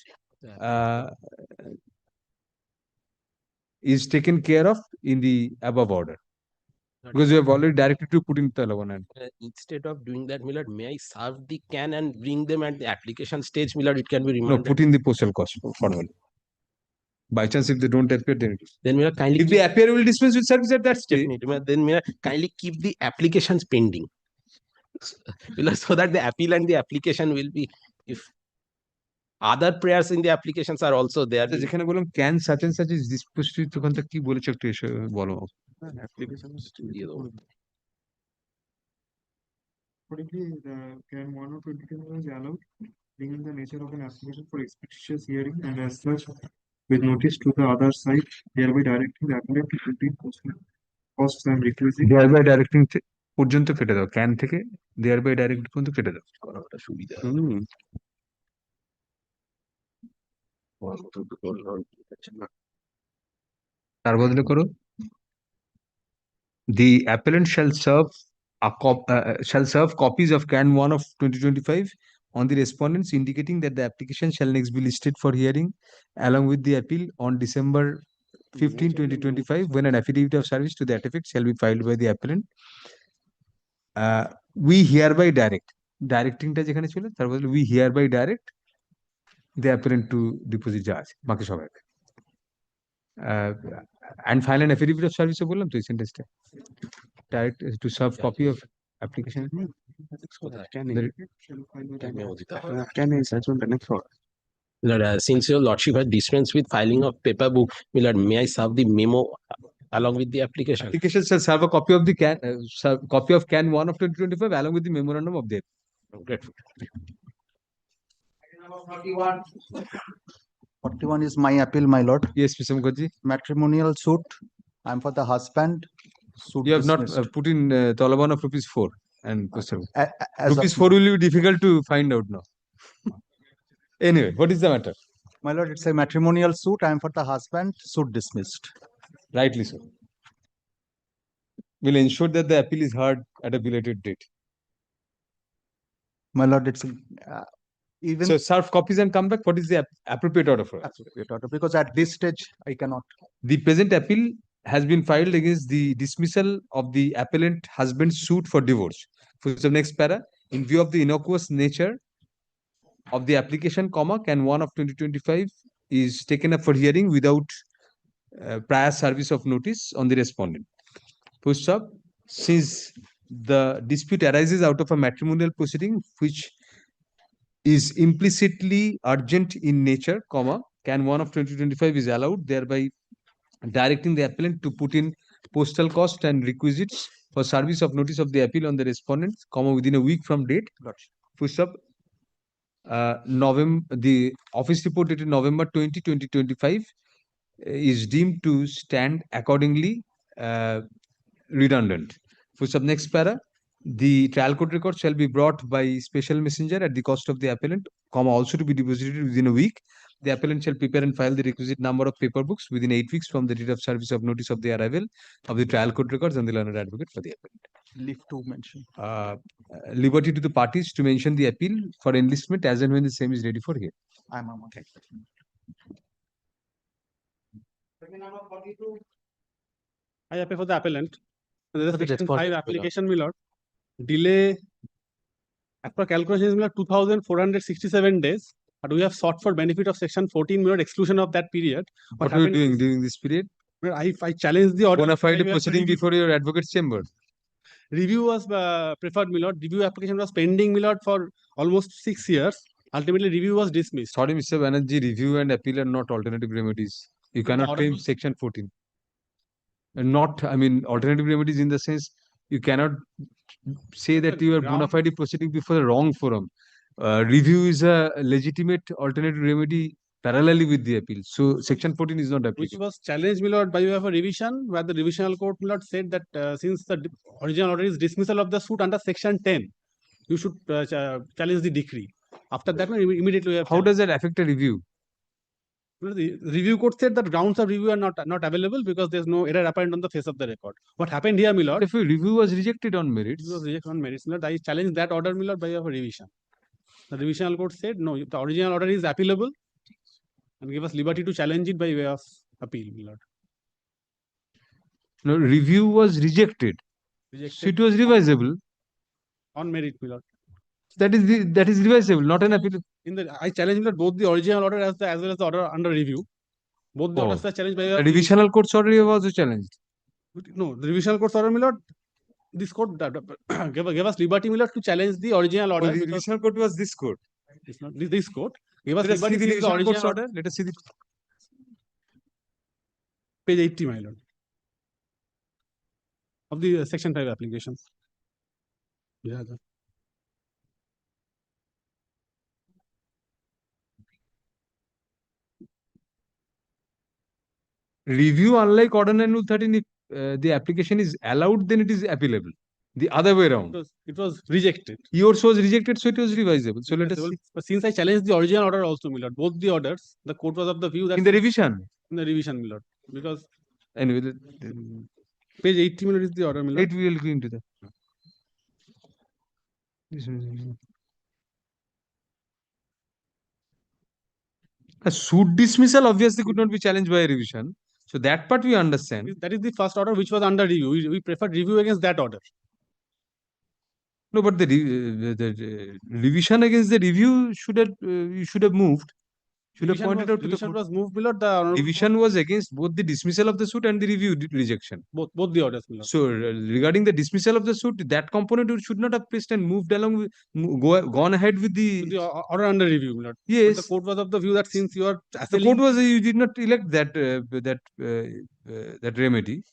is taken care of in the above order. Because we have already directed to put in Talavan. Instead of doing that, my lord, may I serve the can and bring them at the application stage, my lord, it can be No, remanded. put in the postal cost formally. By chance, if they don't appear, then may I kindly. If they appear, we will dispense with service at that stage. Then may I kindly keep the applications pending. So that the appeal and the application will be, if other prayers in the applications are also there. যেখানে বললাম can such and such is disposed to তখন তো কি বলেছে একটু এসে বলো। Accordingly, the Can 1 of 2025 is allowed, being in the nature of an application for expeditious hearing and as such with notice to the other side, thereby directing the appellant to put in postal costs and requisite. Thereby directing পর্যন্ত কেটে দাও, can থেকে thereby direct পর্যন্ত কেটে দাও। করাটা সুবিধা। তার বদলে করো, the appellant shall serve copies of Can 1 of 2025 on the respondents, indicating that the application shall next be listed for hearing along with the appeal on December 15, 2025, when an affidavit of service to that effect shall be filed by the appellant. We hereby directing টা যেখানে ছিল তার বদলে we hereby direct the appellant to deposit যা আছে বাকি সবাই and file an affidavit of service বললাম তো এই সেন্টেন্সটা direct to serve copy of application. Can I search on the next one? Since your lordship has dispensed with filing of paper book, my lord, may I serve the memo along with the application? Application shall serve a copy of the copy of Can 1 of 2025 along with the memorandum of the. Grateful. 41 is my appeal, my lord. Yes, Mr. Mukherjee. Matrimonial suit. I'm for the husband. Suit You have not dismissed. put in Talaban of rupees 4 and As rupees of- 4 will be difficult to find out now. Anyway, what is the matter? My lord, it's a matrimonial suit. I am for the husband. Suit dismissed. Rightly so. Will ensure that the appeal is heard at a belated date. My lord, it's even So serve copies and come back. What is the appropriate order for us? appropriate order, because at this stage I cannot. The present appeal has been filed against the dismissal of the appellant husband's suit for divorce. For the next para, in view of the innocuous nature of the application, can 1 of 2025 is taken up for hearing without prior service of notice on the respondent. Full stop. Since the dispute arises out of a matrimonial proceeding which is implicitly urgent in nature, can 1 of 2025 is allowed, thereby directing the appellant to put in postal cost and requisites for service of notice of the appeal on the respondent, within a week from date. Full stop. The office report dated November 20, 2025 is deemed to stand accordingly redundant. For sub next para, the trial court record shall be brought by special messenger at the cost of the appellant, also to be deposited within a week. The appellant shall prepare and file the requisite number of paper books within 8 weeks from the date of service of notice of the arrival of the trial court records and the learned advocate for the appellant. Leave to mention. Liberty to the parties to mention the appeal for enlistment as and when the same is ready for hearing. I'm okay. I appeal for the appellant. There is For the section response, 5 application, my lord. Delay, as per calculation, is 2,467 days. But we have sought for benefit of section 14, my lord, exclusion of that period. What are you doing during this period? I challenge the order. Bona fide proceeding before your advocate's chamber. Review was preferred, my lord. Review application was pending, my lord, for almost 6 years. Ultimately, review was dismissed. Sorry, Mr. Banerjee, review and appeal are not alternative remedies. You cannot order claim section 14. And not, I mean, alternative remedies in the sense you cannot say that you are bona fide proceeding before the wrong forum. Review is a legitimate alternative remedy parallelly with the appeal. So section 14 is not applicable. Which was challenged, my lord, by way of a revision, where the revisional court, my lord, said that since the original order is dismissal of the suit under section 10, you should challenge the decree. After that, immediately we have. How does that affect a review? The review court said that grounds of review are not available because there is no error apparent on the face of the record. What happened here, my lord? If a review was rejected on merits. It was rejected on merits, my lord. I challenged that order, my lord, by way of a revision. The revisional court said no, the original order is appealable and gave us liberty to challenge it by way of appeal, my lord. No, review was rejected. So it was revisable. On merit, my lord. That is revisable, not an appeal. I challenge that both the original order as well as the order under review. Both the orders were challenged by the revisional court's order was also challenged. No, the revisional court's order, my lord. This court gave us liberty, my lord, to challenge the original order. The revisional court was this court. It's not this court. Gave us Let us see liberty the to the revisional original court's order. Let us see the page 80, my lord, of the section 5 application. Yeah. Review, unlike order 9 rule 13, if the application is allowed, then it is appealable. The other way around. It was rejected. Yours was rejected, so it was revisable. So let us see. But since I challenged the original order also, my lord, both the orders, the court was of the view that in the revision. In the revision, my lord, because anyway, page 80, my lord, is the order, my lord. We will go into that. A suit dismissal obviously could not be challenged by a revision. So that part we understand. That is the first order which was under review. We preferred review against that order. No, but the revision against the review should have you should have moved. Should have pointed out to the court. Was moved below the revision was against both the dismissal of the suit and the review rejection. Both the orders. So regarding the dismissal of the suit, that component should not have placed and moved along with gone ahead with the order under review. Lord. Yes, but the court was of the view that since you are the court was you did not elect that remedy.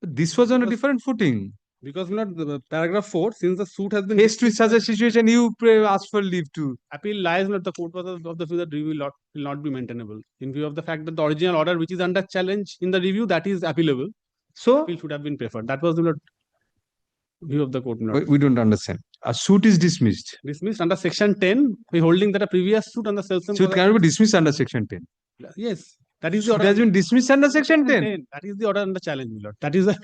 This was on a different footing. Because the paragraph 4, since the suit has been faced with such a situation, you ask for leave to appeal lies not the court was of the view that review will not be maintainable in view of the fact that the original order which is under challenge in the review that is appealable. So appeal should have been preferred. That was the view of the court, my lord. We don't understand. A suit is dismissed. Dismissed under section 10, we holding that a previous suit on the self-same Suit cause cannot of- be dismissed under section 10. Yes, that is the Suit order. has been dismissed under section 10. That is the order under challenge, my lord. That is the.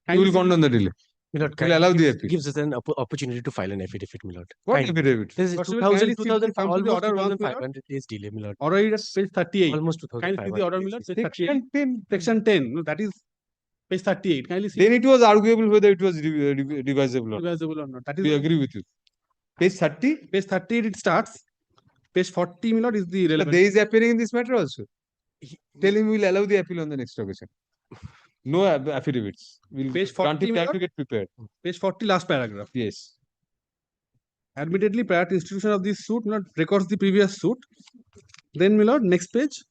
You will condone the delay. My lord, You will allow the gives, appeal. gives us an opportunity to file an affidavit, my lord. What Kind- affidavit? This is First of all, 2000, kindly see 2000, come to the almost order once, my lord. 2500 days delay, my lord. Order is at page 38. Almost Kindly see the order, my lord. Page 38. Section 10. Section 10. No, that is page 38. Kindly see. Then it was arguable whether it was revisable or not. Revisable or not. That is We agree with you. Page 30. Page 38 it starts. Page 40, my lord, is the But relevant. there is appearing in this matter also. Tell him we will allow the appeal on the next occasion. No affidavits. We'll Page grant 40, him my time lord. to get prepared. Page 40, last paragraph. Yes. Admittedly, prior to institution of this suit, my lord, records the previous suit. Then, my lord, next page.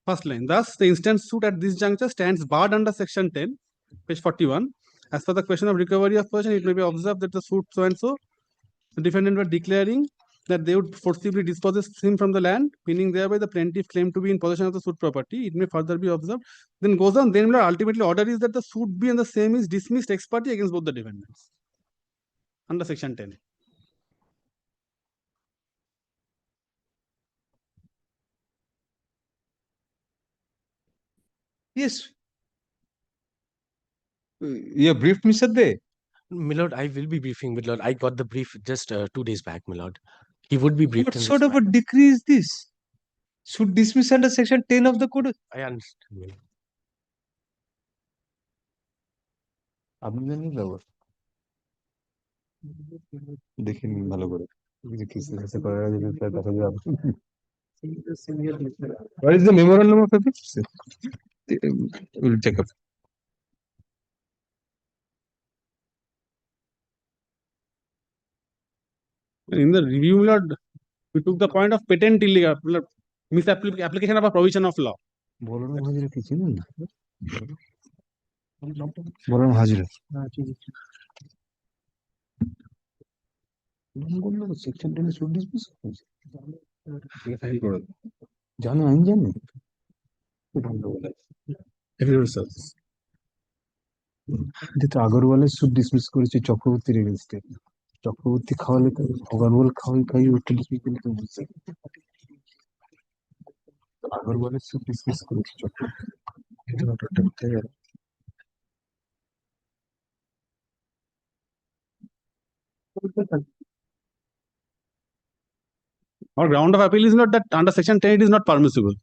First line. Thus, the instant suit at this juncture stands barred under section 10, page 41. As for the question of recovery of possession, it may be observed that the suit so and so, the defendant were declaring that they would forcibly dispossess him from the land, meaning thereby the plaintiff claimed to be in possession of the suit property. It may further be observed. Then goes on. Then, my lord, ultimately, order is that the suit be and the same is dismissed ex parte against both the defendants under section 10. Yes. You have briefed Mr. De. My lord, I will be briefing, my lord. I got the brief just 2 days back, my lord. He would be briefed. What in this sort of a matter. decree is this? Should dismiss under section 10 of the code. I understand, my lord. আপনি জানেন ব্যাপার দেখে নিন ভালো করে কিছু কিছু কিছু করার আগে যদি তার দেখা যাবে What is the memorandum of ethics? We'll check up. In the review, my lord, we took the point of patent illegal misapplication of a provision of law. Balaram হাজিরা কি চিনেন না বলরাম হাজিরা সেকশন 10 শুড ডিসমিস জানো আইন জানো এটা তো আগরওয়ালের সুদ ডিসমিস করেছে চক্রবর্তীর এগেইনস্টে চক্রবর্তী খাওয়ালে তো আগরওয়াল খাই ওটা ডিসমিস করলে তো বুঝছে আগরওয়ালের সুদ ডিসমিস করেছে চক্রবর্তী এটা ওটা কোথায় গেল Our ground of appeal is not that under section 10 it is not permissible.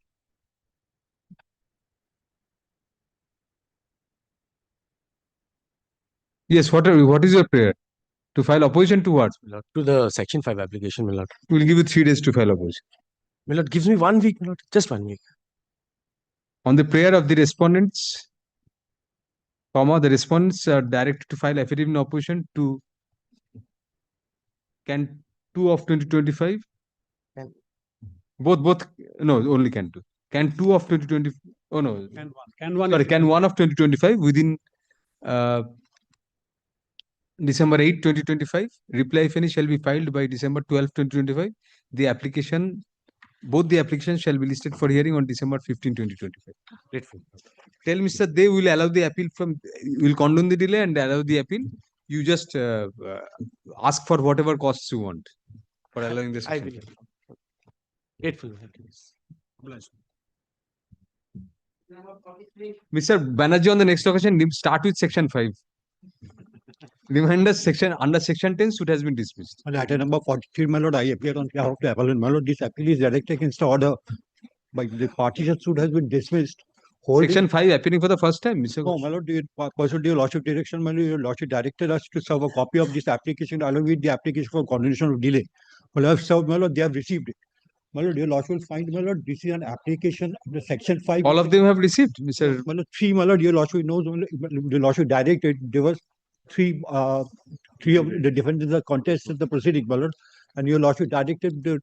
Yes, what is your prayer? To file opposition to what? My lord, to the section 5 application, my lord. We'll give you 3 days to file opposition. My lord, gives me 1 week, my lord. Just 1 week. On the prayer of the respondents, comma, the respondents are directed to file affidavit in opposition to can 2 of 2025. Both no, only can 2. Can 2 of 2020. Oh no. Can 1. Sorry, can 1 of 2025 within December 8, 2025. Reply, if any, shall be filed by December 12, 2025. The application, both the applications shall be listed for hearing on December 15, 2025. Grateful. Tell Mr. They will allow the appeal will condone the delay and allow the appeal. You just ask for whatever costs you want for allowing this. I will. Grateful. Mr. Banerjee, on the next occasion, start with section 5. Reminder section under section 10 suit has been dismissed. Item number 43, my lord, I appear on behalf of the appellant. My lord, this appeal is directed against the order by the partition suit has been dismissed. Section 5 appearing for the first time, Mr. No, my lord, pursuant to your lordship direction, my lord, your lordship directed us to serve a copy of this application along with the application for condonation of delay. Well, I have served, my lord, they have received it. My lord, your lordship will find, my lord, this is an application under section 5. All of them have received, Mr. My lord, 3, my lord, your lordship knows, the lordship directed, there was 3 of the defendants that contested the proceeding, my lord, and your lordship directed the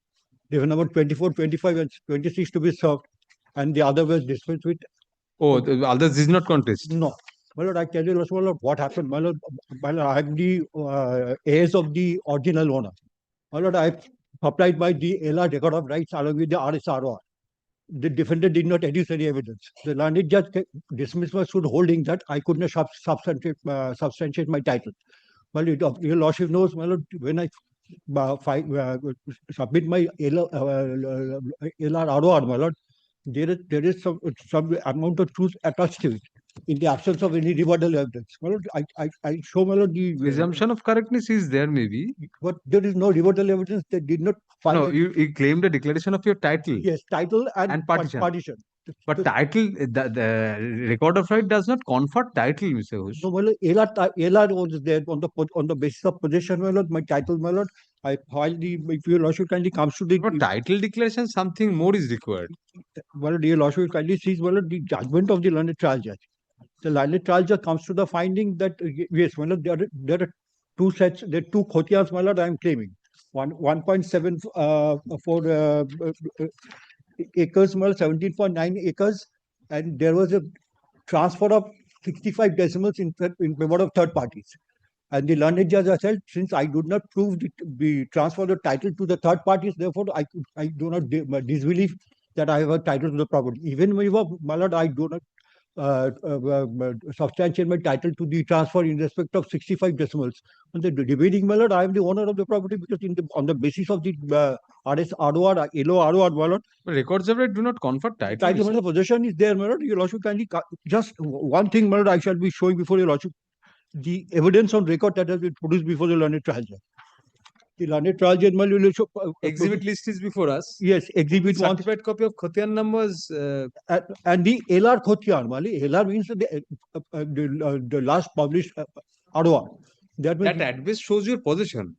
number 24, 25, and 26 to be served, and the other was dismissed with. Oh, the others did not contest. No, my lord, I tell you, my lord, what happened, my lord, I am the heirs of the original owner. My lord, I applied by the LR record of rights along with the RSROR. the defendant did not adduce any evidence. The learned judge dismissed my suit holding that I could not substantiate my title. Well, your lordship knows, my lord, when I submit my LRROR, my lord, there is some amount of truth attached to it. In the absence of any rebuttal evidence, my lord, I show, my lord, the Presumption of correctness is there, maybe. but there is no rebuttal evidence. They did not file. No, you claimed a declaration of your title. Yes, title and partition. partition. But title, the record of right does not confer title, Mr. Ghosh. No, my lord, LR was there on the basis of possession, my lord, my title, my lord. I filed the, if your lordship kindly comes to the title declaration, something more is required. Well, dear lordship kindly sees, well, the judgment of the learned trial judge. The learned trial judge comes to the finding that yes, well, there are two sets, there are two khotias, my lord, I am claiming. 1.7 for acres, 17.9 acres, and there was a transfer of 65 decimals in favor of third parties. And the learned judge has said, since I did not prove the transfer of the title to the third parties, therefore I do not disbelieve that I have a title to the property. Even my lord, I do not substantiate my title to the transfer in respect of 65 decimals. On the debating, my lord, I am the owner of the property because on the basis of the RS ROR, LO ROR, my lord. Records of right do not confer title. Title, my lord, possession is there, my lord. Your lordship kindly, just one thing, my lord, I shall be showing before your lordship. The evidence on record that has been produced before the learned trial judge. The learned trial judge, my lord, exhibit list is before us. Yes, exhibit one. Certified copy of Khotian numbers. And the LR Khotian, LR means the last published ROR. That address shows your possession.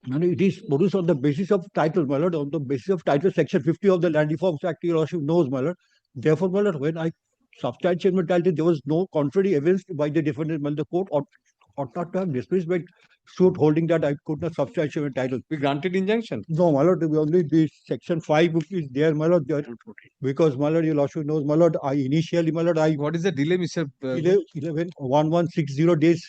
And it is produced on the basis of title, my lord, on the basis of title, section 50 of the Land Reforms Act, your lordship knows, my lord. Therefore, my lord, when I substantiate my title, there was no contrary evidence by the defendant, the court ought not to have dismissed my suit holding that I could not substantiate my title. We granted injunction. No, my lord, only the section 5 is there, my lord, because, my lord, your lordship knows, my lord, I initially, my lord, what is the delay, Mr. 1160 days,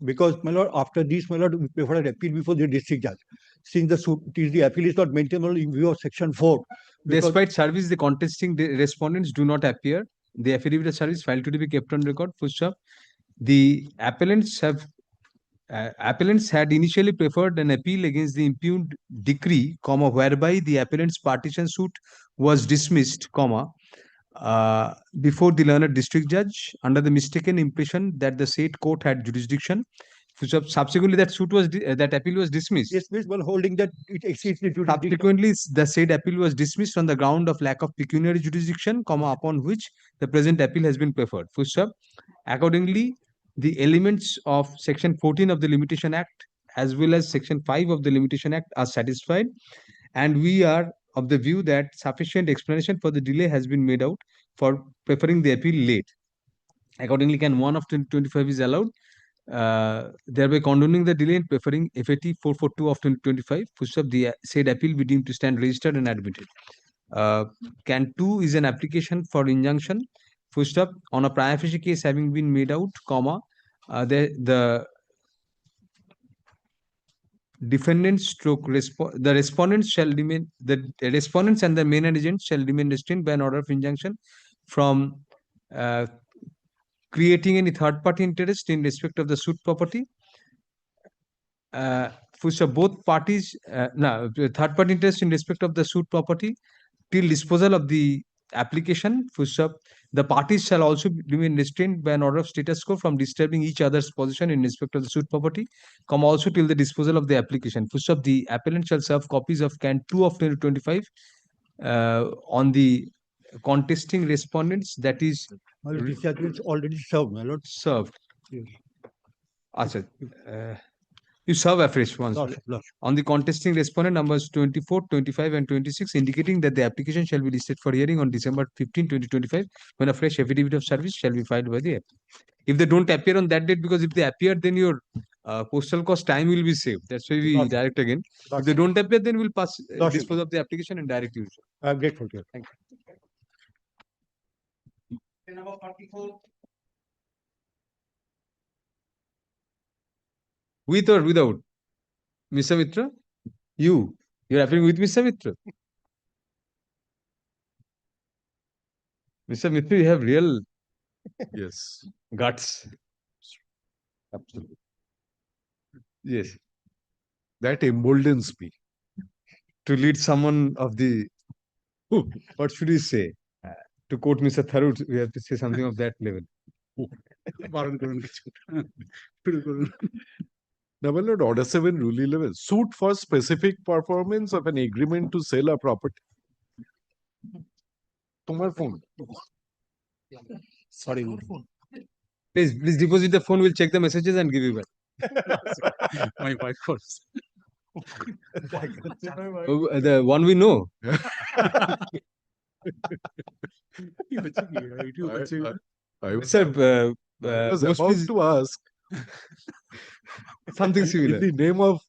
because, my lord, after this, my lord, we prefer an appeal before the district judge. Since the appeal is not maintainable in view of section 4. Despite service, the contesting respondents do not appear. The affidavit of service filed to be kept on record. Full the appellants had initially preferred an appeal against the impugned decree, whereby the appellant's partition suit was dismissed, before the learned district judge under the mistaken impression that the said court had jurisdiction. Subsequently, that suit was that appeal was dismissed. Dismissed while holding that it exceeds the jurisdiction. Subsequently, the said appeal was dismissed on the ground of lack of pecuniary jurisdiction, upon which the present appeal has been preferred. Accordingly, the elements of Section 14 of the Limitation Act as well as Section 5 of the Limitation Act are satisfied, and we are of the view that sufficient explanation for the delay has been made out for preferring the appeal late. Accordingly, can 1 of 2025 is allowed, thereby condoning the delay in preferring FAT 442 of 2025. The said appeal be deemed to stand registered and admitted. Can 2 is an application for injunction. On a prima facie case having been made out, the defendants the respondents shall remain, the respondents and the main agents shall remain restrained by an order of injunction from creating any third party interest in respect of the suit property. Both parties, third party interest in respect of the suit property till disposal of the application. The parties shall also remain restrained by an order of status quo from disturbing each other's possession in respect of the suit property, also till the disposal of the application. The appellant shall serve copies of Can 2 of 2025 on the contesting respondents, that is already served, my lord. Served. You serve afresh once on the contesting respondent numbers 24, 25, and 26, indicating that the application shall be listed for hearing on December 15, 2025, when a fresh affidavit of service shall be filed by the applicant. If they don't appear on that date, because if they appear, then your postal cost time will be saved. That's why we direct again. If they don't appear, then we'll pass dispose of the application and direct you. I'm grateful to you. Thank you. Number 44. With or without? Mr. Mitra? You're appearing with Mr. Mitra? Mr. Mitra, you have real Yes. guts. Absolutely. Yes. That emboldens me. To lead someone of the, what should we say? To quote Mr. Tharoor, we have to say something of that level. Now, my lord, Order 7, Rule 11. Suit for specific performance of an agreement to sell a property. Tomar phone. Sorry. Please deposit the phone. We'll check the messages and give you back. My wife was. Oh, the one we know. I was Sir, was most about please- to ask something similar. in the name of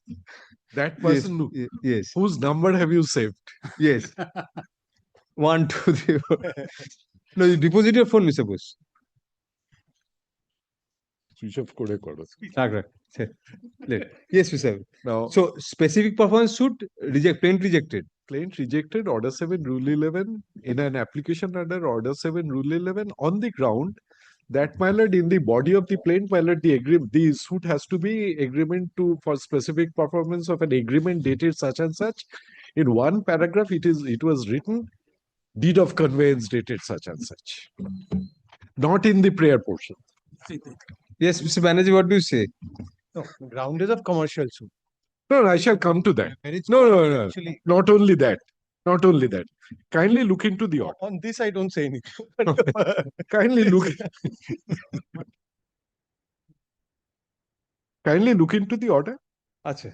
that person. Yes. Whose number have you saved? Yes. 1, 2, 3. No, you deposit your phone, Mr. Bose. Switch off করে করো। Yes, Mr. Now, So specific performance suit plain rejected. plain rejected Order 7, Rule 11 in an application under Order 7, Rule 11 on the ground that, my lord, in the body of the plaint, my lord, the suit has to be agreement to for specific performance of an agreement dated such and such. In one paragraph, it was written deed of conveyance dated such and such, not in the prayer portion. Yes, Mr. Banerjee, what do you say? No, ground is of commercial suit. No, I shall come to that. No. Actually, Not only that. Not only that. Kindly look into the order. on this, I don't say anything. Kindly look. Kindly look into the order. Acha.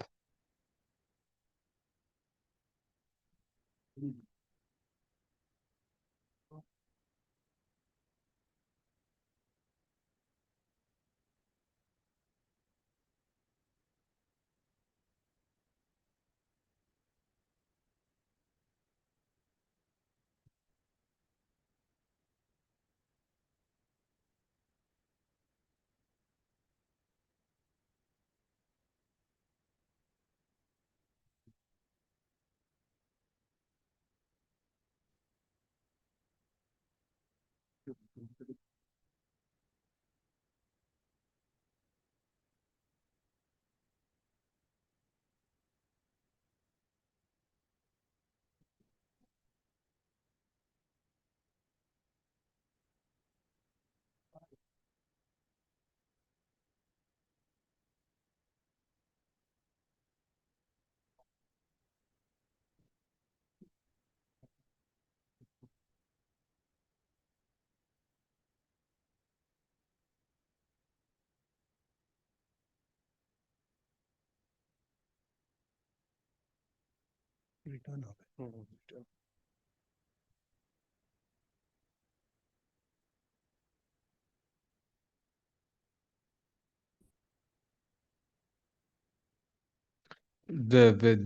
Return হবে।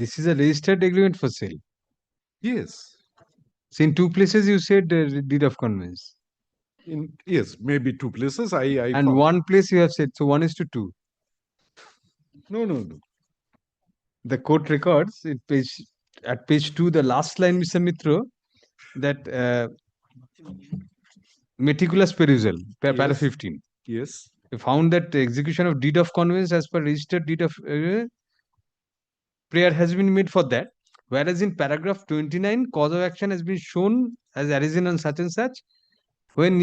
This is a registered agreement for sale. Yes. So in two places you said deed of conveyance. Yes, maybe two places. And found. one place you have said, so 1:2. No. The court records at page 2, the last line, Mr. Mitra, that meticulous perusal, para Yes. 15. Yes. We found that the execution of deed of conveyance as per registered deed of prayer has been made for that. Whereas in paragraph 29, cause of action has been shown as arisen on such and such. When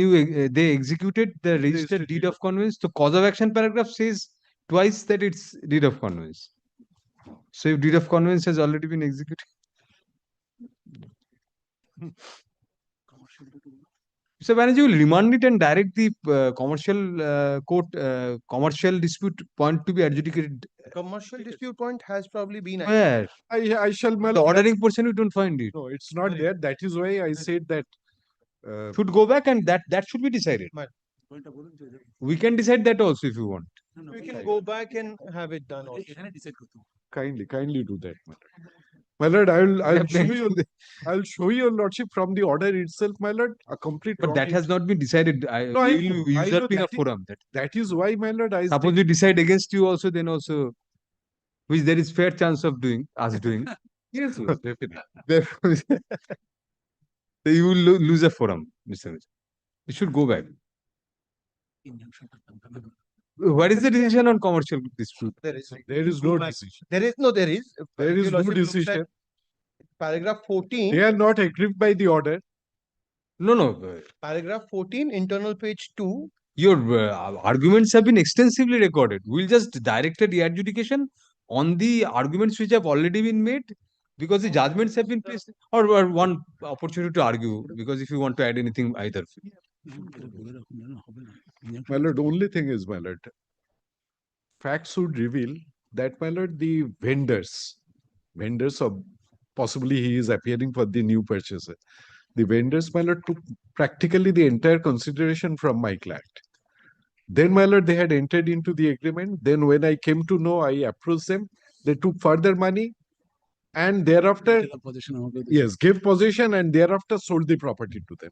they executed the registered deed of conveyance, the cause of action paragraph says twice that it's deed of conveyance. So if deed of conveyance has already been executed. Mr. Banerjee will remand it and direct the commercial court commercial dispute point to be adjudicated. Commercial dispute point has probably been. Where? I shall. The ordering portion we don't find it. No, it's not there. That is why I said that. Should go back and that should be decided. We can decide that also if you want. We can go back and have it done also. Kindly do that, my lord. My lord, I'll show your lordship from the order itself, my lord, a complete. But that has not been decided. No, Usurping a forum. That is why, my lord, I suppose we decide against you also, then also, which there is fair chance of us doing. Yes, definitely. Therefore, you will lose a forum, Mr. It should go back. What is the decision on commercial dispute? There is no decision. There is. There is Your no lordship looks at decision. Paragraph 14. They are not aggrieved by the order. No. Paragraph 14, internal page 2. Your arguments have been extensively recorded. We'll just directed the adjudication on the arguments which have already been made, because the judgments have been placed, or one opportunity to argue, because if you want to add anything either. My lord, only thing is, my lord, facts would reveal that, my lord, the vendors of, possibly he is appearing for the new purchaser. The vendors, my lord, took practically the entire consideration from my client. Then, my lord, they had entered into the agreement. Then when I came to know, I approached them. They took further money, and thereafter, yes, gave possession, and thereafter sold the property to them.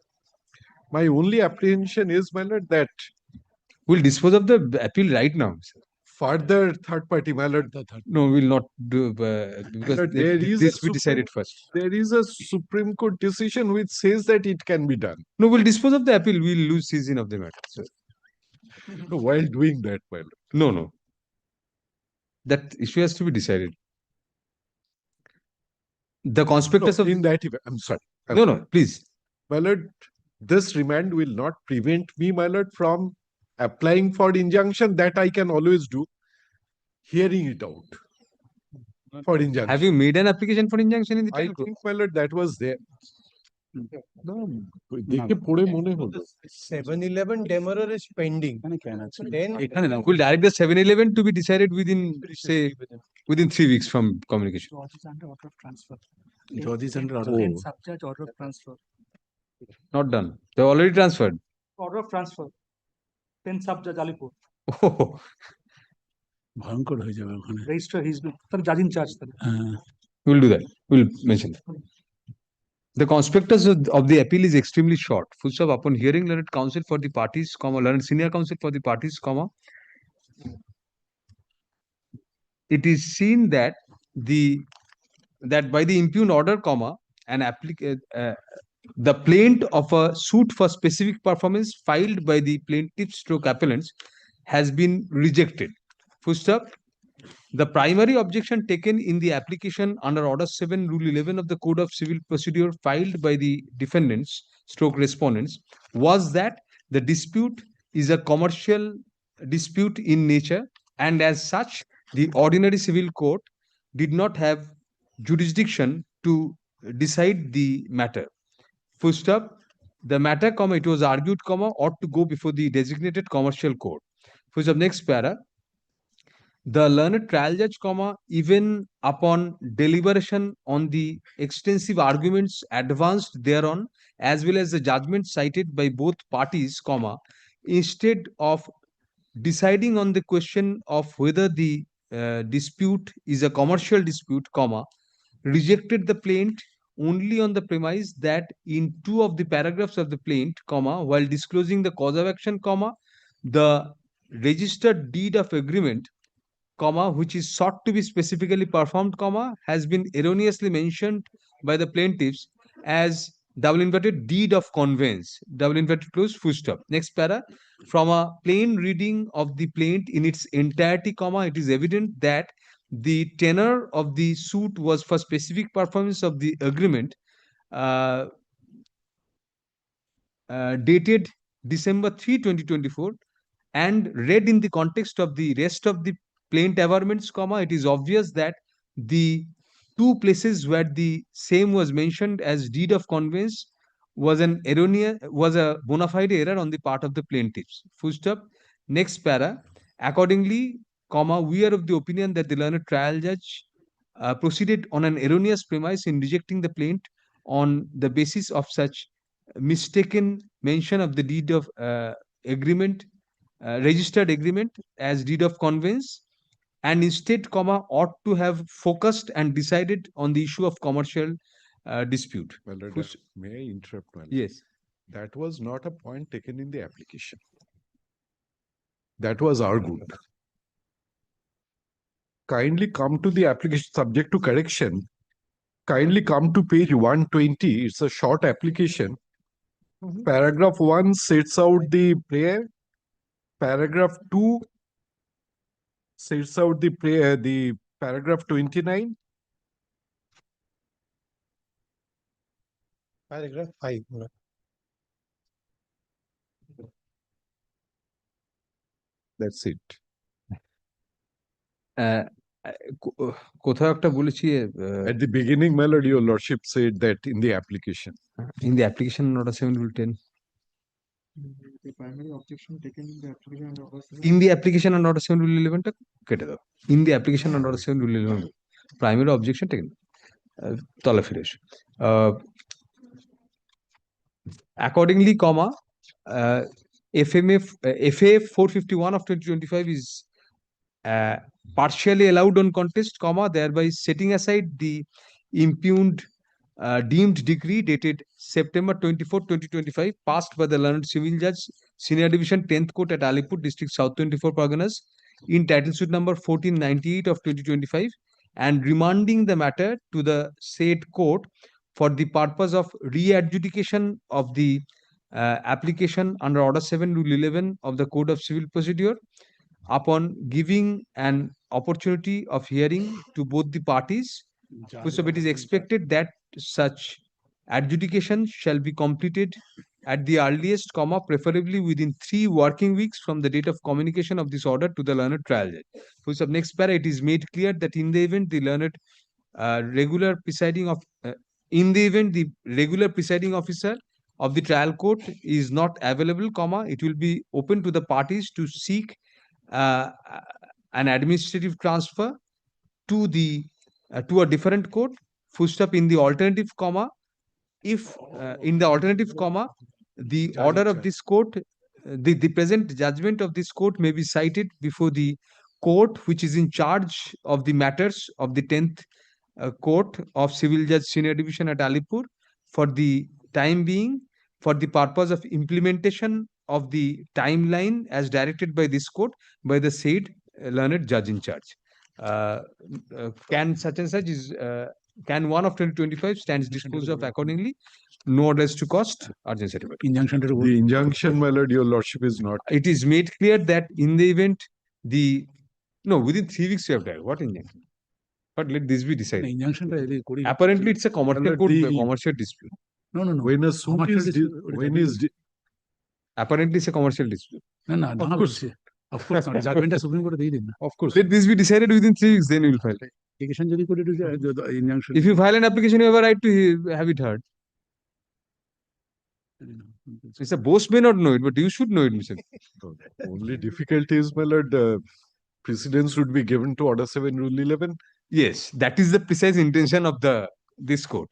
My only apprehension is, my lord, that we'll dispose of the appeal right now, sir. Further third party, my lord. No, we'll not do, because Lord, this we decided first. There is a Supreme Court decision which says that it can be done. No, we'll dispose of the appeal. We'll lose season of the matter, sir. No, while doing that, my lord. No. That issue has to be decided. The conspectus of in that event, I'm sorry. No, please. My lord, this remand will not prevent me, my lord, from applying for injunction. That I can always do. Hearing it out for injunction. Have you made an application for injunction in the I think, my lord, that was there. No, 7-11 demurrer is pending. Then we'll direct the 7-11 to be decided within, say, within 3 weeks from communication. George is under order of transfer. George is under order. Then sub-judge order of transfer. Not done. They've already transferred. Order of transfer. Then sub-judge Alipur. Oh. Registrar, he's the judge in charge. We'll do that. We'll mention that. The conspectus of the appeal is extremely short. Full stop. Upon hearing learned counsel for the parties, learned senior counsel for the parties, it is seen that by the impugned order, the plaint of a suit for specific performance filed by the plaintiff/appellants has been rejected. Full stop. The primary objection taken in the application under Order 7, Rule 11 of the Code of Civil Procedure filed by the defendants/respondents was that the dispute is a commercial dispute in nature, and as such, the ordinary civil court did not have jurisdiction to decide the matter. Full stop. The matter, it was argued, ought to go before the designated commercial court. Full stop. Next para. The learned trial judge, even upon deliberation on the extensive arguments advanced thereon, as well as the judgment cited by both parties, instead of deciding on the question of whether the dispute is a commercial dispute, rejected the plaint only on the premise that in 2 of the paragraphs of the plaint, while disclosing the cause of action, the registered deed of agreement, which is sought to be specifically performed, has been erroneously mentioned by the plaintiffs as deed of conveyance, close, full stop. Next para. From a plain reading of the plaint in its entirety, it is evident that the tenor of the suit was for specific performance of the agreement dated December 3, 2024, and read in the context of the rest of the plaint averments, it is obvious that the 2 places where the same was mentioned as deed of conveyance was a bona fide error on the part of the plaintiffs. Full stop. Next para. Accordingly, we are of the opinion that the learned trial judge proceeded on an erroneous premise in rejecting the plaint on the basis of such mistaken mention of the deed of agreement, registered agreement as deed of conveyance, and instead, ought to have focused and decided on the issue of commercial dispute. Well, may I interrupt? Yes. That was not a point taken in the application. That was argued. Kindly come to the application subject to correction. Kindly come to page 120. It's a short application. Paragraph 1 sets out the prayer. Paragraph 2 sets out the prayer, the paragraph 29. Paragraph 5. That's it. কোথাও একটা বলেছি At the beginning, my lord, your lordship said that in the application. in the application order 7 rule 10. The primary objection taken in the application and order 7. In the application and order 7 rule 11 টা কেটে দাও। In the application and order 7 rule 11 primary objection taken. তলা ফিরে এসো। Accordingly, comma, FA 451 of 2025 is partially allowed on contest, comma, thereby setting aside the impugned deemed decree dated September 24, 2025, passed by the learned civil judge, Senior Division 10th Court at Alipur District, South 24 Parganas, in title suit number 1498 of 2025, and remanding the matter to the said court for the purpose of re-adjudication of the application under Order 7 Rule 11 of the Code of Civil Procedure, upon giving an opportunity of hearing to both the parties. So it is expected that such adjudication shall be completed at the earliest, comma, preferably within 3 working weeks from the date of communication of this order to the learned trial judge. So next para, it is made clear that in the event the learned regular presiding officer of the trial court is not available, comma, it will be open to the parties to seek an administrative transfer to the to a different court, full stop, in the alternative, comma, if in the alternative, comma, the order of this court, the present judgment of this court may be cited before the court which is in charge of the matters of the 10th Court of Civil Judge Senior Division at Alipur for the time being, for the purpose of implementation of the timeline as directed by this court by the said learned judge in charge. Can such and such is can 1 of 2025 stands disposed of accordingly, no orders to cost, urgent settlement. Injunction, the injunction, my lord, your lordship, is not. It is made clear that in the event within 3 weeks you have died. What injunction? But let this be decided. Apparently, it's a commercial dispute. No. When a suit is apparently it's a commercial dispute. No. Of course not. Judgment is Supreme Court দিয়ে দিন না। Of course. Let this be decided within 3 weeks, then you will file. Application যদি করে injunction. If you file an application, you have a right to have it heard. It's a boss may not know it, but you should know it, Mr. Only difficulty is, my lord, precedence would be given to Order 7 Rule 11. Yes, that is the precise intention of this court.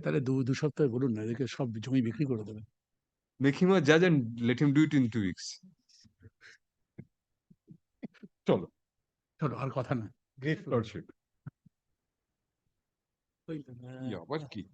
তাহলে 2 সপ্তাহে বলুন না, এদিকে সব জমি বিক্রি করে দেবেন। Make him a judge and let him do it in 2 weeks. চলো আর কথা না। Great lordship. Yeah, what key?